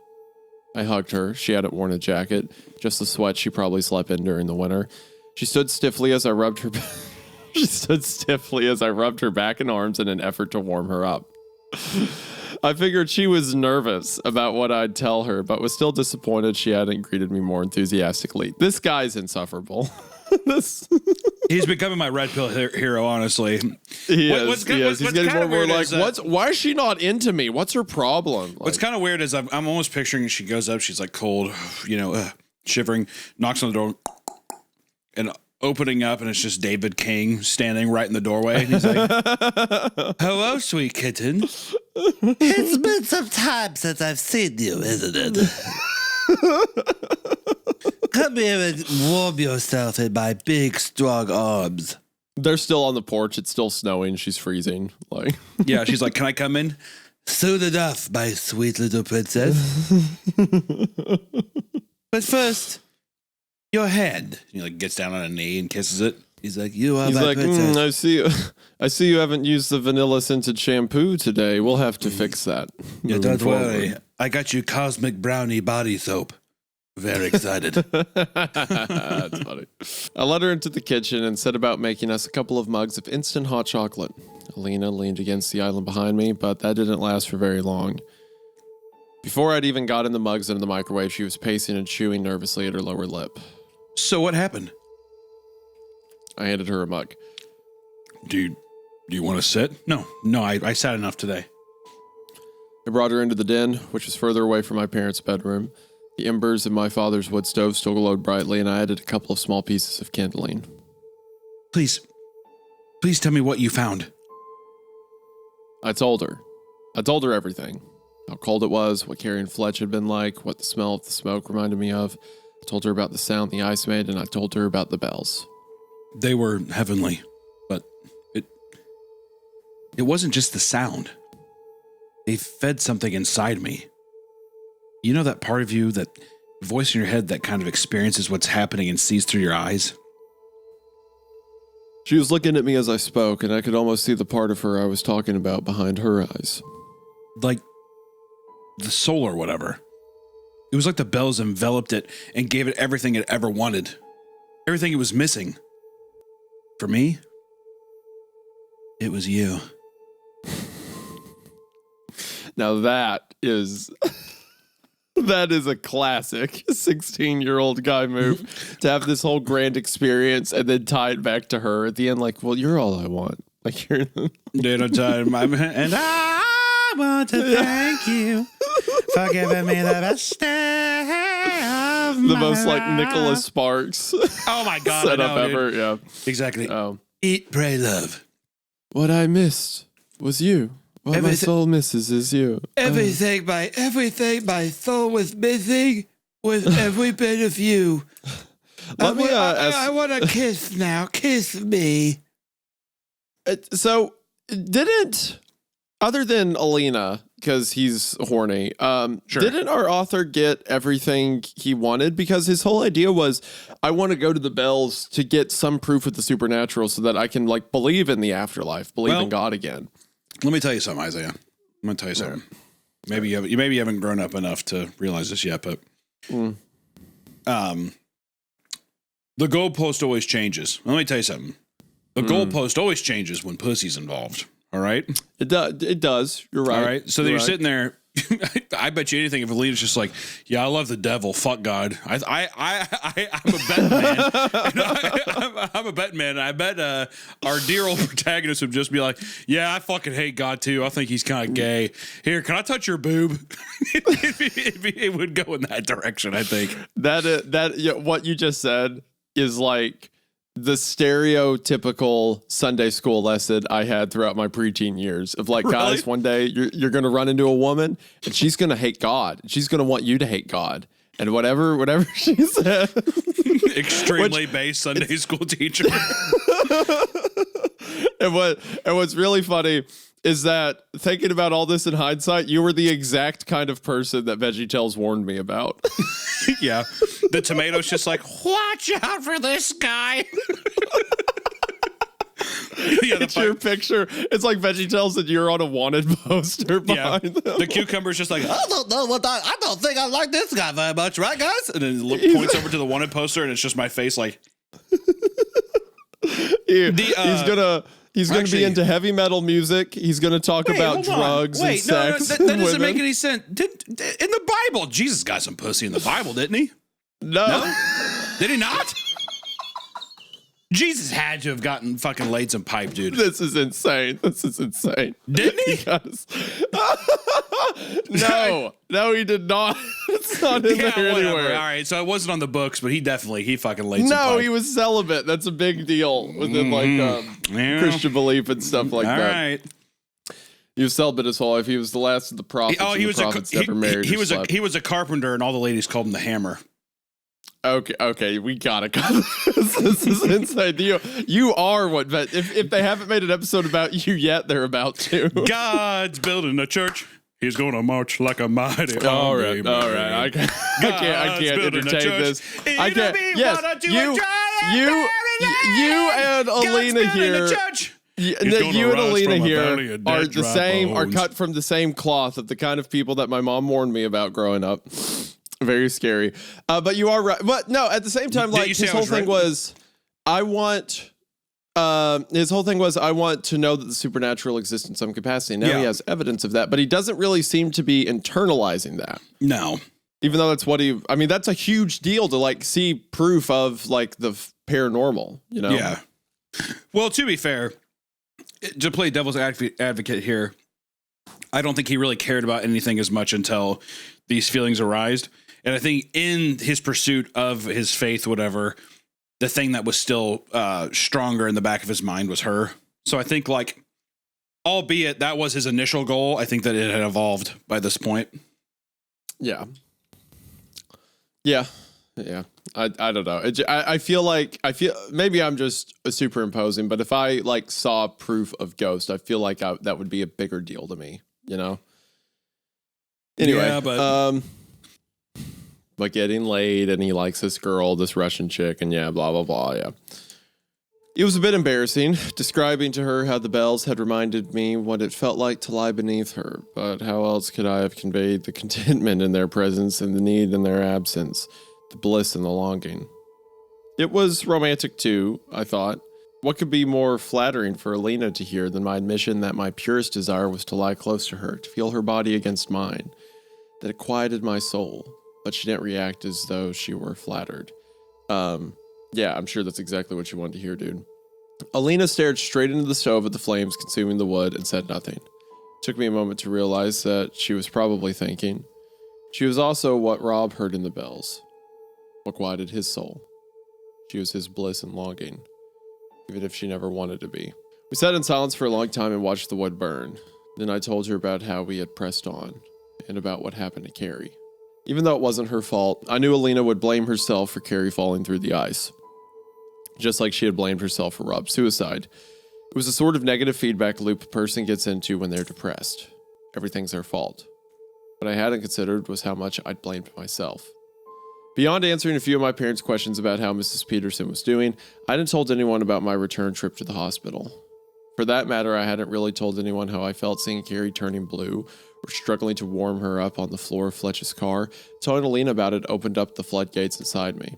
I hugged her. She hadn't worn a jacket, just the sweat she probably slept in during the winter. She stood stiffly as I rubbed her back and arms in an effort to warm her up. I figured she was nervous about what I'd tell her, but was still disappointed she hadn't greeted me more enthusiastically. This guy's insufferable. He's becoming my red pill hero, honestly. He is. He's getting more and more like, why is she not into me? What's her problem? What's kind of weird is I'm almost picturing she goes up, she's like cold, shivering, knocks on the door, and opening up, and it's just David King standing right in the doorway. And he's like, "Hello, sweet kitten." It's been some time since I've seen you, isn't it? Come here and warm yourself in my big, strong arms. They're still on the porch. It's still snowing. She's freezing. Like, Yeah, she's like, "Can I come in?" Soon enough, my sweet little princess. But first, your hand. He like gets down on a knee and kisses it. He's like, you are he's my like, princess. I see you haven't used the vanilla scented shampoo today. We'll have to fix that. Yeah, moving don't forward." worry. I got you cosmic brownie body soap. Very excited. That's funny. I led her into the kitchen and set about making us a couple of mugs of instant hot chocolate. Alina leaned against the island behind me, but that didn't last for very long. Before I'd even gotten the mugs into the microwave, she was pacing and chewing nervously at her lower lip. So what happened? I handed her a mug. Do you want to sit? No, I sat enough today. I brought her into the den, which was further away from my parents' bedroom. The embers in my father's wood stove still glowed brightly, and I added a couple of small pieces of kindling. Please tell me what you found. I told her everything. How cold it was, what carrying Fletch had been like, what the smell of the smoke reminded me of. I told her about the sound the ice made, and I told her about the bells. They were heavenly, but it wasn't just the sound. They fed something inside me. You know that part of you, that voice in your head that kind of experiences what's happening and sees through your eyes? She was looking at me as I spoke, and I could almost see the part of her I was talking about behind her eyes. Like the soul or whatever. It was like the bells enveloped it and gave it everything it ever wanted. Everything it was missing. For me, it was you. Now that is a classic 16-year-old guy move, to have this whole grand experience and then tie it back to her at the end. Like, well, you're all I want. Like, you're Dinner time, and I want to thank you for giving me the best day of the my most like life. Nicholas Sparks Oh my God. setup I know, dude. ever. Yeah. Exactly. Eat, pray, love. What I missed was you. What my Everything- soul misses is you. Everything my soul was missing was every bit of you. Let me ask. I want a kiss now. Kiss me. So, didn't, other than Alina, because he's horny, didn't our author get everything he wanted? Because his whole idea was, I want to go to the bells to get some proof of the supernatural so that I can like believe in the afterlife, believe in God again. Let me tell you something, Isaiah. I'm going to tell you something. Maybe you haven't grown up enough to realize this yet, but the goalpost always changes. Let me tell you something. The goalpost always changes when pussy's involved. All right? It does. You're right. All right. So then you're sitting there. I bet you anything if Alina's just like, yeah, I love the devil. Fuck God. I'm a betting man. I'm a betting man. And I bet our dear old protagonist would just be like, yeah, I fucking hate God too. I think he's kind of gay. Here, can I touch your boob? It would go in that direction, I think. What you just said is like the stereotypical Sunday school lesson I had throughout my preteen years of like, guys, one day you're going to run into a woman and she's going to hate God. She's going to want you to hate God. And whatever she said. Extremely based Sunday school teacher. And what's really funny is that thinking about all this in hindsight, you were the exact kind of person that VeggieTales warned me about. Yeah. The tomato's just like, watch out for this guy. Yeah, It's your picture. It's like VeggieTales and you're on a wanted poster behind them. The cucumber's just like, I don't know I don't think I like this guy very much, right, guys? and then points over to the wanted poster, and it's just my face like, He's gonna be into heavy metal music. He's gonna talk about drugs and sex. That doesn't make any sense. In the Bible, Jesus got some pussy in the Bible, didn't he? No. Did he not? Jesus had to have gotten fucking laid some pipe, dude. This is insane. Didn't he? No, he did not. It's not in there whatever. anywhere. All right, so it wasn't on the books, but he fucking laid some pipe. No, he was celibate. That's a big deal within Yeah. Christian belief and stuff like All that. right. He was celibate his whole life. He was the last of the prophets. He was never married. he was a carpenter, and all the ladies called him the Hammer. Okay, we gotta go. This is insane. You are what? But if they haven't made an episode about you yet, they're about to. God's building a church. He's gonna march like a mighty. All right. I can't entertain this. I can't. Yes, you and Alina here. You and Alina here are the same. Are cut from the same cloth of the kind of people that my mom warned me about growing up. Very scary. But you are right. But no, at the same time, like his whole thing was, I want to know that the supernatural exists in some capacity. Now he has evidence of that, but he doesn't really seem to be internalizing that. No. Even though that's that's a huge deal to like see proof of like the paranormal, you know? Yeah. Well, to be fair, to play devil's advocate here, I don't think he really cared about anything as much until these feelings arised. And I think in his pursuit of his faith, whatever, the thing that was still stronger in the back of his mind was her. So I think, like, albeit that was his initial goal, I think that it had evolved by this point. Yeah. I don't know. I feel maybe I'm just superimposing, but if I like saw proof of ghost, I feel like that would be a bigger deal to me, you know? Anyway, but getting laid and he likes this girl, this Russian chick, and blah, blah, blah, yeah. It was a bit embarrassing, describing to her how the bells had reminded me what it felt like to lie beneath her, but how else could I have conveyed the contentment in their presence and the need in their absence, the bliss and the longing? It was romantic too, I thought. What could be more flattering for Alina to hear than my admission that my purest desire was to lie close to her, to feel her body against mine, that it quieted my soul, but she didn't react as though she were flattered. Yeah, I'm sure that's exactly what you wanted to hear, dude. Alina stared straight into the stove at the flames consuming the wood and said nothing. It took me a moment to realize that she was probably thinking. She was also what Rob heard in the bells, what quieted his soul. She was his bliss and longing, even if she never wanted to be. We sat in silence for a long time and watched the wood burn. Then I told her about how we had pressed on, and about what happened to Carrie. Even though it wasn't her fault, I knew Alina would blame herself for Carrie falling through the ice, just like she had blamed herself for Rob's suicide. It was a sort of negative feedback loop a person gets into when they're depressed. Everything's their fault. What I hadn't considered was how much I'd blamed myself. Beyond answering a few of my parents' questions about how Mrs. Peterson was doing, I hadn't told anyone about my return trip to the hospital. For that matter, I hadn't really told anyone how I felt seeing Carrie turning blue, or struggling to warm her up on the floor of Fletch's car. Telling Alina about it opened up the floodgates inside me.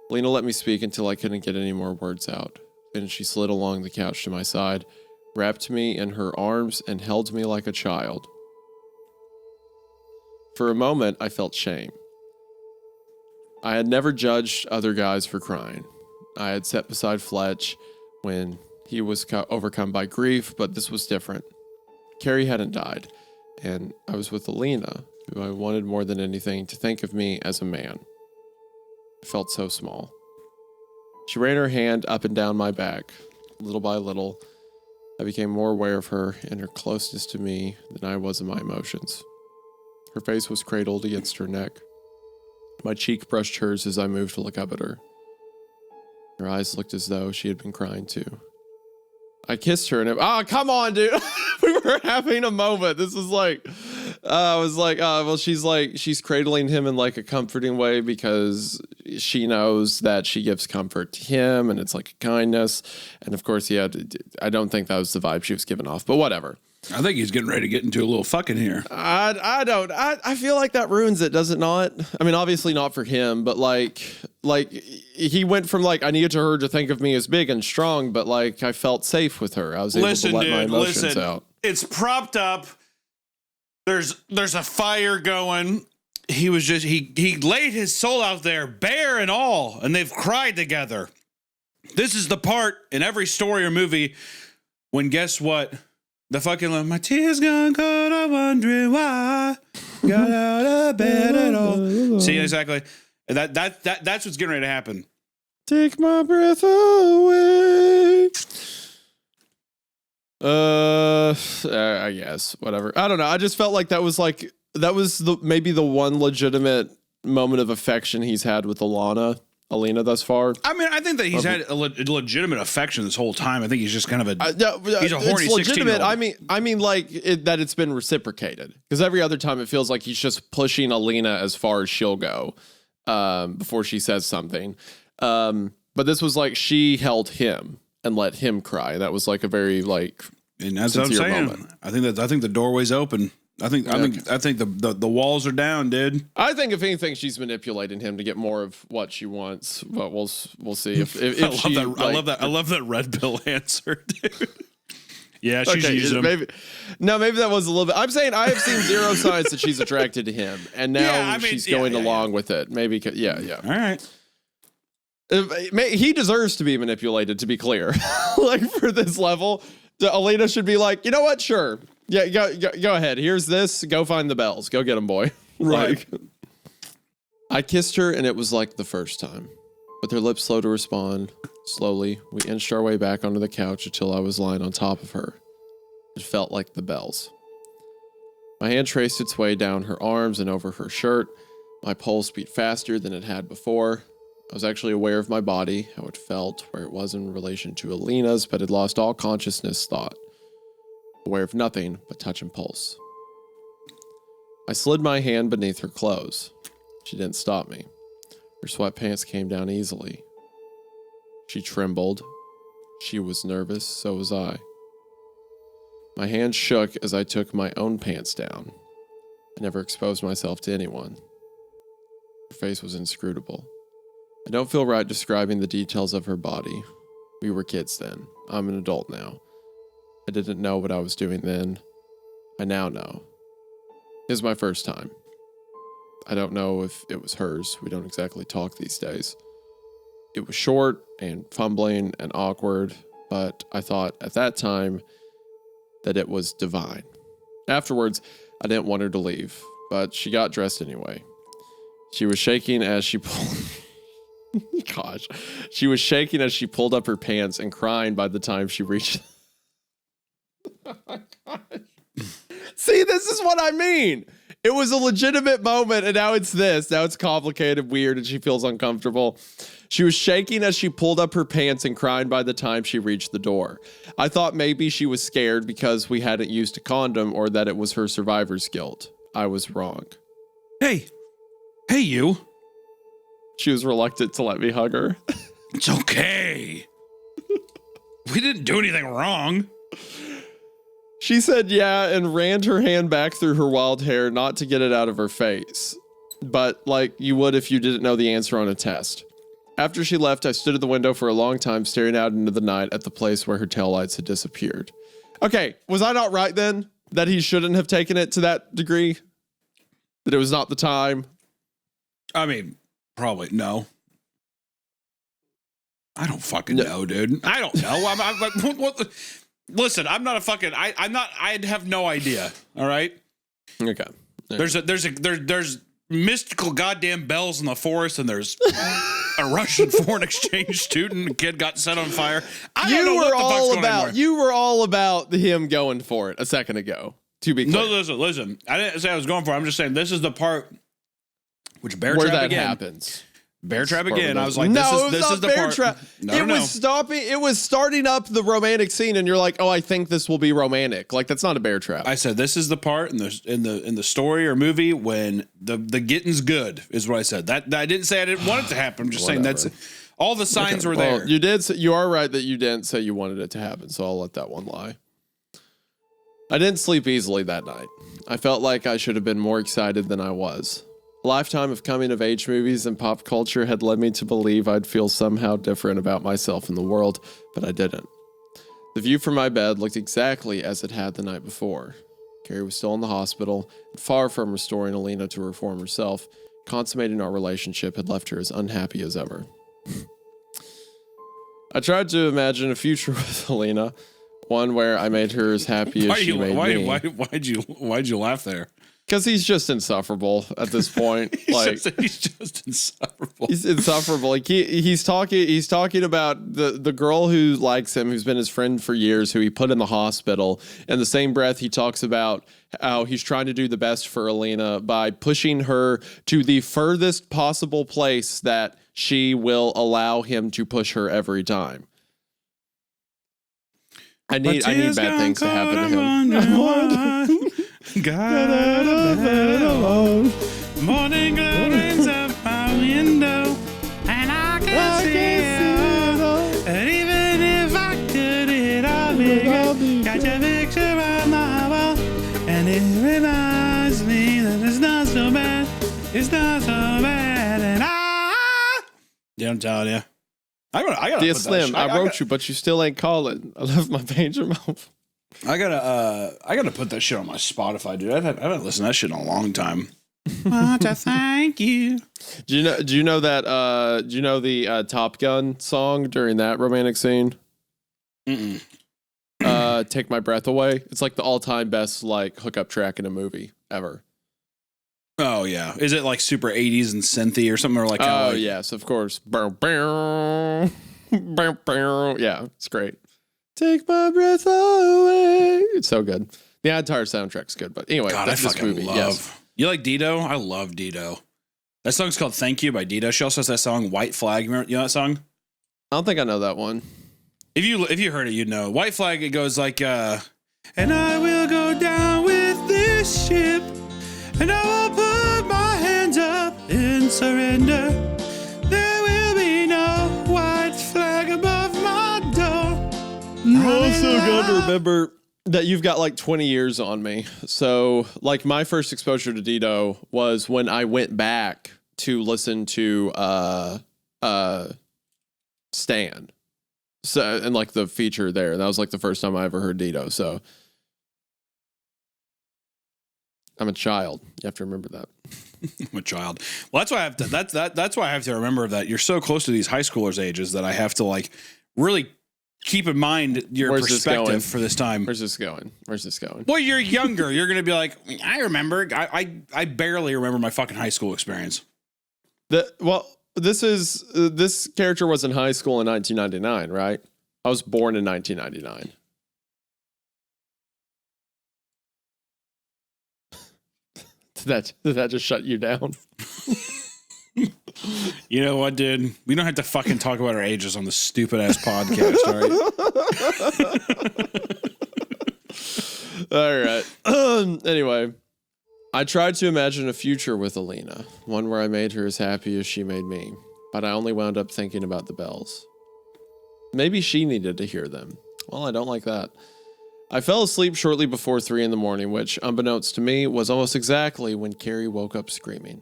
Alina let me speak until I couldn't get any more words out. Then she slid along the couch to my side, wrapped me in her arms, and held me like a child. For a moment, I felt shame. I had never judged other guys for crying. I had sat beside Fletch when he was overcome by grief, but this was different. Carrie hadn't died, and I was with Alina, who I wanted more than anything to think of me as a man. I felt so small. She ran her hand up and down my back. Little by little, I became more aware of her and her closeness to me than I was of my emotions. Her face was cradled against her neck. My cheek brushed hers as I moved to look up at her. Her eyes looked as though she had been crying too. I kissed her and come on, dude. We were having a moment. This was like, I was like, well, she's cradling him in like a comforting way because she knows that she gives comfort to him and it's like a kindness. And of course, I don't think that was the vibe she was giving off, but whatever. I think he's getting ready to get into a little fucking here. I feel like that ruins it, does it not? I mean, obviously not for him, but like he went from like, I needed her to think of me as big and strong, but like I felt safe with her. I was able to let my emotions out. It's propped up. There's a fire going. He laid his soul out there, bare and all, and they've cried together. This is the part in every story or movie when guess what? The fucking my tears gone cold, I'm wondering why. Got out of bed at all. See, exactly. That's what's getting ready to happen. Take my breath away. I guess whatever. I don't know. I just felt like that was maybe the one legitimate moment of affection he's had with Alina thus far. I mean, I think that he's had a legitimate affection this whole time. I think he's just kind of he's a horny 16-year-old. I mean, like that it's been reciprocated, because every other time it feels like he's just pushing Alina as far as she'll go before she says something. But this was like she held him and let him cry. That was like a very and that's what I'm saying. Moment. I think the doorway's open. I think the walls are down, dude. I think if anything, she's manipulating him to get more of what she wants. But we'll see if I love that red pill answer, dude. Yeah, she's using him. Maybe that was a little bit. I'm saying I have seen zero signs that she's attracted to him, and now she's going along with it. Maybe, yeah. All right. He deserves to be manipulated, to be clear. Like for this level, Alina should be like, you know what? Sure. Yeah, go ahead. Here's this. Go find the bells. Go get them, boy. Right. I kissed her, and it was like the first time. With her lips slow to respond, slowly, we inched our way back onto the couch until I was lying on top of her. It felt like the bells. My hand traced its way down her arms and over her shirt. My pulse beat faster than it had before. I was actually aware of my body, how it felt, where it was in relation to Alina's, but had lost all consciousness thought. Aware of nothing but touch and pulse. I slid my hand beneath her clothes. She didn't stop me. Her sweatpants came down easily. She trembled. She was nervous, so was I. My hand shook as I took my own pants down. I never exposed myself to anyone. Her face was inscrutable. I don't feel right describing the details of her body. We were kids then. I'm an adult now. I didn't know what I was doing then. I now know. It was my first time. I don't know if it was hers. We don't exactly talk these days. It was short and fumbling and awkward, but I thought at that time that it was divine. Afterwards, I didn't want her to leave, but she got dressed anyway. She was shaking as she pulled... Gosh. She was shaking as she pulled up her pants and crying by the time she reached... Oh my gosh. See, this is what I mean. It was a legitimate moment, and now it's this. Now it's complicated, weird, and she feels uncomfortable. She was shaking as she pulled up her pants and crying by the time she reached the door. I thought maybe she was scared because we hadn't used a condom or that it was her survivor's guilt. I was wrong. Hey, you. She was reluctant to let me hug her. It's okay. We didn't do anything wrong. She said yeah and ran her hand back through her wild hair, not to get it out of her face, but like you would if you didn't know the answer on a test. After she left, I stood at the window for a long time, staring out into the night at the place where her taillights had disappeared. Okay, was I not right then? That he shouldn't have taken it to that degree? That it was not the time? I mean, probably no. I don't fucking know, dude. I don't know. I'm like, what? Listen, I'm not a fucking. I'm not. I have no idea. All right. Okay. There's mystical goddamn bells in the forest, and there's a Russian foreign exchange student. A kid got set on fire. I don't know what the fuck's going on anymore. You were all about him going for it a second ago. To be clear. No, listen. I didn't say I was going for it. I'm just saying this is the part which bear where trap that again. Happens. Bear trap again. I was like, no, this is the bear part. Trap. No, it was stopping. It was starting up the romantic scene, and you're like, oh, I think this will be romantic. Like that's not a bear trap. I said this is the part in the story or movie when the getting's good is what I said. That I didn't say I didn't want it to happen. I'm just saying that's all the signs were there. You did. You are right that you didn't say you wanted it to happen. So I'll let that one lie. I didn't sleep easily that night. I felt like I should have been more excited than I was. A lifetime of coming-of-age movies and pop culture had led me to believe I'd feel somehow different about myself in the world, but I didn't. The view from my bed looked exactly as it had the night before. Carrie was still in the hospital, and far from restoring Alina to her former self. Consummating our relationship had left her as unhappy as ever. I tried to imagine a future with Alina, one where I made her as happy as she made me. Why'd you laugh there? Because he's just insufferable at this point. He's just insufferable. He's insufferable. Like he's talking about the girl who likes him, who's been his friend for years, who he put in the hospital. In the same breath, he talks about how he's trying to do the best for Alina by pushing her to the furthest possible place that she will allow him to push her every time. I need bad things to happen to him. Got out of bed alone. Morning glories up my window, and I can see it all. And even if I could, it all bigger. Got your picture on my wall, and it reminds me that it's not so bad. It's not so bad, and yeah, I'm telling you. I gotta Dear Slim, I wrote you, but you still ain't calling. I left my pager mouth. I gotta put that shit on my Spotify, dude. I haven't listened to that shit in a long time. Want to thank you. Do you know that? Do you know the Top Gun song during that romantic scene? Mm-mm. Take My Breath Away. It's like the all-time best like hookup track in a movie ever. Oh yeah, is it like super 80s and synthy or something, or like? Oh yes, of course. Yeah, it's great. Take my breath away. It's so good. The entire soundtrack's good, but anyway, God, that's I this fucking movie. love. Yes. You like Dido? I love Dido. That song's called "Thank You" by Dido. She also has that song "White Flag." You know that song? I don't think I know that one. If you heard it, you'd know. White Flag. It goes like, and I will go down with this ship, and I will put my hands up in surrender. There will be no white flag above my door. You also got to remember that you've got like 20 years on me. So, like, my first exposure to Dido was when I went back to listen to Stan. So, and like the feature there. That was like the first time I ever heard Dido. So, I'm a child. You have to remember that. I'm a child. Well, that's why I have to. That's why I have to remember that you're so close to these high schoolers' ages that I have to like really keep in mind your perspective for this time. Where's this going? Well, you're younger. You're gonna be like, I remember. I barely remember my fucking high school experience. This character was in high school in 1999, right? I was born in 1999. Did that just shut you down? You know what, dude? We don't have to fucking talk about our ages on this stupid ass podcast, all right? All right. Anyway, I tried to imagine a future with Alina, one where I made her as happy as she made me, but I only wound up thinking about the bells. Maybe she needed to hear them. Well, I don't like that. I fell asleep shortly before 3 a.m, which, unbeknownst to me, was almost exactly when Carrie woke up screaming.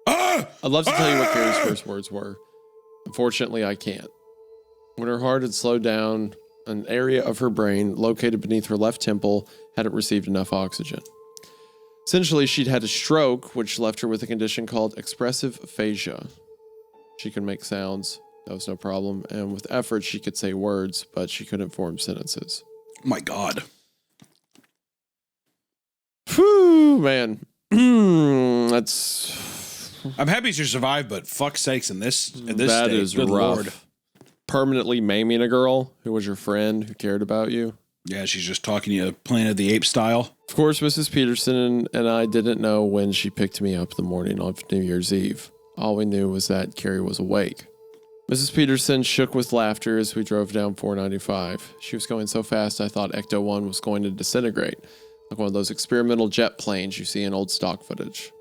I'd love to tell you what Carrie's first words were. Unfortunately, I can't. When her heart had slowed down, an area of her brain located beneath her left temple hadn't received enough oxygen. Essentially, she'd had a stroke, which left her with a condition called expressive aphasia. She could make sounds, that was no problem, and with effort she could say words, but she couldn't form sentences. Oh my God. Whew, man. I'm happy she survived, but fuck's sakes, in this that state, is good rough. Lord. Permanently maiming a girl who was your friend, who cared about you. Yeah, she's just talking to you Planet of the Apes style. Of course, Mrs. Peterson and I didn't know when she picked me up the morning of New Year's Eve. All we knew was that Carrie was awake. Mrs. Peterson shook with laughter as we drove down 495. She was going so fast I thought Ecto 1 was going to disintegrate, like one of those experimental jet planes you see in old stock footage.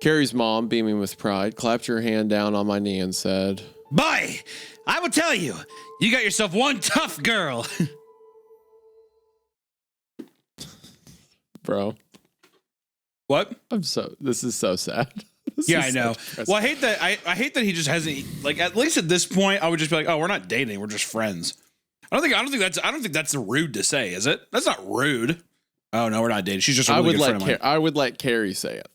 Carrie's mom, beaming with pride, clapped her hand down on my knee and said, "Boy, I will tell you, you got yourself one tough girl." Bro. What? This is so sad. Yeah, I know. Well, I hate that. I hate that he just hasn't, like, at least at this point, I would just be like, oh, we're not dating, we're just friends. I don't think that's rude to say, is it? That's not rude. Oh no, we're not dating. She's just a really good friend of mine. I would let Carrie say it.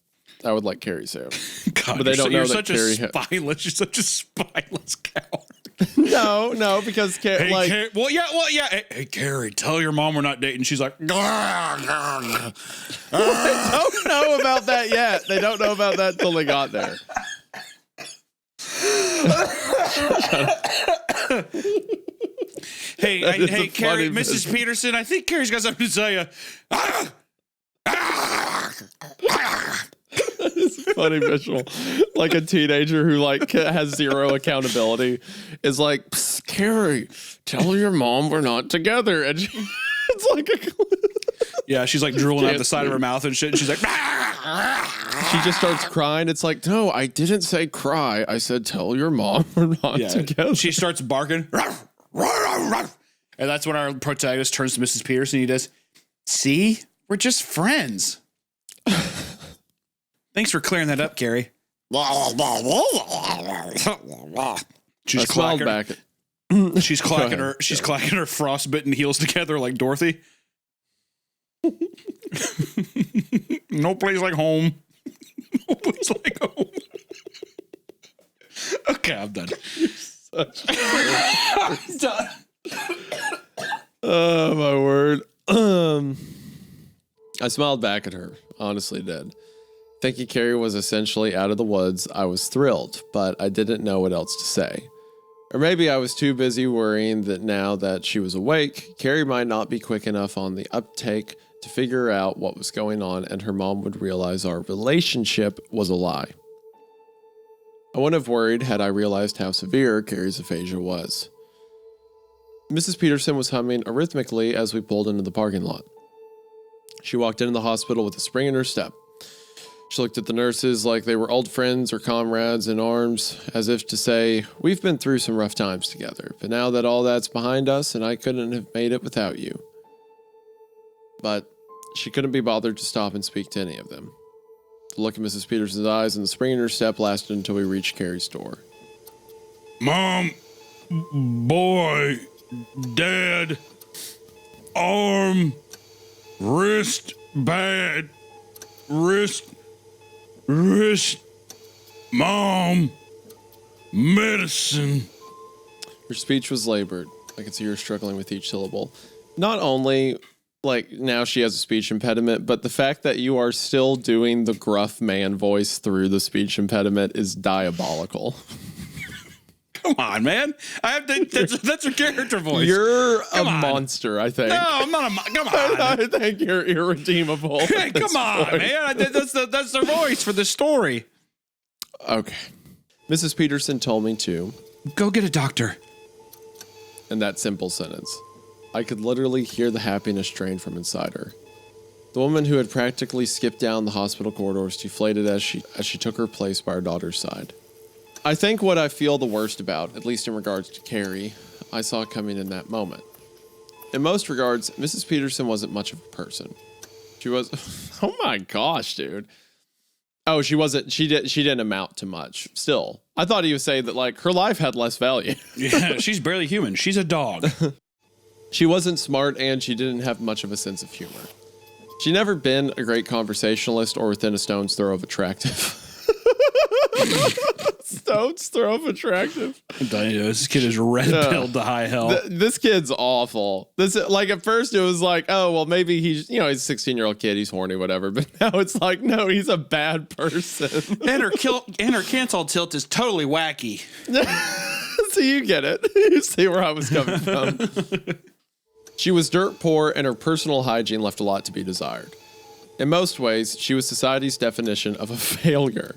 I would let Carrie say it. God, but they don't know you're that such a spineless. You're such a spineless coward. No, because Well, yeah. Hey, Carrie, tell your mom we're not dating. She's like, they don't know about that yet. They don't know about that till they got there. Hey, Carrie, Mrs. Peterson, I think Carrie's got something to tell you. It's a funny visual. Like a teenager who like has zero accountability is like, Carrie, tell your mom we're not together. And it's like yeah, she's like drooling out the side of her mouth and shit. And she's like, she just starts crying. It's like, no, I didn't say cry. I said, tell your mom we're not together. She starts barking. And that's when our protagonist turns to Mrs. Peterson. He does, see, we're just friends. Thanks for clearing that up, Carrie. She's clacking back. She's clacking her frostbitten heels together like Dorothy. No place like home. No place like home. Okay, I'm done. I'm done. Oh my word. I smiled back at her, honestly did. Thinking Carrie was essentially out of the woods, I was thrilled, but I didn't know what else to say. Or maybe I was too busy worrying that now that she was awake, Carrie might not be quick enough on the uptake to figure out what was going on, and her mom would realize our relationship was a lie. I wouldn't have worried had I realized how severe Carrie's aphasia was. Mrs. Peterson was humming arrhythmically as we pulled into the parking lot. She walked into the hospital with a spring in her step. She looked at the nurses like they were old friends or comrades in arms, as if to say, we've been through some rough times together, but now that all that's behind us and I couldn't have made it without you. But she couldn't be bothered to stop and speak to any of them. The look in Mrs. Peterson's eyes and the spring in her step lasted until we reached Carrie's door. Mom, boy, Dad, arm, wrist, bad, wrist, Mom, medicine. Her speech was labored. I could see her struggling with each syllable. Not only, like, now she has a speech impediment, but the fact that you are still doing the gruff man voice through the speech impediment is diabolical. Come on, man. That's a character voice. You're a monster, I think. No, I'm not a come on. I think you're irredeemable. Hey, come on, man. That's the voice for the story. Okay. Mrs. Peterson told me to go get a doctor. In that simple sentence, I could literally hear the happiness drain from inside her. The woman who had practically skipped down the hospital corridors deflated as she took her place by her daughter's side. I think what I feel the worst about, at least in regards to Carrie, I saw coming in that moment. In most regards, Mrs. Peterson wasn't much of a person. She was, oh my gosh, dude. Oh, she didn't amount to much. Still, I thought he would say that, like, her life had less value. Yeah, she's barely human. She's a dog. She wasn't smart, and she didn't have much of a sense of humor. She'd never been a great conversationalist or within a stone's throw of attractive. Stone's throw of attractive. I'm telling you, this kid is red-pilled to high hell. This kid's awful. This, like, at first it was like, oh, well, maybe he's a 16-year-old kid, he's horny, whatever. But now it's like, no, he's a bad person. and her cancel tilt is totally wacky. So you get it. You see where I was coming from. She was dirt poor, and her personal hygiene left a lot to be desired. In most ways, she was society's definition of a failure.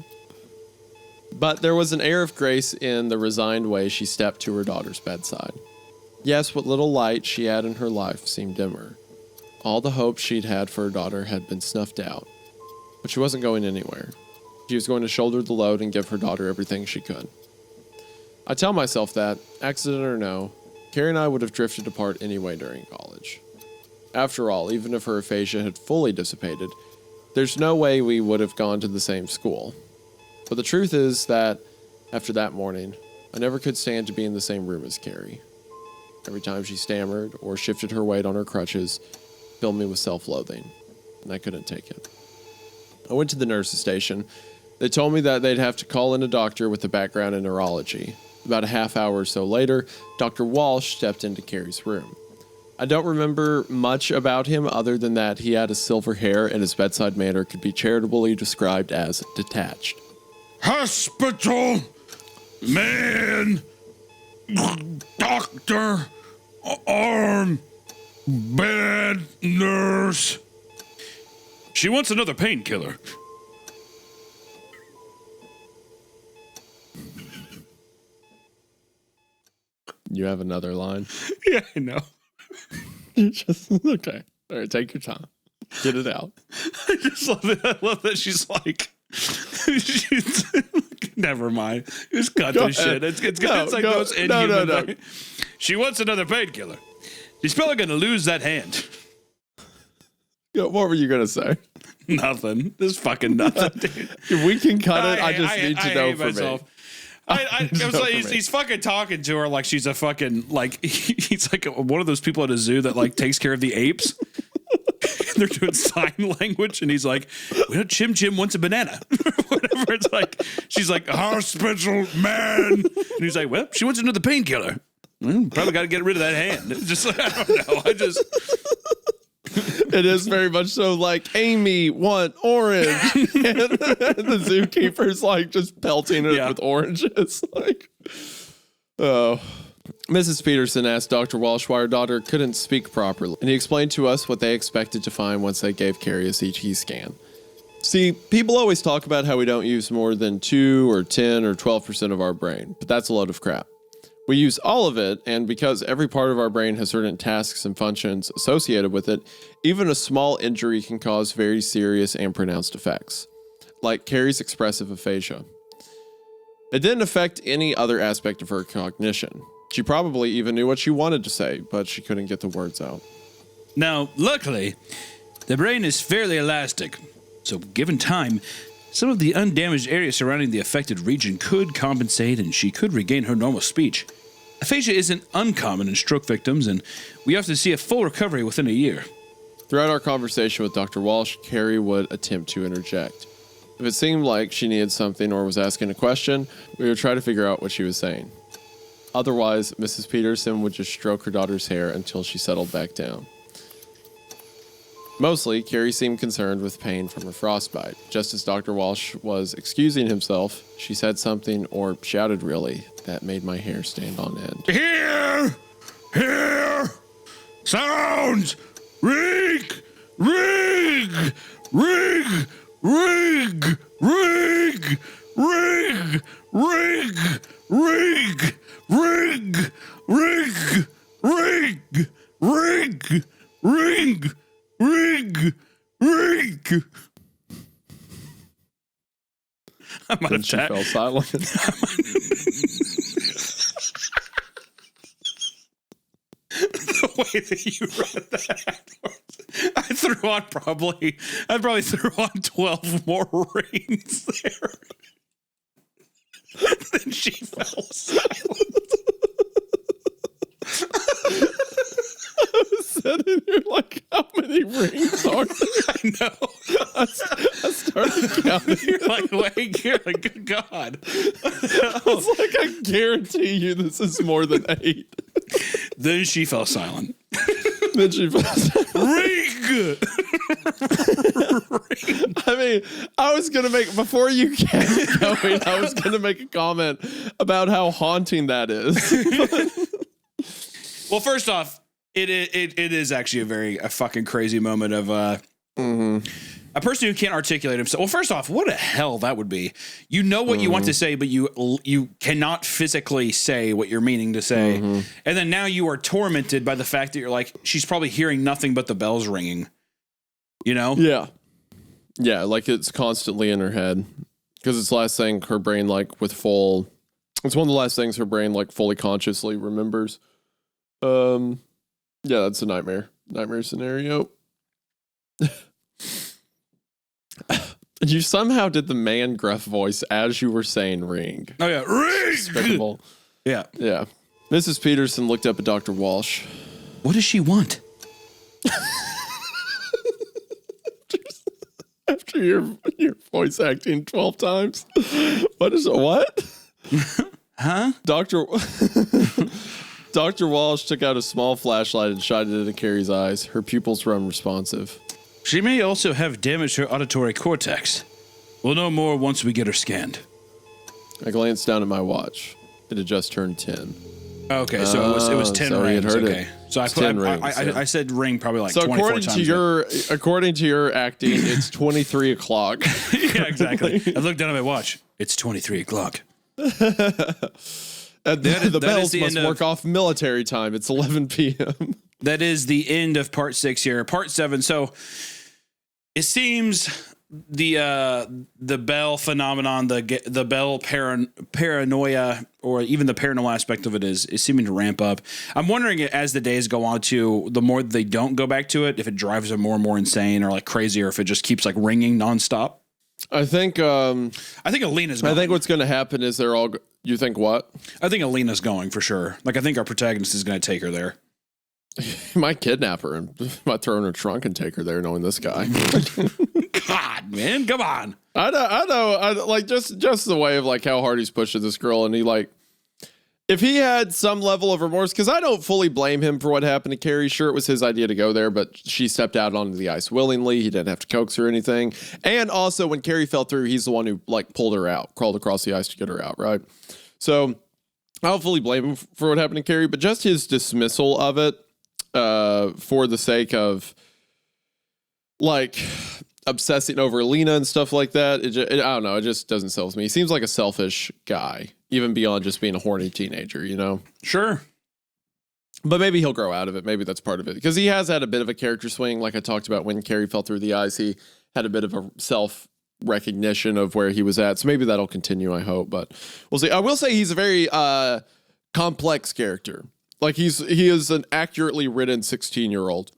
But there was an air of grace in the resigned way she stepped to her daughter's bedside. Yes, what little light she had in her life seemed dimmer. All the hope she'd had for her daughter had been snuffed out. But she wasn't going anywhere. She was going to shoulder the load and give her daughter everything she could. I tell myself that, accident or no, Carrie and I would have drifted apart anyway during college. After all, even if her aphasia had fully dissipated, there's no way we would have gone to the same school. But the truth is that, after that morning, I never could stand to be in the same room as Carrie. Every time she stammered or shifted her weight on her crutches, filled me with self-loathing, and I couldn't take it. I went to the nurse's station. They told me that they'd have to call in a doctor with a background in neurology. About a half hour or so later, Dr. Walsh stepped into Carrie's room. I don't remember much about him other than that he had a silver hair and his bedside manner could be charitably described as detached. Hospital man, doctor, arm, bed, nurse. She wants another painkiller. You have another line? Yeah, I know. Just, okay. All right, take your time. Get it out. I just love it. I love that she's like, never mind. Just cut this shit. It's like those inhuman. No. She wants another painkiller. She's probably going to lose that hand. What were you going to say? Nothing. This fucking nothing, dude. If we can cut it, I just need to know hate for myself. me. I was like, he's fucking talking to her like she's a fucking, like, he's like one of those people at a zoo that like takes care of the apes. They're doing sign language, and he's like, well, Chim Chim wants a banana. Whatever. It's like, she's like, hospital man. And he's like, well, she wants another painkiller. Probably got to get rid of that hand. It's just like, I don't know. It is very much so like Amy want orange, and the zookeeper's like just pelting it with oranges. Like, oh. Mrs. Peterson asked Dr. Walsh why her daughter couldn't speak properly, and he explained to us what they expected to find once they gave Carrie a CT scan. See, people always talk about how we don't use more than 2 or 10 or 12% of our brain, but that's a load of crap. We use all of it, and because every part of our brain has certain tasks and functions associated with it, even a small injury can cause very serious and pronounced effects, like Carrie's expressive aphasia. It didn't affect any other aspect of her cognition. She probably even knew what she wanted to say, but she couldn't get the words out. Now, luckily, the brain is fairly elastic, so given time, some of the undamaged area surrounding the affected region could compensate and she could regain her normal speech. Aphasia isn't uncommon in stroke victims, and we often see a full recovery within a year. Throughout our conversation with Dr. Walsh, Carrie would attempt to interject. If it seemed like she needed something or was asking a question, we would try to figure out what she was saying. Otherwise, Mrs. Peterson would just stroke her daughter's hair until she settled back down. Mostly, Carrie seemed concerned with pain from her frostbite. Just as Dr. Walsh was excusing himself, she said something, or shouted really, that made my hair stand on end. Here! Sounds! Rig! Rig! Rig! Rig! Rig! Rig! Rig! Rig! Rig! Rig! Rig! Rig! Rig! Rig! Rig! I might have She fell silent. The way that you read that, I probably threw on 12 more rings there. Then she fell silent. I was sitting here like, how many rings are there? I know. I started counting. You're like, wait, you're like, good God. I was like, I guarantee you this is more than 8. Then she fell silent. Then she fell silent. Ring! I mean, I was going to make, before you kept going, I was going to make a comment about how haunting that is. Well, first off, it is actually a fucking crazy moment of a person who can't articulate himself. Well, first off, what a hell that would be. You know what you want to say, but you cannot physically say what you're meaning to say. And then now you are tormented by the fact that you're like, she's probably hearing nothing but the bells ringing. You know? Yeah. Yeah, like it's constantly in her head. Because it's the last thing her brain, like, it's one of the last things her brain, like, fully consciously remembers. Yeah, that's a nightmare scenario. You somehow did the man gruff voice as you were saying ring. Oh, yeah. Ring! Despicable. Yeah. Yeah. Mrs. Peterson looked up at Dr. Walsh. What does she want? After your voice acting 12 times. What? Huh? Dr. Dr. Walsh took out a small flashlight and shined it into Carrie's eyes. Her pupils were unresponsive. She may also have damaged her auditory cortex. We'll know more once we get her scanned. I glanced down at my watch. It had just turned 10. Okay, so it was 10 so he had rings. heard Okay. it. So I It's put 10 rings, I said ring probably like So 24 according times. to your acting, it's 23 o'clock. Yeah, exactly. I looked down at my watch. It's 23 o'clock. The is bells the must end of- work off military time. It's 11 p.m. That is the end of part 6 here. Part 7. So it seems the Bell phenomenon, the Bell paranoia, or even the paranormal aspect of it is seeming to ramp up. I'm wondering, as the days go on, to the more they don't go back to it, if it drives them more and more insane or like crazy, or if it just keeps like ringing nonstop. I think Alina's going. I think what's going to happen is they're all. You think what? I think Alina's going for sure. Like I think our protagonist is going to take her there. He might kidnap her and might throw her in her trunk and take her there, knowing this guy. God, man, come on. I know. Like just the way of like how hard he's pushing this girl, and he like, if he had some level of remorse, because I don't fully blame him for what happened to Carrie. Sure, it was his idea to go there, but she stepped out onto the ice willingly. He didn't have to coax her or anything. And also, when Carrie fell through, he's the one who like pulled her out, crawled across the ice to get her out, right? So I don't fully blame him for what happened to Carrie, but just his dismissal of it for the sake of like obsessing over Alina and stuff like that. I don't know. It just doesn't sell with me. He seems like a selfish guy, even beyond just being a horny teenager, you know? Sure. But maybe he'll grow out of it. Maybe that's part of it. Because he has had a bit of a character swing. Like I talked about when Carrie fell through the ice, he had a bit of a self-recognition of where he was at. So maybe that'll continue, I hope. But we'll see. I will say he's a very complex character. Like he is an accurately written 16-year-old.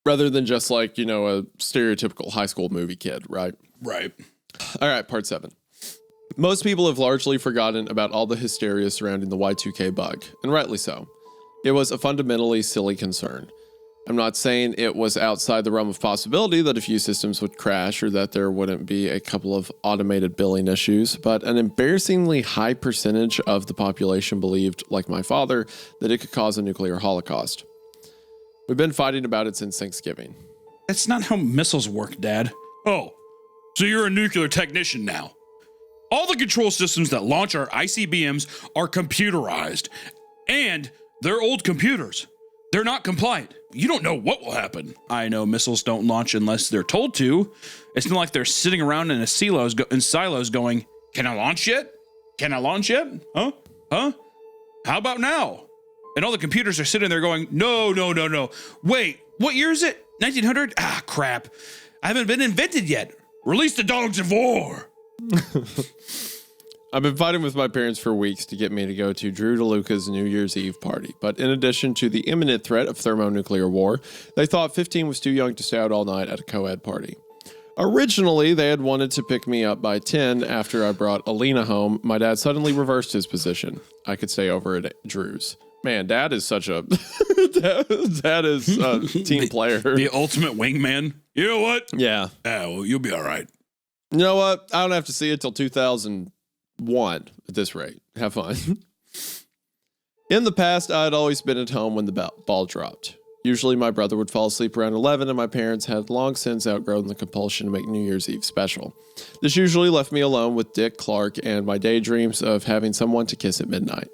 Rather than just like, you know, a stereotypical high school movie kid, right? Right. All right, part 7. Most people have largely forgotten about all the hysteria surrounding the Y2K bug, and rightly so. It was a fundamentally silly concern. I'm not saying it was outside the realm of possibility that a few systems would crash or that there wouldn't be a couple of automated billing issues, but an embarrassingly high percentage of the population believed, like my father, that it could cause a nuclear holocaust. We've been fighting about it since Thanksgiving. That's not how missiles work, Dad. Oh, so you're a nuclear technician now. All the control systems that launch our ICBMs are computerized, and they're old computers. They're not compliant. You don't know what will happen. I know missiles don't launch unless they're told to. It's not like they're sitting around in silos going, can I launch yet? Can I launch yet? Huh? How about now? And all the computers are sitting there going, no. Wait, what year is it? 1900? Ah, crap. I haven't been invented yet. Release the dogs of war. I've been fighting with my parents for weeks to get me to go to Drew DeLuca's New Year's Eve party. But in addition to the imminent threat of thermonuclear war, they thought 15 was too young to stay out all night at a co-ed party. Originally, they had wanted to pick me up by 10 after I brought Alina home. My dad suddenly reversed his position. I could stay over at Drew's. Man, Dad is such a Dad is a team player. The ultimate wingman. You know what? Yeah. Well, you'll be all right. You know what? I don't have to see it till 2001 at this rate. Have fun. In the past, I had always been at home when the ball dropped. Usually my brother would fall asleep around 11 and my parents had long since outgrown the compulsion to make New Year's Eve special. This usually left me alone with Dick, Clark, and my daydreams of having someone to kiss at midnight.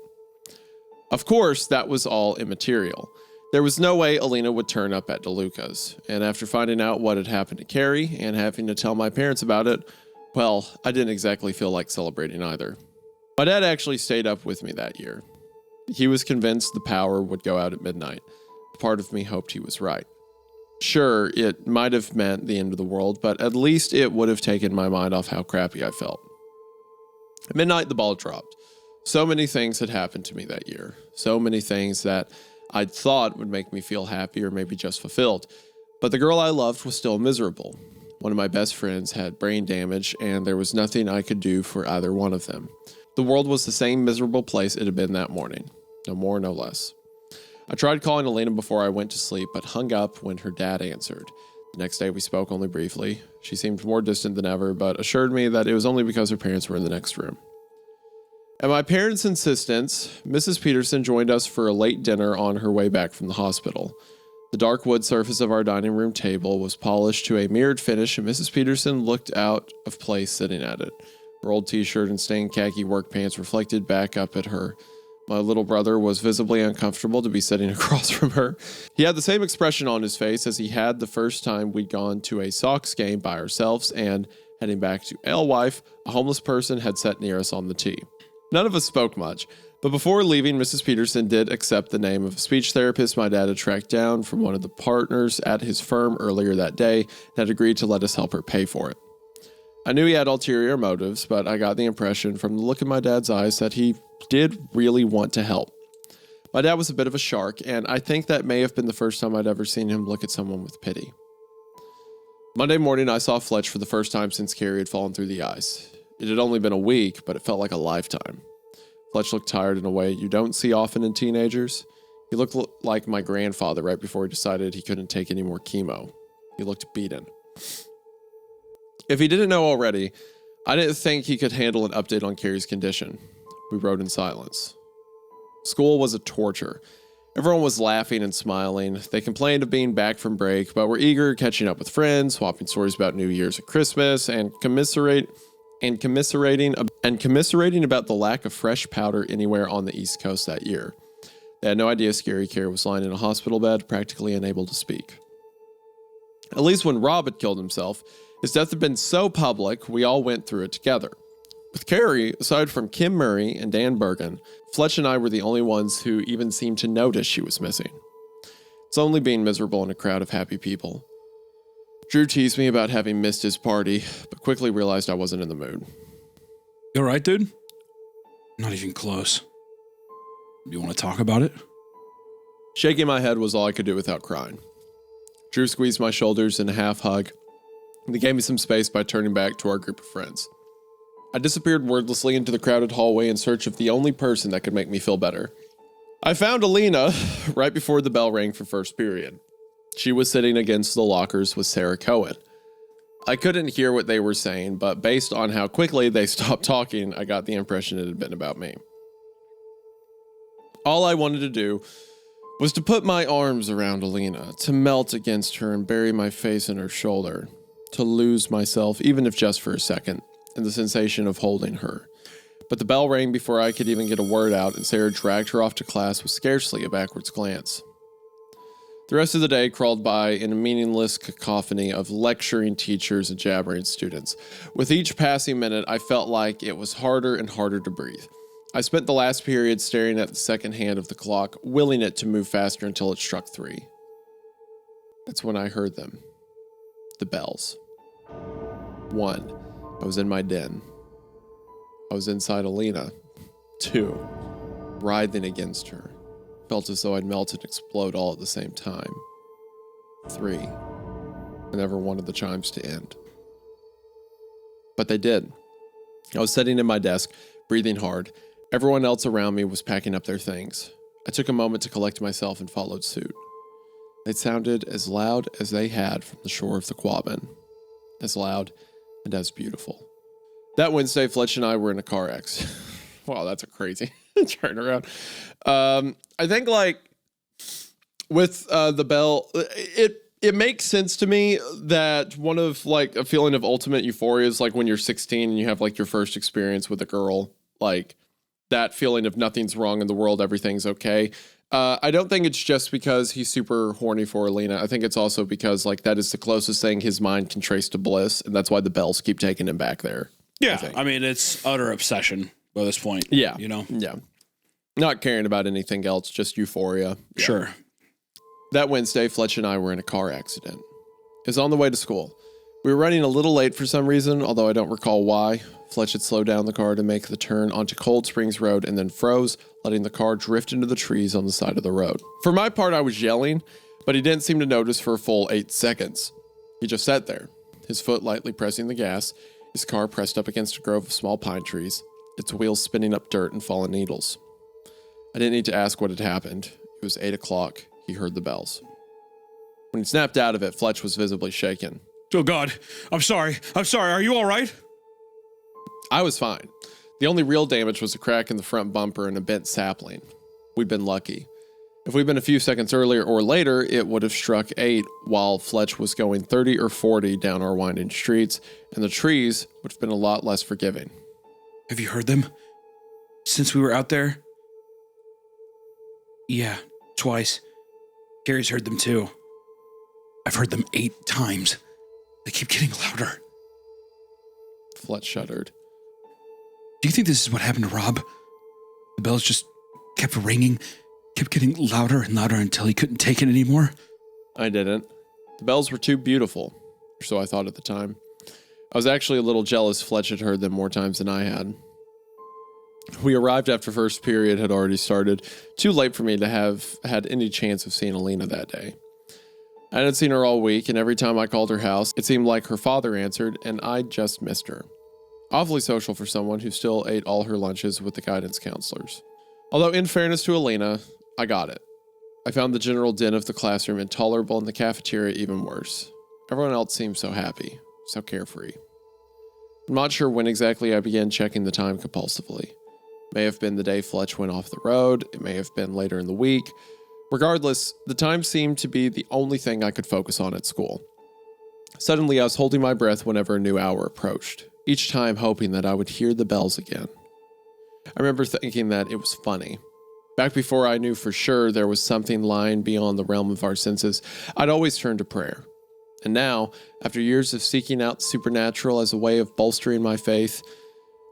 Of course, that was all immaterial. There was no way Alina would turn up at DeLuca's, and after finding out what had happened to Carrie and having to tell my parents about it, well, I didn't exactly feel like celebrating either. My dad actually stayed up with me that year. He was convinced the power would go out at midnight. Part of me hoped he was right. Sure, it might have meant the end of the world, but at least it would have taken my mind off how crappy I felt. At midnight, the ball dropped. So many things had happened to me that year. So many things that I'd thought would make me feel happy or maybe just fulfilled. But the girl I loved was still miserable. One of my best friends had brain damage, and there was nothing I could do for either one of them. The world was the same miserable place it had been that morning. No more, no less. I tried calling Alina before I went to sleep, but hung up when her dad answered. The next day we spoke only briefly. She seemed more distant than ever, but assured me that it was only because her parents were in the next room. At my parents' insistence, Mrs. Peterson joined us for a late dinner on her way back from the hospital. The dark wood surface of our dining room table was polished to a mirrored finish, and Mrs. Peterson looked out of place sitting at it. Her old t-shirt and stained khaki work pants reflected back up at her. My little brother was visibly uncomfortable to be sitting across from her. He had the same expression on his face as he had the first time we'd gone to a Sox game by ourselves, and heading back to Alewife, a homeless person had sat near us on the tee. None of us spoke much, but before leaving, Mrs. Peterson did accept the name of a speech therapist my dad had tracked down from one of the partners at his firm earlier that day and had agreed to let us help her pay for it. I knew he had ulterior motives, but I got the impression from the look in my dad's eyes that he did really want to help. My dad was a bit of a shark, and I think that may have been the first time I'd ever seen him look at someone with pity. Monday morning, I saw Fletch for the first time since Carrie had fallen through the ice. It had only been a week, but it felt like a lifetime. Fletch looked tired in a way you don't see often in teenagers. He looked like my grandfather right before he decided he couldn't take any more chemo. He looked beaten. If he didn't know already, I didn't think he could handle an update on Carrie's condition. We rode in silence. School was a torture. Everyone was laughing and smiling. They complained of being back from break, but were eager, catching up with friends, swapping stories about New Year's and Christmas, and commiserating about the lack of fresh powder anywhere on the East Coast that year. They had no idea Scary Carrie was lying in a hospital bed, practically unable to speak. At least when Rob had killed himself, his death had been so public, we all went through it together. With Carrie, aside from Kim Murray and Dan Bergen, Fletch and I were the only ones who even seemed to notice she was missing. It's only being miserable in a crowd of happy people. Drew teased me about having missed his party, but quickly realized I wasn't in the mood. You all right, dude? Not even close. You want to talk about it? Shaking my head was all I could do without crying. Drew squeezed my shoulders in a half hug, and he gave me some space by turning back to our group of friends. I disappeared wordlessly into the crowded hallway in search of the only person that could make me feel better. I found Alina right before the bell rang for first period. She was sitting against the lockers with Sarah Cohen. I couldn't hear what they were saying, but based on how quickly they stopped talking, I got the impression it had been about me. All I wanted to do was to put my arms around Alina, to melt against her and bury my face in her shoulder, to lose myself, even if just for a second, in the sensation of holding her. But the bell rang before I could even get a word out, and Sarah dragged her off to class with scarcely a backwards glance. The rest of the day crawled by in a meaningless cacophony of lecturing teachers and jabbering students. With each passing minute, I felt like it was harder and harder to breathe. I spent the last period staring at the second hand of the clock, willing it to move faster until it struck 3. That's when I heard them. The bells. 1. I was in my den. I was inside Alina. 2. Writhing against her. Felt as though I'd melt and explode all at the same time. 3. I never wanted the chimes to end. But they did. I was sitting in my desk, breathing hard. Everyone else around me was packing up their things. I took a moment to collect myself and followed suit. They sounded as loud as they had from the shore of the Quabbin. As loud and as beautiful. That Wednesday, Fletch and I were in a car accident. Wow, that's a crazy turnaround. I think with the bell, it makes sense to me that one of a feeling of ultimate euphoria is when you're 16 and you have your first experience with a girl, that feeling of nothing's wrong in the world, everything's okay. I don't think it's just because he's super horny for Alina. I think it's also because that is the closest thing his mind can trace to bliss, and that's why the bells keep taking him back there. Yeah, I mean, it's utter obsession by this point. Yeah. Yeah. Not caring about anything else, just euphoria. Yeah. Sure. That Wednesday, Fletch and I were in a car accident. It was on the way to school. We were running a little late for some reason, although I don't recall why. Fletch had slowed down the car to make the turn onto Cold Springs Road and then froze, letting the car drift into the trees on the side of the road. For my part, I was yelling, but he didn't seem to notice for a full 8 seconds. He just sat there, his foot lightly pressing the gas, his car pressed up against a grove of small pine trees, its wheels spinning up dirt and fallen needles. I didn't need to ask what had happened. It was 8 o'clock. He heard the bells. When he snapped out of it, Fletch was visibly shaken. Oh, God. I'm sorry. Are you all right? I was fine. The only real damage was a crack in the front bumper and a bent sapling. We'd been lucky. If we'd been a few seconds earlier or later, it would have struck 8 while Fletch was going 30 or 40 down our winding streets, and the trees would have been a lot less forgiving. Have you heard them? Since we were out there? Yeah, twice. Gary's heard them too. I've heard them 8 times. They keep getting louder. Fletch shuddered. Do you think this is what happened to Rob? The bells just kept ringing, kept getting louder and louder until he couldn't take it anymore? I didn't. The bells were too beautiful, or so I thought at the time. I was actually a little jealous Fletch had heard them more times than I had. We arrived after first period had already started, too late for me to have had any chance of seeing Alina that day. I hadn't seen her all week, and every time I called her house, it seemed like her father answered, and I just missed her. Awfully social for someone who still ate all her lunches with the guidance counselors. Although, in fairness to Alina, I got it. I found the general din of the classroom intolerable and the cafeteria even worse. Everyone else seemed so happy, so carefree. I'm not sure when exactly I began checking the time compulsively. It may have been the day Fletch went off the road, it may have been later in the week. Regardless, the time seemed to be the only thing I could focus on at school. Suddenly, I was holding my breath whenever a new hour approached, each time hoping that I would hear the bells again. I remember thinking that it was funny. Back before I knew for sure there was something lying beyond the realm of our senses, I'd always turned to prayer. And now, after years of seeking out the supernatural as a way of bolstering my faith,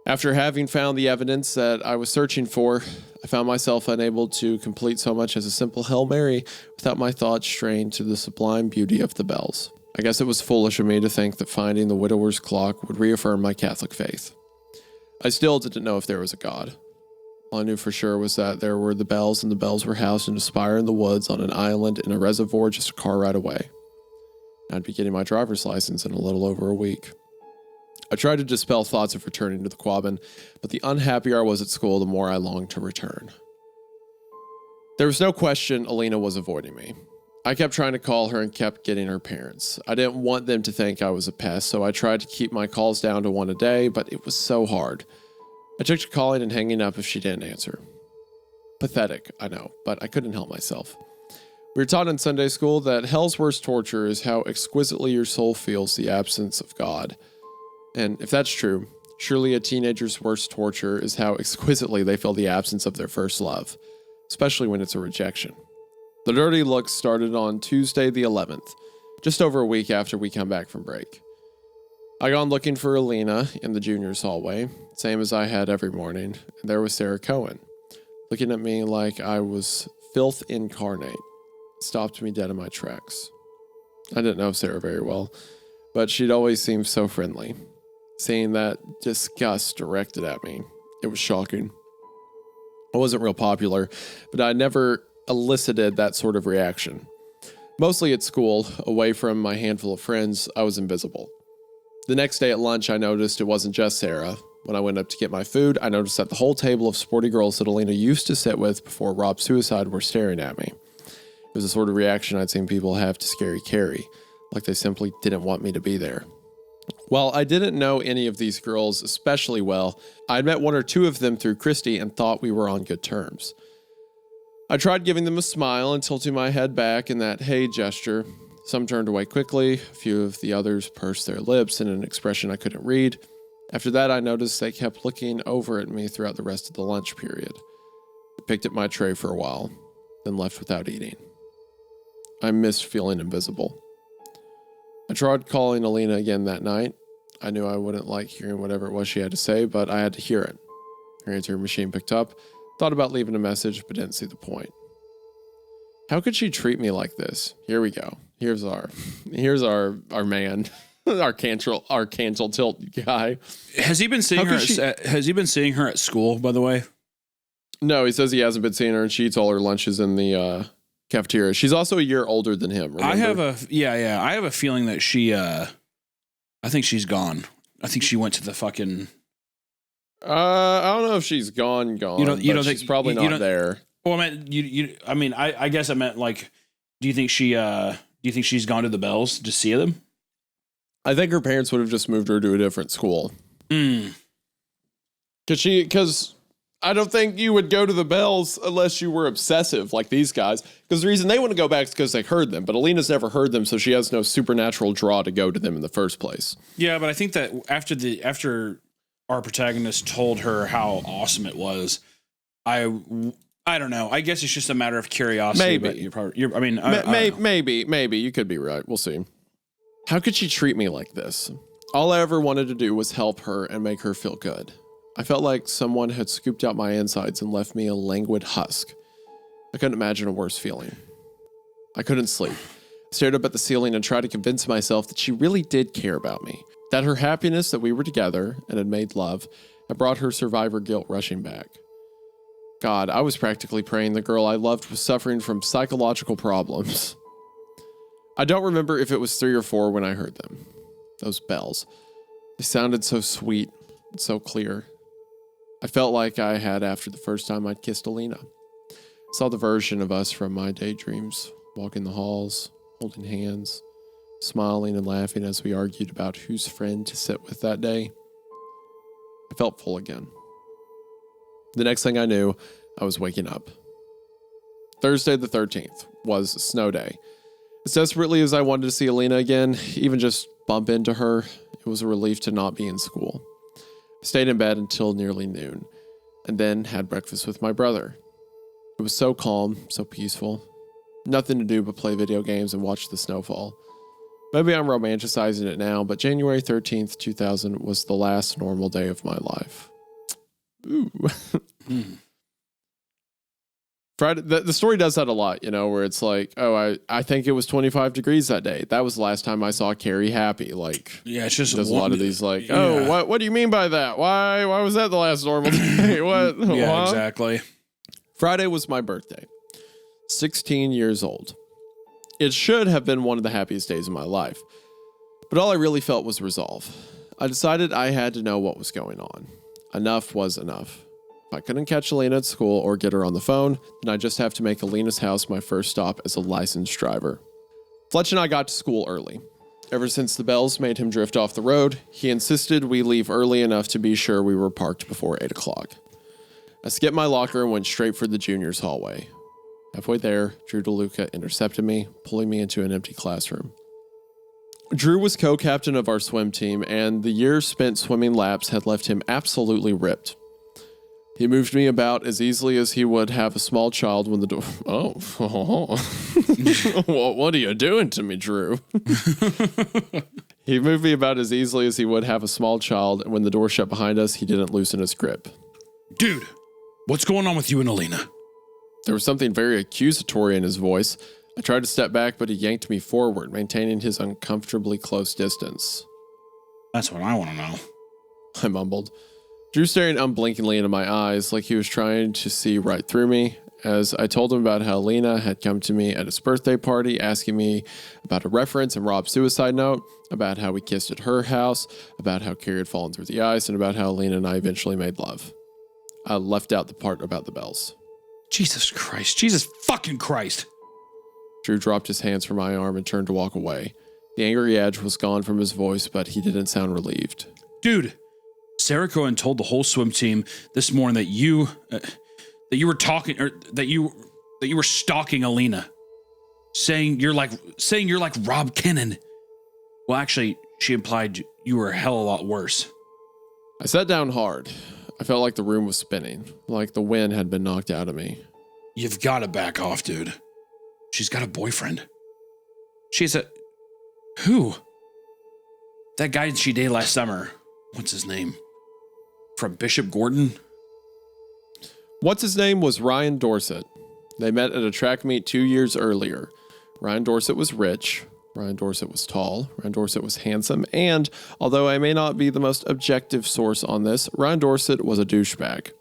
after having found the evidence that I was searching for, I found myself unable to complete so much as a simple Hail Mary without my thoughts straying to the sublime beauty of the bells. I guess it was foolish of me to think that finding the widower's clock would reaffirm my Catholic faith. I still didn't know if there was a God. All I knew for sure was that there were the bells, and the bells were housed in a spire in the woods on an island in a reservoir just a car ride away. I'd be getting my driver's license in a little over a week. I tried to dispel thoughts of returning to the Quabbin, but the unhappier I was at school, the more I longed to return. There was no question Alina was avoiding me. I kept trying to call her and kept getting her parents. I didn't want them to think I was a pest, so I tried to keep my calls down to 1 a day, but it was so hard. I took to calling and hanging up if she didn't answer. Pathetic, I know, but I couldn't help myself. We were taught in Sunday school that hell's worst torture is how exquisitely your soul feels the absence of God. And if that's true, surely a teenager's worst torture is how exquisitely they feel the absence of their first love, especially when it's a rejection. The dirty looks started on Tuesday the 11th, just over a week after we come back from break. I gone looking for Alina in the juniors hallway, same as I had every morning, and there was Sarah Cohen, looking at me like I was filth incarnate. Stopped me dead in my tracks. I didn't know Sarah very well, but she'd always seemed so friendly. Seeing that disgust directed at me, it was shocking. I wasn't real popular, but I never elicited that sort of reaction. Mostly at school, away from my handful of friends, I was invisible. The next day at lunch, I noticed it wasn't just Sarah. When I went up to get my food, I noticed that the whole table of sporty girls that Alina used to sit with before Rob's suicide were staring at me. It was the sort of reaction I'd seen people have to Scary Carrie, like they simply didn't want me to be there. While I didn't know any of these girls especially well, I'd met 1 or 2 of them through Christy and thought we were on good terms. I tried giving them a smile and tilting my head back in that hey gesture. Some turned away quickly, a few of the others pursed their lips in an expression I couldn't read. After that, I noticed they kept looking over at me throughout the rest of the lunch period. I picked at my tray for a while, then left without eating. I missed feeling invisible. I tried calling Alina again that night. I knew I wouldn't like hearing whatever it was she had to say, but I had to hear it. Her answering machine picked up, thought about leaving a message, but didn't see the point. How could she treat me like this? Here we go. Here's our man, our cancel tilt guy. Has he been seeing her? Has he been seeing her at school? By the way, no. He says he hasn't been seeing her, and she eats all her lunches in the cafeteria. She's also a year older than him. Remember? I have a feeling that she. I think she's gone. I think she went to the fucking. I don't know if she's gone. You don't think she's probably not there? Well, I mean, I guess I meant like, do you think she's gone to the Bells to see them? I think her parents would have just moved her to a different school. Because I don't think you would go to the bells unless you were obsessive like these guys. Because the reason they want to go back is because they heard them. But Alina's never heard them, so she has no supernatural draw to go to them in the first place. Yeah, but I think that after our protagonist told her how awesome it was, I don't know. I guess it's just a matter of curiosity. Maybe. But Maybe. You could be right. We'll see. How could she treat me like this? All I ever wanted to do was help her and make her feel good. I felt like someone had scooped out my insides and left me a languid husk. I couldn't imagine a worse feeling. I couldn't sleep. I stared up at the ceiling and tried to convince myself that she really did care about me. That her happiness that we were together and had made love had brought her survivor guilt rushing back. God, I was practically praying the girl I loved was suffering from psychological problems. I don't remember if it was 3 or 4 when I heard them. Those bells. They sounded so sweet and so clear. I felt like I had after the first time I'd kissed Alina. I saw the version of us from my daydreams, walking the halls, holding hands, smiling and laughing as we argued about whose friend to sit with that day. I felt full again. The next thing I knew, I was waking up. Thursday the 13th was a snow day. As desperately as I wanted to see Alina again, even just bump into her, it was a relief to not be in school. I stayed in bed until nearly noon, and then had breakfast with my brother. It was so calm, so peaceful. Nothing to do but play video games and watch the snowfall. Maybe I'm romanticizing it now, but January 13th, 2000 was the last normal day of my life. Ooh. Friday, the story does that a lot, where it's like, oh, I think it was 25 degrees that day. That was the last time I saw Carrie happy. Like, yeah, it's just does a lot of these like, oh, what do you mean by that? Why was that the last normal day? What? Yeah, exactly. Friday was my birthday. 16 years old. It should have been one of the happiest days of my life. But all I really felt was resolve. I decided I had to know what was going on. Enough was enough. If I couldn't catch Alina at school or get her on the phone, then I just have to make Alina's house my first stop as a licensed driver. Fletch and I got to school early. Ever since the bells made him drift off the road, he insisted we leave early enough to be sure we were parked before 8 o'clock. I skipped my locker and went straight for the juniors' hallway. Halfway there, Drew DeLuca intercepted me, pulling me into an empty classroom. Drew was co-captain of our swim team, and the years spent swimming laps had left him absolutely ripped. He moved me about as easily as he would have a small child when the door... Oh. What are you doing to me, Drew? He moved me about as easily as he would have a small child, and when the door shut behind us, he didn't loosen his grip. Dude, what's going on with you and Alina? There was something very accusatory in his voice. I tried to step back, but he yanked me forward, maintaining his uncomfortably close distance. That's what I want to know. I mumbled. Drew staring unblinkingly into my eyes like he was trying to see right through me as I told him about how Alina had come to me at his birthday party asking me about a reference in Rob's suicide note, about how we kissed at her house, about how Carrie had fallen through the ice, and about how Alina and I eventually made love. I left out the part about the bells. Jesus Christ. Jesus fucking Christ. Drew dropped his hands from my arm and turned to walk away. The angry edge was gone from his voice, but he didn't sound relieved. Dude, Sarah Cohen told the whole swim team this morning that you were talking, or that you were stalking Alina, saying you're like Rob Kennan. Well, actually, she implied you were a hell of a lot worse. I sat down hard. I felt like the room was spinning, like the wind had been knocked out of me. You've got to back off, dude. She's got a boyfriend. She's a... Who? That guy she dated last summer. What's his name? From Bishop Gordon? What's his name was Ryan Dorset. They met at a track meet 2 years earlier. Ryan Dorset was rich. Ryan Dorset was tall. Ryan Dorset was handsome. And, although I may not be the most objective source on this, Ryan Dorset was a douchebag.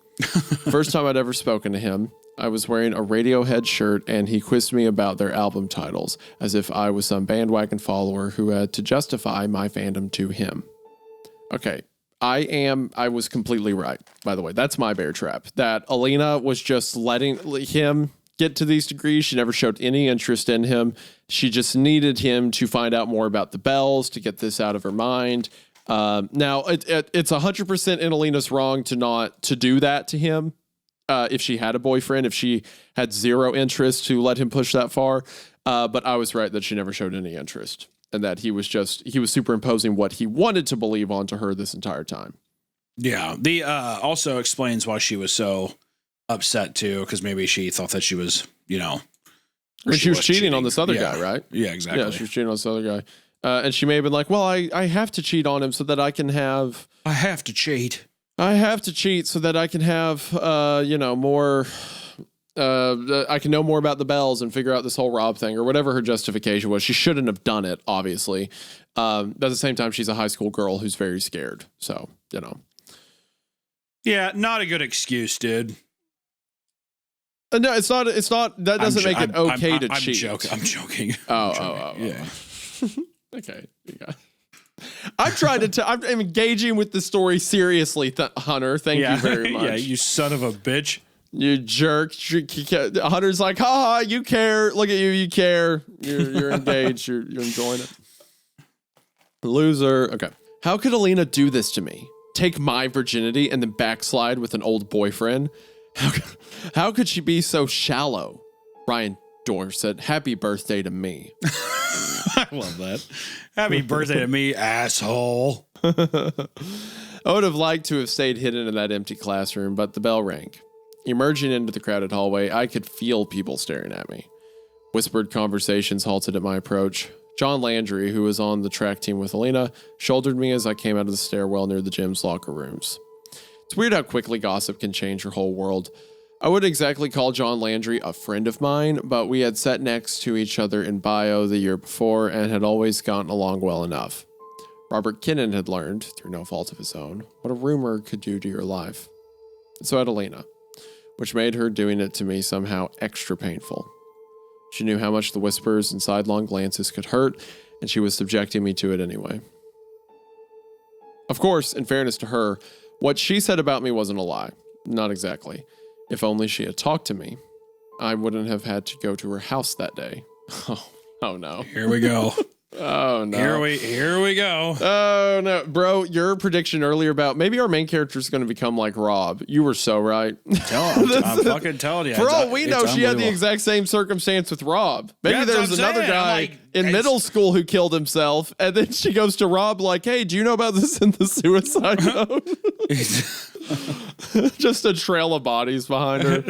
First time I'd ever spoken to him, I was wearing a Radiohead shirt and he quizzed me about their album titles, as if I was some bandwagon follower who had to justify my fandom to him. Okay, I was completely right, by the way. That's my bear trap. That Alina was just letting him get to these degrees. She never showed any interest in him. She just needed him to find out more about the bells, to get this out of her mind. Now it's 100% in Alina's wrong to do that to him. If she had a boyfriend, if she had zero interest to let him push that far. But I was right that she never showed any interest and that he was superimposing what he wanted to believe onto her this entire time. Yeah. The also explains why she was so upset too, because maybe she thought that she was, she was cheating on this other guy, right? Yeah, exactly. Yeah, she was cheating on this other guy. And she may have been like, well, I have to cheat on him so that I can have... I have to cheat so that I can have, more... I can know more about the bells and figure out this whole Rob thing or whatever her justification was. She shouldn't have done it, obviously. But at the same time, she's a high school girl who's very scared. So, Yeah, not a good excuse, dude. No, it's not. That doesn't make it okay to cheat. I'm joking. Oh. Yeah. Okay. Yeah. I'm engaging with the story seriously, Hunter. Thank you very much. Yeah, you son of a bitch. You jerk. Hunter's like, ha, you care. Look at you. You care. You're engaged. You're enjoying it. Loser. Okay. How could Alina do this to me? Take my virginity and then backslide with an old boyfriend? How could she be so shallow? Ryan Dorset, happy birthday to me. I love that. Happy birthday to me, asshole. I would have liked to have stayed hidden in that empty classroom, but the bell rang. Emerging into the crowded hallway, I could feel people staring at me. Whispered conversations halted at my approach. John Landry, who was on the track team with Alina, shouldered me as I came out of the stairwell near the gym's locker rooms. It's weird how quickly gossip can change your whole world. I wouldn't exactly call John Landry a friend of mine, but we had sat next to each other in bio the year before and had always gotten along well enough. Robert Kinnan had learned, through no fault of his own, what a rumor could do to your life. And so had Alina, which made her doing it to me somehow extra painful. She knew how much the whispers and sidelong glances could hurt, and she was subjecting me to it anyway. Of course, in fairness to her, what she said about me wasn't a lie. Not exactly. If only she had talked to me, I wouldn't have had to go to her house that day. Oh no. Here we go. Oh no. Here we go. Oh no, bro, your prediction earlier about maybe our main character is going to become like Rob. You were so right. I'm fucking telling you. For all we know, she had the exact same circumstance with Rob. Maybe there's another guy in middle school who killed himself, and then she goes to Rob like, "Hey, do you know about this in the suicide note?" Just a trail of bodies behind her.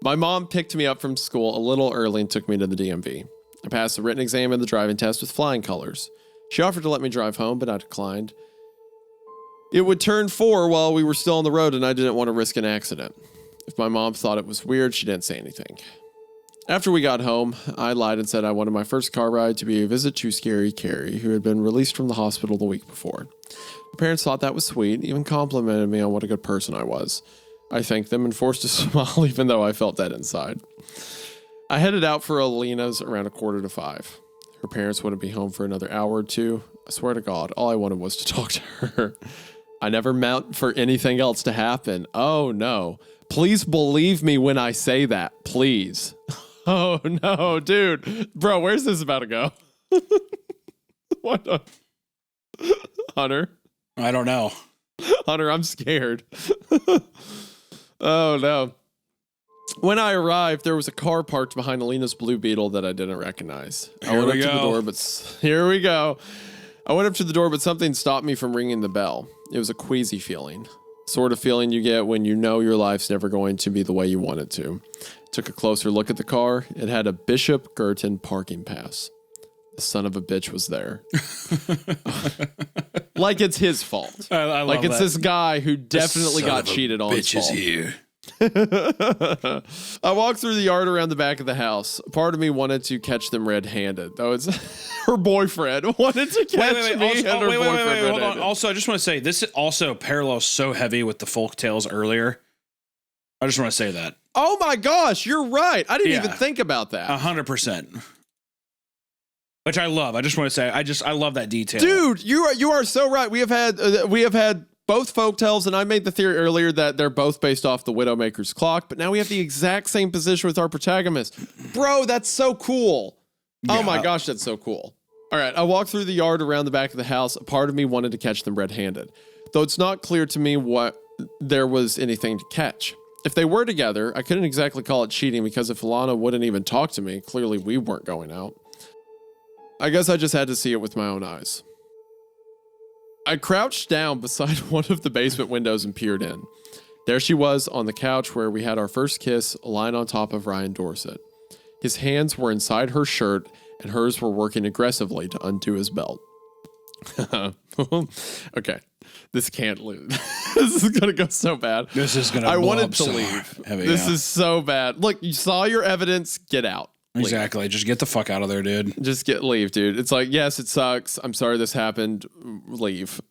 My mom picked me up from school a little early and took me to the DMV. I passed the written exam and the driving test with flying colors. She offered to let me drive home, but I declined. It would turn 4 while we were still on the road, and I didn't want to risk an accident. If my mom thought it was weird, she didn't say anything. After we got home, I lied and said I wanted my first car ride to be a visit to Scary Carrie, who had been released from the hospital the week before. My parents thought that was sweet, even complimented me on what a good person I was. I thanked them and forced a smile, even though I felt dead inside. I headed out for Alina's around 4:45. Her parents wouldn't be home for another hour or two. I swear to God, all I wanted was to talk to her. I never meant for anything else to happen. Oh no. Please believe me when I say that, please. Oh no, dude. Bro, where's this about to go? What the? Hunter? I don't know. Hunter, I'm scared. Oh no. When I arrived, there was a car parked behind Alina's Blue Beetle that I didn't recognize. I went up to the door, but here we go. I went up to the door, but something stopped me from ringing the bell. It was a queasy feeling. Sort of feeling you get when you know your life's never going to be the way you want it to. Took a closer look at the car. It had a Bishop Girton parking pass. The son of a bitch was there. Like it's his fault. I like it's that. This guy who definitely got cheated on. Bitch is here. I walked through the yard around the back of the house. Part of me wanted to catch them red-handed. Though it's her boyfriend wanted to catch me and her boyfriend red-handed. Hold on. Also, I just want to say this also parallels so heavy with the folk tales earlier. I just want to say that. Oh my gosh, you're right. I didn't even think about that. 100%. Which I love. I just want to say I love that detail. Dude, you are so right. We have had both folktales, and I made the theory earlier that they're both based off the Widowmaker's clock, but now we have the exact same position with our protagonist. Bro, that's so cool. Oh my gosh, that's so cool. All right, I walked through the yard around the back of the house. A part of me wanted to catch them red-handed, though it's not clear to me what there was anything to catch. If they were together, I couldn't exactly call it cheating because if Alana wouldn't even talk to me, clearly we weren't going out. I guess I just had to see it with my own eyes. I crouched down beside one of the basement windows and peered in. There she was on the couch where we had our first kiss, lying on top of Ryan Dorset. His hands were inside her shirt, and hers were working aggressively to undo his belt. Okay, this can't lose. This is gonna go so bad. This is gonna. I wanted to leave. This is so bad. Look, you saw your evidence. Get out. Leave. Exactly. Just get the fuck out of there, dude. Just leave, dude. It's like, yes, it sucks. I'm sorry this happened. Leave.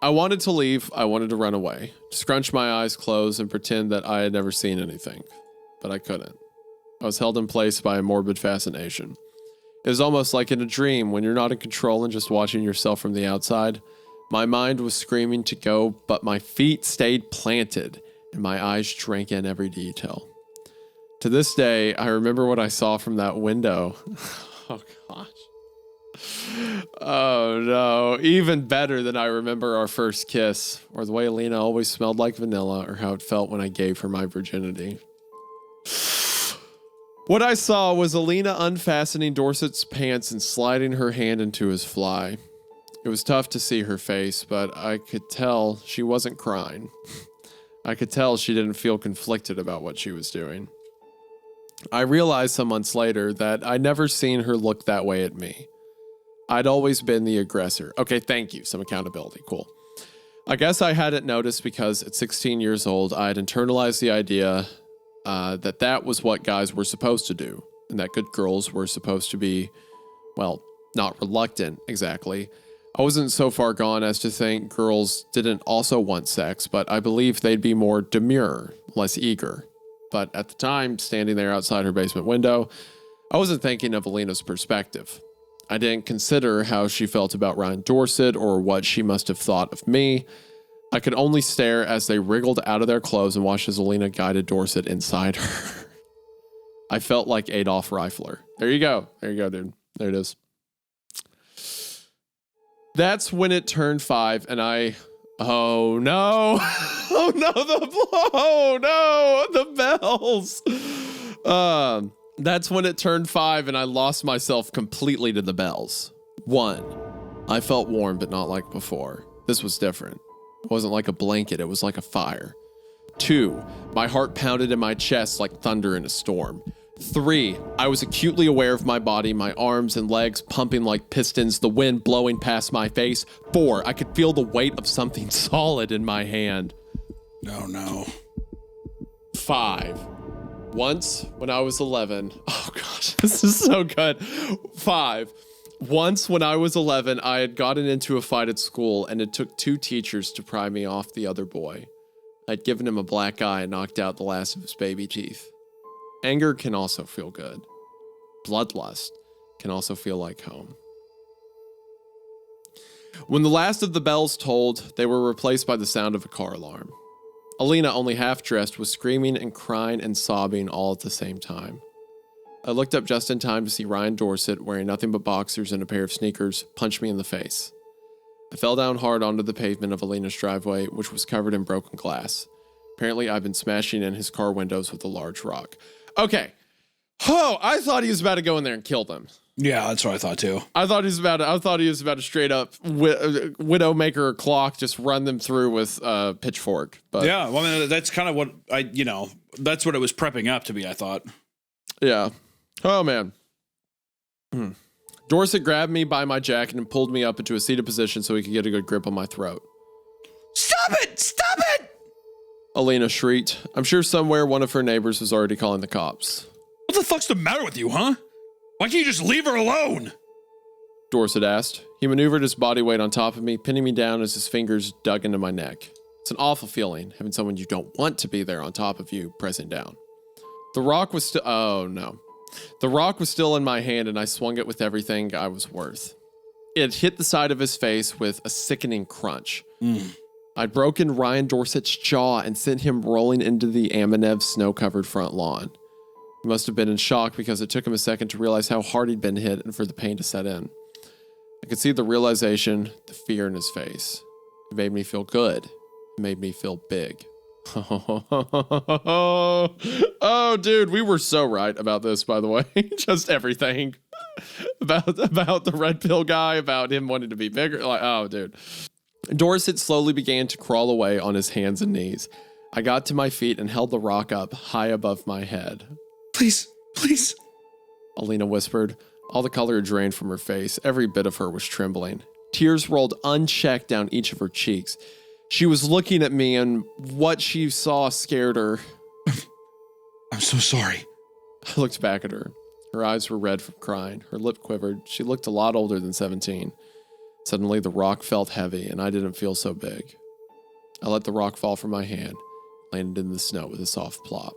I wanted to leave. I wanted to run away. Scrunch my eyes closed and pretend that I had never seen anything. But I couldn't. I was held in place by a morbid fascination. It was almost like in a dream when you're not in control and just watching yourself from the outside. My mind was screaming to go, but my feet stayed planted and my eyes drank in every detail. To this day, I remember what I saw from that window. Oh, gosh. Oh, no. Even better than I remember our first kiss, or the way Alina always smelled like vanilla, or how it felt when I gave her my virginity. What I saw was Alina unfastening Dorset's pants and sliding her hand into his fly. It was tough to see her face, but I could tell she wasn't crying. I could tell she didn't feel conflicted about what she was doing. I realized some months later that I'd never seen her look that way at me. I'd always been the aggressor. Okay, thank you. Some accountability. Cool. I guess I hadn't noticed because at 16 years old, I had internalized the idea that was what guys were supposed to do, and that good girls were supposed to be, well, not reluctant exactly. I wasn't so far gone as to think girls didn't also want sex, but I believed they'd be more demure, less eager. But at the time, standing there outside her basement window, I wasn't thinking of Alina's perspective. I didn't consider how she felt about Ryan Dorset or what she must have thought of me. I could only stare as they wriggled out of their clothes and watched as Alina guided Dorset inside her. I felt like Adolf Reifler. There you go. There you go, dude. There it is. That's when it turned 5 and oh no. Oh no, the bells. That's when it turned 5 and I lost myself completely to the bells. 1, I felt warm, but not like before. This was different. It wasn't like a blanket, it was like a fire. 2, my heart pounded in my chest like thunder in a storm. 3, I was acutely aware of my body, my arms and legs pumping like pistons, the wind blowing past my face. 4, I could feel the weight of something solid in my hand. Oh no. 5, once when I was 11, oh gosh, this is so good. 5, once when I was 11, I had gotten into a fight at school and it took 2 teachers to pry me off the other boy. I'd given him a black eye and knocked out the last of his baby teeth. Anger can also feel good. Bloodlust can also feel like home. When the last of the bells tolled, they were replaced by the sound of a car alarm. Alina, only half dressed, was screaming and crying and sobbing all at the same time. I looked up just in time to see Ryan Dorset, wearing nothing but boxers and a pair of sneakers, punch me in the face. I fell down hard onto the pavement of Alina's driveway, which was covered in broken glass. Apparently, I'd been smashing in his car windows with a large rock. Okay. Oh, I thought he was about to go in there and kill them. Yeah, that's what I thought too. I thought he was about to straight up Widowmaker clock, just run them through with a pitchfork. But yeah, well, I mean, that's kind of what that's what it was prepping up to be, I thought. Yeah. Oh man. Dorset grabbed me by my jacket and pulled me up into a seated position so he could get a good grip on my throat. Stop it! Stop it! Alina shrieked. I'm sure somewhere one of her neighbors was already calling the cops. What the fuck's the matter with you, huh? Why can't you just leave her alone? Dorset asked. He maneuvered his body weight on top of me, pinning me down as his fingers dug into my neck. It's an awful feeling, having someone you don't want to be there on top of you, pressing down. The rock was still... Oh, no. The rock was still in my hand, and I swung it with everything I was worth. It hit the side of his face with a sickening crunch. I'd broken Ryan Dorset's jaw and sent him rolling into the Aminev snow-covered front lawn. He must have been in shock because it took him a second to realize how hard he'd been hit and for the pain to set in. I could see the realization, the fear in his face. It made me feel good. It made me feel big. Oh, dude, we were so right about this, by the way. Just everything about the red pill guy, about him wanting to be bigger. Like, oh, dude. Dorset slowly began to crawl away on his hands and knees. I got to my feet and held the rock up high above my head. Please, please. Alina whispered. All the color had drained from her face. Every bit of her was trembling. Tears rolled unchecked down each of her cheeks. She was looking at me, and what she saw scared her. I'm so sorry. I looked back at her. Her eyes were red from crying. Her lip quivered. She looked a lot older than 17. Suddenly, the rock felt heavy, and I didn't feel so big. I let the rock fall from my hand, landed in the snow with a soft plop.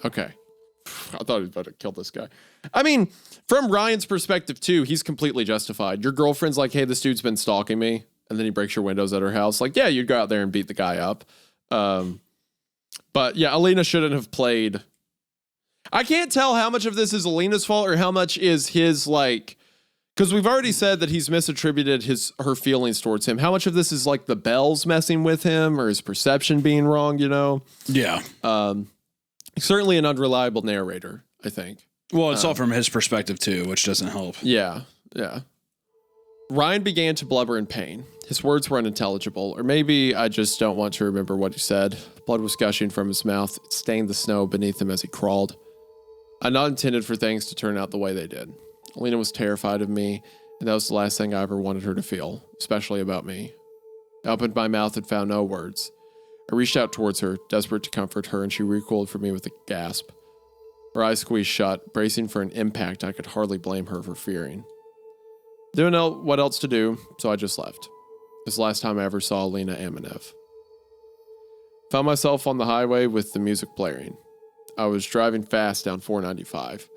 Okay. I thought he was about to kill this guy. I mean, from Ryan's perspective, too, he's completely justified. Your girlfriend's like, hey, this dude's been stalking me. And then he breaks your windows at her house. Like, yeah, you'd go out there and beat the guy up. But yeah, Alina shouldn't have played. I can't tell how much of this is Alina's fault or how much is his, like, because we've already said that he's misattributed her feelings towards him. How much of this is like the bells messing with him or his perception being wrong, you know? Yeah. Certainly an unreliable narrator, I think. Well, it's all from his perspective, too, which doesn't help. Yeah, yeah. Ryan began to blubber in pain. His words were unintelligible, or maybe I just don't want to remember what he said. Blood was gushing from his mouth. It stained the snow beneath him as he crawled. I'd not intended for things to turn out the way they did. Alina was terrified of me, and that was the last thing I ever wanted her to feel, especially about me. I opened my mouth and found no words. I reached out towards her, desperate to comfort her, and she recoiled from me with a gasp. Her eyes squeezed shut, bracing for an impact I could hardly blame her for fearing. Didn't know what else to do, so I just left. It was the last time I ever saw Alina Amanev. Found myself on the highway with the music blaring. I was driving fast down 495.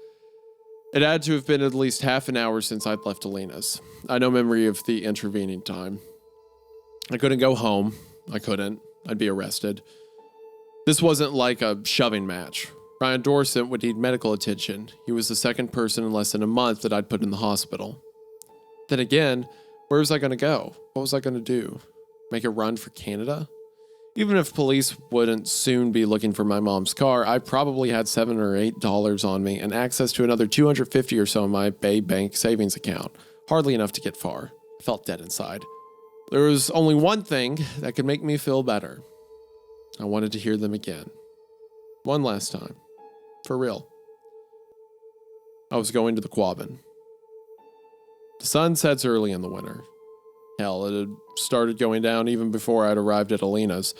It had to have been at least half an hour since I'd left Alina's. I had no memory of the intervening time. I couldn't go home. I couldn't. I'd be arrested. This wasn't like a shoving match. Ryan Dorset would need medical attention. He was the second person in less than a month that I'd put in the hospital. Then again, where was I going to go? What was I going to do? Make a run for Canada? Even if police wouldn't soon be looking for my mom's car, I probably had $7 or $8 on me and access to another $250 or so in my Bay Bank savings account. Hardly enough to get far. I felt dead inside. There was only one thing that could make me feel better. I wanted to hear them again. One last time. For real. I was going to the Quabbin. The sun sets early in the winter. Hell, it had started going down even before I'd arrived at Alina's.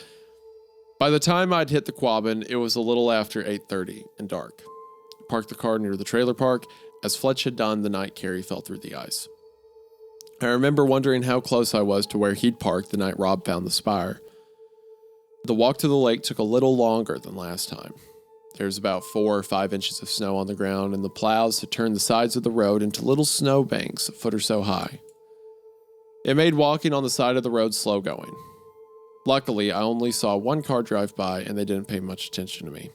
By the time I'd hit the Quabbin, it was a little after 8:30 and dark. I parked the car near the trailer park. As Fletch had done the night Carrie fell through the ice. I remember wondering how close I was to where he'd parked the night Rob found the Spire. The walk to the lake took a little longer than last time. There was about 4 or 5 inches of snow on the ground, and the plows had turned the sides of the road into little snow banks a foot or so high. It made walking on the side of the road slow going. Luckily, I only saw one car drive by, and they didn't pay much attention to me.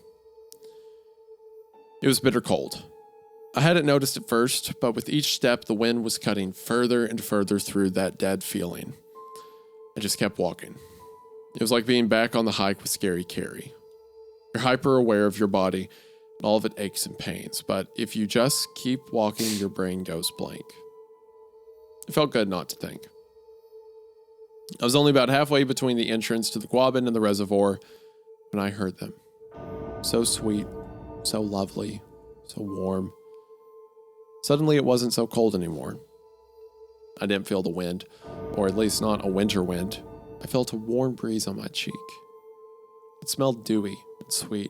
It was bitter cold. I hadn't noticed at first, but with each step, the wind was cutting further and further through that dead feeling. I just kept walking. It was like being back on the hike with Scary Carrie. You're hyper aware of your body and all of its aches and pains, but if you just keep walking, your brain goes blank. It felt good not to think. I was only about halfway between the entrance to the Quabbin and the reservoir when I heard them. So sweet, so lovely, so warm. Suddenly it wasn't so cold anymore. I didn't feel the wind, or at least not a winter wind. I felt a warm breeze on my cheek. It smelled dewy and sweet.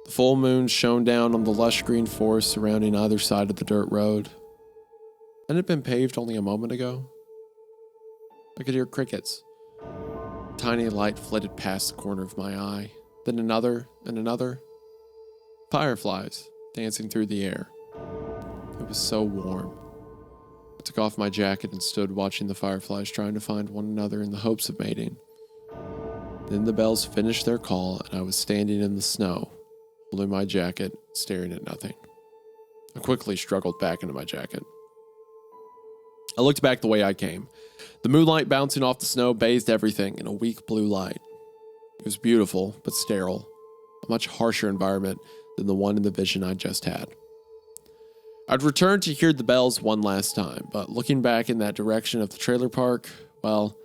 The full moon shone down on the lush green forest surrounding either side of the dirt road. Hadn't it been paved only a moment ago? I could hear crickets. A tiny light flitted past the corner of my eye, then another and another. Fireflies dancing through the air. It was so warm. I took off my jacket and stood watching the fireflies trying to find one another in the hopes of mating. Then the bells finished their call and I was standing in the snow, holding my jacket, staring at nothing. I quickly struggled back into my jacket. I looked back the way I came. The moonlight bouncing off the snow bathed everything in a weak blue light. It was beautiful, but sterile, a much harsher environment than the one in the vision I just had. I'd returned to hear the bells one last time, but looking back in that direction of the trailer park, well,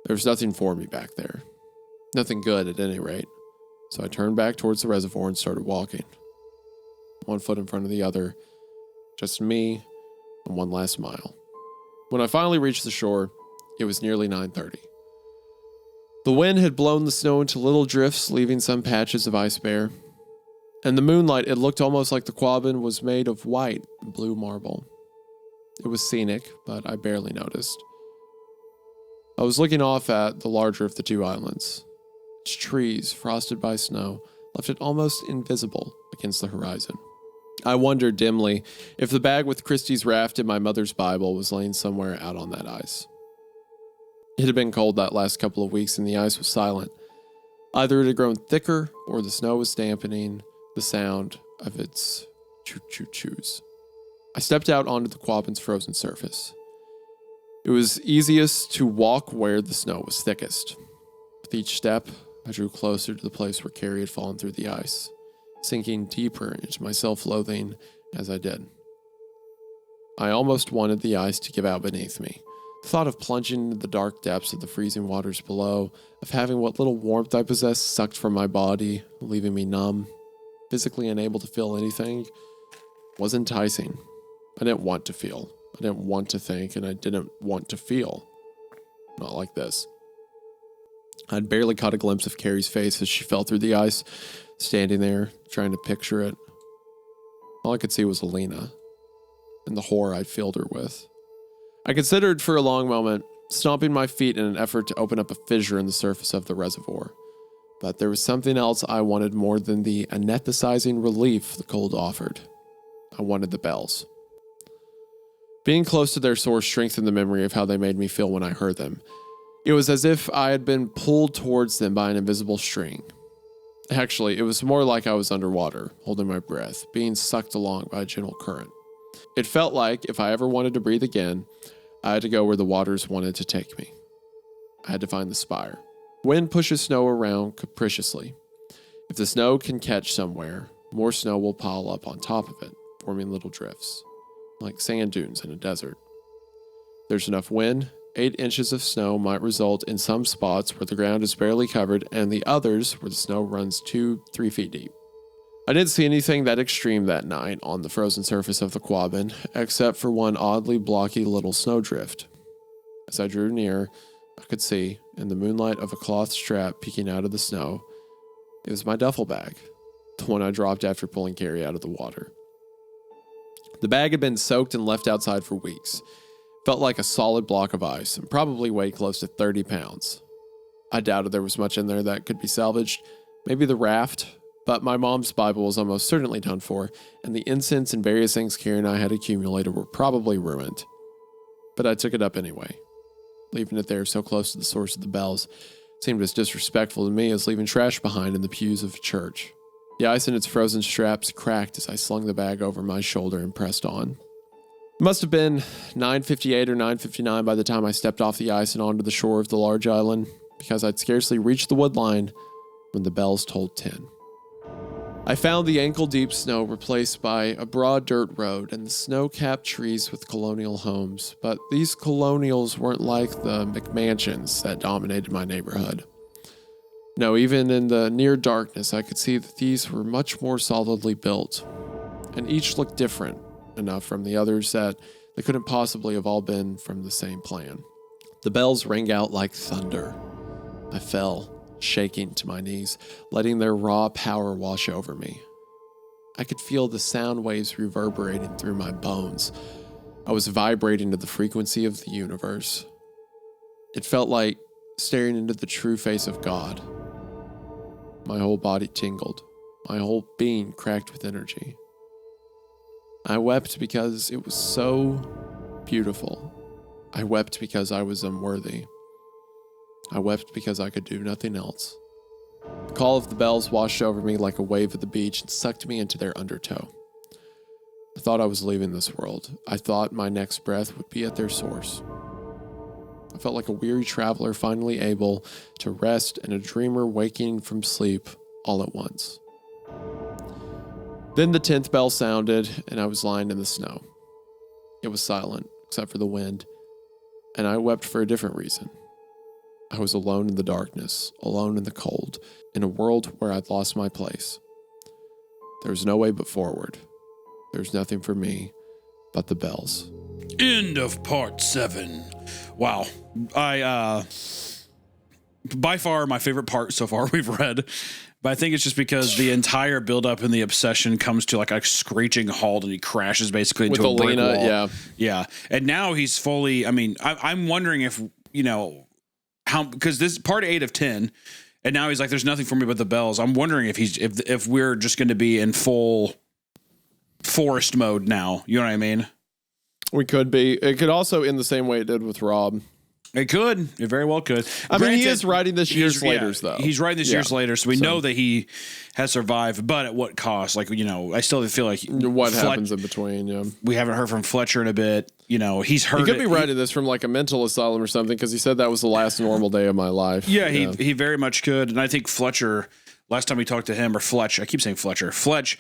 there was nothing for me back there. Nothing good at any rate. So I turned back towards the reservoir and started walking. One foot in front of the other, just me and one last mile. When I finally reached the shore, it was nearly 9:30. The wind had blown the snow into little drifts, leaving some patches of ice bare. In the moonlight, it looked almost like the Quabbin was made of white and blue marble. It was scenic, but I barely noticed. I was looking off at the larger of the two islands. Its trees, frosted by snow, left it almost invisible against the horizon. I wondered dimly if the bag with Christie's raft and my mother's Bible was laying somewhere out on that ice. It had been cold that last couple of weeks and the ice was silent. Either it had grown thicker or the snow was dampening the sound of its choo-choo-choos. I stepped out onto the Quabbin's frozen surface. It was easiest to walk where the snow was thickest. With each step, I drew closer to the place where Carrie had fallen through the ice, sinking deeper into my self-loathing as I did. I almost wanted the ice to give out beneath me. The thought of plunging into the dark depths of the freezing waters below, of having what little warmth I possessed sucked from my body, leaving me numb, physically unable to feel anything, was enticing. I didn't want to feel. I didn't want to think, and I didn't want to feel. Not like this. I'd barely caught a glimpse of Carrie's face as she fell through the ice, standing there, trying to picture it. All I could see was Alina, and the horror I'd filled her with. I considered for a long moment, stomping my feet in an effort to open up a fissure in the surface of the reservoir. But there was something else I wanted more than the anesthetizing relief the cold offered. I wanted the bells. Being close to their source strengthened the memory of how they made me feel when I heard them. It was as if I had been pulled towards them by an invisible string. Actually, it was more like I was underwater, holding my breath, being sucked along by a gentle current. It felt like if I ever wanted to breathe again, I had to go where the waters wanted to take me. I had to find the Spire. Wind pushes snow around capriciously. If the snow can catch somewhere, more snow will pile up on top of it, forming little drifts, like sand dunes in a desert. There's enough wind, 8 inches of snow might result in some spots where the ground is barely covered and the others where the snow runs 2-3 feet deep. I didn't see anything that extreme that night on the frozen surface of the Quabbin, except for one oddly blocky little snowdrift. As I drew near, I could see, in the moonlight of a cloth strap peeking out of the snow, it was my duffel bag, the one I dropped after pulling Carrie out of the water. The bag had been soaked and left outside for weeks. It felt like a solid block of ice and probably weighed close to 30 pounds. I doubted there was much in there that could be salvaged, maybe the raft, but my mom's Bible was almost certainly done for, and the incense and various things Carrie and I had accumulated were probably ruined. But I took it up anyway. Leaving it there so close to the source of the bells seemed as disrespectful to me as leaving trash behind in the pews of a church. The ice in its frozen straps cracked as I slung the bag over my shoulder and pressed on. It must have been 9:58 or 9:59 by the time I stepped off the ice and onto the shore of the large island, because I'd scarcely reached the wood line when the bells tolled 10. I found the ankle-deep snow replaced by a broad dirt road and the snow-capped trees with colonial homes, but these colonials weren't like the McMansions that dominated my neighborhood. No, even in the near darkness, I could see that these were much more solidly built, and each looked different enough from the others that they couldn't possibly have all been from the same plan. The bells rang out like thunder. I fell, shaking to my knees, letting their raw power wash over me. I could feel the sound waves reverberating through my bones. I was vibrating to the frequency of the universe. It felt like staring into the true face of God. My whole body tingled. My whole being cracked with energy. I wept because it was so beautiful. I wept because I was unworthy. I wept because I could do nothing else. The call of the bells washed over me like a wave at the beach and sucked me into their undertow. A thought I was leaving this world. I thought my next breath would be at their source. I felt like a weary traveler finally able to rest and a dreamer waking from sleep all at once. Then the 10th bell sounded and I was lying in the snow. It was silent except for the wind, and I wept for a different reason. I was alone in the darkness, alone in the cold, in a world where I'd lost my place. There was no way but forward. There's nothing for me but the bells. End of part 7. Wow. By far my favorite part so far we've read, but I think it's just because the entire buildup and the obsession comes to like a screeching halt and he crashes basically into a brick wall. Yeah. Yeah. And now he's fully, I mean, I'm wondering if, you know, how, because this is part 8 of 10, and now he's like, there's nothing for me but the bells. I'm wondering if we're just going to be in full forest mode now. You know what I mean? We could be. It could also end the same way it did with Rob. It could. It very well could. I mean, he is writing this years later, though. He's writing this years later, so we know that he has survived, but at what cost? Like, you know, I still feel like what happens in between. Yeah, we haven't heard from Fletcher in a bit. You know, he's heard. He could be writing this from like a mental asylum or something because he said that was the last normal day of my life. Yeah, he very much could, and I think Fletcher. Last time we talked to him, or Fletch, I keep saying Fletcher. Fletch,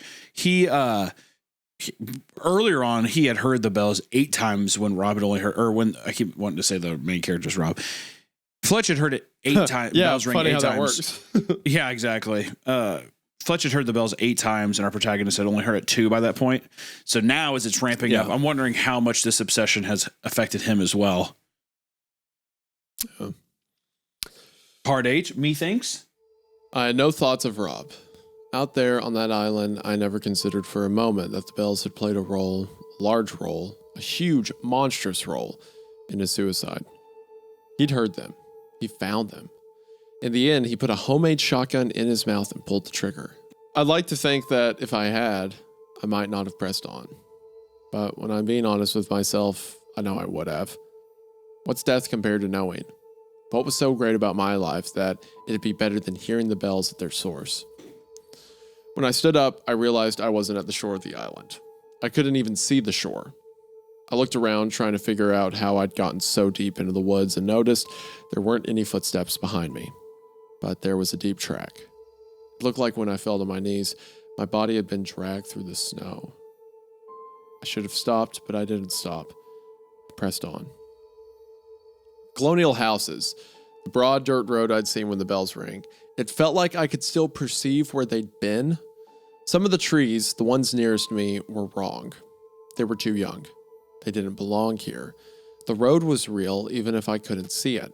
earlier on, he had heard the bells 8 times when Rob had only heard, or when I keep wanting to say the main character's Rob. Fletch had heard it 8 times. Yeah, bells ring funny 8 how times. that works. Yeah, exactly. Fletch had heard the bells 8 times, and our protagonist had only heard it 2 by that point. So now, as it's ramping up, I'm wondering how much this obsession has affected him as well. Part 8, methinks. I had no thoughts of Rob. Out there on that island, I never considered for a moment that the bells had played a role, a large role, a huge, monstrous role in his suicide. He'd heard them. He found them. In the end, he put a homemade shotgun in his mouth and pulled the trigger. I'd like to think that if I had, I might not have pressed on. But when I'm being honest with myself, I know I would have. What's death compared to knowing? What was so great about my life that it'd be better than hearing the bells at their source? When I stood up, I realized I wasn't at the shore of the island. I couldn't even see the shore. I looked around trying to figure out how I'd gotten so deep into the woods and noticed there weren't any footsteps behind me. But there was a deep track. It looked like when I fell to my knees, my body had been dragged through the snow. I should have stopped, but I didn't stop. I pressed on. Colonial houses, the broad dirt road I'd seen when the bells rang. It felt like I could still perceive where they'd been. Some of the trees, the ones nearest me, were wrong. They were too young. They didn't belong here. The road was real, even if I couldn't see it.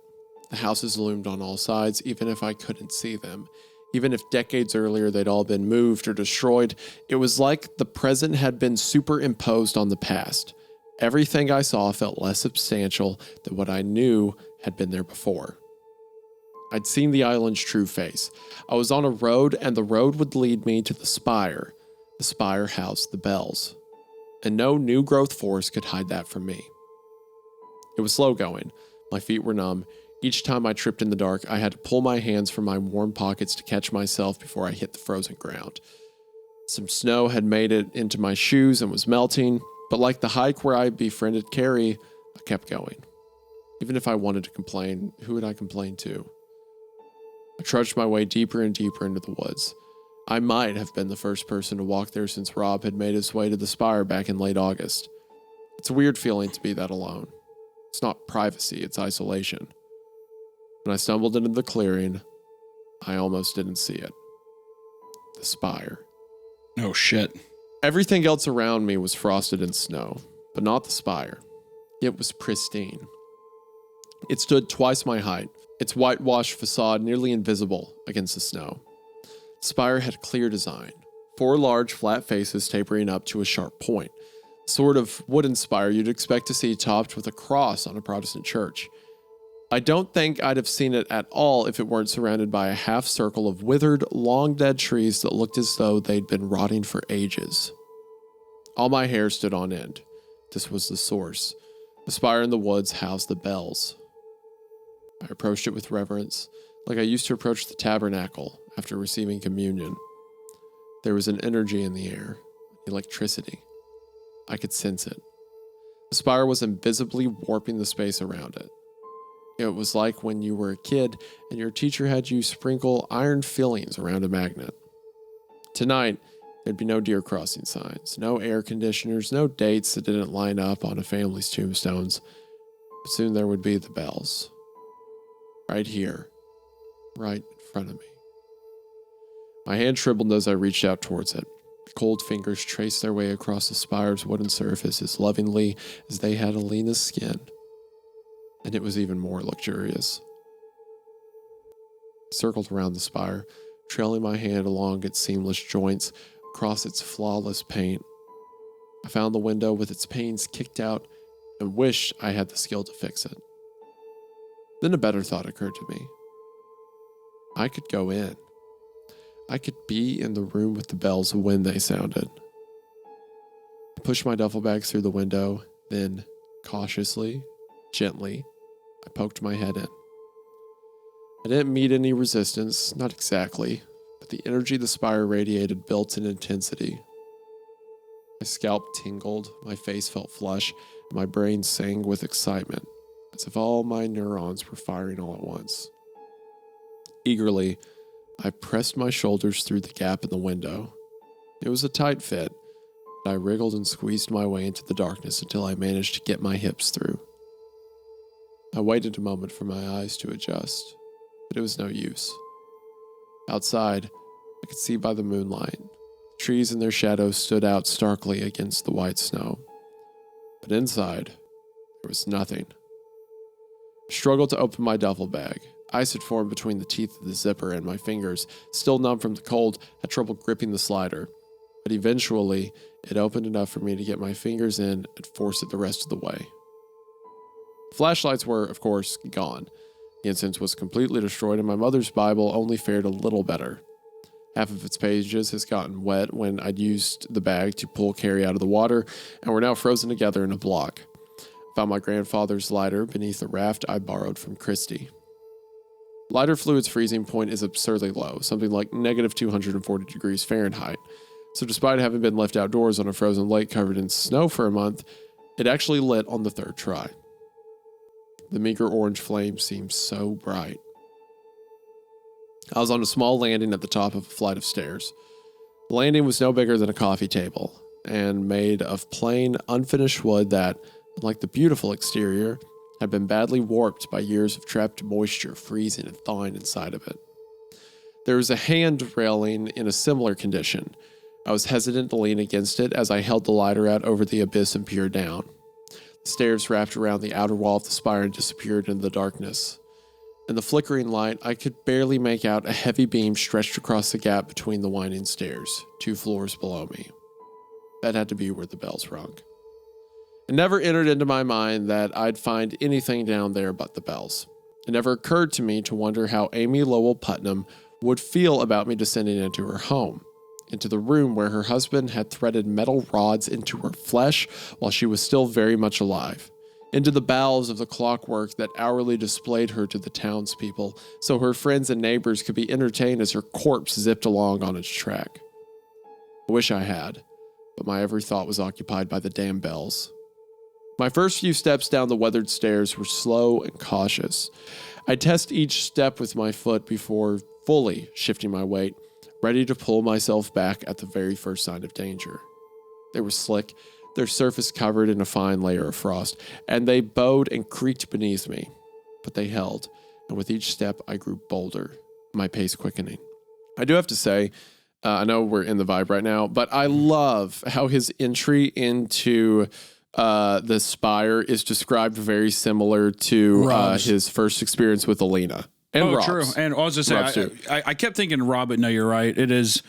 The houses loomed on all sides, even if I couldn't see them. Even if decades earlier they'd all been moved or destroyed, it was like the present had been superimposed on the past. Everything I saw felt less substantial than what I knew had been there before. I'd seen the island's true face. I was on a road, and the road would lead me to the Spire. The Spire housed the bells. And no new growth force could hide that from me. It was slow going. My feet were numb. Each time I tripped in the dark, I had to pull my hands from my warm pockets to catch myself before I hit the frozen ground. Some snow had made it into my shoes and was melting, but like the hike where I befriended Carrie, I kept going. Even if I wanted to complain, who would I complain to? I trudged my way deeper and deeper into the woods. I might have been the first person to walk there since Rob had made his way to the Spire back in late August. It's a weird feeling to be that alone. It's not privacy, it's isolation. When I stumbled into the clearing, I almost didn't see it. The Spire. Oh, shit. Everything else around me was frosted in snow, but not the Spire. It was pristine. It stood twice my height, its whitewashed facade nearly invisible against the snow. The Spire had a clear design, 4 large flat faces tapering up to a sharp point, the sort of wooden spire you'd expect to see topped with a cross on a Protestant church. I don't think I'd have seen it at all if it weren't surrounded by a half circle of withered, long-dead trees that looked as though they'd been rotting for ages. All my hair stood on end. This was the source. The spire in the woods housed the bells. I approached it with reverence, like I used to approach the tabernacle after receiving communion. There was an energy in the air, electricity. I could sense it. The spire was invisibly warping the space around it. It was like when you were a kid and your teacher had you sprinkle iron fillings around a magnet. Tonight, there'd be no deer crossing signs, no air conditioners, no dates that didn't line up on a family's tombstones. But soon there would be the bells. Right here, right in front of me. My hand trembled as I reached out towards it. Cold fingers traced their way across the spire's wooden surface as lovingly as they had Alina's skin. And it was even more luxurious. I circled around the spire, trailing my hand along its seamless joints, across its flawless paint. I found the window with its panes kicked out and wished I had the skill to fix it. Then a better thought occurred to me. I could go in. I could be in the room with the bells when they sounded. I pushed my duffel bag through the window, then, cautiously, gently, I poked my head in. I didn't meet any resistance, not exactly, but the energy the spire radiated built in intensity. My scalp tingled, my face felt flush, and my brain sang with excitement, as if all my neurons were firing all at once. Eagerly, I pressed my shoulders through the gap in the window. It was a tight fit, but I wriggled and squeezed my way into the darkness until I managed to get my hips through. I waited a moment for my eyes to adjust, but it was no use. Outside, I could see by the moonlight. The trees and their shadows stood out starkly against the white snow. But inside, there was nothing. I struggled to open my duffel bag. Ice had formed between the teeth of the zipper, and my fingers, still numb from the cold, had trouble gripping the slider. But eventually, it opened enough for me to get my fingers in and force it the rest of the way. Flashlights were, of course, gone. The incense was completely destroyed, and my mother's Bible only fared a little better. Half of its pages has gotten wet when I'd used the bag to pull Carrie out of the water, and were now frozen together in a block. I found my grandfather's lighter beneath a raft I borrowed from Christy. Lighter fluid's freezing point is absurdly low, something like negative 240 degrees Fahrenheit. So despite having been left outdoors on a frozen lake covered in snow for a month, it actually lit on the third try. The meager orange flame seemed so bright. I was on a small landing at the top of a flight of stairs. The landing was no bigger than a coffee table, and made of plain, unfinished wood that, unlike the beautiful exterior, had been badly warped by years of trapped moisture freezing and thawing inside of it. There was a hand railing in a similar condition. I was hesitant to lean against it as I held the lighter out over the abyss and peered down. The stairs wrapped around the outer wall of the spire and disappeared into the darkness. In the flickering light, I could barely make out a heavy beam stretched across the gap between the winding stairs, 2 floors below me. That had to be where the bells rung. It never entered into my mind that I'd find anything down there but the bells. It never occurred to me to wonder how Amy Lowell Putnam would feel about me descending into her home, into the room where her husband had threaded metal rods into her flesh while she was still very much alive, into the bowels of the clockwork that hourly displayed her to the townspeople, so her friends and neighbors could be entertained as her corpse zipped along on its track. I wish I had, but my every thought was occupied by the damn bells. My first few steps down the weathered stairs were slow and cautious. I'd test each step with my foot before fully shifting my weight, ready to pull myself back at the very first sign of danger. They were slick, their surface covered in a fine layer of frost, and they bowed and creaked beneath me. But they held, and with each step I grew bolder, my pace quickening. I do have to say, I know we're in the vibe right now, but I love how his entry into the Spire is described very similar to his first experience with Alina. And Rob's. True. And I was just saying, I kept thinking Rob, but no, you're right. It is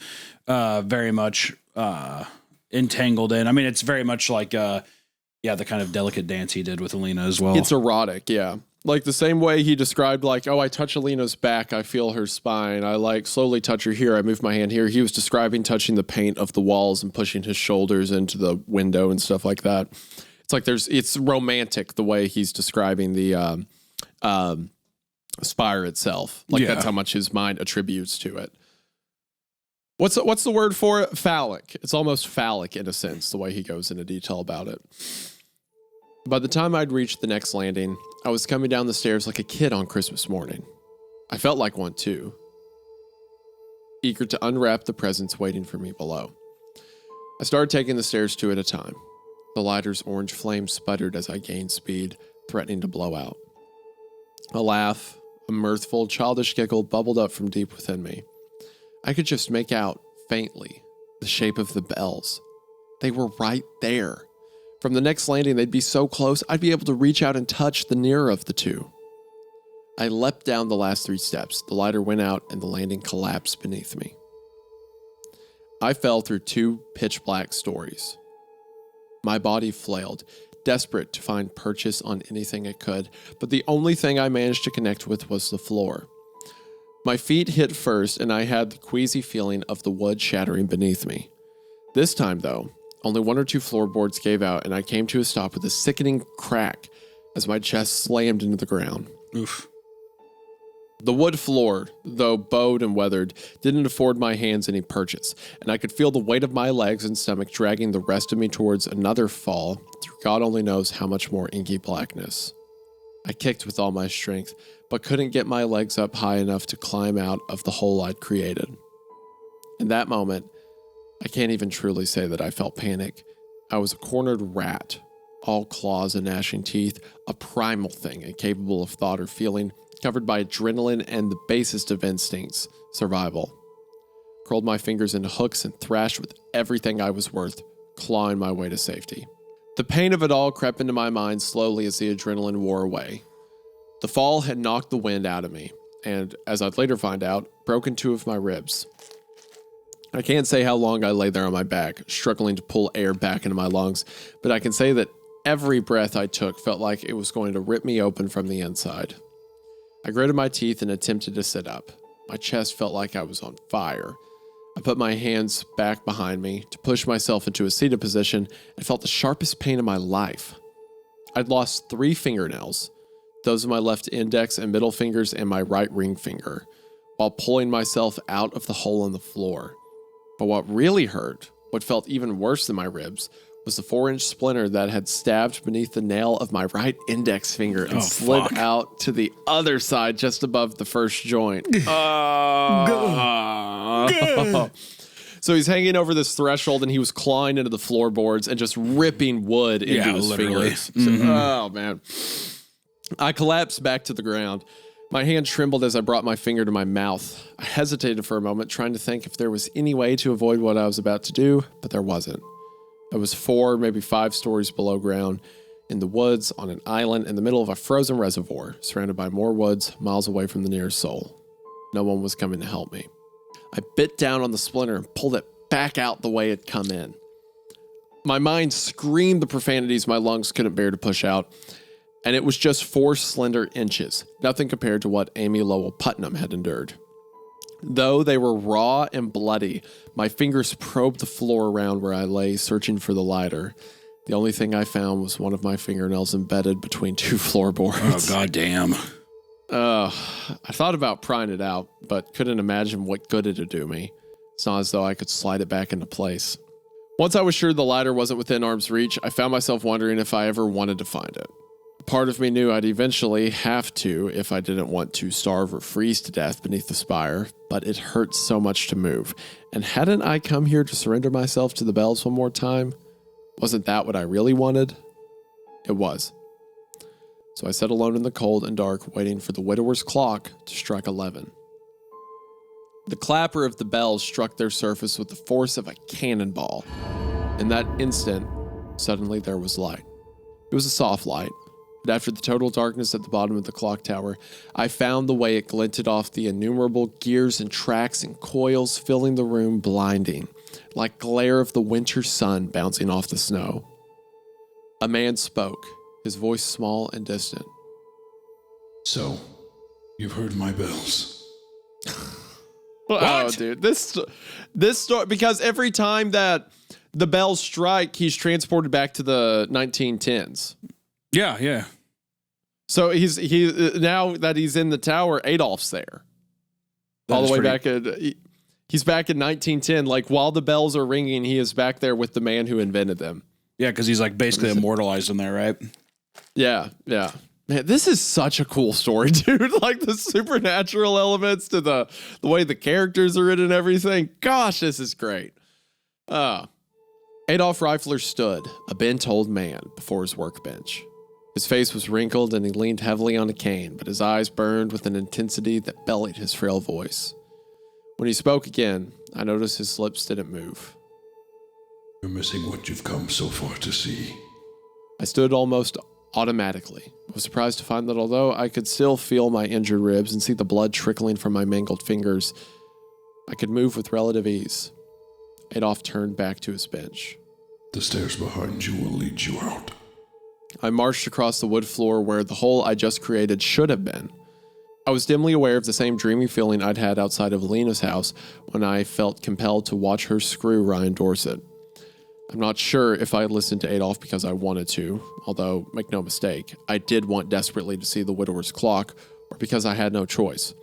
very much entangled in. I mean, it's very much like, the kind of delicate dance he did with Alina as well. It's erotic, yeah. Like the same way he described, like, oh, I touch Alina's back, I feel her spine. I like slowly touch her here, I move my hand here. He was describing touching the paint of the walls and pushing his shoulders into the window and stuff like that. It's like it's romantic the way he's describing the Spire itself. Like that's how much his mind attributes to it. What's the word for it? Phallic. It's almost phallic in a sense, the way he goes into detail about it. By the time I'd reached the next landing, I was coming down the stairs like a kid on Christmas morning. I felt like one too, eager to unwrap the presents waiting for me below. I started taking the stairs 2 at a time. The lighter's orange flame sputtered as I gained speed, threatening to blow out. A laugh, a mirthful, childish giggle bubbled up from deep within me. I could just make out, faintly, the shape of the bells. They were right there. From the next landing, they'd be so close, I'd be able to reach out and touch the nearer of the two. I leapt down the last 3 steps. The lighter went out, and the landing collapsed beneath me. I fell through 2 pitch-black stories. My body flailed, desperate to find purchase on anything it could, but the only thing I managed to connect with was the floor. My feet hit first, and I had the queasy feeling of the wood shattering beneath me. This time, though, only 1 or 2 floorboards gave out, and I came to a stop with a sickening crack as my chest slammed into the ground. Oof. The wood floor, though bowed and weathered, didn't afford my hands any purchase, and I could feel the weight of my legs and stomach dragging the rest of me towards another fall through God only knows how much more inky blackness. I kicked with all my strength, but couldn't get my legs up high enough to climb out of the hole I'd created. In that moment, I can't even truly say that I felt panic. I was a cornered rat, all claws and gnashing teeth, a primal thing incapable of thought or feeling, covered by adrenaline and the basest of instincts, survival. Curled my fingers into hooks and thrashed with everything I was worth, clawing my way to safety. The pain of it all crept into my mind slowly as the adrenaline wore away. The fall had knocked the wind out of me, and, as I'd later find out, broken 2 of my ribs. I can't say how long I lay there on my back, struggling to pull air back into my lungs, but I can say that every breath I took felt like it was going to rip me open from the inside. I gritted my teeth and attempted to sit up. My chest felt like I was on fire. I put my hands back behind me to push myself into a seated position and felt the sharpest pain of my life. I'd lost 3 fingernails, those of my left index and middle fingers and my right ring finger, while pulling myself out of the hole in the floor. But what really hurt, what felt even worse than my ribs, was the 4-inch splinter that had stabbed beneath the nail of my right index finger and slid out to the other side just above the first joint. So he's hanging over this threshold and he was clawing into the floorboards and just ripping wood into his fingers. Mm-hmm. Oh, man. I collapsed back to the ground. My hand trembled as I brought my finger to my mouth. I hesitated for a moment, trying to think if there was any way to avoid what I was about to do, but there wasn't. I was 4, maybe 5 stories below ground, in the woods, on an island in the middle of a frozen reservoir, surrounded by more woods, miles away from the nearest soul. No one was coming to help me. I bit down on the splinter and pulled it back out the way it'd come in. My mind screamed the profanities my lungs couldn't bear to push out, and it was just 4 slender inches, nothing compared to what Amy Lowell Putnam had endured. Though they were raw and bloody, my fingers probed the floor around where I lay, searching for the lighter. The only thing I found was one of my fingernails embedded between 2 floorboards. Oh, goddamn. I thought about prying it out, but couldn't imagine what good it'd do me. It's not as though I could slide it back into place. Once I was sure the lighter wasn't within arm's reach, I found myself wondering if I ever wanted to find it. Part of me knew I'd eventually have to if I didn't want to starve or freeze to death beneath the spire, but it hurt so much to move. And hadn't I come here to surrender myself to the bells one more time? Wasn't that what I really wanted? It was. So I sat alone in the cold and dark, waiting for the widower's clock to strike 11. The clapper of the bells struck their surface with the force of a cannonball. In that instant, suddenly there was light. It was a soft light, but after the total darkness at the bottom of the clock tower, I found the way it glinted off the innumerable gears and tracks and coils filling the room blinding, like glare of the winter sun bouncing off the snow. A man spoke, his voice small and distant. So, you've heard my bells. Oh, dude, this story, because every time that the bells strike, he's transported back to the 1910s. Yeah, yeah. So he now that he's in the tower, Adolf's there. All the way back at He's back in 1910. Like, while the bells are ringing, he is back there with the man who invented them. Yeah, because he's like basically immortalized in there, right? Yeah, yeah. Man, this is such a cool story, dude. Like, the supernatural elements to the way the characters are written and everything. Gosh, this is great. Adolf Reifler stood, a bent old man, before his workbench. His face was wrinkled and he leaned heavily on a cane, but his eyes burned with an intensity that belied his frail voice. When he spoke again, I noticed his lips didn't move. You're missing what you've come so far to see. I stood almost automatically. I was surprised to find that although I could still feel my injured ribs and see the blood trickling from my mangled fingers, I could move with relative ease. Adolf turned back to his bench. The stairs behind you will lead you out. I marched across the wood floor where the hole I just created should have been. I was dimly aware of the same dreamy feeling I'd had outside of Alina's house when I felt compelled to watch her screw Ryan Dorset. I'm not sure if I listened to Adolf because I wanted to, although, make no mistake, I did want desperately to see the widower's clock, or because I had no choice.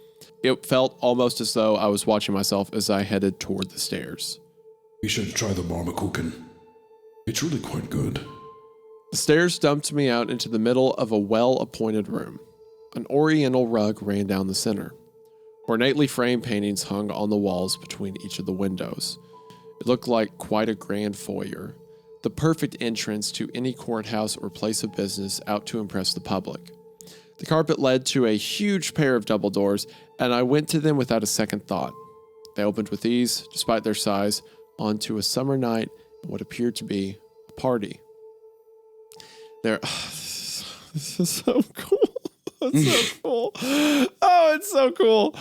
It felt almost as though I was watching myself as I headed toward the stairs. You should try the Marmakuchen. It's really quite good. The stairs dumped me out into the middle of a well-appointed room. An oriental rug ran down the center. Ornately framed paintings hung on the walls between each of the windows. It looked like quite a grand foyer, the perfect entrance to any courthouse or place of business out to impress the public. The carpet led to a huge pair of double doors, and I went to them without a second thought. They opened with ease, despite their size, onto a summer night and what appeared to be a party. This is so cool. It's so cool. Oh, it's so cool.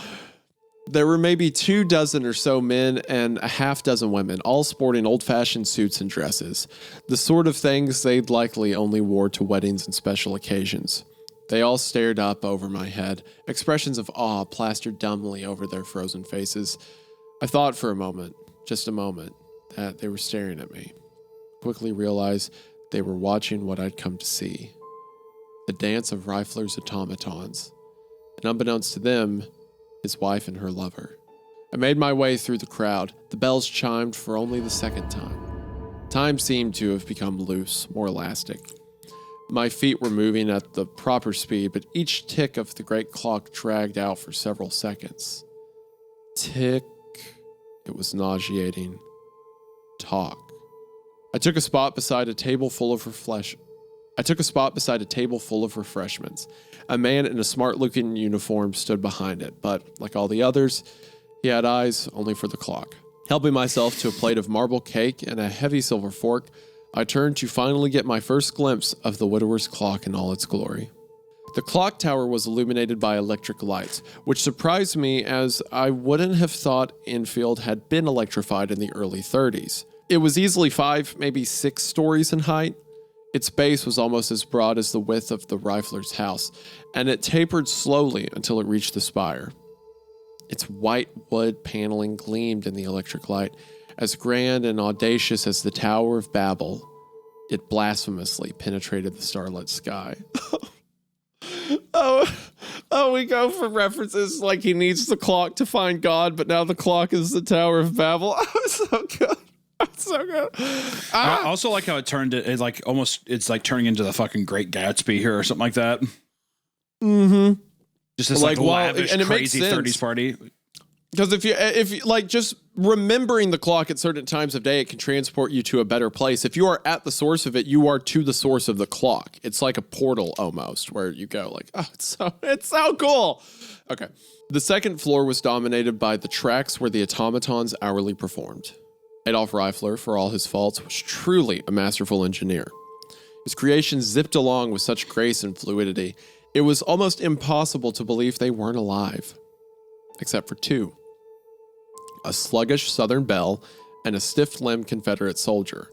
There were maybe 24 or so men and a half dozen women, all sporting old-fashioned suits and dresses, the sort of things they'd likely only wore to weddings and special occasions. They all stared up over my head, expressions of awe plastered dumbly over their frozen faces. I thought for a moment, just a moment, that they were staring at me. Quickly realized they were watching what I'd come to see. The dance of Reifler's automatons. And unbeknownst to them, his wife and her lover. I made my way through the crowd. The bells chimed for only the second time. Time seemed to have become loose, more elastic. My feet were moving at the proper speed, but each tick of the great clock dragged out for several seconds. Tick. It was nauseating. Talk. I took a spot beside a table full of refreshments. A man in a smart-looking uniform stood behind it, but, like all the others, he had eyes only for the clock. Helping myself to a plate of marble cake and a heavy silver fork, I turned to finally get my first glimpse of the widower's clock in all its glory. The clock tower was illuminated by electric lights, which surprised me as I wouldn't have thought Enfield had been electrified in the early 30s. It was easily 5, maybe 6 stories in height. Its base was almost as broad as the width of the Reifler's house, and it tapered slowly until it reached the spire. Its white wood paneling gleamed in the electric light. As grand and audacious as the Tower of Babel, it blasphemously penetrated the starlit sky. Oh, we go for references like he needs the clock to find God, but now the clock is the Tower of Babel. Oh, so good. It's so good. I also like how it turned it like almost it's like turning into the fucking Great Gatsby here or something like that. Mm-hmm. Just this like lavish, and it crazy makes 30s party. Because if you like just remembering the clock at certain times of day, it can transport you to a better place. If you are at the source of it, you are to the source of the clock. It's like a portal almost where you go like, oh, it's so cool. Okay. The second floor was dominated by the tracks where the automatons hourly performed. Adolf Reifler, for all his faults, was truly a masterful engineer. His creations zipped along with such grace and fluidity, it was almost impossible to believe they weren't alive. Except for 2. A sluggish Southern belle and a stiff-limbed Confederate soldier.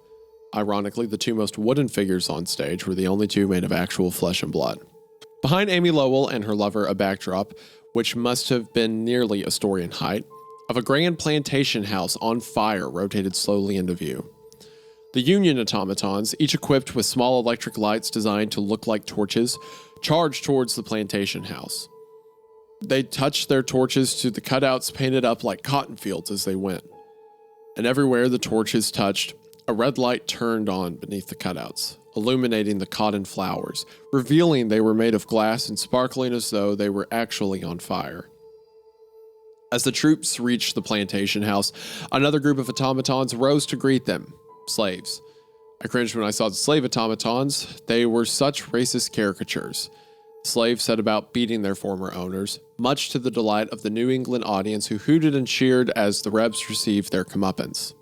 Ironically, the 2 most wooden figures on stage were the only 2 made of actual flesh and blood. Behind Amy Lowell and her lover, a backdrop, which must have been nearly a story in height, of a grand plantation house on fire rotated slowly into view. The Union automatons, each equipped with small electric lights designed to look like torches, charged towards the plantation house. They touched their torches to the cutouts painted up like cotton fields as they went. And everywhere the torches touched, a red light turned on beneath the cutouts, illuminating the cotton flowers, revealing they were made of glass and sparkling as though they were actually on fire. As the troops reached the plantation house, another group of automatons rose to greet them, slaves. I cringed when I saw the slave automatons. They were such racist caricatures. The slaves set about beating their former owners, much to the delight of the New England audience who hooted and cheered as the Rebs received their comeuppance.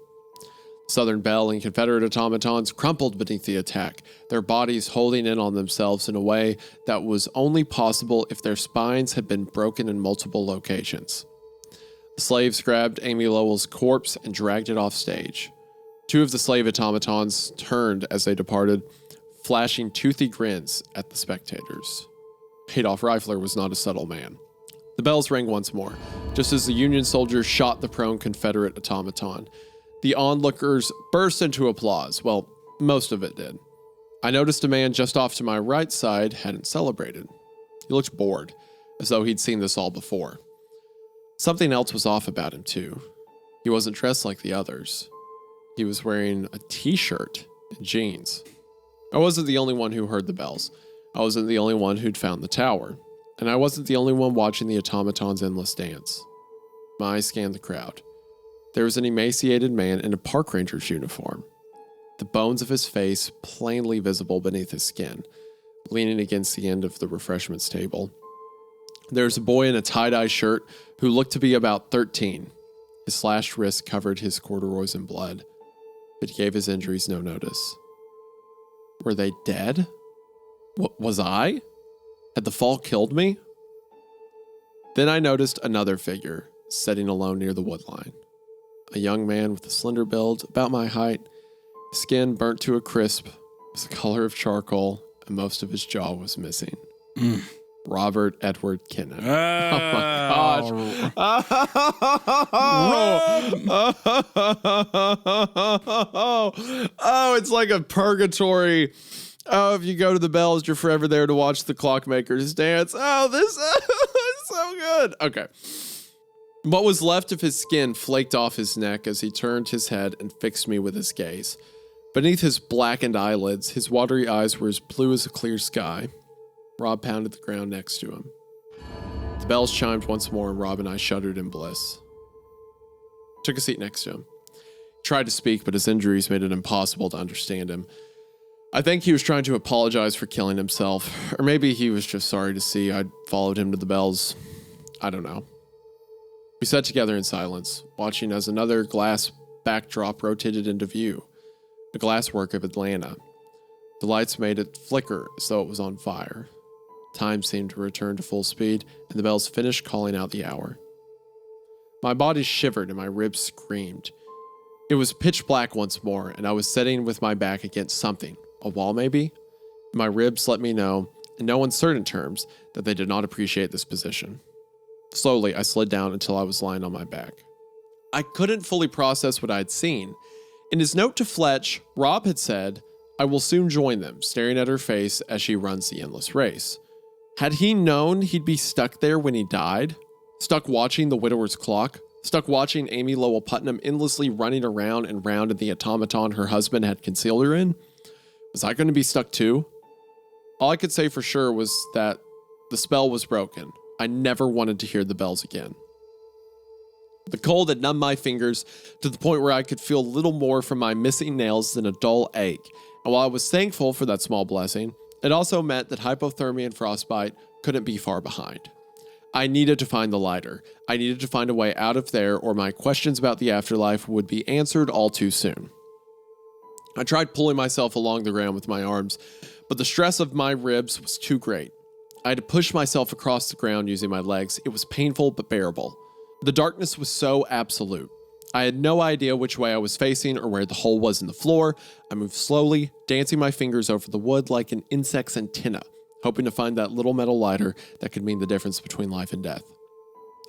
Southern Belle and Confederate automatons crumpled beneath the attack, their bodies holding in on themselves in a way that was only possible if their spines had been broken in multiple locations. The slaves grabbed Amy Lowell's corpse and dragged it off stage. Two of the slave automatons turned as they departed, flashing toothy grins at the spectators. Adolf Reifler was not a subtle man. The bells rang once more, just as the Union soldiers shot the prone Confederate automaton. The onlookers burst into applause. Well, most of it did. I noticed a man just off to my right side hadn't celebrated. He looked bored, as though he'd seen this all before. Something else was off about him, too. He wasn't dressed like the others. He was wearing a t-shirt and jeans. I wasn't the only one who heard the bells. I wasn't the only one who'd found the tower. And I wasn't the only one watching the automaton's endless dance. My eyes scanned the crowd. There was an emaciated man in a park ranger's uniform, the bones of his face plainly visible beneath his skin, leaning against the end of the refreshments table. There was a boy in a tie-dye shirt who looked to be about 13. His slashed wrist covered his corduroys in blood, but he gave his injuries no notice. Were they dead? Was I? Had the fall killed me? Then I noticed another figure, sitting alone near the woodline. A young man with a slender build, about my height, skin burnt to a crisp, was the color of charcoal, and most of his jaw was missing. Robert Edward Kinnan. Oh my gosh. Oh, it's like a purgatory. Oh, if you go to the bells, you're forever there to watch the clockmakers dance. Oh, this is so good. Okay. What was left of his skin flaked off his neck as he turned his head and fixed me with his gaze. Beneath his blackened eyelids, his watery eyes were as blue as a clear sky. Rob pounded the ground next to him. The bells chimed once more, and Rob and I shuddered in bliss. Took a seat next to him. He tried to speak, but his injuries made it impossible to understand him. I think he was trying to apologize for killing himself, or maybe he was just sorry to see I'd followed him to the bells. I don't know. We sat together in silence, watching as another glass backdrop rotated into view, the glasswork of Atlanta. The lights made it flicker as though it was on fire. Time seemed to return to full speed, and the bells finished calling out the hour. My body shivered and my ribs screamed. It was pitch black once more, and I was sitting with my back against something, a wall maybe? My ribs let me know, in no uncertain terms, that they did not appreciate this position. Slowly, I slid down until I was lying on my back. I couldn't fully process what I had seen. In his note to Fletch, Rob had said, "I will soon join them," staring at her face as she runs the endless race. Had he known he'd be stuck there when he died? Stuck watching the widower's clock? Stuck watching Amy Lowell Putnam endlessly running around and round in the automaton her husband had concealed her in? Was I going to be stuck too? All I could say for sure was that the spell was broken. I never wanted to hear the bells again. The cold had numbed my fingers to the point where I could feel little more from my missing nails than a dull ache. And while I was thankful for that small blessing, it also meant that hypothermia and frostbite couldn't be far behind. I needed to find the lighter. I needed to find a way out of there, or my questions about the afterlife would be answered all too soon. I tried pulling myself along the ground with my arms, but the stress of my ribs was too great. I had to push myself across the ground using my legs. It was painful but bearable. The darkness was so absolute. I had no idea which way I was facing or where the hole was in the floor. I moved slowly, dancing my fingers over the wood like an insect's antenna, hoping to find that little metal lighter that could mean the difference between life and death.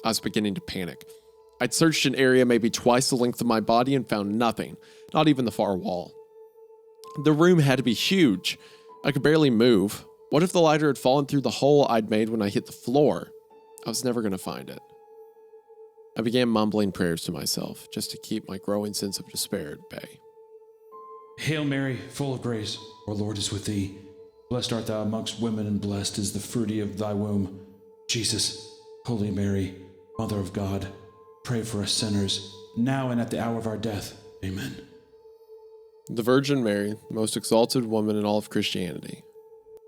I was beginning to panic. I'd searched an area maybe twice the length of my body and found nothing, not even the far wall. The room had to be huge. I could barely move. What if the lighter had fallen through the hole I'd made when I hit the floor? I was never going to find it. I began mumbling prayers to myself, just to keep my growing sense of despair at bay. Hail Mary, full of grace, our Lord is with thee. Blessed art thou amongst women, and blessed is the fruit of thy womb. Jesus, Holy Mary, Mother of God, pray for us sinners, now and at the hour of our death. Amen. The Virgin Mary, the most exalted woman in all of Christianity.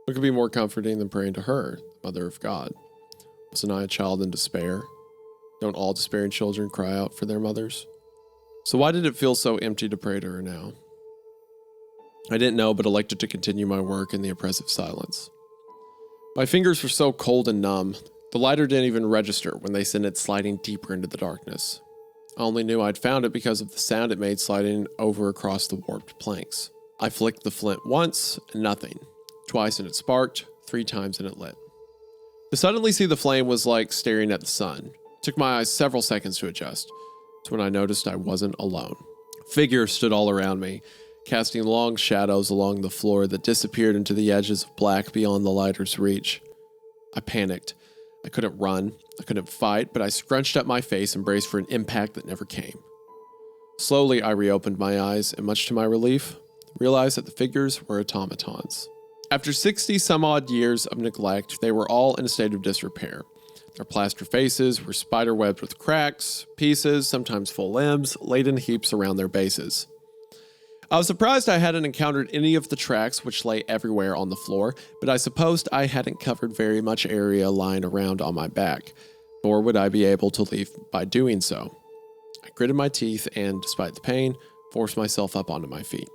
What could be more comforting than praying to her, the Mother of God? Wasn't I a child in despair? Don't all despairing children cry out for their mothers? So why did it feel so empty to pray to her now? I didn't know, but elected to continue my work in the oppressive silence. My fingers were so cold and numb, the lighter didn't even register when they sent it sliding deeper into the darkness. I only knew I'd found it because of the sound it made sliding over across the warped planks. I flicked the flint once, and nothing. Twice, and it sparked. 3 times, and it lit. To suddenly see the flame was like staring at the sun. It took my eyes several seconds to adjust. It's when I noticed I wasn't alone. Figures stood all around me, casting long shadows along the floor that disappeared into the edges of black beyond the lighter's reach. I panicked. I couldn't run. I couldn't fight, but I scrunched up my face and braced for an impact that never came. Slowly, I reopened my eyes, and much to my relief, realized that the figures were automatons. After 60 some odd years of neglect, they were all in a state of disrepair. Their plaster faces were spider-webbed with cracks, pieces, sometimes full limbs, laid in heaps around their bases. I was surprised I hadn't encountered any of the tracks which lay everywhere on the floor, but I supposed I hadn't covered very much area lying around on my back, nor would I be able to leave by doing so. I gritted my teeth and, despite the pain, forced myself up onto my feet.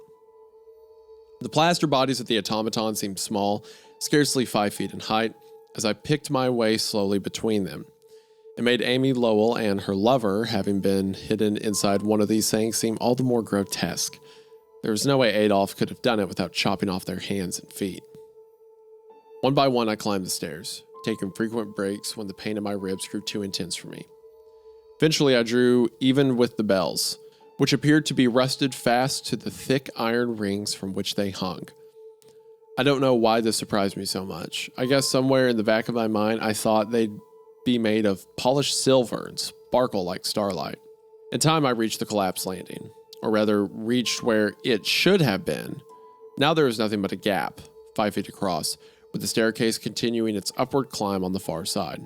The plaster bodies of the automaton seemed small, scarcely 5 feet in height, as I picked my way slowly between them. It made Amy Lowell and her lover, having been hidden inside one of these things, seem all the more grotesque. There was no way Adolf could have done it without chopping off their hands and feet. One by one, I climbed the stairs, taking frequent breaks when the pain in my ribs grew too intense for me. Eventually, I drew even with the bells, which appeared to be rusted fast to the thick iron rings from which they hung. I don't know why this surprised me so much. I guess somewhere in the back of my mind, I thought they'd be made of polished silver and sparkle like starlight. In time, I reached the collapsed landing, or rather reached where it should have been. Now there was nothing but a gap, 5 feet across, with the staircase continuing its upward climb on the far side.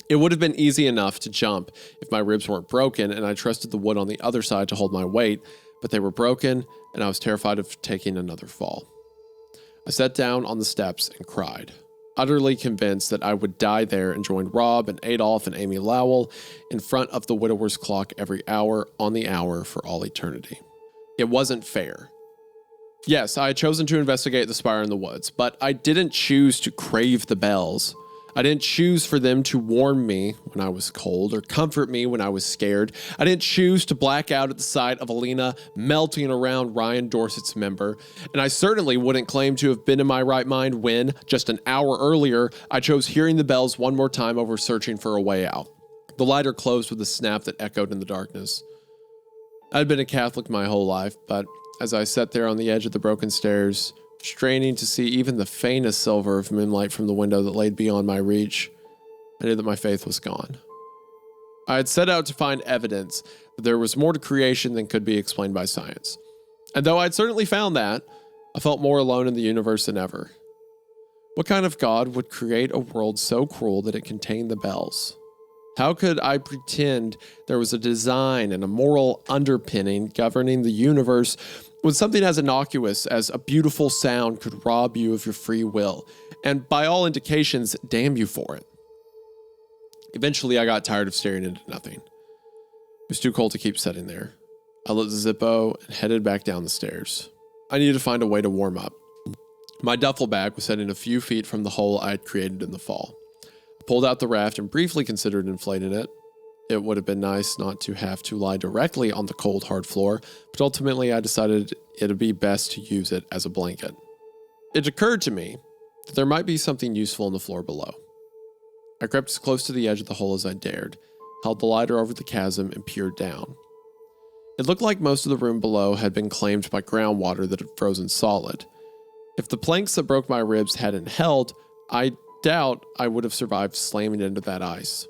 It would have been easy enough to jump if my ribs weren't broken and I trusted the wood on the other side to hold my weight, but they were broken and I was terrified of taking another fall. I sat down on the steps and cried, utterly convinced that I would die there and join Rob and Adolf and Amy Lowell in front of the widower's clock every hour on the hour for all eternity. It wasn't fair. Yes, I had chosen to investigate the spire in the woods, but I didn't choose to crave the bells. I didn't choose for them to warm me when I was cold or comfort me when I was scared. I didn't choose to black out at the sight of Alina melting around Ryan Dorset's member. And I certainly wouldn't claim to have been in my right mind when, just an hour earlier, I chose hearing the bells one more time over searching for a way out. The lighter closed with a snap that echoed in the darkness. I'd been a Catholic my whole life, but as I sat there on the edge of the broken stairs, straining to see even the faintest silver of moonlight from the window that lay beyond my reach, I knew that my faith was gone. I had set out to find evidence that there was more to creation than could be explained by science. And though I'd certainly found that, I felt more alone in the universe than ever. What kind of God would create a world so cruel that it contained the bells? How could I pretend there was a design and a moral underpinning governing the universe when something as innocuous as a beautiful sound could rob you of your free will, and by all indications, damn you for it? Eventually, I got tired of staring into nothing. It was too cold to keep sitting there. I lit the Zippo and headed back down the stairs. I needed to find a way to warm up. My duffel bag was sitting a few feet from the hole I had created in the fall. I pulled out the raft and briefly considered inflating it. It would have been nice not to have to lie directly on the cold, hard floor, but ultimately I decided it would be best to use it as a blanket. It occurred to me that there might be something useful on the floor below. I crept as close to the edge of the hole as I dared, held the lighter over the chasm, and peered down. It looked like most of the room below had been claimed by groundwater that had frozen solid. If the planks that broke my ribs hadn't held, I doubt I would have survived slamming into that ice.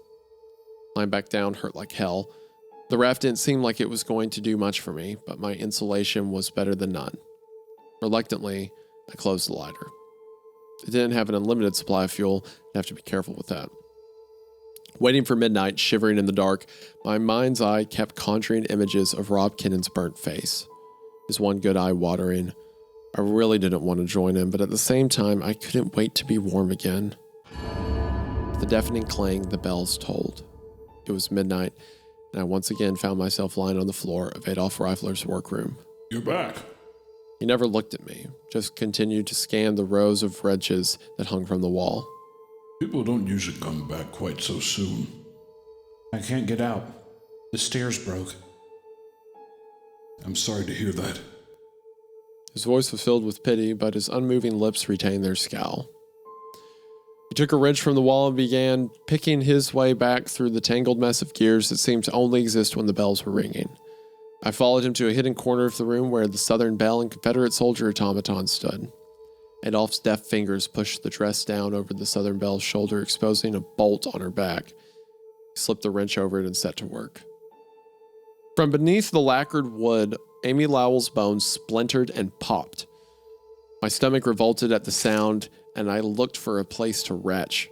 Lying back down hurt like hell. The raft didn't seem like it was going to do much for me, but my insulation was better than none. Reluctantly, I closed the lighter. It didn't have an unlimited supply of fuel. I'd have to be careful with that. Waiting for midnight, shivering in the dark, my mind's eye kept conjuring images of Rob Kinnon's burnt face, his one good eye watering. I really didn't want to join him, but at the same time, I couldn't wait to be warm again. With the deafening clang, the bells tolled. It was midnight, and I once again found myself lying on the floor of Adolf Reifler's workroom. You're back. He never looked at me, just continued to scan the rows of wrenches that hung from the wall. People don't usually come back quite so soon. I can't get out. The stairs broke. I'm sorry to hear that. His voice was filled with pity, but his unmoving lips retained their scowl. He took a wrench from the wall and began picking his way back through the tangled mess of gears that seemed to only exist when the bells were ringing. I followed him to a hidden corner of the room where the Southern Belle and Confederate soldier automaton stood. Adolph's deft fingers pushed the dress down over the Southern Belle's shoulder, exposing a bolt on her back. He slipped the wrench over it and set to work. From beneath the lacquered wood, Amy Lowell's bones splintered and popped. My stomach revolted at the sound, and I looked for a place to retch.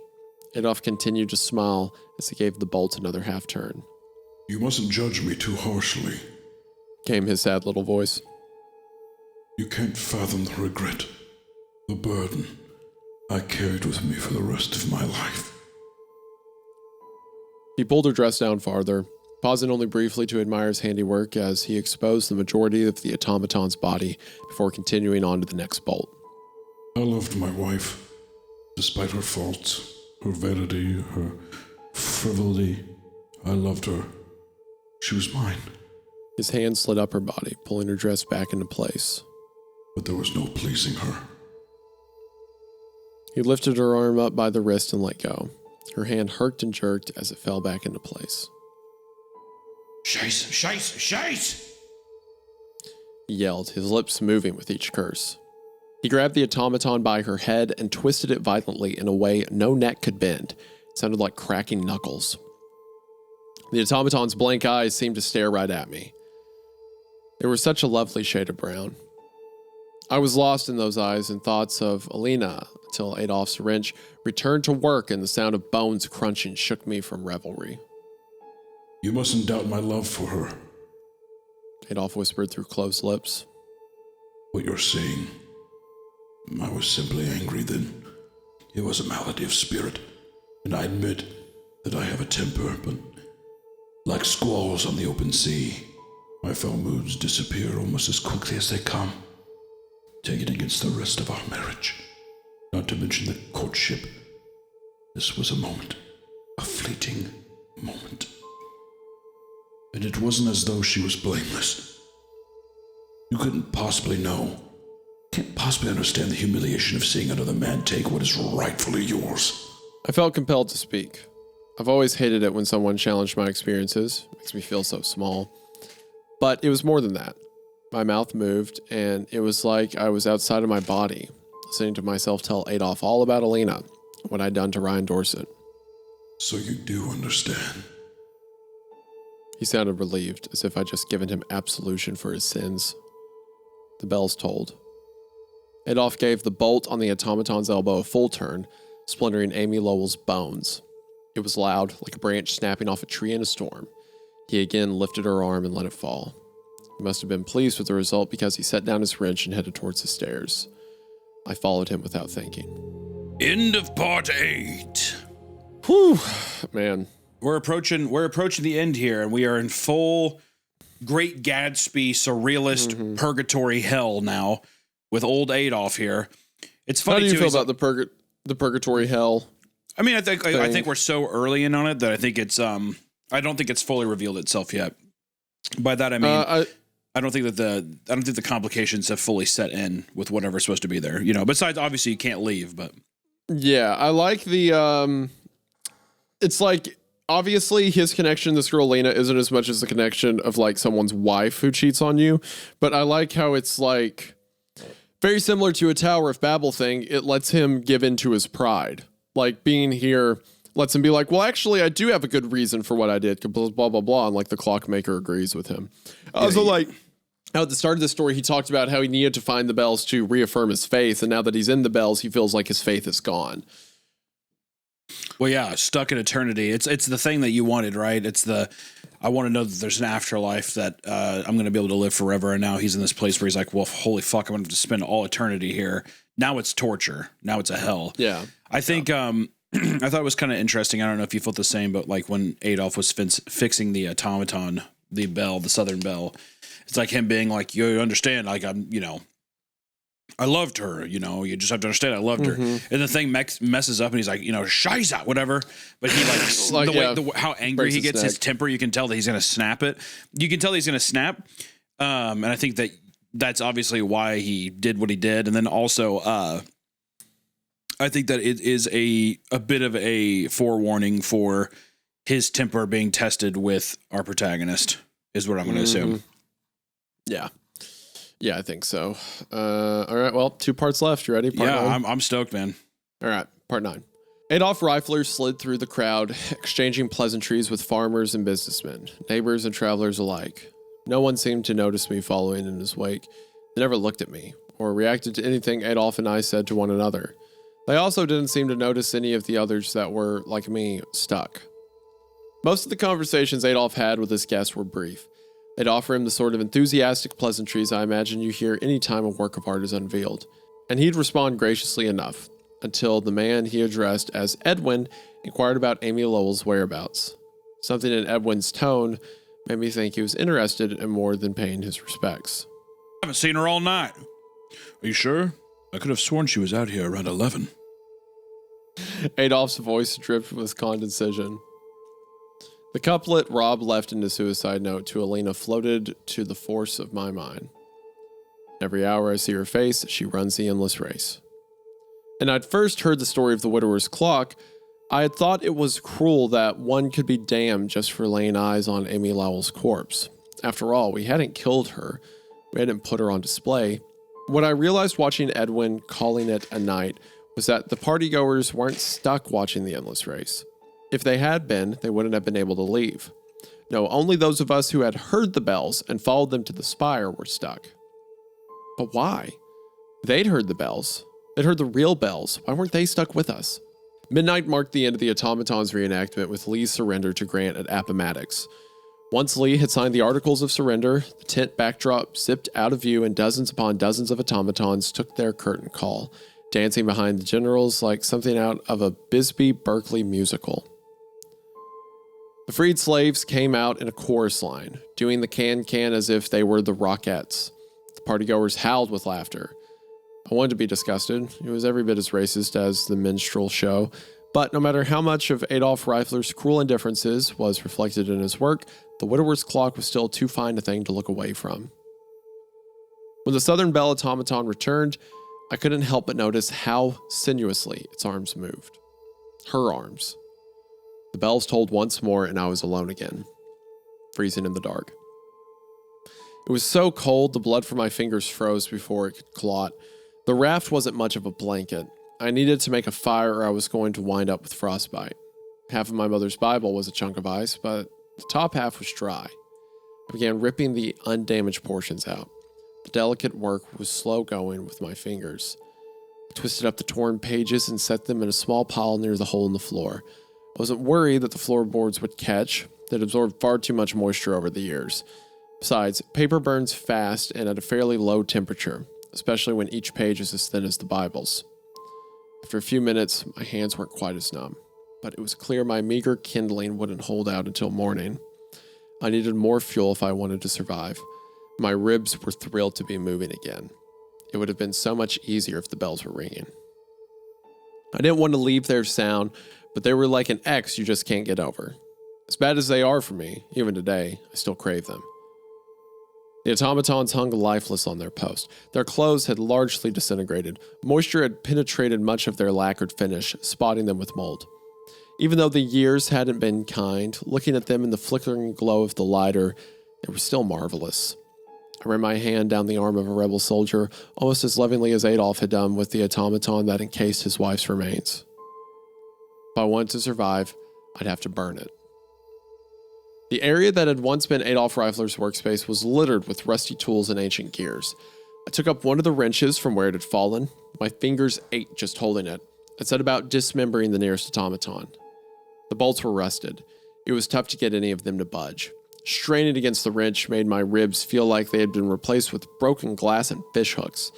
Adolph continued to smile as he gave the bolt another half turn. You mustn't judge me too harshly, came his sad little voice. You can't fathom the regret, the burden I carried with me for the rest of my life. He pulled her dress down farther, pausing only briefly to admire his handiwork as he exposed the majority of the automaton's body before continuing on to the next bolt. I loved my wife, despite her faults, her vanity, her frivolity. I loved her. She was mine. His hand slid up her body, pulling her dress back into place. But there was no pleasing her. He lifted her arm up by the wrist and let go. Her hand herked and jerked as it fell back into place. Scheiße, scheiße, scheiße! He yelled, his lips moving with each curse. He grabbed the automaton by her head and twisted it violently in a way no neck could bend. It sounded like cracking knuckles. The automaton's blank eyes seemed to stare right at me. They were such a lovely shade of brown. I was lost in those eyes and thoughts of Alina until Adolph's wrench returned to work and the sound of bones crunching shook me from revelry. You mustn't doubt my love for her. Adolph whispered through closed lips. What you're saying, I was simply angry then. It was a malady of spirit, and I admit that I have a temper, but like squalls on the open sea, my foul moods disappear almost as quickly as they come. Take it against the rest of our marriage, not to mention the courtship. This was a moment, a fleeting moment. And it wasn't as though she was blameless. You couldn't possibly know, can't possibly understand the humiliation of seeing another man take what is rightfully yours. I felt compelled to speak. I've always hated it when someone challenged my experiences. It makes me feel so small. But it was more than that. My mouth moved, and it was like I was outside of my body, listening to myself tell Adolph all about Alina, what I'd done to Ryan Dorset. So you do understand? He sounded relieved, as if I'd just given him absolution for his sins. The bells tolled. Adolph gave the bolt on the automaton's elbow a full turn, splintering Amy Lowell's bones. It was loud, like a branch snapping off a tree in a storm. He again lifted her arm and let it fall. He must have been pleased with the result because he set down his wrench and headed towards the stairs. I followed him without thinking. End of part 8. Whew, man. We're approaching the end here, and we are in full Great Gatsby surrealist purgatory hell now with old Adolph here. It's funny. How do you too, feel about the purgatory hell? I mean, I think we're so early in on it that I think it's I don't think it's fully revealed itself yet. By that I mean I don't think the complications have fully set in with whatever's supposed to be there. You know, besides obviously you can't leave, but yeah, I like the it's like obviously his connection to this girl Lena isn't as much as the connection of like someone's wife who cheats on you, but I like how it's like very similar to a Tower of Babel thing. It lets him give in to his pride. Like being here lets him be like, well, actually, I do have a good reason for what I did. Blah, blah, blah, blah. And like the clockmaker agrees with him. Also, like at the start of the story, he talked about how he needed to find the bells to reaffirm his faith. And now that he's in the bells, he feels like his faith is gone. Well, yeah, stuck in eternity. It's the thing that you wanted, right? I want to know that there's an afterlife that I'm going to be able to live forever. And now he's in this place where he's like, well, holy fuck, I'm going to have to spend all eternity here. Now it's torture. Now it's a hell. Yeah. I think I thought it was kind of interesting. I don't know if you felt the same, but like when Adolf was fixing the automaton, the bell, the Southern Bell, it's like him being like, you understand, like I loved her, you just have to understand I loved her. And the thing messes up and he's like, Scheiße, whatever. But he how angry breaks he gets, his neck. temper, you can tell that he's going to snap it. You can tell he's going to snap. And I think that's obviously why he did what he did. And then also, I think that it is a bit of a forewarning for his temper being tested with our protagonist is what I'm going to assume. Yeah. Yeah, I think so. All right, well, 2 parts left. You ready? Part 9? I'm stoked, man. All right, part 9. Adolf Reifler slid through the crowd, exchanging pleasantries with farmers and businessmen, neighbors and travelers alike. No one seemed to notice me following in his wake. They never looked at me, or reacted to anything Adolf and I said to one another. They also didn't seem to notice any of the others that were, like me, stuck. Most of the conversations Adolf had with his guests were brief. They'd offer him the sort of enthusiastic pleasantries I imagine you hear any time a work of art is unveiled, and he'd respond graciously enough, until the man he addressed as Edwin inquired about Amy Lowell's whereabouts. Something in Edwin's tone made me think he was interested in more than paying his respects. I haven't seen her all night. Are you sure? I could have sworn she was out here around 11. Adolf's voice dripped with condescension. The couplet Rob left in the suicide note to Alina floated to the force of my mind. Every hour I see her face, she runs the endless race. And I'd first heard the story of the widower's clock. I had thought it was cruel that one could be damned just for laying eyes on Amy Lowell's corpse. After all, we hadn't killed her. We hadn't put her on display. What I realized watching Edwin calling it a night was that the partygoers weren't stuck watching the endless race. If they had been, they wouldn't have been able to leave. No, only those of us who had heard the bells and followed them to the spire were stuck. But why? They'd heard the bells. They'd heard the real bells. Why weren't they stuck with us? Midnight marked the end of the automaton's reenactment with Lee's surrender to Grant at Appomattox. Once Lee had signed the Articles of Surrender, the tent backdrop zipped out of view and dozens upon dozens of automatons took their curtain call, dancing behind the generals like something out of a Bisbee Berkeley musical. The freed slaves came out in a chorus line, doing the can-can as if they were the Rockettes. The partygoers howled with laughter. I wanted to be disgusted. It was every bit as racist as the minstrel show. But no matter how much of Adolf Reifler's cruel indifferences was reflected in his work, the widower's clock was still too fine a thing to look away from. When the Southern Bell automaton returned, I couldn't help but notice how sinuously its arms moved. Her arms. The bells tolled once more, and I was alone again, freezing in the dark. It was so cold, the blood from my fingers froze before it could clot. The raft wasn't much of a blanket. I needed to make a fire or I was going to wind up with frostbite. Half of my mother's Bible was a chunk of ice, but the top half was dry. I began ripping the undamaged portions out. The delicate work was slow going with my fingers. I twisted up the torn pages and set them in a small pile near the hole in the floor. I wasn't worried that the floorboards would catch. They'd absorbed far too much moisture over the years. Besides, paper burns fast and at a fairly low temperature, especially when each page is as thin as the Bible's. After a few minutes, my hands weren't quite as numb, but it was clear my meager kindling wouldn't hold out until morning. I needed more fuel if I wanted to survive. My ribs were thrilled to be moving again. It would have been so much easier if the bells were ringing. I didn't want to leave their sound, but they were like an ex you just can't get over. As bad as they are for me, even today, I still crave them. The automatons hung lifeless on their post. Their clothes had largely disintegrated. Moisture had penetrated much of their lacquered finish, spotting them with mold. Even though the years hadn't been kind, looking at them in the flickering glow of the lighter, they were still marvelous. I ran my hand down the arm of a rebel soldier, almost as lovingly as Adolf had done with the automaton that encased his wife's remains. If I wanted to survive, I'd have to burn it. The area that had once been Adolf Reifler's workspace was littered with rusty tools and ancient gears. I took up one of the wrenches from where it had fallen. My fingers ached just holding it. I set about dismembering the nearest automaton. The bolts were rusted. It was tough to get any of them to budge. Straining against the wrench made my ribs feel like they had been replaced with broken glass and fish hooks.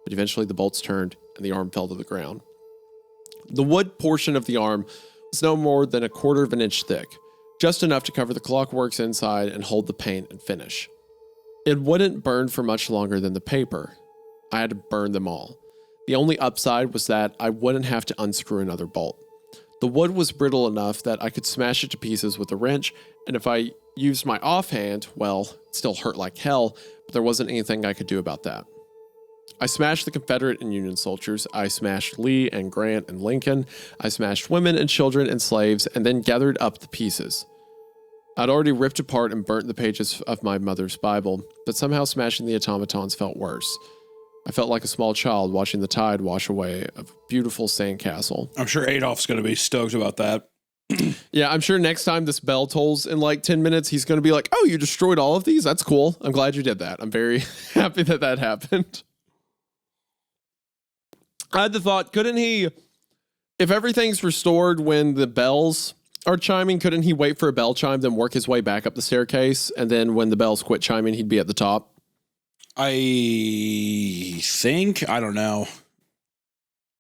But eventually the bolts turned and the arm fell to the ground. The wood portion of the arm was no more than 1/4 of an inch thick, just enough to cover the clockworks inside and hold the paint and finish. It wouldn't burn for much longer than the paper. I had to burn them all. The only upside was that I wouldn't have to unscrew another bolt. The wood was brittle enough that I could smash it to pieces with a wrench, and if I used my offhand, well, it still hurt like hell, but there wasn't anything I could do about that. I smashed the Confederate and Union soldiers. I smashed Lee and Grant and Lincoln. I smashed women and children and slaves, and then gathered up the pieces. I'd already ripped apart and burnt the pages of my mother's Bible, but somehow smashing the automatons felt worse. I felt like a small child watching the tide wash away a beautiful sandcastle. I'm sure Adolf's going to be stoked about that. Yeah, I'm sure next time this bell tolls in like 10 minutes, he's going to be like, oh, you destroyed all of these? That's cool. I'm glad you did that. I'm very happy that that happened. I had the thought, couldn't he, if everything's restored when the bells are chiming, couldn't he wait for a bell chime, then work his way back up the staircase, and then when the bells quit chiming, he'd be at the top? I think, I don't know.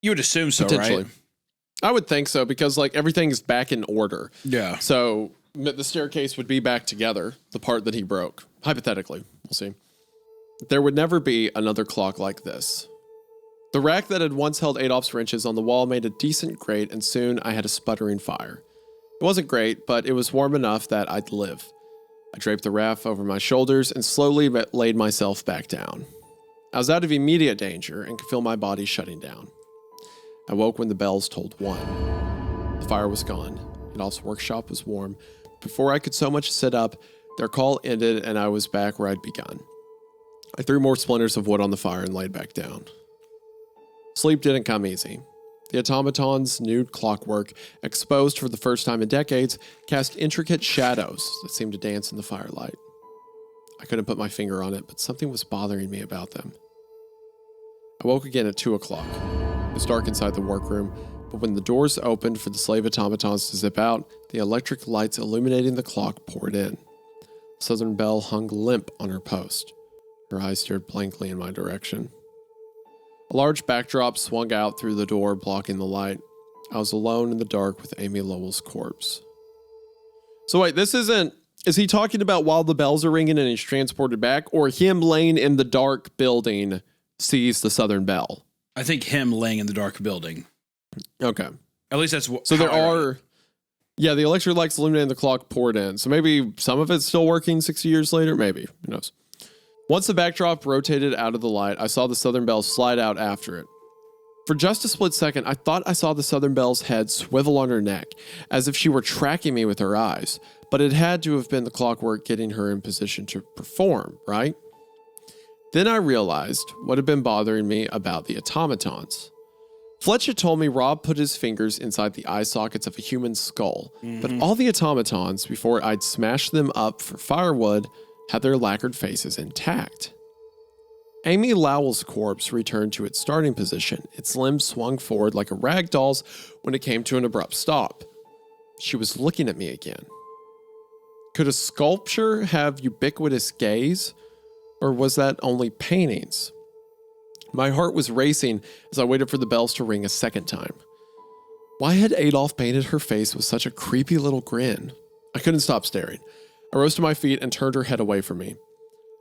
You would assume so, Potentially. right? I would think so, because like everything's back in order. Yeah. So the staircase would be back together, the part that he broke. Hypothetically, we'll see. There would never be another clock like this. The rack that had once held Adolf's wrenches on the wall made a decent grate, and soon I had a sputtering fire. It wasn't great, but it was warm enough that I'd live. I draped the raft over my shoulders and slowly laid myself back down. I was out of immediate danger and could feel my body shutting down. I woke when the bells tolled 1. The fire was gone. Adolf's workshop was warm. Before I could so much as sit up, their call ended and I was back where I'd begun. I threw more splinters of wood on the fire and laid back down. Sleep didn't come easy. The automaton's nude clockwork, exposed for the first time in decades, cast intricate shadows that seemed to dance in the firelight. I couldn't put my finger on it, but something was bothering me about them. I woke again at 2 o'clock. It was dark inside the workroom, but when the doors opened for the slave automatons to zip out, the electric lights illuminating the clock poured in. Southern Belle hung limp on her post. Her eyes stared blankly in my direction. A large backdrop swung out through the door, blocking the light. I was alone in the dark with Amy Lowell's corpse. So wait, this isn't... Is he talking about while the bells are ringing and he's transported back, or him laying in the dark building sees the Southern Belle? I think him laying in the dark building. Okay. At least that's what... So there are... Yeah, the electric lights illuminating the clock poured in. So maybe some of it's still working 60 years later. Maybe. Who knows? Once the backdrop rotated out of the light, I saw the Southern Belle slide out after it. For just a split second, I thought I saw the Southern Belle's head swivel on her neck, as if she were tracking me with her eyes, but it had to have been the clockwork getting her in position to perform, right? Then I realized what had been bothering me about the automatons. Fletch had told me Rob put his fingers inside the eye sockets of a human skull, but all the automatons, before I'd smashed them up for firewood, had their lacquered faces intact. Amy Lowell's corpse returned to its starting position. Its limbs swung forward like a rag doll's when it came to an abrupt stop. She was looking at me again. Could a sculpture have ubiquitous gaze, or was that only paintings? My heart was racing as I waited for the bells to ring a second time. Why had Adolf painted her face with such a creepy little grin? I couldn't stop staring. I rose to my feet and turned her head away from me.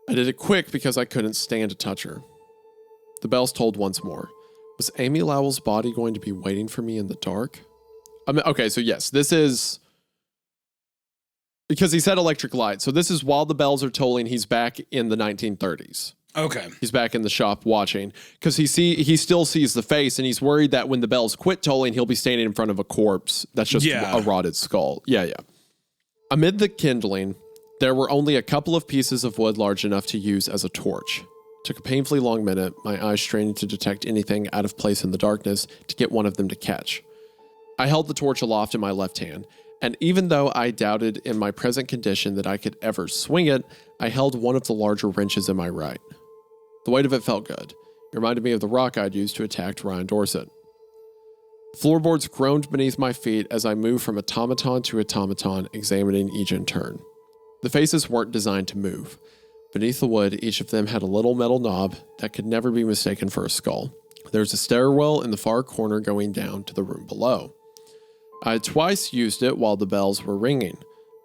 I did it quick because I couldn't stand to touch her. The bells tolled once more. Was Amy Lowell's body going to be waiting for me in the dark? Okay, so yes, this is... Because he said electric light, so this is while the bells are tolling, he's back in the 1930s. Okay. He's back in the shop watching, because he still sees the face, and he's worried that when the bells quit tolling, he'll be standing in front of a corpse that's just a rotted skull. Yeah. Amid the kindling, there were only a couple of pieces of wood large enough to use as a torch. It took a painfully long minute, my eyes straining to detect anything out of place in the darkness to get one of them to catch. I held the torch aloft in my left hand, and even though I doubted in my present condition that I could ever swing it, I held one of the larger wrenches in my right. The weight of it felt good. It reminded me of the rock I'd used to attack Ryan Dorset. Floorboards groaned beneath my feet as I moved from automaton to automaton, examining each in turn. The faces weren't designed to move. Beneath the wood, each of them had a little metal knob that could never be mistaken for a skull. There was a stairwell in the far corner going down to the room below. I had twice used it while the bells were ringing,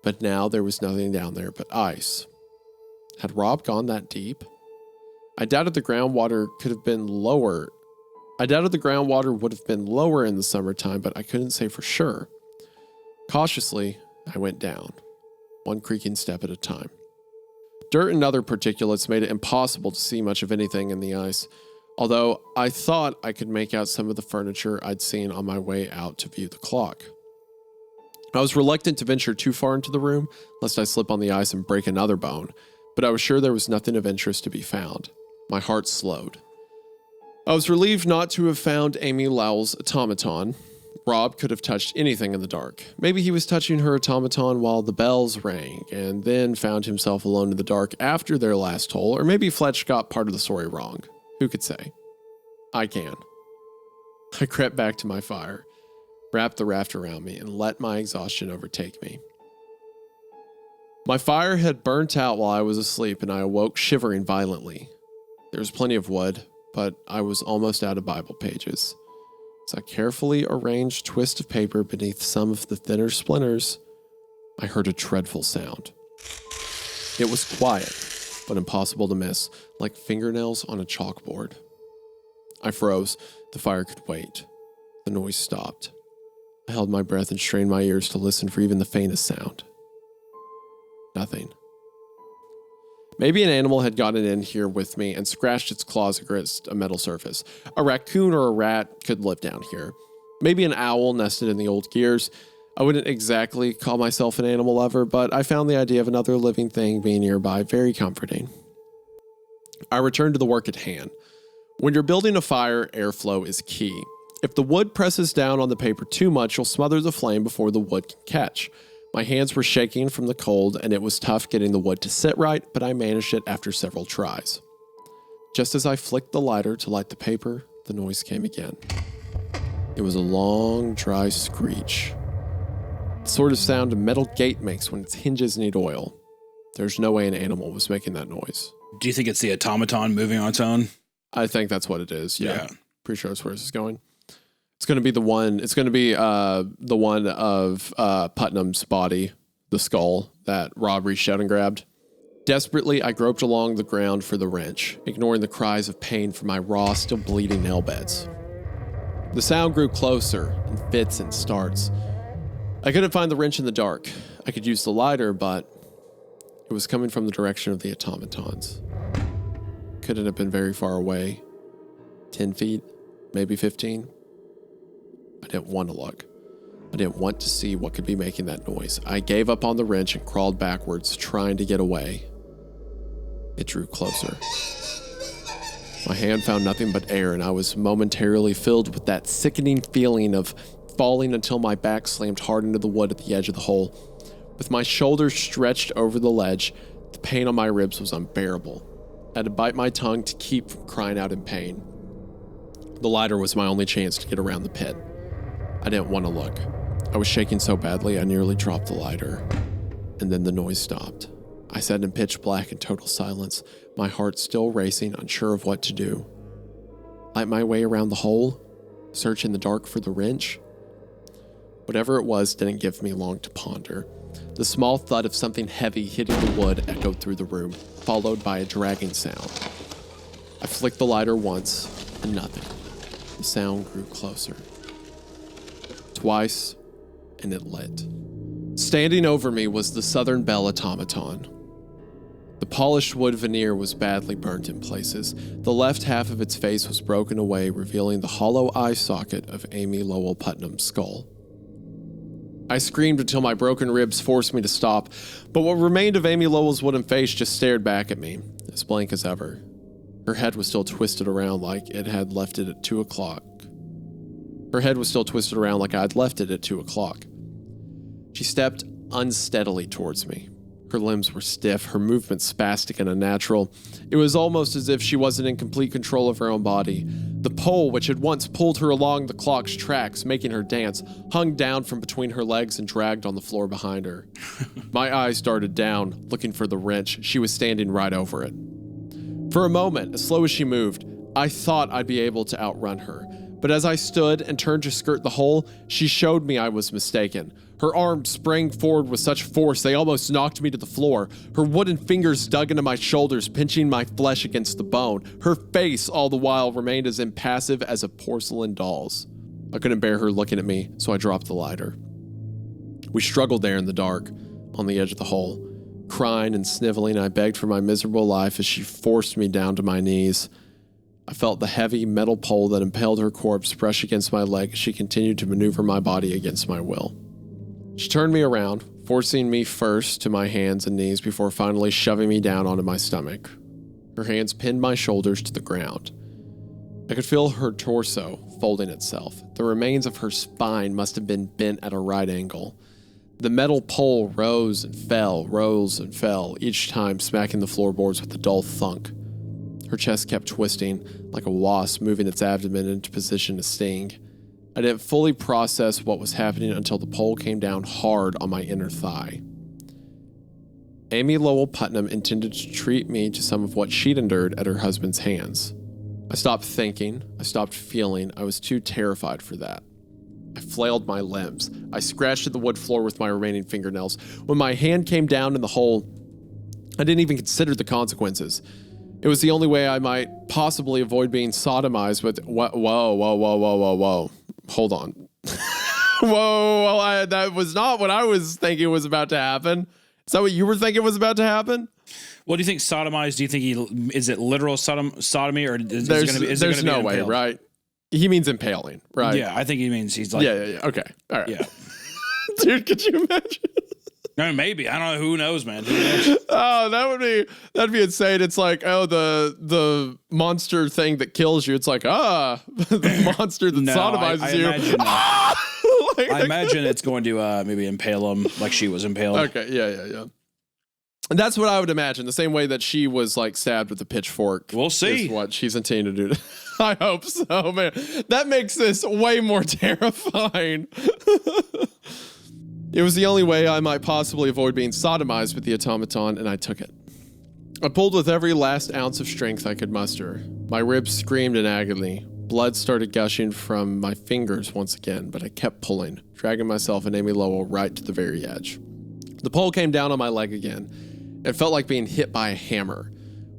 but now there was nothing down there but ice. Had Rob gone that deep? I doubted the groundwater could have been lower. I doubted the groundwater would have been lower in the summertime, but I couldn't say for sure. Cautiously, I went down, one creaking step at a time. Dirt and other particulates made it impossible to see much of anything in the ice, although I thought I could make out some of the furniture I'd seen on my way out to view the clock. I was reluctant to venture too far into the room, lest I slip on the ice and break another bone, but I was sure there was nothing of interest to be found. My heart slowed. I was relieved not to have found Amy Lowell's automaton. Rob could have touched anything in the dark. Maybe he was touching her automaton while the bells rang, and then found himself alone in the dark after their last toll, or maybe Fletch got part of the story wrong. Who could say? I can. I crept back to my fire, wrapped the raft around me, and let my exhaustion overtake me. My fire had burnt out while I was asleep, and I awoke shivering violently. There was plenty of wood, but I was almost out of Bible pages. As I carefully arranged a twist of paper beneath some of the thinner splinters, I heard a dreadful sound. It was quiet, but impossible to miss, like fingernails on a chalkboard. I froze. The fire could wait. The noise stopped. I held my breath and strained my ears to listen for even the faintest sound. Nothing. Maybe an animal had gotten in here with me and scratched its claws against a metal surface. A raccoon or a rat could live down here. Maybe an owl nested in the old gears. I wouldn't exactly call myself an animal lover, but I found the idea of another living thing being nearby very comforting. I returned to the work at hand. When you're building a fire, airflow is key. If the wood presses down on the paper too much, you'll smother the flame before the wood can catch. My hands were shaking from the cold, and it was tough getting the wood to sit right, but I managed it after several tries. Just as I flicked the lighter to light the paper, the noise came again. It was a long, dry screech. The sort of sound a metal gate makes when its hinges need oil. There's no way an animal was making that noise. Do you think it's the automaton moving on its own? I think that's what it is, yeah. Pretty sure that's where this is going. It's going to be the one. It's going to be the one of Putnam's body, the skull that Rob reached out and grabbed. Desperately, I groped along the ground for the wrench, ignoring the cries of pain from my raw, still bleeding nail beds. The sound grew closer in fits and starts. I couldn't find the wrench in the dark. I could use the lighter, but it was coming from the direction of the automatons. Couldn't have been very far away. 10 feet, maybe 15. I didn't want to look. I didn't want to see what could be making that noise. I gave up on the wrench and crawled backwards, trying to get away. It drew closer. My hand found nothing but air, and I was momentarily filled with that sickening feeling of falling until my back slammed hard into the wood at the edge of the hole. With my shoulders stretched over the ledge, the pain on my ribs was unbearable. I had to bite my tongue to keep from crying out in pain. The lighter was my only chance to get around the pit. I didn't want to look. I was shaking so badly I nearly dropped the lighter. And then the noise stopped. I sat in pitch black and total silence, my heart still racing, unsure of what to do. Light my way around the hole? Search in the dark for the wrench? Whatever it was didn't give me long to ponder. The small thud of something heavy hitting the wood echoed through the room, followed by a dragging sound. I flicked the lighter once, and nothing. The sound grew closer. Twice, and it lit. Standing over me was the Southern Belle automaton. The polished wood veneer was badly burnt in places. The left half of its face was broken away, revealing the hollow eye socket of Amy Lowell Putnam's skull. I screamed until my broken ribs forced me to stop, but what remained of Amy Lowell's wooden face just stared back at me, as blank as ever. Her head was still twisted around like it had left it at 2 o'clock. Her head was still twisted around like I'd left it at 2 o'clock. She stepped unsteadily towards me. Her limbs were stiff, her movements spastic and unnatural. It was almost as if she wasn't in complete control of her own body. The pole, which had once pulled her along the clock's tracks, making her dance, hung down from between her legs and dragged on the floor behind her. My eyes darted down, looking for the wrench. She was standing right over it. For a moment, as slow as she moved, I thought I'd be able to outrun her. But as I stood and turned to skirt the hole, she showed me I was mistaken. Her arms sprang forward with such force they almost knocked me to the floor. Her wooden fingers dug into my shoulders, pinching my flesh against the bone. Her face, all the while, remained as impassive as a porcelain doll's. I couldn't bear her looking at me, so I dropped the lighter. We struggled there in the dark, on the edge of the hole. Crying and sniveling, I begged for my miserable life as she forced me down to my knees. I felt the heavy metal pole that impaled her corpse brush against my leg as she continued to maneuver my body against my will. She turned me around, forcing me first to my hands and knees before finally shoving me down onto my stomach. Her hands pinned my shoulders to the ground. I could feel her torso folding itself. The remains of her spine must have been bent at a right angle. The metal pole rose and fell, each time smacking the floorboards with a dull thunk. Her chest kept twisting, like a wasp moving its abdomen into position to sting. I didn't fully process what was happening until the pole came down hard on my inner thigh. Amy Lowell Putnam intended to treat me to some of what she'd endured at her husband's hands. I stopped thinking, I stopped feeling, I was too terrified for that. I flailed my limbs. I scratched at the wood floor with my remaining fingernails. When my hand came down in the hole, I didn't even consider the consequences. It was the only way I might possibly avoid being sodomized with... Whoa. Hold on. That was not what I was thinking was about to happen. Is that what you were thinking was about to happen? What do you think sodomized? Do you think is it literal sodomy or is it going to be? There's no way, right? He means impaling, right? Yeah, I think he means he's like... Yeah. Okay. All right. Yeah. Dude, could you imagine? No, maybe. I don't know. Who knows, man? Who knows? Oh, that'd be insane. It's like, oh, the monster thing that kills you. It's like, the monster that sodomizes you. Imagine, I imagine it's going to maybe impale him like she was impaled. Okay, yeah. And that's what I would imagine. The same way that she was like stabbed with a pitchfork. We'll see. Is what she's intending to do. I hope so, man. That makes this way more terrifying. It was the only way I might possibly avoid being sodomized with the automaton, and I took it. I pulled with every last ounce of strength I could muster. My ribs screamed in agony. Blood started gushing from my fingers once again, but I kept pulling, dragging myself and Amy Lowell right to the very edge. The pole came down on my leg again. It felt like being hit by a hammer.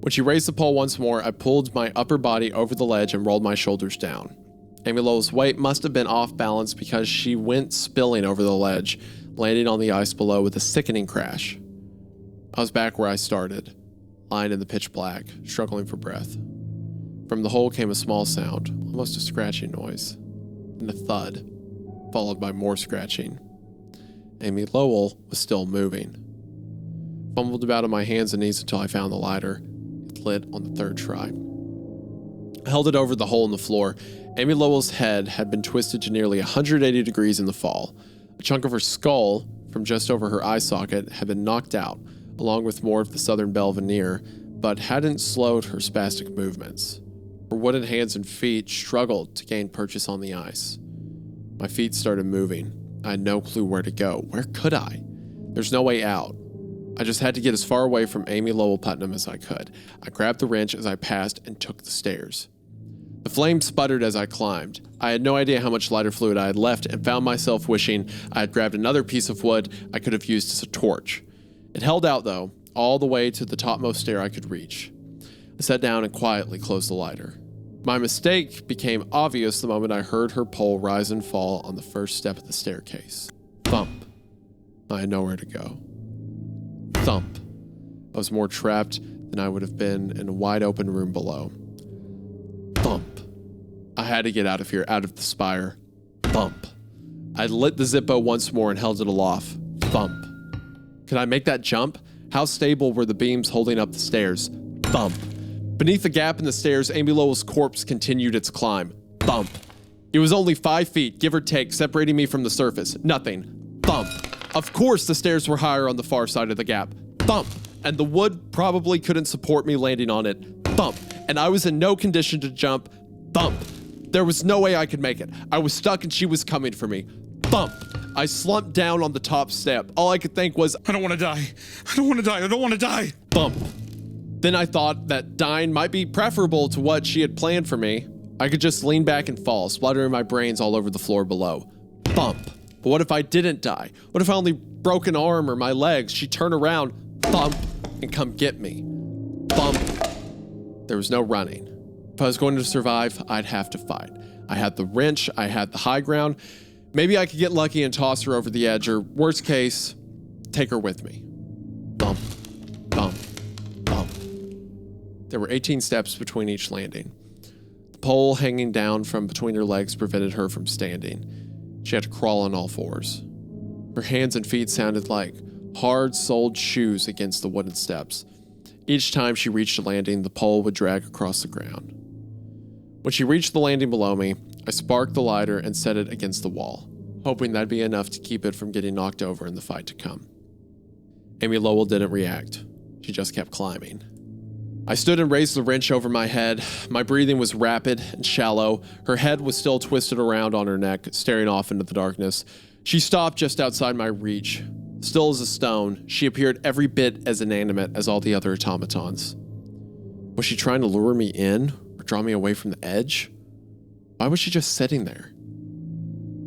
When she raised the pole once more, I pulled my upper body over the ledge and rolled my shoulders down. Amy Lowell's weight must have been off balance because she went spilling over the ledge, landing on the ice below with a sickening crash. I was back where I started, lying in the pitch black, struggling for breath. From the hole came a small sound, almost a scratching noise, and a thud, followed by more scratching. Amy Lowell was still moving. Fumbled about on my hands and knees until I found the lighter. It lit on the third try. I held it over the hole in the floor. Amy Lowell's head had been twisted to nearly 180 degrees in the fall. A chunk of her skull, from just over her eye socket, had been knocked out, along with more of the southern bell veneer, but hadn't slowed her spastic movements. Her wooden hands and feet struggled to gain purchase on the ice. My feet started moving. I had no clue where to go. Where could I? There's no way out. I just had to get as far away from Amy Lowell Putnam as I could. I grabbed the wrench as I passed and took the stairs. The flame sputtered as I climbed. I had no idea how much lighter fluid I had left and found myself wishing I had grabbed another piece of wood I could have used as a torch. It held out, though, all the way to the topmost stair I could reach. I sat down and quietly closed the lighter. My mistake became obvious the moment I heard her pole rise and fall on the first step of the staircase. Thump. I had nowhere to go. Thump. I was more trapped than I would have been in a wide open room below. Thump. I had to get out of here, out of the spire. Thump. I lit the Zippo once more and held it aloft. Thump. Could I make that jump? How stable were the beams holding up the stairs? Thump. Beneath the gap in the stairs, Amy Lowell's corpse continued its climb. Thump. It was only 5 feet, give or take, separating me from the surface. Nothing. Thump. Of course the stairs were higher on the far side of the gap. Thump. And the wood probably couldn't support me landing on it. Thump. And I was in no condition to jump. Thump. There was no way I could make it. I was stuck and she was coming for me. Thump. I slumped down on the top step. All I could think was, I don't want to die. I don't want to die. I don't want to die. Thump. Then I thought that dying might be preferable to what she had planned for me. I could just lean back and fall, spluttering my brains all over the floor below. Thump. But what if I didn't die? What if I only broke an arm or my legs? She'd turn around, thump, and come get me. Thump. There was no running. If I was going to survive, I'd have to fight. I had the wrench, I had the high ground. Maybe I could get lucky and toss her over the edge, or worst case, take her with me. Thump, thump, thump. There were 18 steps between each landing. The pole hanging down from between her legs prevented her from standing. She had to crawl on all fours. Her hands and feet sounded like hard-soled shoes against the wooden steps. Each time she reached a landing, the pole would drag across the ground. When she reached the landing below me, I sparked the lighter and set it against the wall, hoping that'd be enough to keep it from getting knocked over in the fight to come. Amy Lowell didn't react. She just kept climbing. I stood and raised the wrench over my head. My breathing was rapid and shallow. Her head was still twisted around on her neck, staring off into the darkness. She stopped just outside my reach. Still as a stone, she appeared every bit as inanimate as all the other automatons. Was she trying to lure me in or draw me away from the edge? Why was she just sitting there?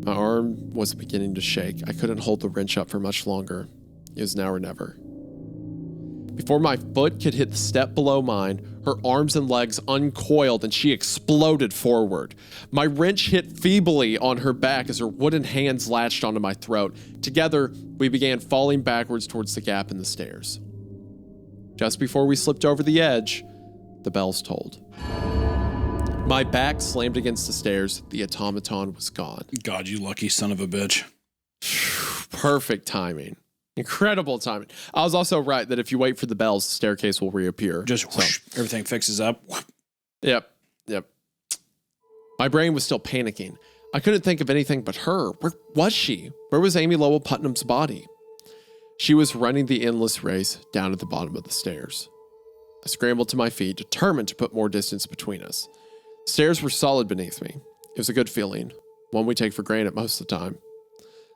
My arm was beginning to shake. I couldn't hold the wrench up for much longer. It was now or never. Before my foot could hit the step below mine, her arms and legs uncoiled and she exploded forward. My wrench hit feebly on her back as her wooden hands latched onto my throat. Together, we began falling backwards towards the gap in the stairs. Just before we slipped over the edge, the bells tolled. My back slammed against the stairs. The automaton was gone. God, you lucky son of a bitch. Perfect timing. Incredible timing. I was also right that if you wait for the bells, the staircase will reappear. Just whoosh, everything fixes up. Yep. My brain was still panicking. I couldn't think of anything but her. Where was she? Where was Amy Lowell Putnam's body? She was running the endless race down at the bottom of the stairs. I scrambled to my feet, determined to put more distance between us. The stairs were solid beneath me. It was a good feeling, one we take for granted most of the time.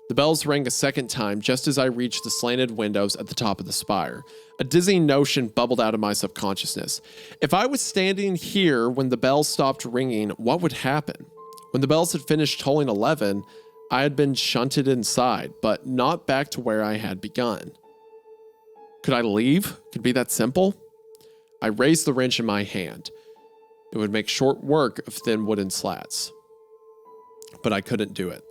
The bells rang a second time just as I reached the slanted windows at the top of the spire. A dizzying notion bubbled out of my subconsciousness. If I was standing here when the bells stopped ringing, what would happen? When the bells had finished tolling 11, I had been shunted inside, but not back to where I had begun. Could I leave? Could it be that simple? I raised the wrench in my hand. It would make short work of thin wooden slats. But I couldn't do it.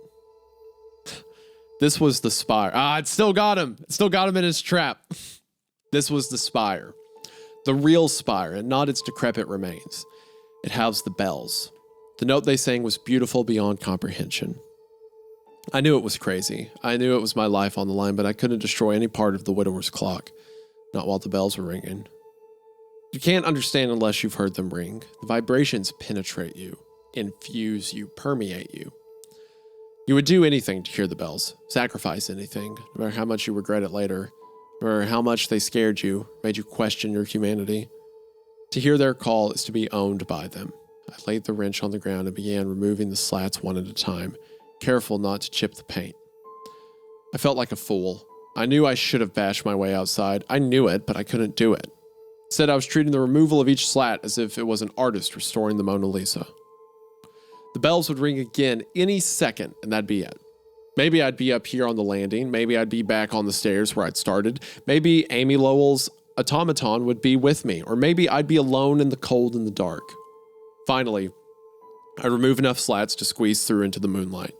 This was the Spire. It still got him. It still got him in his trap. This was the Spire. The real Spire, and not its decrepit remains. It housed the bells. The note they sang was beautiful beyond comprehension. I knew it was crazy. I knew it was my life on the line, but I couldn't destroy any part of the widower's clock. Not while the bells were ringing. You can't understand unless you've heard them ring. The vibrations penetrate you, infuse you, permeate you. You would do anything to hear the bells, sacrifice anything, no matter how much you regret it later, no matter how much they scared you, made you question your humanity. To hear their call is to be owned by them. I laid the wrench on the ground and began removing the slats one at a time, careful not to chip the paint. I felt like a fool. I knew I should have bashed my way outside. I knew it, but I couldn't do it. Instead, I was treating the removal of each slat as if it was an artist restoring the Mona Lisa. The bells would ring again any second, and that'd be it. Maybe I'd be up here on the landing. Maybe I'd be back on the stairs where I'd started. Maybe Amy Lowell's automaton would be with me, or maybe I'd be alone in the cold and the dark. Finally, I removed enough slats to squeeze through into the moonlight.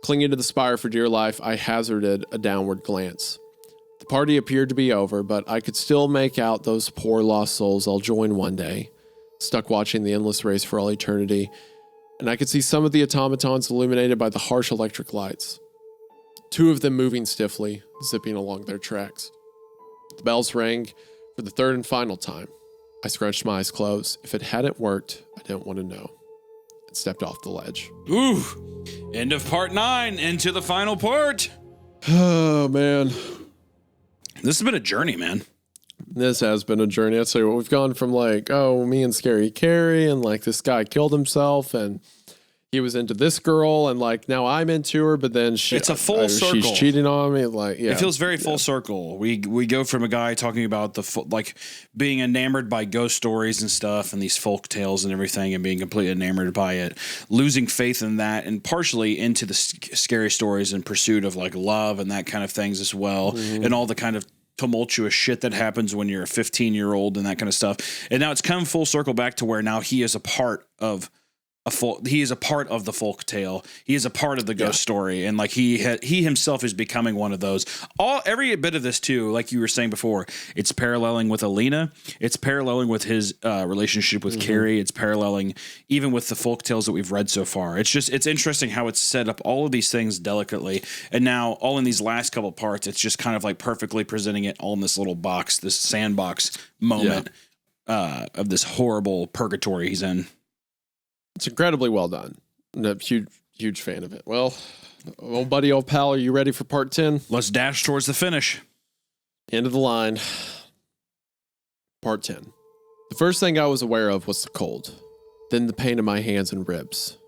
Clinging to the spire for dear life, I hazarded a downward glance. The party appeared to be over, but I could still make out those poor lost souls I'll join one day, stuck watching the endless race for all eternity, and I could see some of the automatons illuminated by the harsh electric lights. 2 of them moving stiffly, zipping along their tracks. The bells rang for the third and final time. I scrunched my eyes closed. If it hadn't worked, I didn't want to know. and stepped off the ledge. Ooh, end of part 9, into the final part. Oh, man. This has been a journey, man. This has been a journey. I'd say we've gone from like, oh, me and Scary Carrie, and like this guy killed himself, and he was into this girl, and like now I'm into her, but then it's a full circle. She's cheating on me. Like, yeah, it feels very full circle. We go from a guy talking about like being enamored by ghost stories and stuff, and these folk tales and everything, and being completely enamored by it, losing faith in that, and partially into the scary stories in pursuit of like love and that kind of things as well, and all the kind of tumultuous shit that happens when you're a 15-year-old and that kind of stuff. And now it's come full circle back to where now he is a part of he is a part of the folk tale. He is a part of the ghost story, and like he himself is becoming one of those. Every bit of this too, like you were saying before, it's paralleling with Alina. It's paralleling with his relationship with Carrie. It's paralleling even with the folk tales that we've read so far. It's interesting how it's set up all of these things delicately, and now all in these last couple parts, it's just kind of like perfectly presenting it all in this little box, this sandbox moment of this horrible purgatory he's in. It's incredibly well done. I'm a huge fan of it. Well, old buddy, old pal, are you ready for part 10? Let's dash towards the finish. End of the line. Part 10. The first thing I was aware of was the cold, then the pain in my hands and ribs.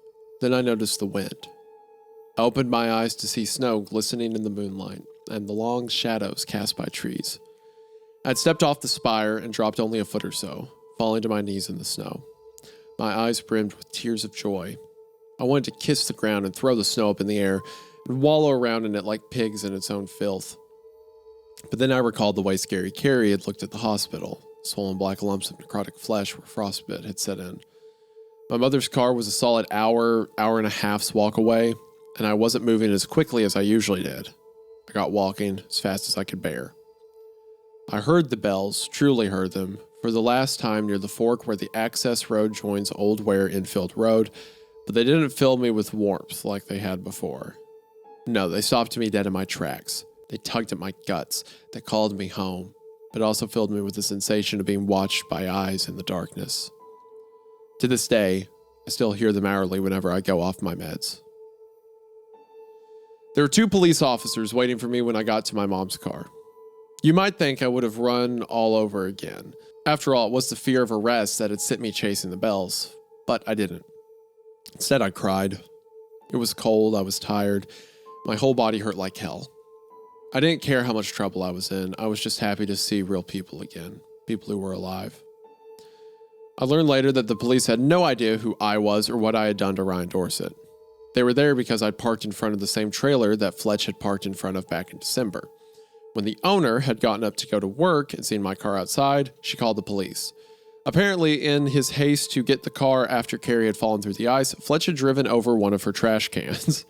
Then I noticed the wind. I opened my eyes to see snow glistening in the moonlight and the long shadows cast by trees. I'd stepped off the spire and dropped only a foot or so, falling to my knees in the snow. My eyes brimmed with tears of joy. I wanted to kiss the ground and throw the snow up in the air and wallow around in it like pigs in its own filth. But then I recalled the way Scary Carrie had looked at the hospital, swollen black lumps of necrotic flesh where frostbite had set in. My mother's car was a solid hour and a half's walk away, and I wasn't moving as quickly as I usually did. I got walking as fast as I could bear. I heard the bells, truly heard them, for the last time near the fork where the access road joins Old Ware Infield Road, but they didn't fill me with warmth like they had before. No, they stopped me dead in my tracks. They tugged at my guts. They called me home, but also filled me with the sensation of being watched by eyes in the darkness. To this day, I still hear them hourly whenever I go off my meds. There were 2 police officers waiting for me when I got to my mom's car. You might think I would have run all over again. After all, it was the fear of arrest that had sent me chasing the bells, but I didn't. Instead, I cried. It was cold, I was tired, my whole body hurt like hell. I didn't care how much trouble I was in, I was just happy to see real people again, people who were alive. I learned later that the police had no idea who I was or what I had done to Ryan Dorset. They were there because I'd parked in front of the same trailer that Fletch had parked in front of back in December. When the owner had gotten up to go to work and seen my car outside, she called the police. Apparently, in his haste to get the car after Carrie had fallen through the ice, Fletch had driven over one of her trash cans.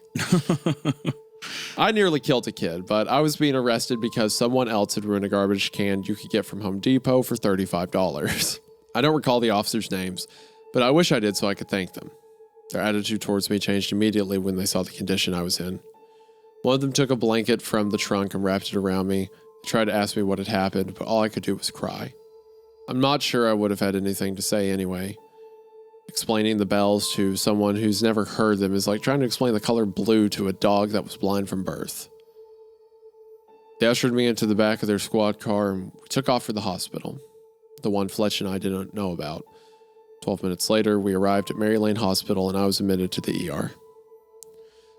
I nearly killed a kid, but I was being arrested because someone else had ruined a garbage can you could get from Home Depot for $35. I don't recall the officers' names, but I wish I did so I could thank them. Their attitude towards me changed immediately when they saw the condition I was in. One of them took a blanket from the trunk and wrapped it around me. They tried to ask me what had happened, but all I could do was cry. I'm not sure I would have had anything to say anyway. Explaining the bells to someone who's never heard them is like trying to explain the color blue to a dog that was blind from birth. They ushered me into the back of their squad car and we took off for the hospital, the one Fletch and I didn't know about. 12 minutes later, we arrived at Mary Lane Hospital and I was admitted to the ER.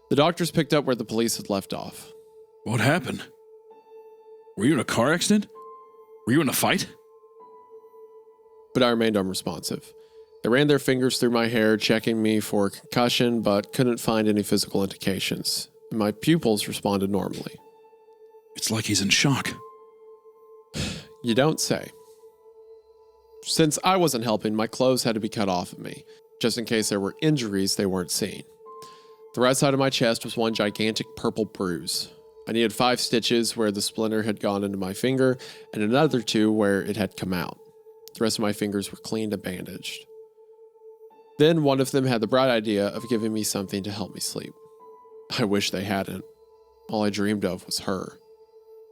The doctors picked up where the police had left off. What happened? Were you in a car accident? Were you in a fight? But I remained unresponsive. They ran their fingers through my hair, checking me for a concussion, but couldn't find any physical indications. And my pupils responded normally. It's like he's in shock. You don't say. Since I wasn't helping, my clothes had to be cut off of me, just in case there were injuries they weren't seeing. The right side of my chest was one gigantic purple bruise. I needed 5 stitches where the splinter had gone into my finger, and another 2 where it had come out. The rest of my fingers were cleaned and bandaged. Then one of them had the bright idea of giving me something to help me sleep. I wish they hadn't. All I dreamed of was her.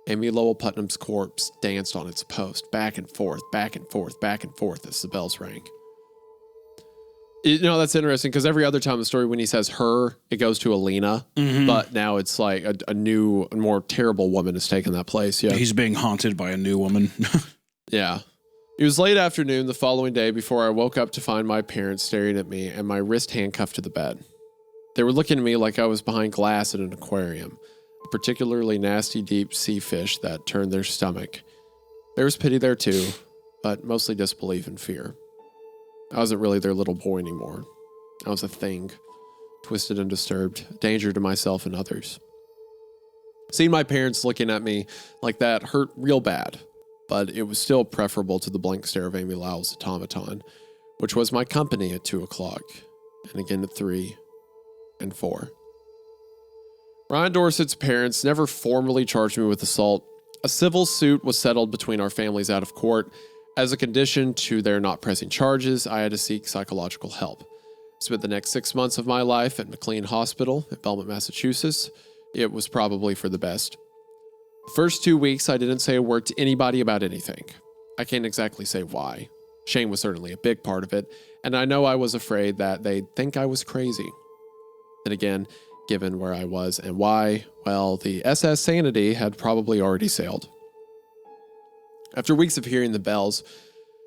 Amy Lowell Putnam's corpse danced on its post, back and forth, back and forth, back and forth as the bells rang. That's interesting because every other time in the story when he says her, it goes to Alina. But now it's like a new, more terrible woman has taken that place. Yeah. He's being haunted by a new woman. Yeah. It was late afternoon the following day before I woke up to find my parents staring at me and my wrist handcuffed to the bed. They were looking at me like I was behind glass in an aquarium, a particularly nasty deep sea fish that turned their stomach. There was pity there too, but mostly disbelief and fear. I wasn't really their little boy anymore. I was a thing, twisted and disturbed, a danger to myself and others. Seeing my parents looking at me like that hurt real bad, but it was still preferable to the blank stare of Amy Lowell's automaton, which was my company at 2 o'clock, and again at 3 and 4. Ryan Dorsett's parents never formally charged me with assault. A civil suit was settled between our families out of court. As a condition to their not pressing charges, I had to seek psychological help. I spent the next 6 months of my life at McLean Hospital in Belmont, Massachusetts. It was probably for the best. The first 2 weeks, I didn't say a word to anybody about anything. I can't exactly say why. Shame was certainly a big part of it, and I know I was afraid that they'd think I was crazy. Then again, given where I was and why, well, the SS Sanity had probably already sailed. After weeks of hearing the bells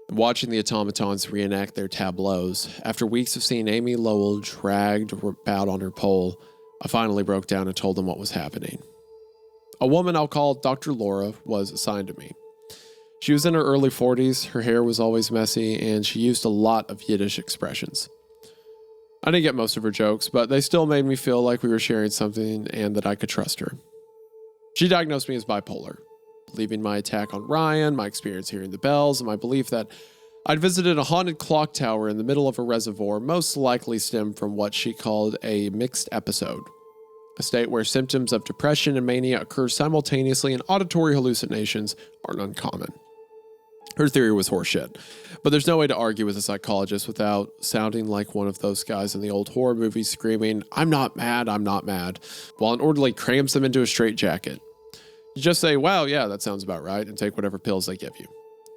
and watching the automatons reenact their tableaus, after weeks of seeing Amy Lowell dragged about on her pole, I finally broke down and told them what was happening. A woman I'll call Dr. Laura was assigned to me. She was in her early 40s, her hair was always messy, and she used a lot of Yiddish expressions. I didn't get most of her jokes, but they still made me feel like we were sharing something and that I could trust her. She diagnosed me as bipolar, believing my attack on Ryan, my experience hearing the bells, and my belief that I'd visited a haunted clock tower in the middle of a reservoir most likely stemmed from what she called a mixed episode, a state where symptoms of depression and mania occur simultaneously and auditory hallucinations aren't uncommon. Her theory was horseshit, but there's no way to argue with a psychologist without sounding like one of those guys in the old horror movies screaming, I'm not mad, while an orderly crams them into a straitjacket. You just say, wow, yeah, that sounds about right, and take whatever pills they give you.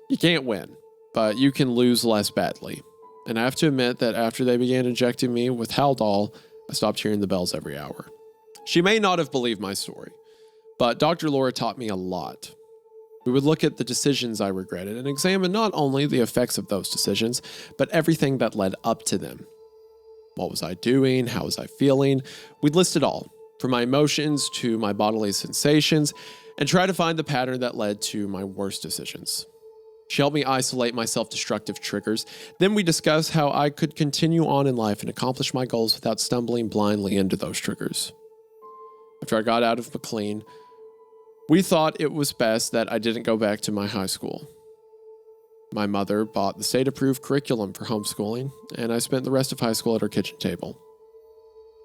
You can't win, but you can lose less badly. And I have to admit that after they began injecting me with Haldol, I stopped hearing the bells every hour. She may not have believed my story, but Dr. Laura taught me a lot. We would look at the decisions I regretted and examine not only the effects of those decisions, but everything that led up to them. What was I doing? How was I feeling? We'd list it all, from my emotions to my bodily sensations, and try to find the pattern that led to my worst decisions. She helped me isolate my self-destructive triggers. Then we discussed how I could continue on in life and accomplish my goals without stumbling blindly into those triggers. After I got out of McLean, we thought it was best that I didn't go back to my high school. My mother bought the state-approved curriculum for homeschooling, and I spent the rest of high school at her kitchen table.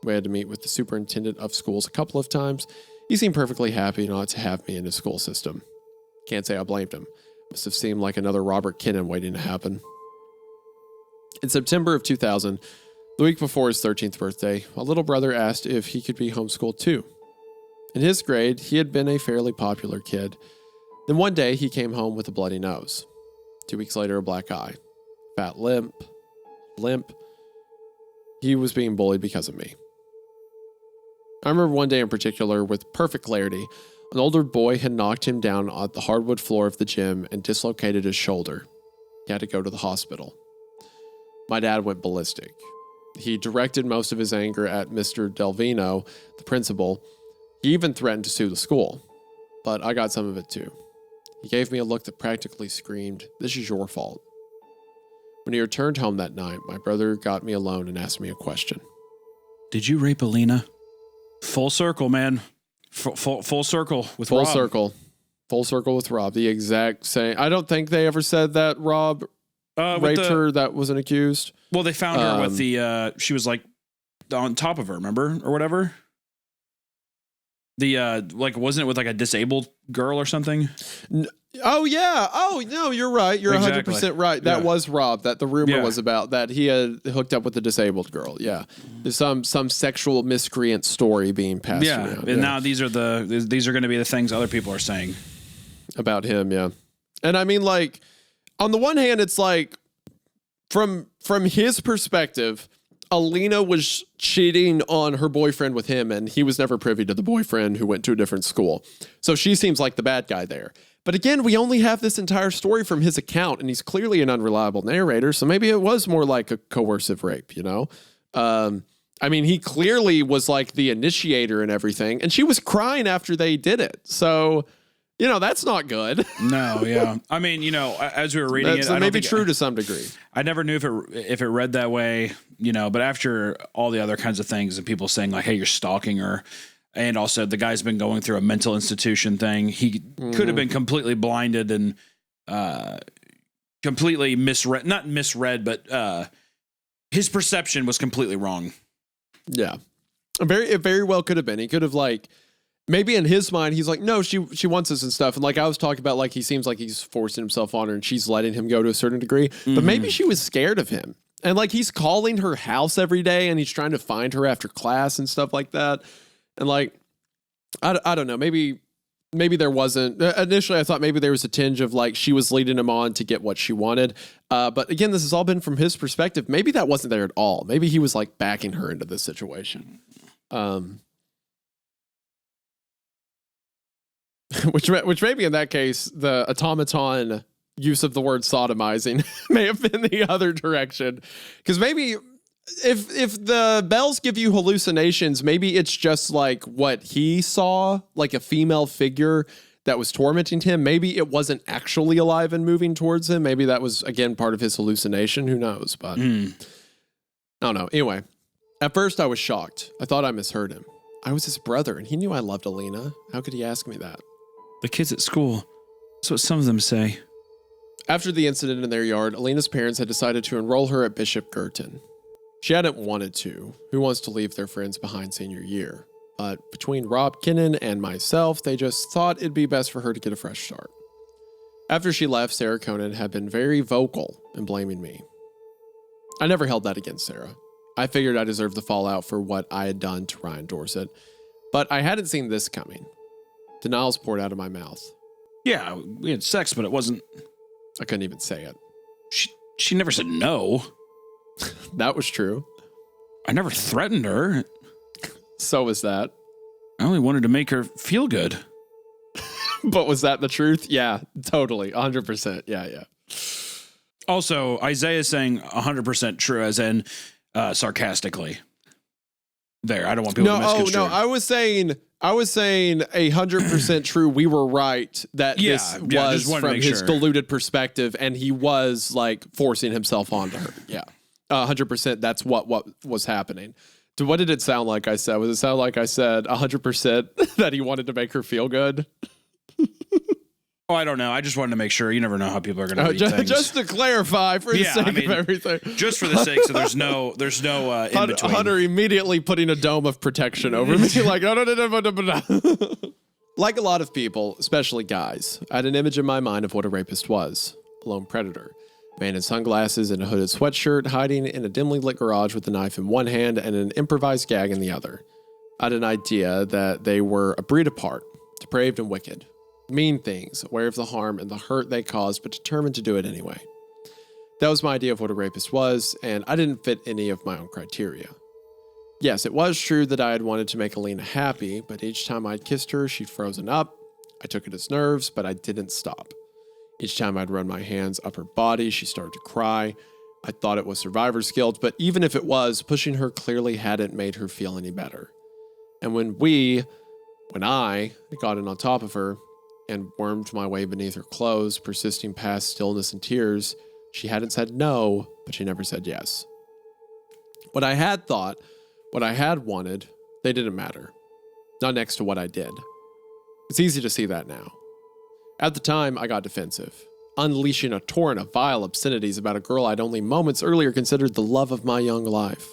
We had to meet with the superintendent of schools a couple of times. He seemed perfectly happy not to have me in his school system. Can't say I blamed him. Must have seemed like another Robert Kinnan waiting to happen. In September of 2000, the week before his 13th birthday, my little brother asked if he could be homeschooled too. In his grade, he had been a fairly popular kid. Then one day, he came home with a bloody nose. 2 weeks later, a black eye. Fat limp. He was being bullied because of me. I remember one day in particular with perfect clarity. An older boy had knocked him down on the hardwood floor of the gym and dislocated his shoulder. He had to go to the hospital. My dad went ballistic. He directed most of his anger at Mr. Delvino, the principal. He even threatened to sue the school, but I got some of it too. He gave me a look that practically screamed, "This is your fault." When he returned home that night, my brother got me alone and asked me a question. Did you rape Alina? Full circle, man. Full circle with Rob. Full circle with Rob. The exact same. I don't think they ever said that Rob raped her that wasn't accused. Well, they found her with the, she was like on top of her, remember? Or whatever. The, like, wasn't it with like a disabled girl or something? Oh, yeah. Oh, no, you're right. You're exactly. 100% right. That was Rob, that the rumor was about, that he had hooked up with the disabled girl. Yeah. There's some sexual miscreant story being passed around. And now these are going to be the things other people are saying about him. Yeah. And I mean, like, on the one hand, it's like, from his perspective, Alina was cheating on her boyfriend with him, and he was never privy to the boyfriend who went to a different school. So she seems like the bad guy there. But again, we only have this entire story from his account, and he's clearly an unreliable narrator, so maybe it was more like a coercive rape, you know? I mean, he clearly was like the initiator and everything, and she was crying after they did it. So, you know, that's not good. No, yeah. I mean, you know, as we were reading That's maybe true to some degree. I never knew if it read that way, you know, but after all the other kinds of things and people saying like, hey, you're stalking her, and also the guy's been going through a mental institution thing, he could have been completely blinded and completely not misread, but his perception was completely wrong. Yeah. It very well could have been. He could have like, maybe in his mind, he's like, no, she wants us and stuff. And like I was talking about, like, he seems like he's forcing himself on her and she's letting him go to a certain degree. But maybe she was scared of him. And like he's calling her house every day and he's trying to find her after class and stuff like that. And like, I don't know, maybe there wasn't. Initially, I thought maybe there was a tinge of like she was leading him on to get what she wanted. But again, this has all been from his perspective. Maybe that wasn't there at all. Maybe he was like backing her into this situation. Which maybe in that case, the automaton use of the word sodomizing may have been the other direction. Because maybe if the bells give you hallucinations, maybe it's just like what he saw, like a female figure that was tormenting him. Maybe it wasn't actually alive and moving towards him. Maybe that was, again, part of his hallucination. Who knows? But I don't know. Anyway, at first I was shocked. I thought I misheard him. I was his brother, and he knew I loved Alina. How could he ask me that? The kids at school. That's what some of them say. After the incident in their yard, Alina's parents had decided to enroll her at Bishop Girton. She hadn't wanted to. Who wants to leave their friends behind senior year? But between Rob Kinnan and myself, they just thought it'd be best for her to get a fresh start. After she left, Sarah Conan had been very vocal in blaming me. I never held that against Sarah. I figured I deserved the fallout for what I had done to Ryan Dorset, but I hadn't seen this coming. Denials poured out of my mouth. Yeah, we had sex, but it wasn't... I couldn't even say it. She never said no. That was true. I never threatened her. So was that. I only wanted to make her feel good. But was that the truth? Yeah, totally. 100%. Yeah. Also, Isaiah saying 100% true, as in sarcastically. There, I don't want people to misconstrue. I was saying 100% true. We were right that this was from his deluded perspective, and he was like forcing himself onto her. Yeah, 100%. That's what was happening. What did it sound like I said? Was it sound like I said 100% that he wanted to make her feel good? Oh, I don't know. I just wanted to make sure. You never know how people are going to read things. Just to clarify, for the sake of everything. Just for the sake, so there's no in between. Hunter immediately putting a dome of protection over me, like, no. Like a lot of people, especially guys, I had an image in my mind of what a rapist was. A lone predator. A man in sunglasses and a hooded sweatshirt, hiding in a dimly lit garage with a knife in one hand and an improvised gag in the other. I had an idea that they were a breed apart, depraved and wicked. Mean things, aware of the harm and the hurt they caused, but determined to do it anyway. That was my idea of what a rapist was, and I didn't fit any of my own criteria. Yes, it was true that I had wanted to make Alina happy, but each time I'd kissed her, she'd frozen up. I took it as nerves, but I didn't stop. Each time I'd run my hands up her body, she started to cry. I thought it was survivor's guilt, but even if it was, pushing her clearly hadn't made her feel any better. And when I had gotten on top of her, and wormed my way beneath her clothes, persisting past stillness and tears, she hadn't said no, but she never said yes. What I had thought, what I had wanted, they didn't matter. Not next to what I did. It's easy to see that now. At the time, I got defensive, unleashing a torrent of vile obscenities about a girl I'd only moments earlier considered the love of my young life.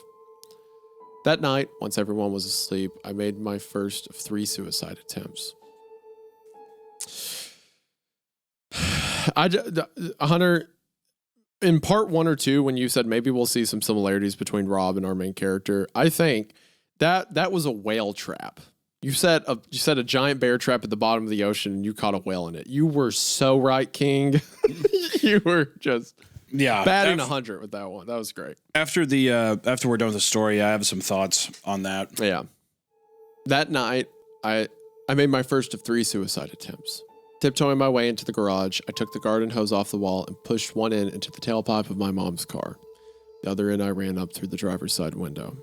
That night, once everyone was asleep, I made my first of 3 suicide attempts. Hunter, in part 1 or 2, when you said maybe we'll see some similarities between Rob and our main character, I think that was a whale trap. You set a giant bear trap at the bottom of the ocean and you caught a whale in it. You were so right, King. You were just batting 100 with that one. That was great. After we're done with the story, I have some thoughts on that. Yeah. That night, I made my first of 3 suicide attempts. Tiptoeing my way into the garage, I took the garden hose off the wall and pushed one end into the tailpipe of my mom's car. The other end I ran up through the driver's side window.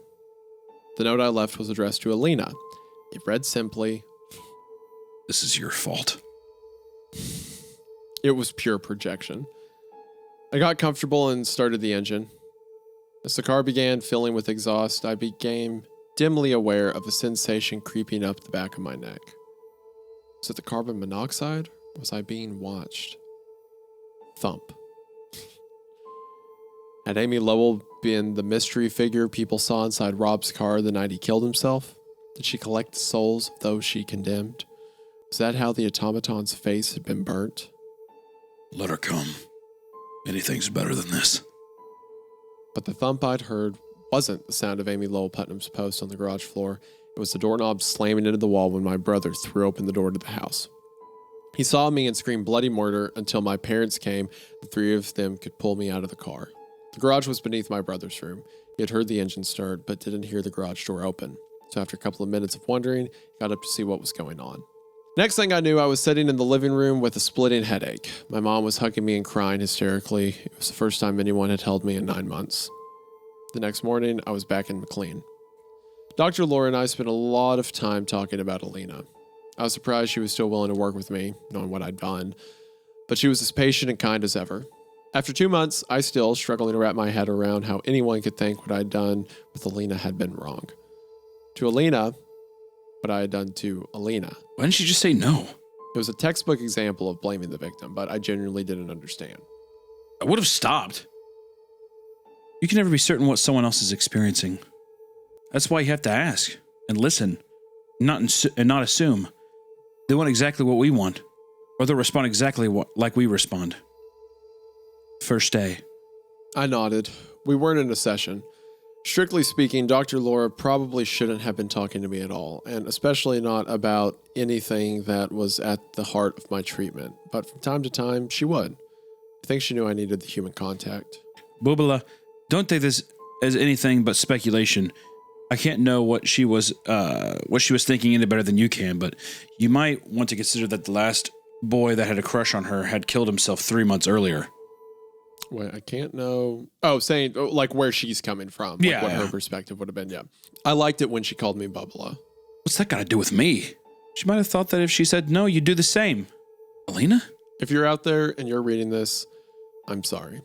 The note I left was addressed to Alina. It read simply, "This is your fault." It was pure projection. I got comfortable and started the engine. As the car began filling with exhaust, I became dimly aware of a sensation creeping up the back of my neck. Was it the carbon monoxide? Or was I being watched? Thump. Had Amy Lowell been the mystery figure people saw inside Rob's car the night he killed himself? Did she collect the souls of those she condemned? Was that how the automaton's face had been burnt? Let her come. Anything's better than this. But the thump I'd heard wasn't the sound of Amy Lowell Putnam's post on the garage floor. It was the doorknob slamming into the wall when my brother threw open the door to the house. He saw me and screamed bloody murder until my parents came. The 3 of them could pull me out of the car. The garage was beneath my brother's room. He had heard the engine start, but didn't hear the garage door open. So after a couple of minutes of wondering, he got up to see what was going on. Next thing I knew, I was sitting in the living room with a splitting headache. My mom was hugging me and crying hysterically. It was the first time anyone had held me in 9 months. The next morning, I was back in McLean. Dr. Laura and I spent a lot of time talking about Alina. I was surprised she was still willing to work with me, knowing what I'd done, but she was as patient and kind as ever. After 2 months, I still struggling to wrap my head around how anyone could think what I'd done with Alina had been wrong. To Alina, what I had done to Alina. Why didn't you just say no? It was a textbook example of blaming the victim, but I genuinely didn't understand. I would have stopped. You can never be certain what someone else is experiencing. That's why you have to ask and listen, not assume. They want exactly what we want, or they'll respond exactly like we respond. First day. I nodded. We weren't in a session. Strictly speaking, Dr. Laura probably shouldn't have been talking to me at all, and especially not about anything that was at the heart of my treatment. But from time to time, she would. I think she knew I needed the human contact. Bubala, don't take this as anything but speculation. I can't know what she was thinking any better than you can, but you might want to consider that the last boy that had a crush on her had killed himself 3 months earlier. Wait, I can't know. Oh, saying like where she's coming from. Like what her perspective would have been. Yeah. I liked it when she called me Bubala. What's that got to do with me? She might have thought that if she said no, you'd do the same. Alina? If you're out there and you're reading this, I'm sorry.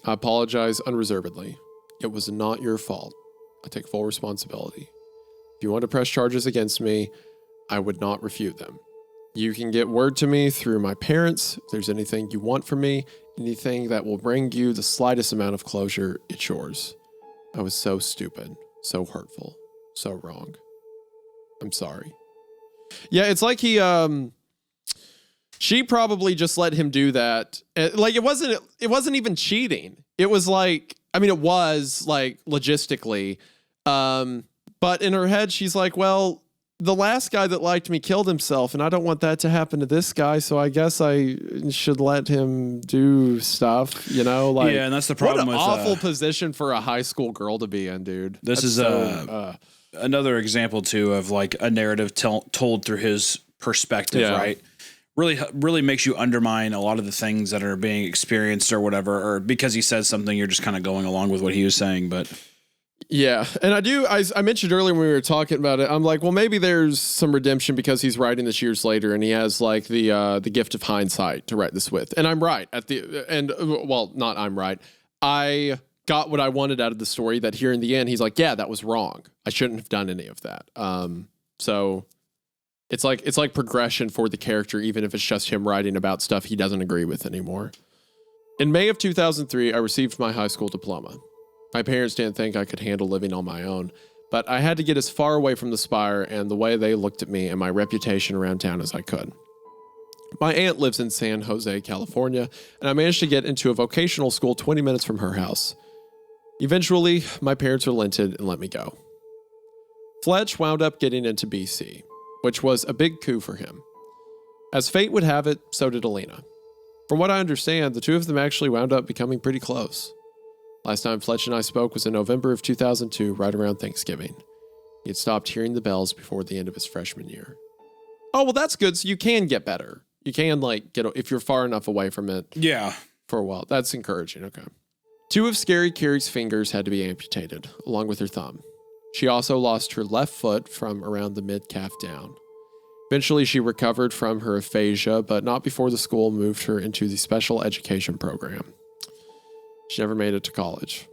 I apologize unreservedly. It was not your fault. I take full responsibility. If you want to press charges against me, I would not refute them. You can get word to me through my parents. If there's anything you want from me, anything that will bring you the slightest amount of closure, it's yours. I was so stupid, so hurtful, so wrong. I'm sorry. Yeah, it's like she probably just let him do that. Like it wasn't even cheating. It was like, I mean, it was like logistically, but in her head, she's like, well, the last guy that liked me killed himself, and I don't want that to happen to this guy, so I guess I should let him do stuff, you know? Like, yeah, and that's the problem with... What an awful position for a high school girl to be in, dude. This is another example, too, of like a narrative told through his perspective, right? Really makes you undermine a lot of the things that are being experienced or whatever, or because he says something, you're just kind of going along with what he was saying, but... Yeah, and I mentioned earlier when we were talking about it, I'm like, well, maybe there's some redemption because he's writing this years later and he has like the gift of hindsight to write this with. And I'm right not I'm right. I got what I wanted out of the story, that here in the end, he's like, yeah, that was wrong. I shouldn't have done any of that. So it's like progression for the character, even if it's just him writing about stuff he doesn't agree with anymore. In May of 2003, I received my high school diploma. My parents didn't think I could handle living on my own, but I had to get as far away from the Spire and the way they looked at me and my reputation around town as I could. My aunt lives in San Jose, California, and I managed to get into a vocational school 20 minutes from her house. Eventually, my parents relented and let me go. Fletch wound up getting into BC. which was a big coup for him. As fate would have it, so did Alina. From what I understand, the two of them actually wound up becoming pretty close. Last time Fletch and I spoke was in November of 2002, right around Thanksgiving. He had stopped hearing the bells before the end of his freshman year. Oh, well, that's good. So you can get better. You can, get if you're far enough away from it. Yeah. For a while. That's encouraging. Okay. 2 of Scary Carrie's fingers had to be amputated, along with her thumb. She also lost her left foot from around the mid-calf down. Eventually, she recovered from her aphasia, but not before the school moved her into the special education program. She never made it to college.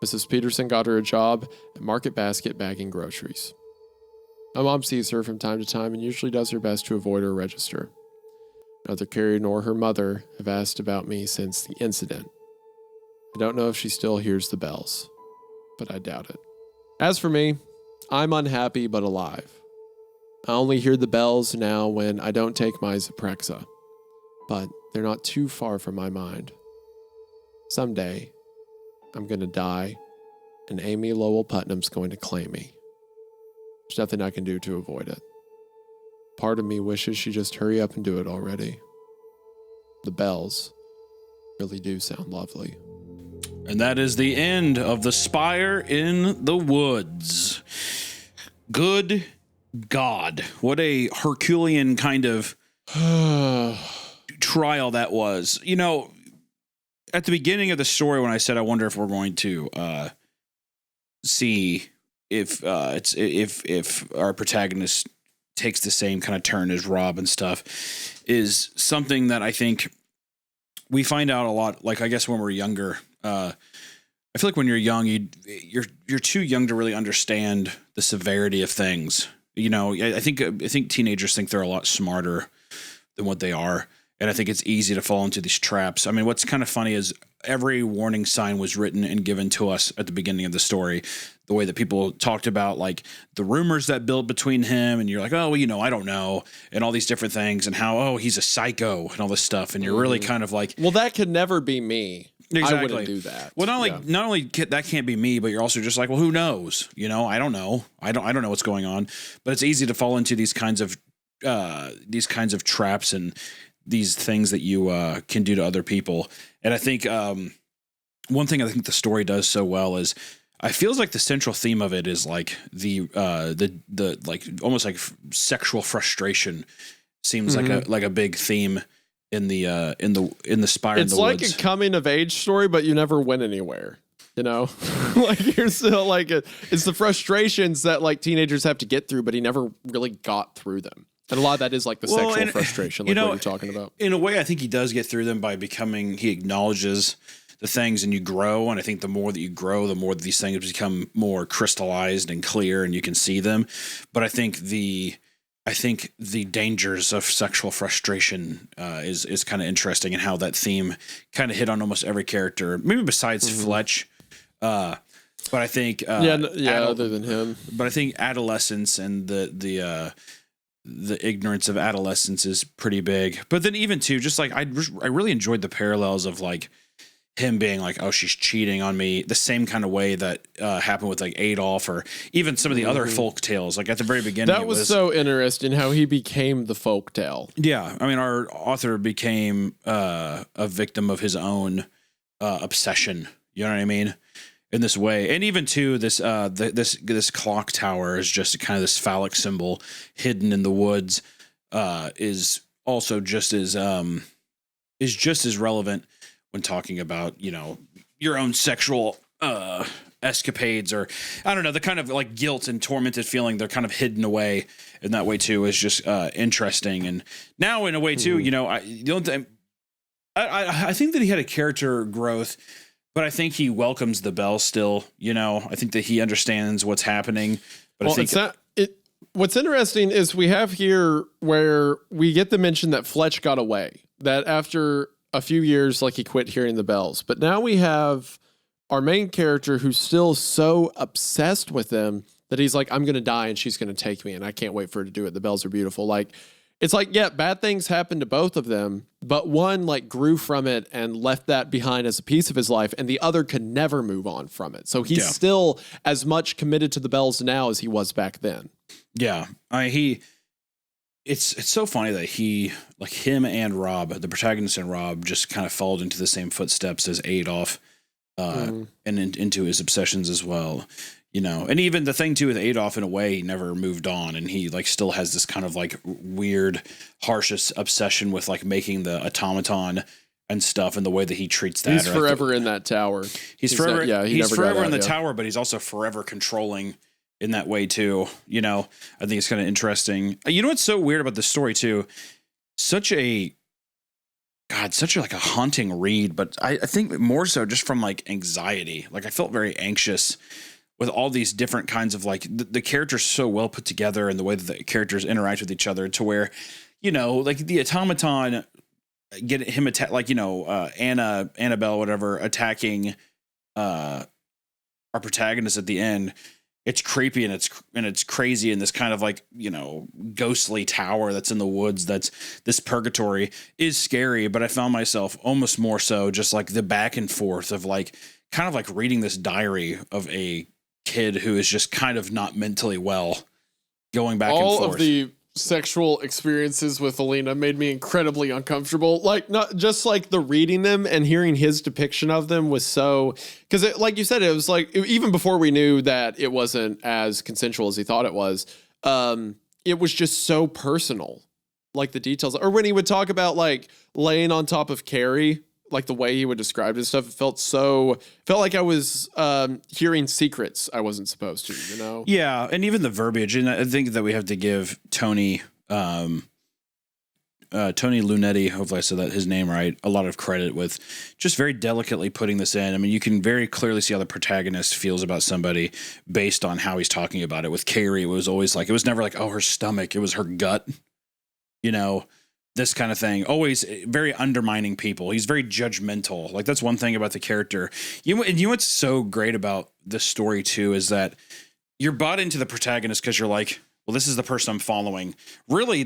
Mrs. Peterson got her a job at Market Basket bagging groceries. My mom sees her from time to time and usually does her best to avoid her register. Neither Carrie nor her mother have asked about me since the incident. I don't know if she still hears the bells, but I doubt it. As for me, I'm unhappy but alive. I only hear the bells now when I don't take my Zyprexa, but they're not too far from my mind. Someday, I'm going to die, and Amy Lowell Putnam's going to claim me. There's nothing I can do to avoid it. Part of me wishes she'd just hurry up and do it already. The bells really do sound lovely. And that is the end of the Spire in the Woods. Good God. What a Herculean kind of trial that was. You know, at the beginning of the story, when I said I wonder if we're going to see if our protagonist takes the same kind of turn as Rob and stuff, is something that I think we find out a lot. Like, I guess when we're younger, I feel like when you're young, you're too young to really understand the severity of things. You know, I think teenagers think they're a lot smarter than what they are. And I think it's easy to fall into these traps. I mean, what's kind of funny is every warning sign was written and given to us at the beginning of the story. The way that people talked about, like, the rumors that built between him, and you're like, oh, well, you know, I don't know, and all these different things, and how, oh, he's a psycho and all this stuff. And you're really kind of like, well, that could never be me. Exactly. I wouldn't do that. Well, not only that can't be me, but you're also just like, well, who knows? You know, I don't know. I don't know what's going on. But it's easy to fall into these kinds of traps and these things that you can do to other people. And I think one thing I think the story does so well is, I feels like the central theme of it is like the like almost like sexual frustration seems like a big theme in the Spire. It's like a coming of age story, but you never went anywhere. You know, like you're still like it's the frustrations that like teenagers have to get through, but he never really got through them. And a lot of that is like the sexual frustration, like what you're talking about. In a way, I think he does get through them by he acknowledges the things, and you grow. And I think the more that you grow, the more that these things become more crystallized and clear, and you can see them. But I think the dangers of sexual frustration is kind of interesting, and how that theme kind of hit on almost every character, maybe besides Fletch. But I think other than him. But I think adolescence and the ignorance of adolescence is pretty big. But then even too, just like I really enjoyed the parallels of like him being like, oh, she's cheating on me, the same kind of way that happened with like Adolf, or even some of the other folk tales. Like at the very beginning, that was so interesting how he became the folk tale. Yeah, I mean, our author became a victim of his own obsession. You know what I mean? In this way, and even too, this clock tower is just kind of this phallic symbol hidden in the woods. Is also just as relevant when talking about, you know, your own sexual escapades, or I don't know, the kind of like guilt and tormented feeling they're kind of hidden away in that way too is just interesting. And now in a way too, you know, I think that he had a character growth. But I think he welcomes the bell still, you know. I think that he understands what's happening. But I think what's interesting is we have here where we get the mention that Fletch got away, that after a few years, like he quit hearing the bells. But now we have our main character who's still so obsessed with them that he's like, I'm going to die and she's going to take me, and I can't wait for her to do it. The bells are beautiful. Like, it's like, yeah, bad things happened to both of them, but one like grew from it and left that behind as a piece of his life, and the other could never move on from it. So he's still as much committed to the bells now as he was back then. Yeah. It's so funny that him and Rob, the protagonist and Rob, just kind of followed into the same footsteps as Adolf, and into his obsessions as well. You know, and even the thing too with Adolf, in a way, he never moved on, and he like still has this kind of like weird, harshest obsession with like making the automaton and stuff, and the way that he treats that. He's forever in that tower. He's forever. He's forever in the tower, but he's also forever controlling in that way too. You know, I think it's kind of interesting. You know what's so weird about this story too? Such a like a haunting read, but I think more so just from like anxiety. Like I felt very anxious with all these different kinds of like the characters so well put together, and the way that the characters interact with each other, to where, you know, like the automaton get him attack, like, you know, Annabelle, whatever, attacking our protagonist at the end. It's creepy and it's crazy in this kind of like, you know, ghostly tower that's in the woods. That's this purgatory is scary, but I found myself almost more so just like the back and forth of like kind of like reading this diary of a kid who is just kind of not mentally well, going back and forth. All of the sexual experiences with Alina made me incredibly uncomfortable. Like, not just like the reading them and hearing his depiction of them was so, because like you said, it was like, even before we knew that it wasn't as consensual as he thought it was, it was just so personal, like the details. Or when he would talk about like laying on top of Carrie, like the way he would describe it and stuff, it felt like I was hearing secrets I wasn't supposed to, you know? Yeah, and even the verbiage, and I think that we have to give Tony Lunetti, hopefully I said his name right, a lot of credit with just very delicately putting this in. I mean, you can very clearly see how the protagonist feels about somebody based on how he's talking about it. With Carrie, it was always like, it was never like, oh, her stomach, it was her gut, you know? This kind of thing, always very undermining people. He's very judgmental. Like that's one thing about the character. You know what's so great about this story too is that you're bought into the protagonist because you're like, well, this is the person I'm following. Really,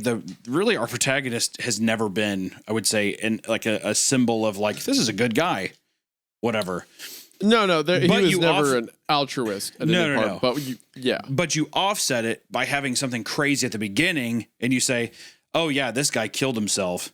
our protagonist has never been, I would say, in like a symbol of like, this is a good guy, whatever. No, he was never an altruist. At any part, no. But you offset it by having something crazy at the beginning, and you say, oh yeah, this guy killed himself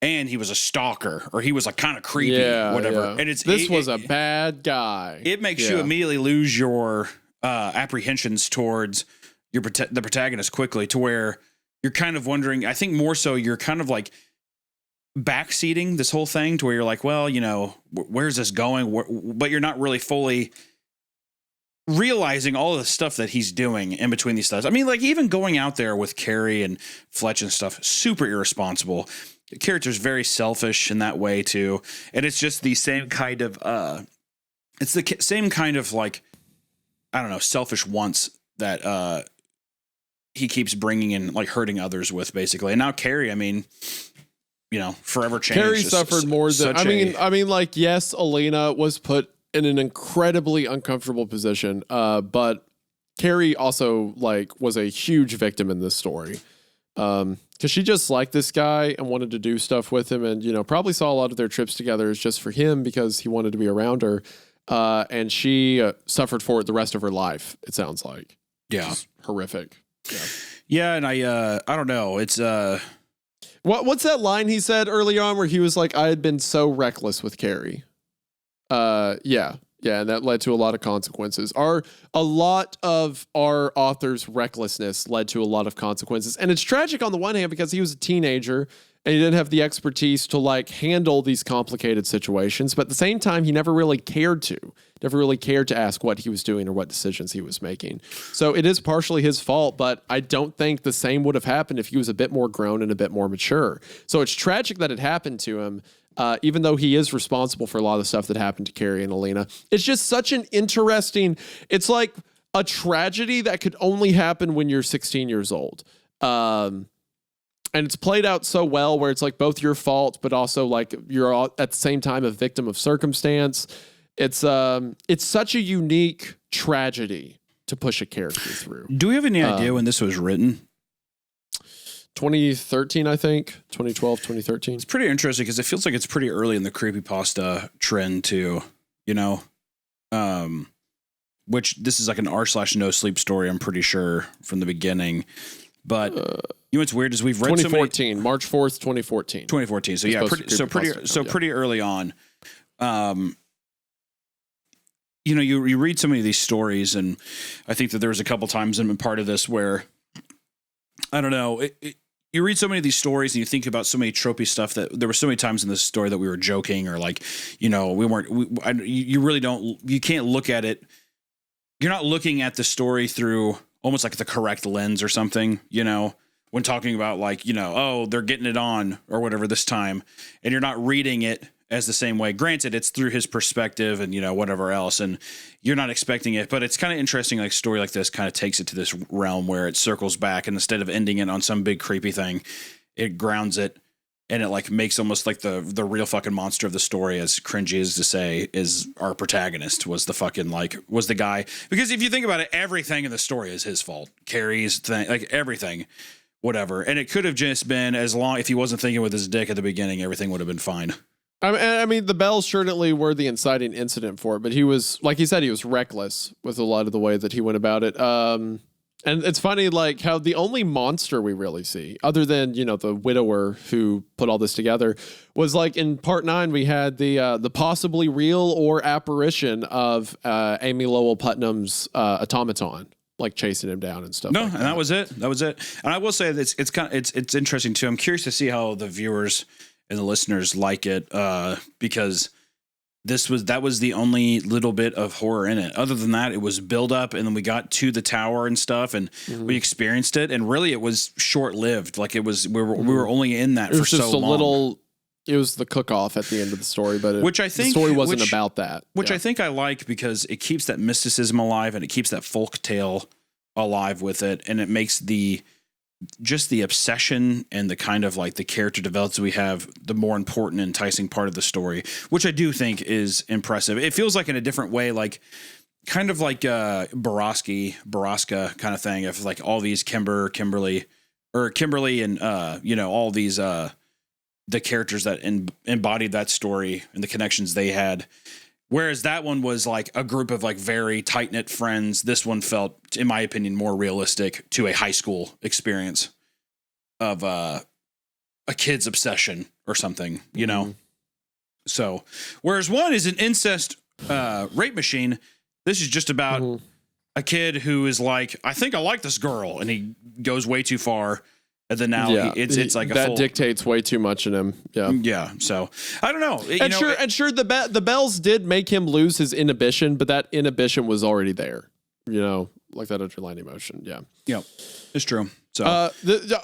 and he was a stalker, or he was like kind of creepy, whatever. Yeah. And this was a bad guy. It makes you immediately lose your apprehensions towards the protagonist quickly, to where you're kind of wondering, I think more so you're kind of like backseating this whole thing to where you're like, well, you know, where's this going? But you're not really fully realizing all of the stuff that he's doing in between these stuff. I mean, like even going out there with Carrie and Fletch and stuff, super irresponsible. The character's very selfish in that way too. And it's just the same kind of, it's the same kind of like, I don't know, selfish wants that he keeps bringing in, like hurting others with basically. And now Carrie, I mean, you know, forever changed. Carrie suffered more than, I mean, like, yes, Alina was put in an incredibly uncomfortable position. But Carrie also like was a huge victim in this story. Cause she just liked this guy and wanted to do stuff with him, and, you know, probably saw a lot of their trips together as just for him because he wanted to be around her. And she suffered for it the rest of her life. It sounds like, horrific. Yeah. And I don't know. It's, what's that line he said early on where he was like, I had been so reckless with Carrie. Yeah, and that led to a lot of consequences. A lot of our author's recklessness led to a lot of consequences. And it's tragic on the one hand because he was a teenager and he didn't have the expertise to like handle these complicated situations. But at the same time, he never really cared to ask what he was doing or what decisions he was making. So it is partially his fault, but I don't think the same would have happened if he was a bit more grown and a bit more mature. So it's tragic that it happened to him. Even though he is responsible for a lot of the stuff that happened to Carrie and Alina. It's just such an interesting, it's like a tragedy that could only happen when you're 16 years old. And it's played out so well where it's like both your fault, but also like you're all at the same time a victim of circumstance. It's such a unique tragedy to push a character through. Do we have any idea when this was written? 2013, I think. 2012, 2013. It's pretty interesting because it feels like it's pretty early in the creepypasta trend too, you know? Which this is like an r/no sleep story, I'm pretty sure, from the beginning. But you know what's weird is we've read 2014, March 4th, 2014. 2014. So yeah, pretty early on. You know, you read so many of these stories, and I think that there was a couple times in part of this where, I don't know, you read so many of these stories and you think about so many tropey stuff that there were so many times in this story that we were joking or like, you know, you really don't, you can't look at it. You're not looking at the story through almost like the correct lens or something, you know, when talking about like, you know, oh, they're getting it on or whatever this time. And you're not reading it as the same way. Granted, it's through his perspective and, you know, whatever else. And you're not expecting it, but it's kind of interesting. Like a story like this kind of takes it to this realm where it circles back, and instead of ending it on some big creepy thing, it grounds it. And it like makes almost like the real fucking monster of the story, as cringy as to say, is our protagonist was the guy. Because if you think about it, everything in the story is his fault. Carrie's thing, like everything, whatever. And it could have just been, as long, if he wasn't thinking with his dick at the beginning, everything would have been fine. I mean, the bells certainly were the inciting incident for it, but he was, like he said, he was reckless with a lot of the way that he went about it. And it's funny, like how the only monster we really see, other than, you know, the widower who put all this together, was like in part 9, we had the possibly real or apparition of Amy Lowell Putnam's automaton, like chasing him down and stuff. No, like and that was it. And I will say that it's interesting too. I'm curious to see how the viewers and the listeners like it, because that was the only little bit of horror in it. Other than that, it was build up, and then we got to the tower and stuff, and we experienced it. And really, it was short lived. Like it was, we were only in that for so long. It was the cook off at the end of the story, but the story wasn't about that. Which I think I like, because it keeps that mysticism alive, and it keeps that folk tale alive with it, and it makes just the obsession and the kind of like the character developments we have the more important, enticing part of the story, which I do think is impressive. It feels like in a different way, like kind of like Baraska kind of thing, of like all these Kimberly and you know, all these the characters that embodied that story and the connections they had. Whereas that one was like a group of like very tight knit friends. This one felt, in my opinion, more realistic to a high school experience of a kid's obsession or something, you know? So, whereas one is an incest rape machine, this is just about a kid who is like, I think I like this girl, and he goes way too far. And then now it's like that dictates way too much in him. Yeah. Yeah. So I don't know. The bells did make him lose his inhibition, but that inhibition was already there, you know, like that underlying emotion. Yeah. Yeah. It's true. So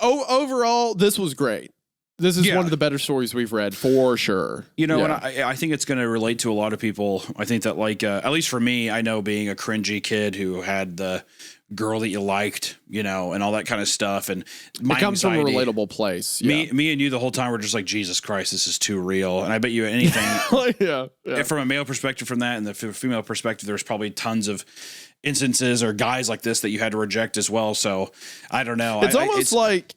overall, this was great. This is one of the better stories we've read for sure. You know, and I think it's going to relate to a lot of people. I think that like, at least for me, I know being a cringy kid who had the girl that you liked, you know, and all that kind of stuff. And my it comes anxiety, from a relatable place. Me and you the whole time were just like, Jesus Christ, this is too real. And I bet you anything from a male perspective from that, and the female perspective, there's probably tons of instances or guys like this that you had to reject as well. So I don't know. It's almost like,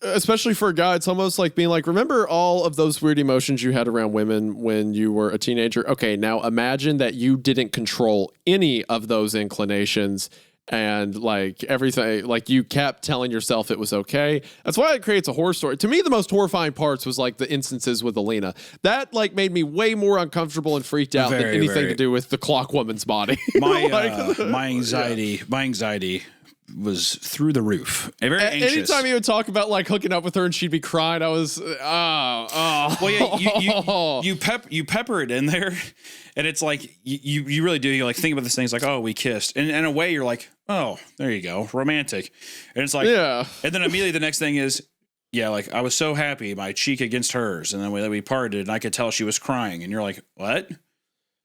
especially for a guy, it's almost like being like, remember all of those weird emotions you had around women when you were a teenager? Okay, now imagine that you didn't control any of those inclinations, and like everything, like you kept telling yourself it was okay. That's why it creates a horror story. To me, the most horrifying parts was like the instances with Alina. That like made me way more uncomfortable and freaked out than anything to do with the clock woman's body. My anxiety was through the roof. Very anxious. Anytime you would talk about like hooking up with her and she'd be crying, I was Well, yeah, you pepper it in there, and it's like you really do. You like think about this thing. It's like, oh, we kissed, and in a way, you're like, oh, there you go, romantic, and it's like, and then immediately the next thing is, like I was so happy, my cheek against hers, and then we parted, and I could tell she was crying, and you're like, what?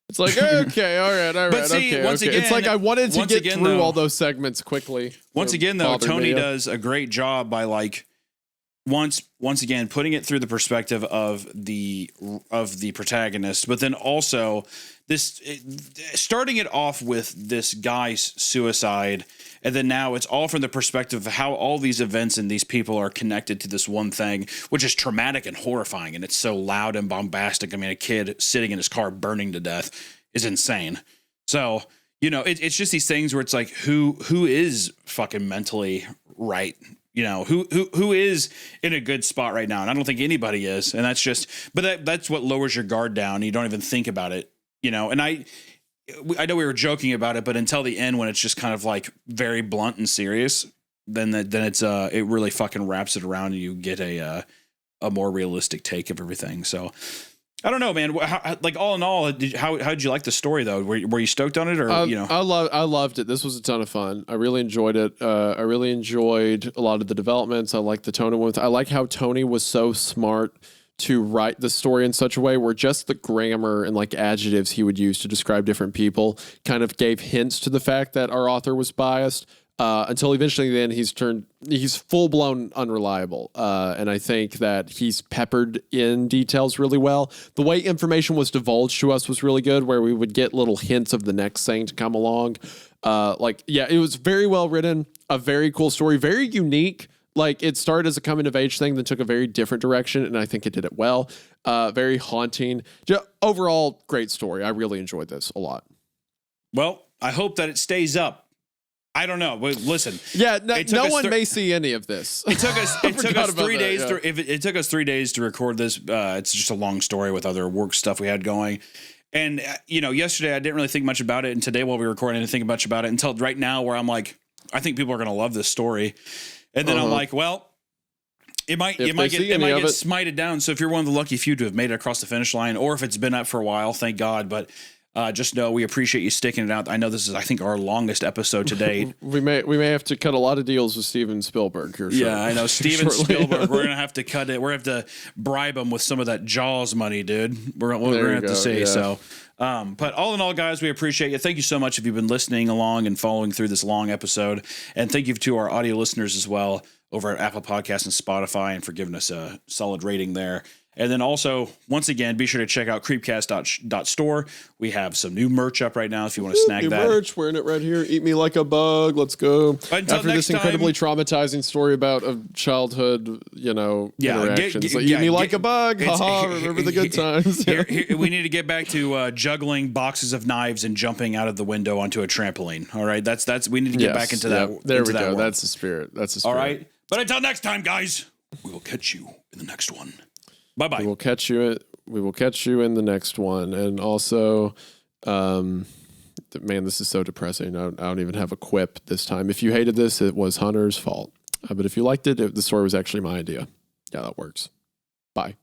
It's like, okay, all right. But see, once again, it's like I wanted to get through all those segments quickly. Once again, though, Tony does a great job by like once again putting it through the perspective of the protagonist, but then also starting it off with this guy's suicide, and then now it's all from the perspective of how all these events and these people are connected to this one thing, which is traumatic and horrifying, and it's so loud and bombastic. I mean, a kid sitting in his car burning to death is insane. So, it's just these things where it's like, who is fucking mentally right? Who is in a good spot right now? And I don't think anybody is. And that's what lowers your guard down. You don't even think about it, and I know we were joking about it, but until the end, when it's just kind of like very blunt and serious, then it's it really fucking wraps it around and you get a more realistic take of everything. So I don't know, man. Like all in all, how did you like the story though? Were you stoked on it, or I loved it. This was a ton of fun. I really enjoyed it. I really enjoyed a lot of the developments. I like the tone of it. I like how Tony was so smart to write the story in such a way where just the grammar and like adjectives he would use to describe different people kind of gave hints to the fact that our author was biased. Until eventually then he's full blown unreliable. And I think that he's peppered in details really well. The way information was divulged to us was really good, where we would get little hints of the next thing to come along. It was very well written, a very cool story, very unique. Like, it started as a coming of age thing that took a very different direction, and I think it did it well. Very haunting. Overall, great story. I really enjoyed this a lot. Well, I hope that it stays up. I don't know. Listen. Yeah, no one may see any of this. It took us 3 days. It took us 3 days to record this. It's just a long story with other work stuff we had going. And, yesterday I didn't really think much about it. And today while we were recording, I didn't think much about it until right now, where I'm like, I think people are going to love this story. And then I'm like, well, it might get smited down. So if you're one of the lucky few to have made it across the finish line, or if it's been up for a while, thank God. But just know we appreciate you sticking it out. I know this is, I think, our longest episode to date. we may have to cut a lot of deals with Steven Spielberg here. Yeah, I know. Steven Spielberg. We're gonna have to cut it. We're gonna have to bribe him with some of that Jaws money, dude. We're gonna have to see. Yeah. So, but all in all, guys, we appreciate you. Thank you so much if you've been listening along and following through this long episode, and thank you to our audio listeners as well over at Apple Podcasts and Spotify, and for giving us a solid rating there. And then also, once again, be sure to check out CreepCast.store. We have some new merch up right now if you want to snag new that. Merch, wearing it right here. Eat me like a bug. Let's go. After this incredibly traumatizing story about a childhood, interactions. Eat me like a bug. Haha, remember the good times. Here, we need to get back to juggling boxes of knives and jumping out of the window onto a trampoline. All right, that's we need to get back into that. There we go. That's the spirit. All right, but until next time, guys, we will catch you in the next one. Bye-bye. We will catch you in the next one. And also, man, this is so depressing. I don't even have a quip this time. If you hated this, it was Hunter's fault. But if you liked it, the story was actually my idea. Yeah, that works. Bye.